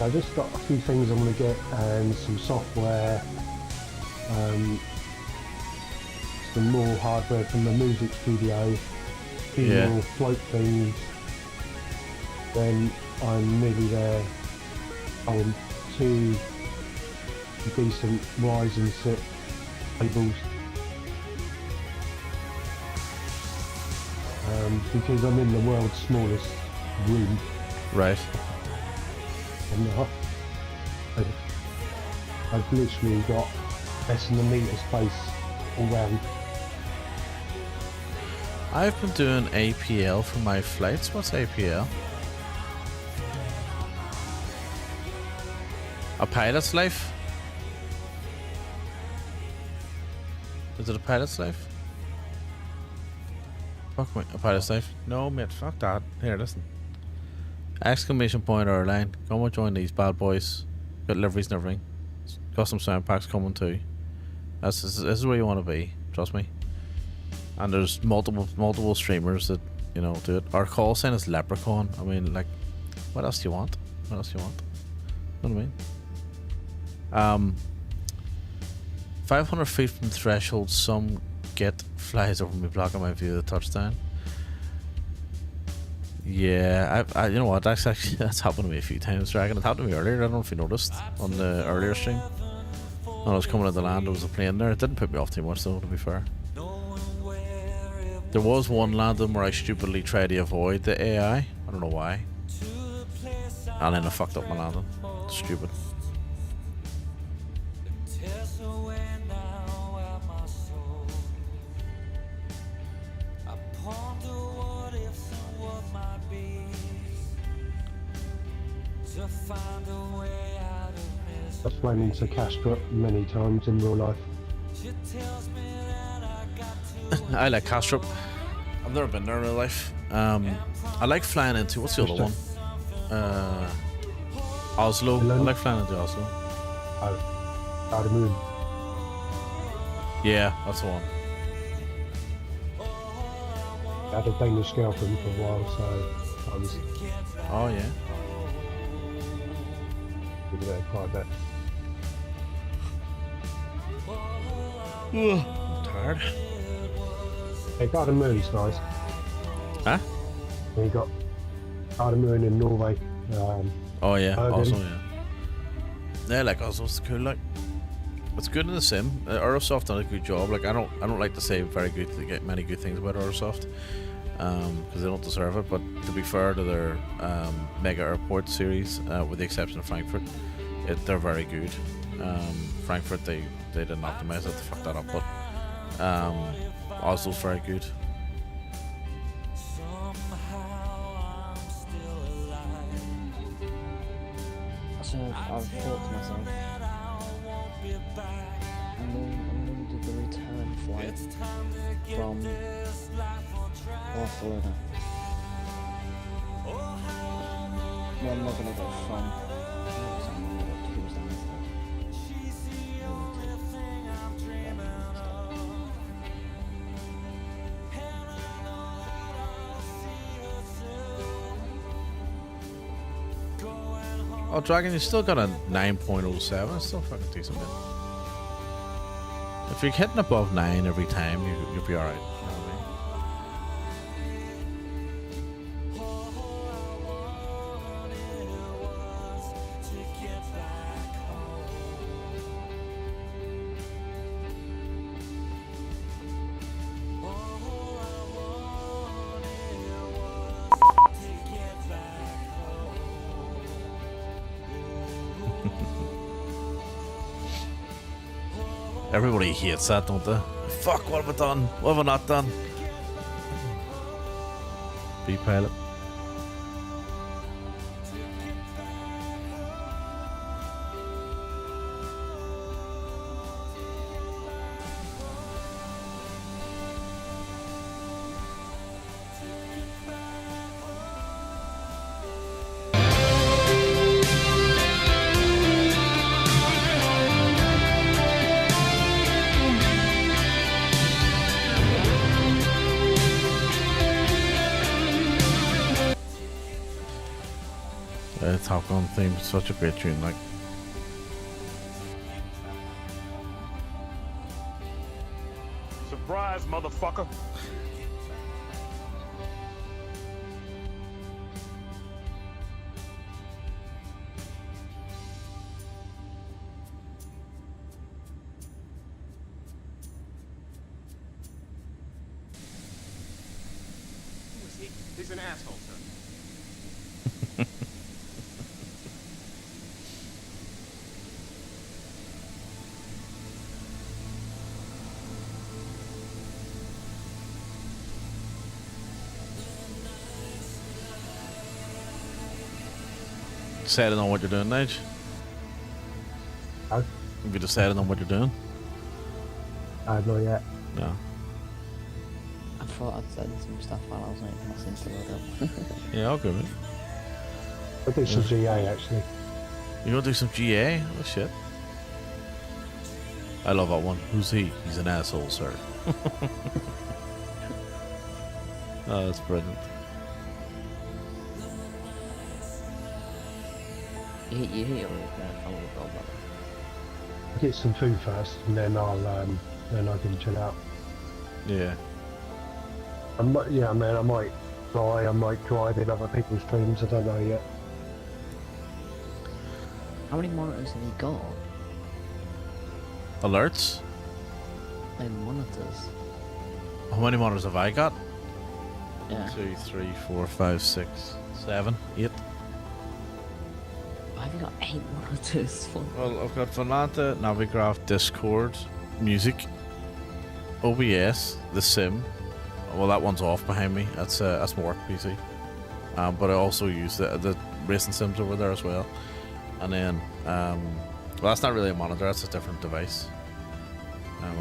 I just got a few things I'm going to get and some software, some more hardware from the music studio, a few more float things, then I'm nearly there. I'm 2 decent rise and sit tables, because I'm in the world's smallest room. Right. I've literally got less than a metre space all round. I've been doing APL for my flights. What's APL? A pilot's life? Is it a pilot's life? Fuck me, a pilot's life? No, mate, fuck that. Here, listen. Exclamation point Airline. Come and join these bad boys. Got liveries and everything. Custom sound packs coming too. This is where you want to be. Trust me. And there's multiple streamers that do it. Our call sign is Leprechaun. I mean, like, what else do you want? What else do you want? You know what I mean? 500 feet from threshold. Some get flies over me, blocking my view of the touchdown. Yeah, you know what? That's actually that's happened to me a few times. Dragon, it happened to me earlier. I don't know if you noticed on the earlier stream. When I was coming to the land, there was a plane there. It didn't put me off too much, though. To be fair, there was one landing where I stupidly tried to avoid the AI. I don't know why, and then I fucked up my landing. Stupid. I've flown into Castro many times in real life. I like Castro. I've never been there in real life. I like flying into, what's the other one? Oslo. I like flying into Oslo. Oh, the moon. Yeah, that's the one. I had a Danish girlfriend for a while, so I was. Oh yeah. There quite a bit. I'm tired. Hey, Garden Moon's nice. Huh? And you got Garden Moon in Norway. Oh yeah, Bergen. Oslo, yeah. Yeah, like Oslo's cool. Like, it's good in the sim. Eurosoft done a good job. Like, I don't like to say many good things about Eurosoft, because they don't deserve it. But to be fair to their mega airport series, with the exception of Frankfurt, they're very good. Frankfurt, they didn't optimize it. They fucked that up. But Oslo's very good. So I've thought to myself, I'm going to do the return flight from Barcelona. Well, I'm not going to go from. I'm going to go to Tuesday instead. Oh, Dragon, you still got a 9.07. It's still fucking decent, man. If you're hitting above 9 every time, you'll be alright. You know what I mean? Everybody hates that, don't they? Fuck, what have I done? What have I not done? B-pilot. Top Gun theme, such a great tune, like. Surprise, motherfucker. He's an asshole, sir. Decided on what you're doing, Nige? Huh? Have you decided on what you're doing? Not yet. No. I thought I'd said some stuff while I was waiting for my things to load up. Yeah, I'll go with it. I'll do some GA actually. You gonna do some GA? Oh shit. I love that one. Who's he? He's an asshole, sir. Oh, that's brilliant. You hit your follow the bell button. I'll get some food first, and then I can chill out. Yeah. I might fly, I might drive in other people's dreams, I don't know yet. How many monitors have you got? Alerts? No monitors. How many monitors have I got? Yeah. 1, 2, 3, 4, 5, 6, 7, 8. Why have you got 8 monitors? Well, I've got Volanta, Navigraph, Discord, Music, OBS, the Sim. Well, that one's off behind me. That's my work PC. But I also use the racing sims over there as well. And then, well, that's not really a monitor. That's a different device.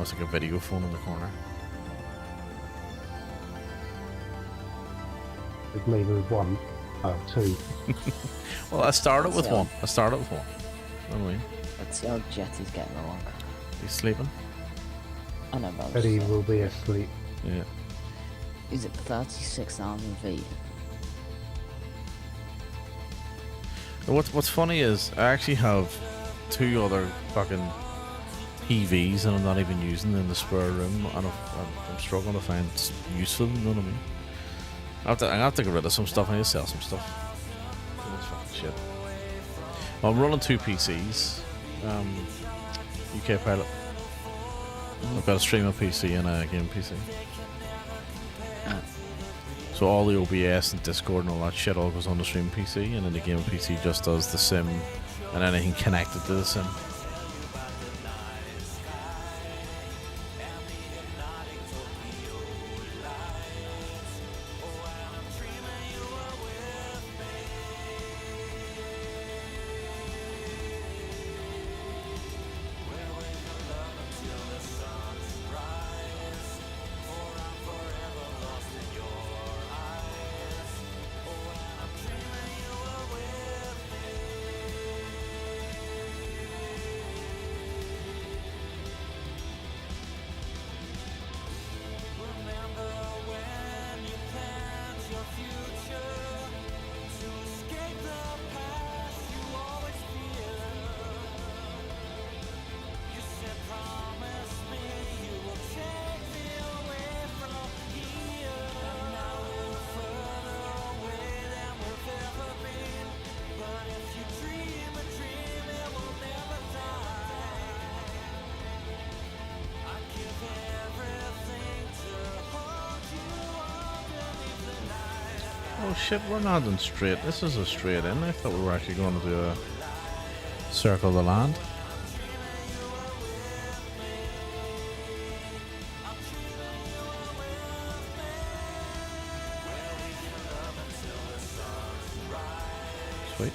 It's like a video phone in the corner. With me with 1, 2. Well, I started with one. You know what I mean? Let's see how Jetty's getting along. He's sleeping. I know about Eddie will be asleep. Yeah. Is it 36,000 feet? What's funny is I actually have 2 other fucking EVs and I'm not even using them in the spare room, and I'm struggling to find useful. You know what I mean? I have to get rid of some stuff. I need to sell some stuff. That's fucking shit. Well, I'm running 2 PCs. UK Pilot. I've got a streaming PC and a game PC. So all the OBS and Discord and all that shit all goes on the stream PC, and then the game PC just does the sim and anything connected to the sim. Oh shit, we're not in straight. This is a straight in. I thought we were actually going to do a circle the land. Sweet.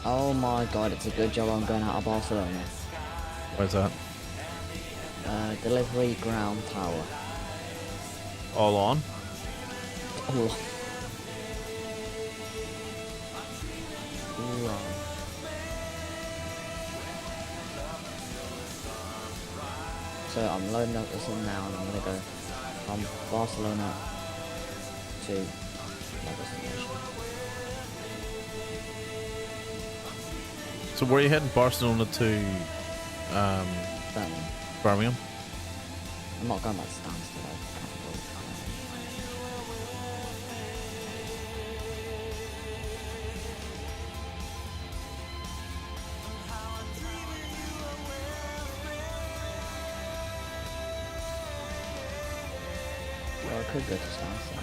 Oh my god, it's a good job I'm going out of Barcelona. Where's that? Delivery ground tower. All on? All on. All on. So I'm loading up this in now and I'm gonna go from Barcelona to my destination. So where are you heading? Barcelona to Birmingham? I'm not going back to Stansted. I can't believe well, I could go to Stansted.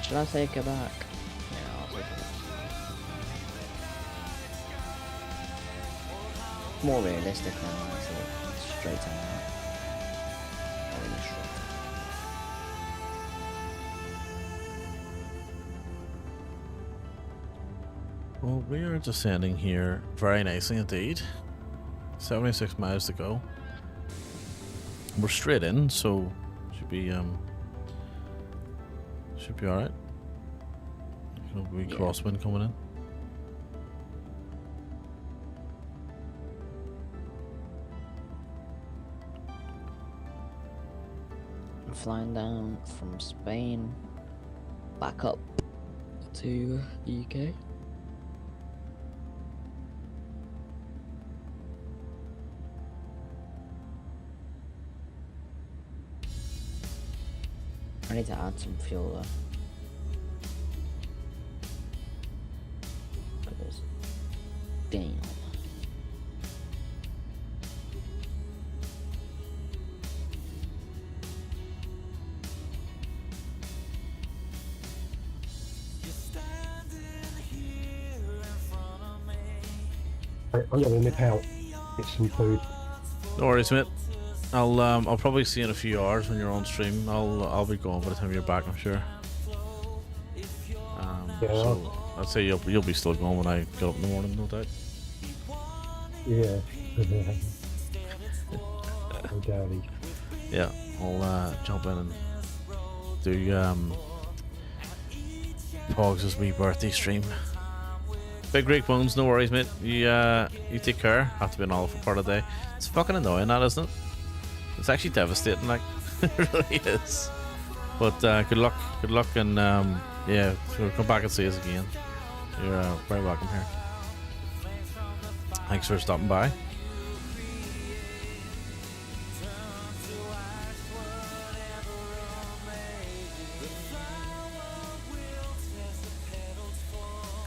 Should I take it back? Yeah, I'll take it back. More realistic than straight on that. Really straight. Well, we are descending here very nicely indeed. 76 miles to go. We're straight in, so should be alright. There'll be crosswind coming in. I'm flying down from Spain back up to the UK. I need to add some fuel though. Because, damn. I'm gonna nip out, get some food. No worries, mate. I'll probably see you in a few hours when you're on stream. I'll be gone by the time you're back, I'm sure. Yeah. So I'd say you'll be still going when I get up in the morning, no doubt. Yeah. Oh, daddy. Yeah, I'll jump in and do Pogs' wee birthday stream. Big Rick Bones, no worries, mate. You take care. Have to be an all for part of the day. It's fucking annoying, that, isn't it? It's actually devastating, like it really is. But good luck, and yeah, so come back and see us again. You're very welcome here. Thanks for stopping by.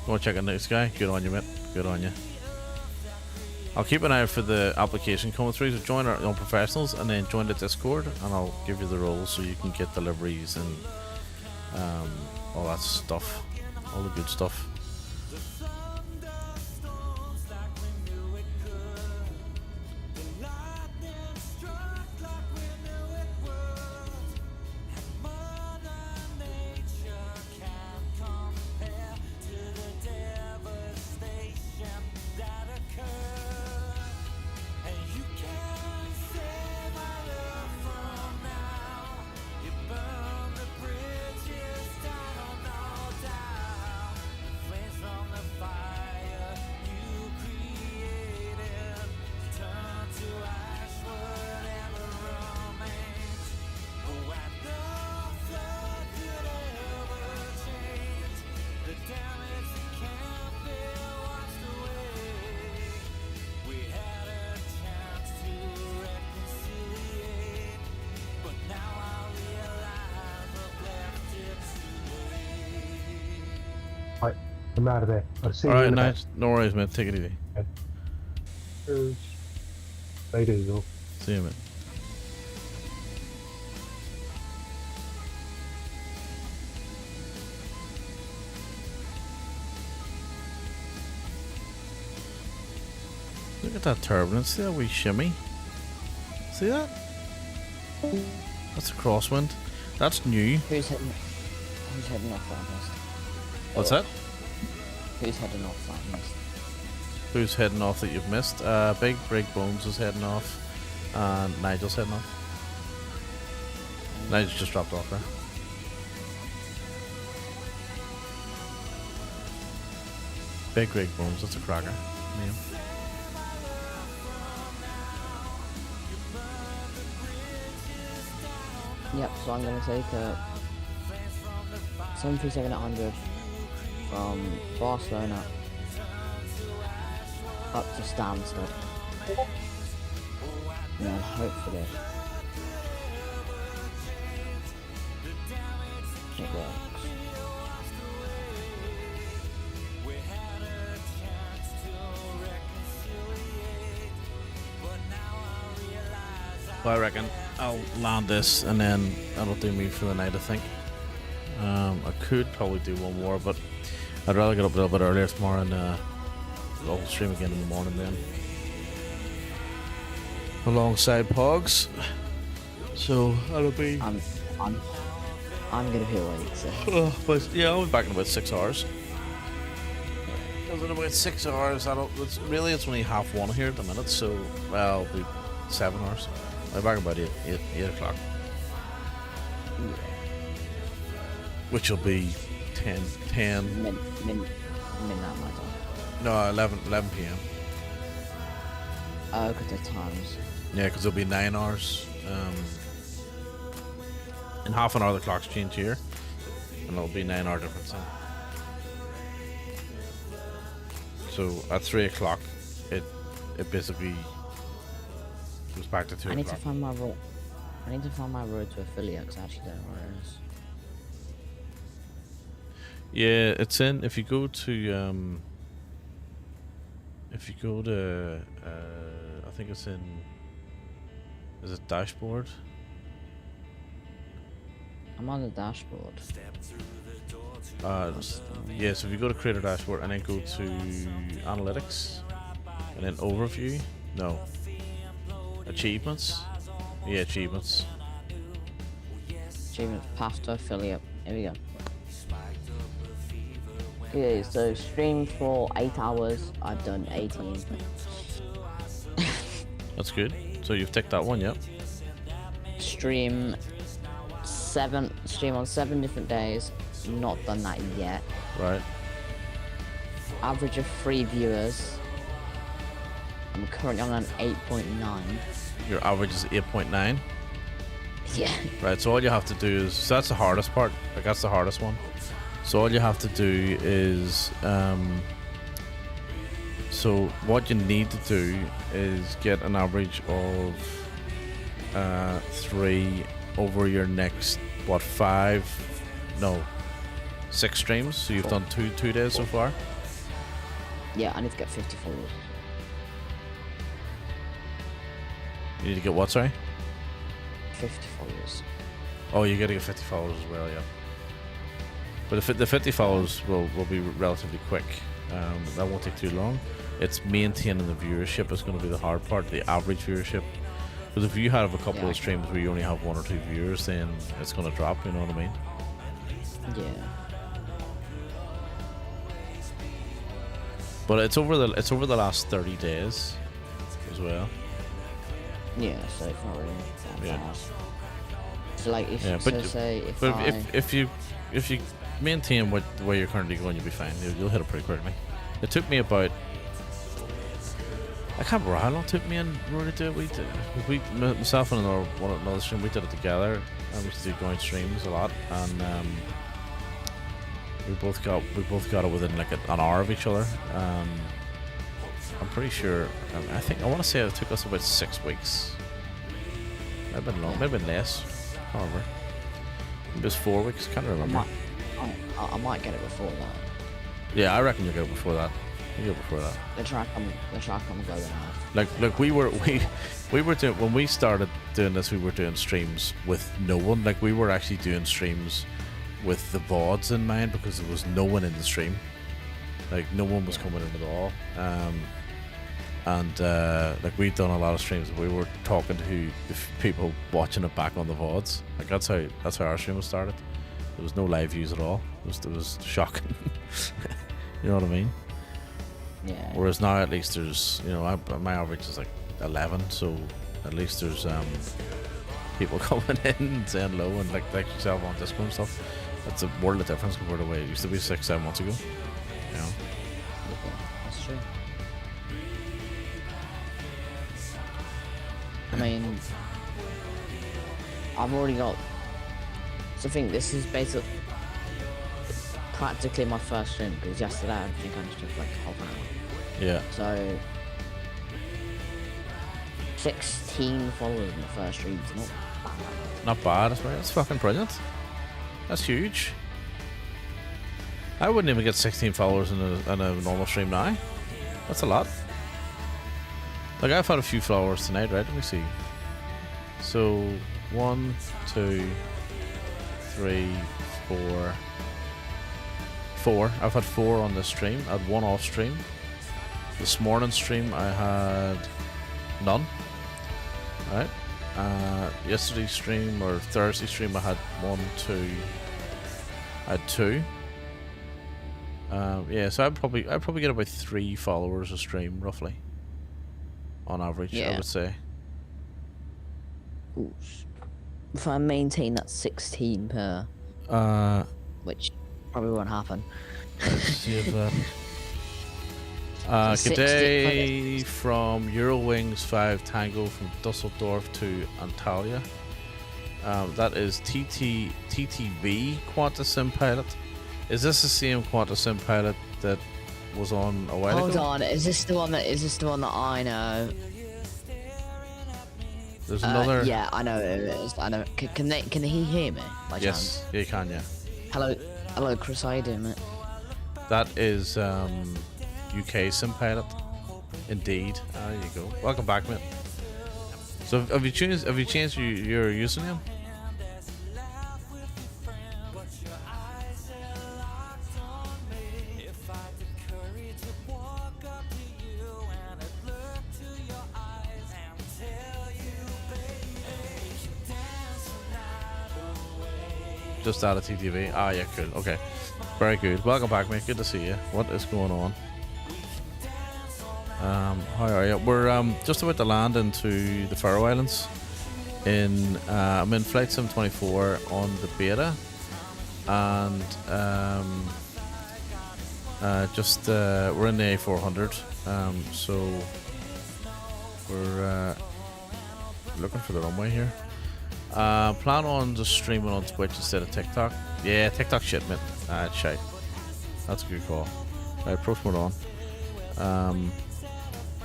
Go check out Newsky. Good on you, mate. Good on you. I'll keep an eye out for the application coming through. So join our Unprofessionals and then join the Discord, and I'll give you the roles so you can get deliveries and all that stuff, all the good stuff. I'm out of there. I'll see you. Alright, nice. No worries, mate. Take it easy. Okay. They do, though. See you, mate. Look at that turbulence. See that wee shimmy? See that? That's a crosswind. That's new. Who's heading off that mist? What's that? Who's heading off that mist? Who's heading off that you've missed? Big Break Bones is heading off, and Nigel's heading off. Nigel's just dropped off there. Big Break Bones, that's a cracker. Yeah. Yep, so I'm going to take a 737-800 from Barcelona up to Stansted. And then hopefully it works. Well, I reckon I'll land this and then that'll do me for the night, I think. I could probably do one more, but I'd rather get up a little bit earlier tomorrow and I'll stream again in the morning then. Alongside Pogs. So that'll be... I'm gonna be awake, so... But yeah, I'll be back in about 6 hours. Because in about 6 hours, it's only half one here at the minute, so, well, it'll be 7 hours. I'll be back about 8 o'clock. Which will be 10. Midnight my time. No, 11 p.m. Oh, because the times. Yeah, because it'll be 9 hours. In half an hour, the clocks change here, and it'll be 9 hour difference then. So at 3 o'clock, it basically goes back to 2 I need o'clock. to find my road. I need to find my road to affiliate because I actually don't know where it is. Yeah, it's in. If you go to I think it's in. Is it dashboard? I'm on the dashboard. Yeah, so if you go to creator dashboard and then go to analytics and then overview, no, achievements, yeah, achievements. Achievements, path to affiliate. Here we go. Okay, so stream for 8 hours. I've done 18. That's good. So you've ticked that one, yep. Stream on 7 different days. Not done that yet. Right. Average of 3 viewers. I'm currently on an 8.9. Your average is 8.9. Yeah. Right. So all you have to do is, so that's the hardest part. Like that's the hardest one. So all you have to do is, so what you need to do is get an average of 3 over your next 6 streams. So you've done two days so far. Yeah, I need to get 50 followers. You need to get what? Sorry. 50 followers. Oh, you got to get 50 followers as well, yeah. But the 50 followers will be relatively quick. That won't take too long. It's maintaining the viewership is going to be the hard part, the average viewership. Because if you have a couple of streams where you only have 1 or 2 viewers, then it's going to drop, you know what I mean? Yeah. But it's over the last 30 days as well. Yeah, so it's not really that Yeah. fast. So like if if you maintain where you're currently going, you'll be fine. You'll hit it pretty quickly. It took me about, I can't remember how long it took me and Rory to do it. Myself and another stream, we did it together. And we used to do joint streams a lot, and we both got it within like an hour of each other. I'm pretty sure. I want to say it took us about 6 weeks. Might have been long, might have been less. However, maybe it was 4 weeks. Can't remember. I might get it before that. Yeah, I reckon you'll get it before that. You get it before that. The track I'm going now. Like we were doing, when we started doing this, we were doing streams with no one. Like we were actually doing streams with the VODs in mind because there was no one in the stream. Like no one was coming in at all. Like we'd done a lot of streams. We were talking to the people watching it back on the VODs. Like that's how our stream was started. There was no live views at all. It was shocking. You know what I mean? Yeah. Whereas now at least there's, my average is like 11, so at least there's people coming in and saying hello and like yourself on Discord and stuff. That's a world of difference compared to the way it used to be 6-7 months ago. You know? That's true. I mean, I've already got. So I think this is basically practically my first stream because yesterday I think I just took like half an hour. Yeah. So 16 followers in the first stream is not bad. Not bad, that's fucking brilliant. That's huge. I wouldn't even get 16 followers in a normal stream now. That's a lot. Like I've had a few followers tonight, right? Let me see. So 1, 2, 3, 4. 4. I've had 4 on this stream. I had 1 off stream. This morning's stream I had none. Right. Yesterday's stream or Thursday stream I had 1, 2. I had 2. Yeah, so I'd probably get about 3 followers a stream roughly, on average. I would say. Ooh, if I maintain that 16 per, which probably won't happen. Let's see if that. Good day from Eurowings 5 Tango from Dusseldorf to Antalya. That is TTV Quantasim pilot. Is this the same Quantasim pilot that was on a while ago? Hold on, is this the one that I know? There's another. Yeah, I know it is. I know. Can he hear me? By yes, chance? yeah, you can. Yeah. Hello, Chris. How you doing, mate? That is UK sim pilot. Indeed. There you go. Welcome back, mate. So have you changed your username? Just out of TTV. Ah, yeah, cool. Okay. Very good. Welcome back, mate. Good to see you. What is going on? How are you? We're just about to land into the Faroe Islands. I'm in Flight Sim 24 on the beta, and we're in the A400. So we're looking for the runway here. Plan on just streaming on Twitch instead of TikTok. Yeah, TikTok shit, mate. It's shite. That's a good call. Right, approach mode on.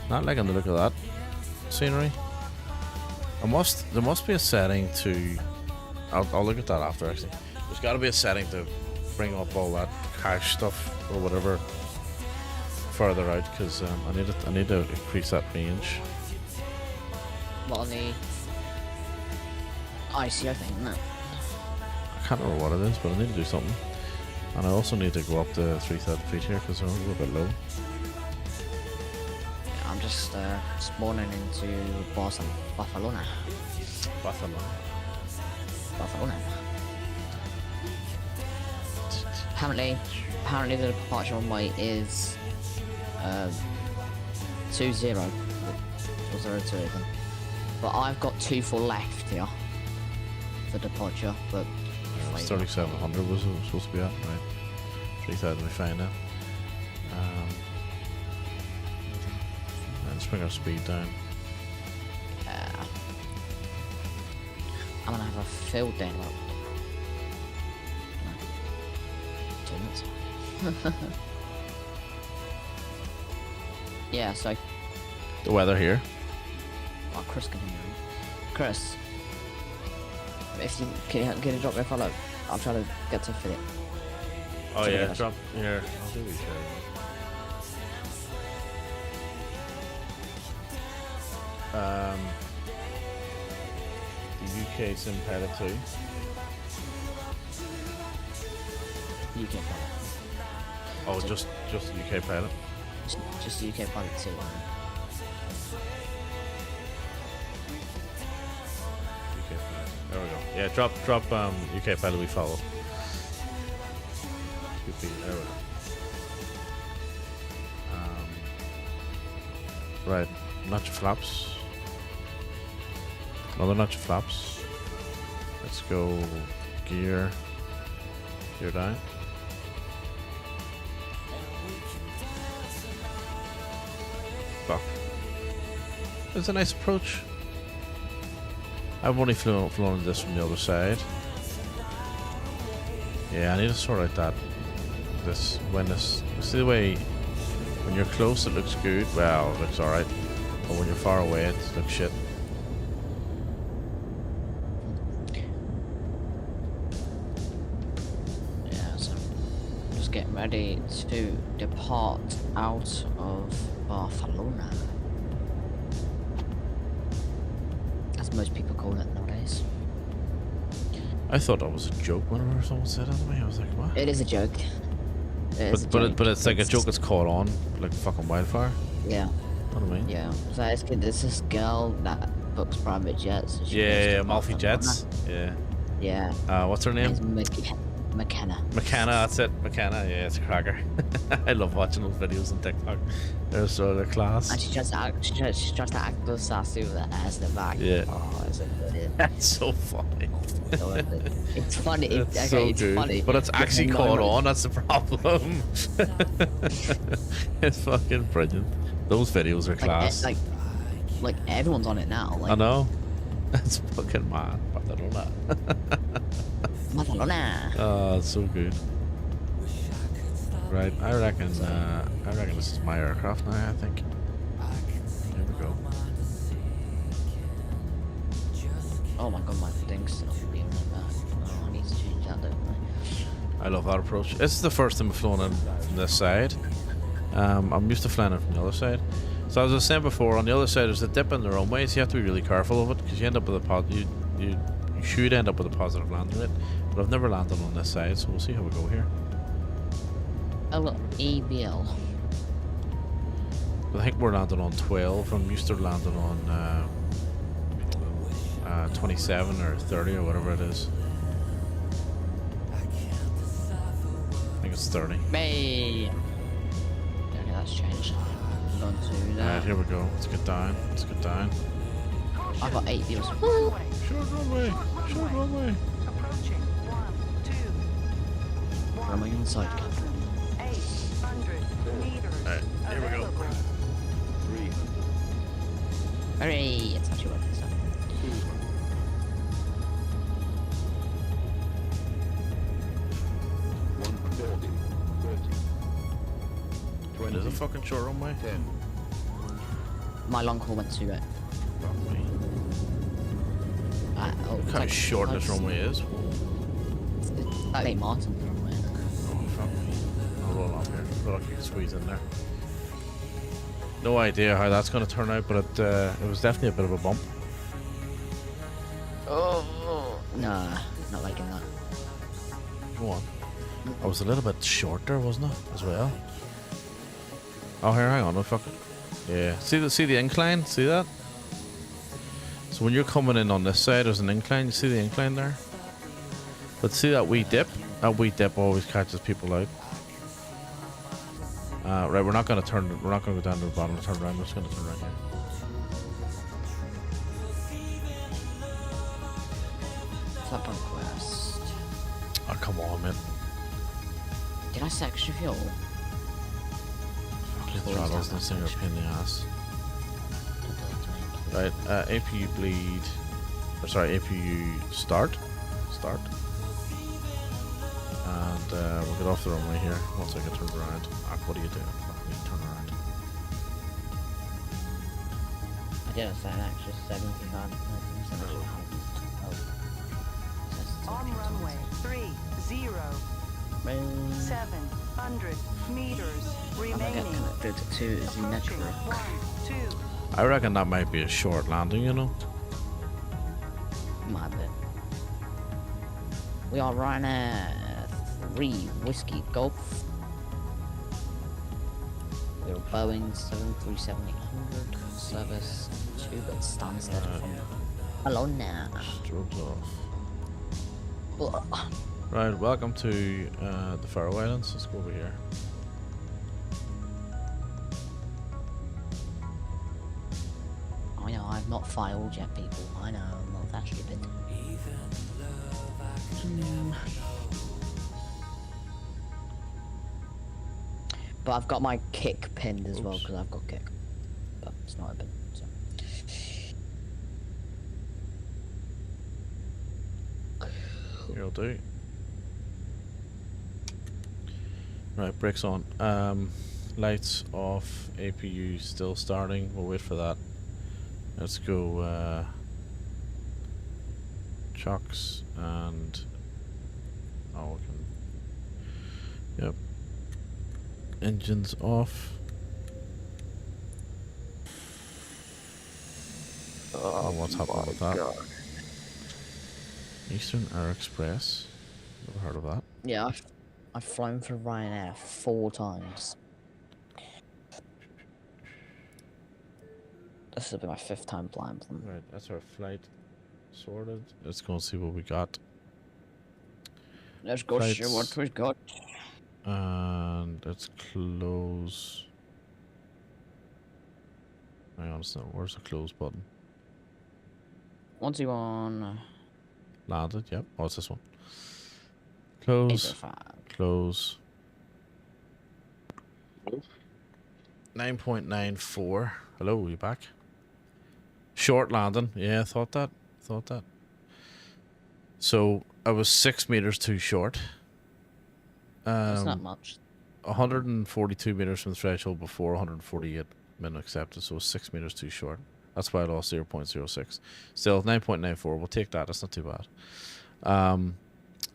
Not liking the look of that scenery. There must be a setting to. I'll look at that after actually. There's got to be a setting to bring up all that cache stuff or whatever further out because I need to increase that range. What on the ICO thing, isn't it? I can't remember what it is, but I need to do something. And I also need to go up to 3,000 feet here because we're a little bit low. Yeah, I'm just spawning into Barcelona. Apparently the departure runway is 20 or 02 even. But I've got 24 left here for departure, but 3,700 was it supposed to be at, right? 3,000 we find now. Let's bring our speed down. I'm gonna have a field day look. No. 2 minutes. Yeah, so The weather here. oh, Chris can hear me. Chris, if you can you drop me a follow? I'll try to get to fit it. Oh yeah, drop here. I'll do it. The UK sim pilot 2. UK pilot. Oh, just the UK pilot. Just the UK pilot 2. UK pilot. There we go. Yeah, drop UK pilot we follow. There we go. Right, notch of flaps. Another notch of flaps. Let's go gear down. Fuck. It's a nice approach. I've only flown this from the other side. Yeah, I need to sort out that. See the way when you're close it looks good. Well, it looks alright. But when you're far away it looks shit. Yeah, so I'm just getting ready to depart out of Barcelona. As most people call it nowadays. I thought that was a joke whenever someone said that to me. I was like, what? It is a joke. But it's like a joke that's caught on like fucking wildfire. Yeah. Know what I mean? Yeah. So it's good. There's this girl that books private jets. Yeah, Malfi Jets. Yeah. Yeah. What's her name? McKenna. McKenna, that's it. McKenna, yeah, it's a cracker. I love watching those videos on TikTok. They're so they're class. And she tries to act all sassy with her ass in the back. Yeah. Oh, is it good? That's so funny. It's funny. It's so it's good. funny. But it's actually caught on, that's the problem. It's fucking brilliant. Those videos are class. Like everyone's on it now. Like, I know. That's fucking mad. Barcelona. Barcelona. Oh, it's so good. Right, I reckon this is my aircraft now, I think. Here we go. Oh my god, my thing's still being like that. Oh, I need to change that, don't I? I love that approach. This is the first time I've flown in from this side. I'm used to flying in from the other side. So as I was saying before, on the other side there's a dip in the runway, so you have to be really careful of it because you end up with you should end up with a positive landing rate. But I've never landed on this side, so we'll see how we go here. Oh look, EBL. I think we're landing on 12. I'm used to landing on 27 or 30 or whatever it is. I think it's 30. Hey. Okay, that's changed. I'm going to that. Alright, here we go. Let's get down. Let's get down. I've got 8 views. Short runway. Short runway. Approaching 1, 2. Where am I inside, Captain? 800 meters. Alright, here we go. 3. Hooray! It's actually working this time. 130. 30. It is a fucking short runway. 10. My long haul went to it. Runway. Look how like, short this runway is. It's like Martin runway. Oh, fuck me. I'll roll off here. Feel like you can squeeze in there. No idea how that's going to turn out, but it was definitely a bit of a bump. Oh. Nah, not liking that. Go on. I was a little bit short there, wasn't it? As well. Oh, here, hang on. No, fuck it. Yeah. See the incline? See that? So when you're coming in on this side, there's an incline. You see the incline there? But see that wee dip? That wee dip always catches people out. Right, we're not going to go down to the bottom and turn around. We're just going to turn around here. Flap on quest. Oh, come on, man. Did I say extra fuel? Fucking throttles, this thing are a pain in the ass. Right, APU bleed. Or sorry, APU start. Start. And we'll get off the runway here once I get turned around. What are you doing? Turn around. I did say an extra 75. On runway 30. 700 meters remaining. Approaching 1, 2. I reckon that might be a short landing, you know? Might be. We are running 3 Whiskey Golf. We're Boeing 737-800 service 2, but Stansted from Bologna. Strokes off. Right, welcome to the Faroe Islands. Let's go over here. I know, I've not filed yet, people. I know, I'm not that stupid. But I've got my kick pinned as well, because I've got kick. But it's not open, so. Here'll do. Right, brakes on. Lights off, APU still starting. We'll wait for that. Let's go chocks and we can. Yep. Engines off. Oh, what's happening with that? God. Eastern Air Express. Never heard of that. Yeah, I've flown for Ryanair 4 times. This will be my 5th time flying for them. Right, that's our flight sorted. Let's go and see what we got. Let's go see what we got. And let's close. Hang on, where's the close button? 121. Landed, yep. Oh, it's this one. Close. 805. Close. 9.94. Hello, you back? Short landing. Yeah, thought that. So I was 6 meters too short. That's not much. 142 meters from the threshold before, 148 minute accepted, so 6 meters too short. That's why I lost 0.06. Still 9.94. We'll take that. That's not too bad.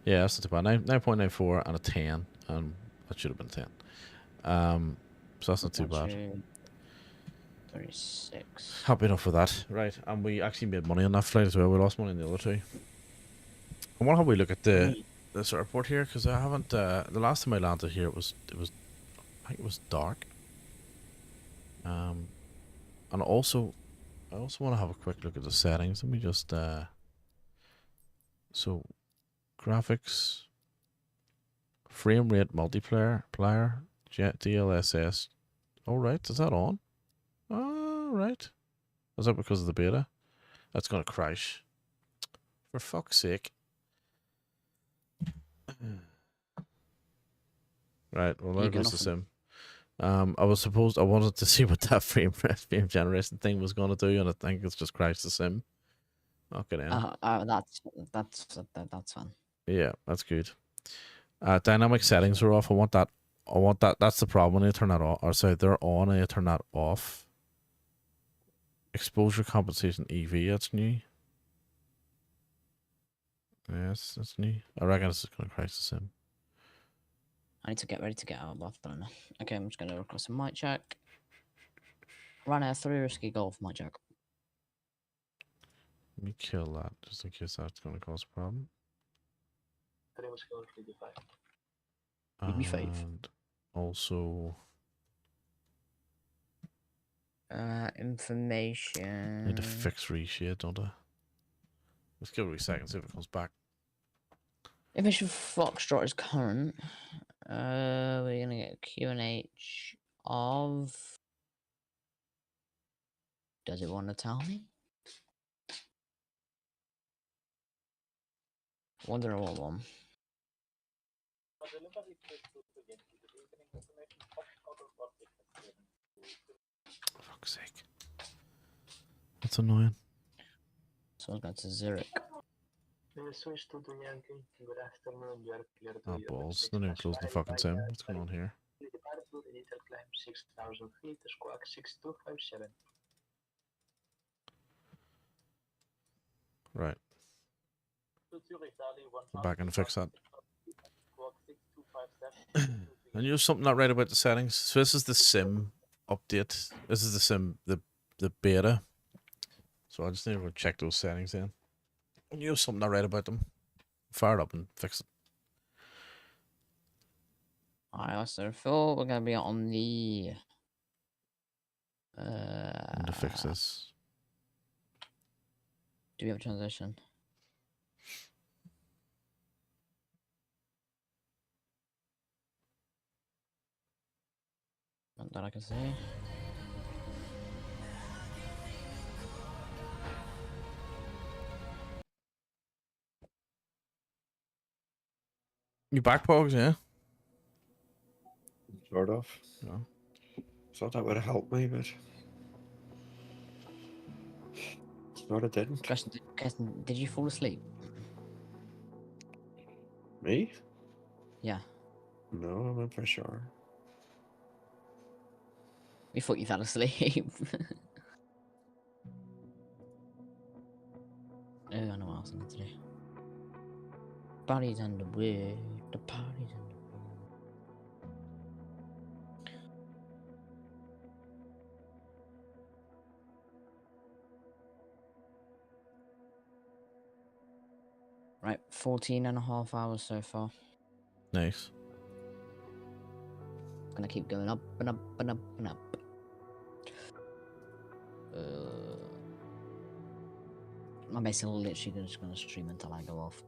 Yeah, that's not too bad. 9.94 and a 10, and that should have been 10. So that's not too bad. 36. Happy enough with that. Right, and we actually made money on that flight as well. We lost money on the other two. I want to have a look at this airport here, because I haven't. The last time I landed here, I think it was dark. And I also want to have a quick look at the settings. Let me just so graphics, frame rate, multiplayer, jet DLSS. Oh right, is that on? Oh right. Is that because of the beta? That's gonna crash. For fuck's sake. Right, well there goes the sim. I wanted to see what that frame generation thing was gonna do, and I think it's just crashed the sim. Okay, that's fun. Yeah, that's good. Dynamic settings are off. I want that. That's the problem when you turn that off. Or sorry, they're on and you turn that off. Exposure compensation EV, that's new. Yes, that's new. I reckon it's just gonna crash the sim. I need to get ready to get out of Barcelona. Okay, I'm just gonna request a mic check. Ryanair 3 risky golf mic check. Let me kill that just in case that's gonna cause a problem. And also information. I need to fix reshade, don't I? Let's give it a second, see if it comes back. Information Foxtrot is current. We're gonna get QNH of. Does it want to tell me? Wonder what one. Fuck's sake. That's annoying. Someone's going to Zurich. Oh balls, they're not even closing the fucking sim. What's going on here? Right. Go back and fix that. I knew something not right about the settings. So this is the sim update. This is the sim, the beta. So I just need to go check those settings in. I knew something not right about them. Fire it up and fix it. Alright, so Phil, we're gonna be on the I need to fix this. Do we have a transition? Not that I can see. You back, Pogs, yeah? Sort of. No. Thought that would have helped me, but sort of didn't. Question, did you fall asleep? Me? Yeah. No, I'm in for sure. We thought you fell asleep. Oh, I know what else I need to do. Party's underway. The party's underway. Right, 14.5 hours so far. Nice. Gonna keep going up and up and up and up. I'm basically literally just gonna stream until I go off.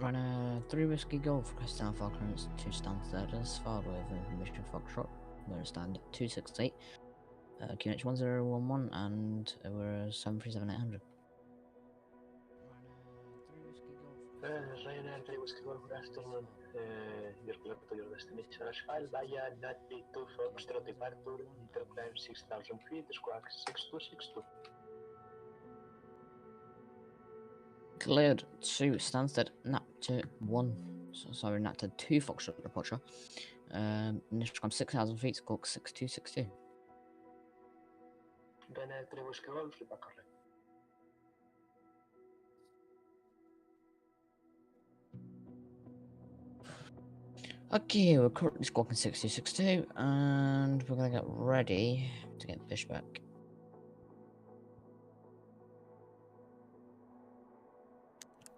Run 3 Whiskey Golf, request down for clearance 2 Stansted as filed with information Foxtrot. We're stand 268, QH 1011, and we're 737800. Ryanair 3 Whiskey Golf, good afternoon. Your clock to your destination as file via NAT2 Foxtrot departure, interclimb 6000 feet, squawk 6262. Cleared 2 Stansted, nap to 1. Sorry, nap to 2 Foxtrot departure. Initial climb 6000 feet, squawk 6262. Ryanair 3 Whiskey Golf, report correct. Okay, we're currently squawking 6262, and we're gonna get ready to get fish back.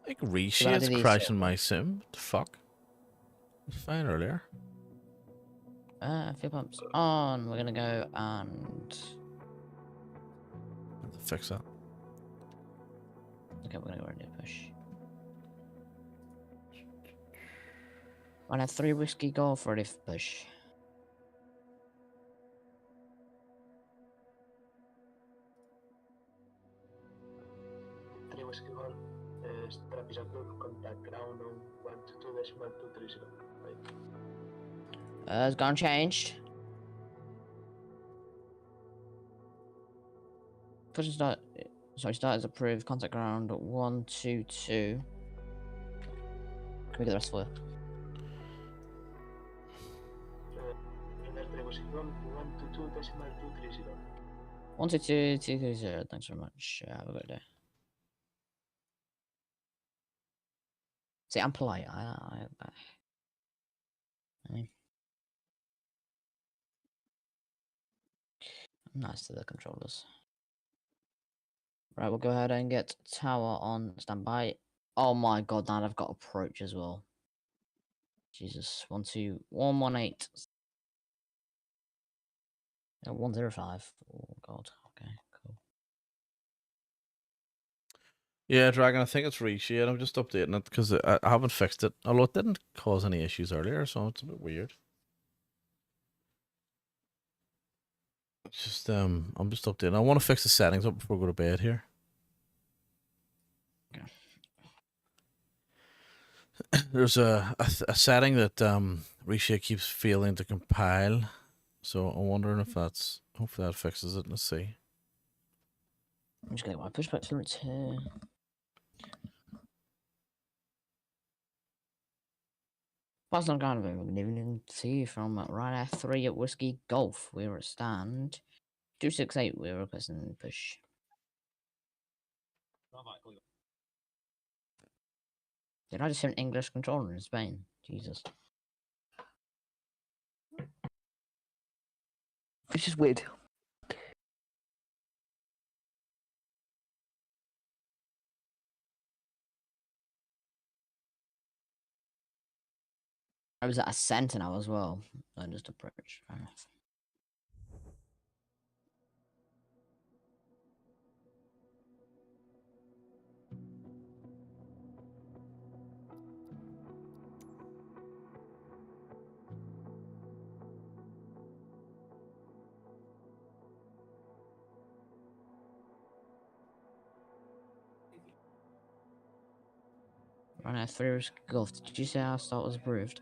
I think Rishi is crashing my sim. What the fuck? It was fine earlier. Fuel pumps on. We're gonna go and fix that. Okay, we're gonna go ready to push. I have 3 Whiskey Golf ready for push. Whiskey Golf, strap is approved, contact ground on 122.230. It's gone changed. Push start. Sorry, start is approved. Contact ground 122. Can we get the rest for you? 122.230. Thanks very much. Have a good day. See, I'm polite. I'm nice to the controllers. Right, we'll go ahead and get tower on standby. Oh my god, now I've got approach as well. Jesus, 12118. 105. Oh god. Okay, cool. Yeah, Dragon, I think it's Rishi, and I'm just updating it because I haven't fixed it. Although it didn't cause any issues earlier, so it's a bit weird. It's just I'm just updating. I want to fix the settings up before I go to bed here. Okay. There's a setting that Rishi keeps failing to compile, so I'm wondering if that's hopefully that fixes it. Let's see. I'm just getting my pushback clearance here. Boston Garden, we're leaving see from Ryanair 3 at Whiskey Golf. We're at stand 268. We're requesting push. Did I just hear an English controller in Spain? Jesus. Which is weird. I was at a Sentinel as well. I just approached. Fair enough. Ryanair 3 Whiskey Golf. Did you say our start was approved?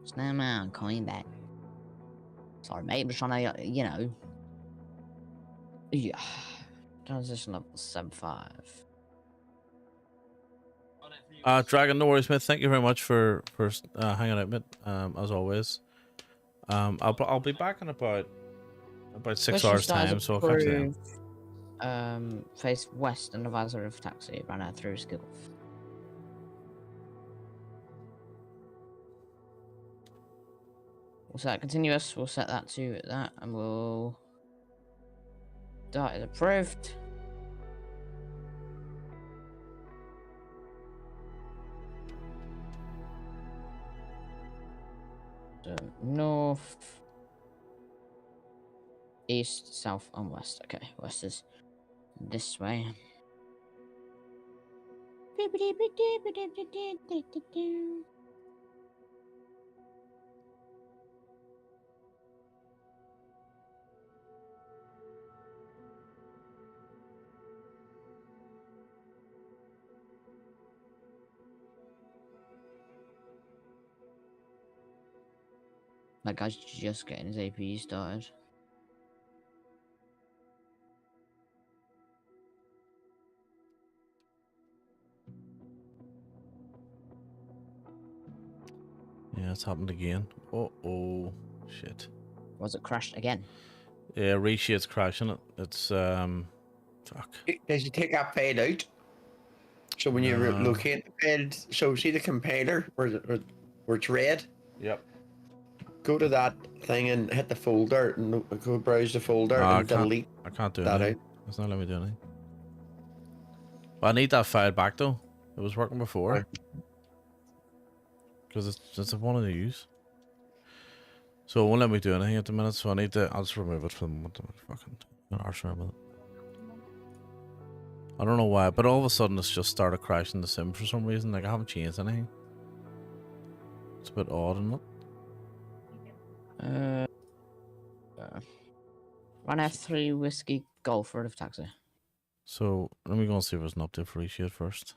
Snowman, calling back. Sorry, mate. I'm just trying to, you know. Yeah. Transition level 75. Dragon, no worries, mate. Thank you very much for hanging out, mate. As always. I'll be back in about 6 hours time, so I'll catch you then. Face west and advisor of taxi. Ryanair 3 Whiskey Golf. We'll set continuous, we'll set that to that, and we'll... That is approved. So, north, east, south, and west. Okay, west is this way. That guy's just getting his APU started. Yeah, it's happened again. Oh, shit. Was it crashed again? Yeah, reshade's crashing it. It's fuck. Does you take that fade out? So when you No. locate the fade, so see the compiler where it's red. Yep. Go to that thing and hit the folder and go browse the folder and delete. I can't do that anything. out. It's not letting me do anything. But I need that file back though. It was working before. Because it's one of the use. So it won't let me do anything at the minute, so I need to. I'll just remove it from what the fucking arse with it. I don't know why, but all of a sudden it's just started crashing the sim for some reason. Like I haven't changed anything. It's a bit odd, isn't it? Run F3 Whiskey Golf Road of Taxi. So let me go and see if there's an update for reshade first.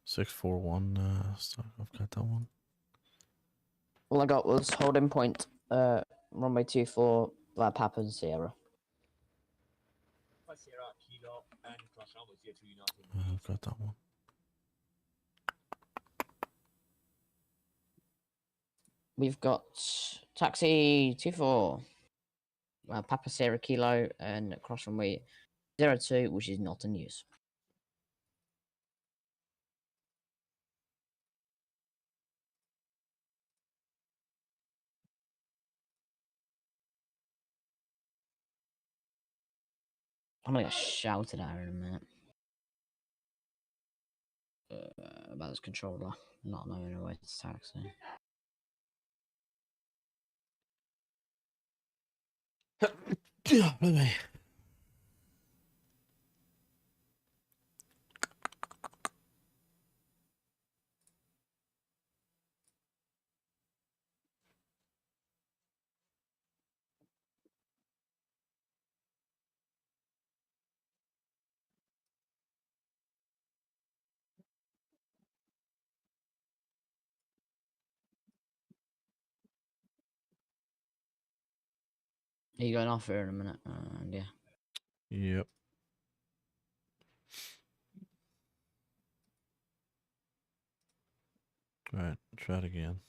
641. I've got that one. All I got was holding point, runway 24, Papa and Sierra. I've got that one. We've got taxi 24, Papa Sierra Kilo, and cross runway 02, which is not in use. I'm gonna get shouted at in a minute about this controller not knowing where to taxi. Yeah, let me. Are you going off here in a minute? Yeah. Yep. Right, try it again.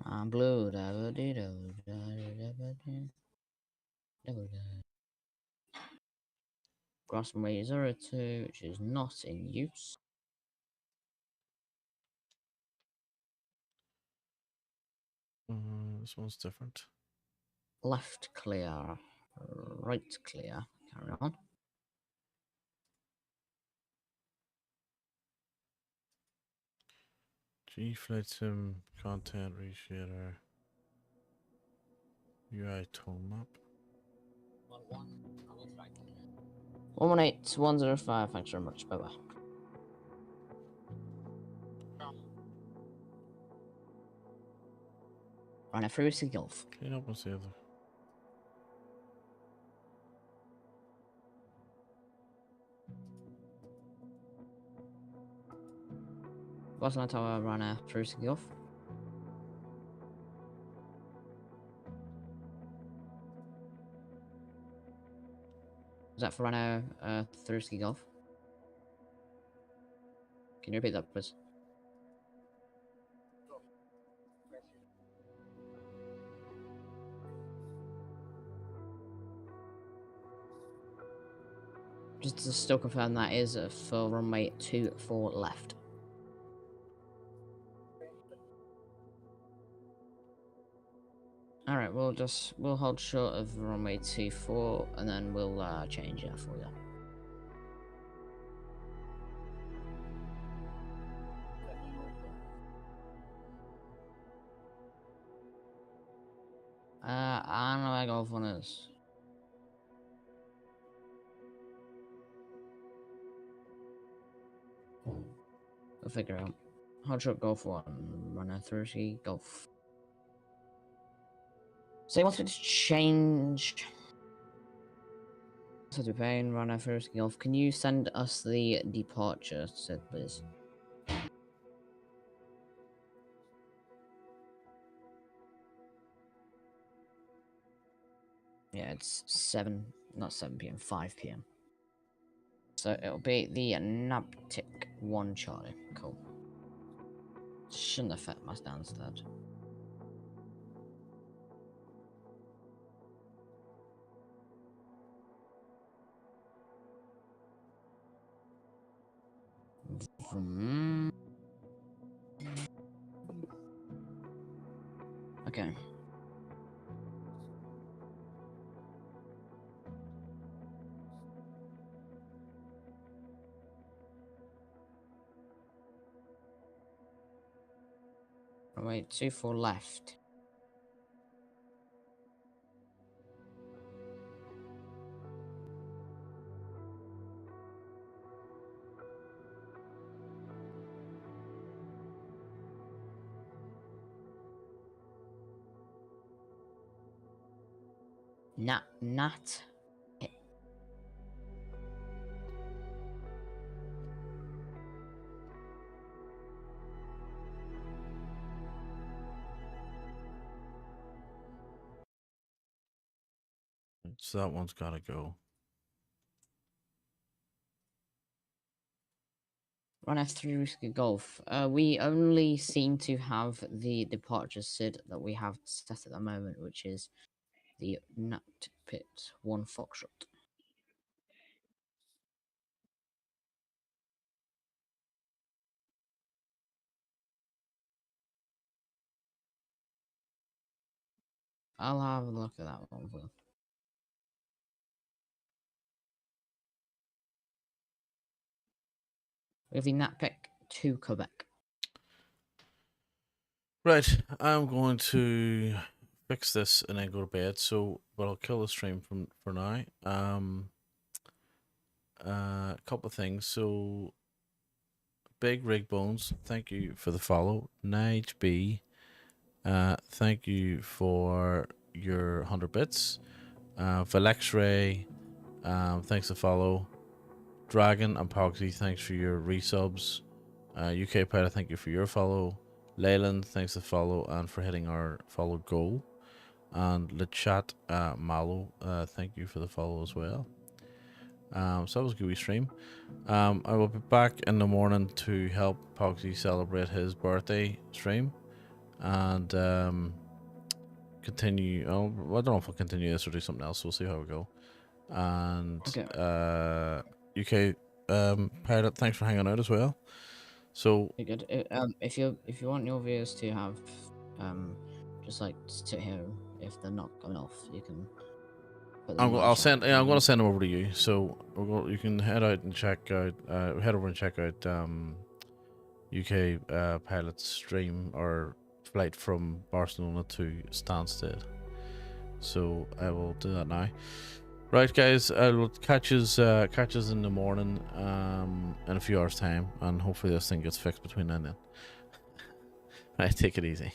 I'm blue. Cross runway 02, which is not in use. This one's different. Left clear, right clear. Carry on. G flight sim content reshader. UI tone map. 118105. Thanks very much. Bye bye. Run a free Whiskey Golf. Clean up and see the. Wasn't that how I run a free Whiskey Golf? Is that for Rhino Thursday Golf? Can you repeat that, please? Just to still confirm that is for runway 24 left. Alright, we'll hold short of runway 24 and then we'll change that for you. I don't know where Golf 1 is. We'll figure out. Hold short Golf 1, runner 30, Golf. So you want to change... So to pain, runner 30, Golf. Can you send us the departure, Sid, please? Yeah, it's 7 p.m, 5 p.m. So it'll be the Naptic 1 Charlie. Cool. Shouldn't affect my Stansted. Okay. Wait, 24 left. Nat. So that one's gotta go. Run F3 Risky Golf. We only seem to have the departure SID that we have set at the moment, which is the Nat Pit 1 Foxtrot. I'll have a look at that one for you. We have the Nat Pick 2 Quebec. Right, I'm going to fix this and then go to bed. So, but I'll kill the stream for now. A couple of things. So, Big Rig Bones, thank you for the follow. Nige B, thank you for your 100 bits. Valex Ray, thanks for the follow. Dragon and Poxy, thanks for your resubs. UK Pilot, thank you for your follow. Leyland, thanks for the follow and for hitting our follow goal. And Lechat Malo, thank you for the follow as well. So that was a good wee stream. I will be back in the morning to help Poxy celebrate his birthday stream. And continue. I don't know if I'll continue this or do something else. We'll see how we go. And UK Pilot, thanks for hanging out as well. So you're good. If you want your viewers to have just like sit here, if they're not coming off, you can. I'm going to send them over to you. So you can head out and check out. Head over and check out UK Pilot's stream or flight from Barcelona to Stansted. So I will do that now. Right, guys, I will catch us in the morning in a few hours' time, and hopefully this thing gets fixed between then and then. Right, take it easy.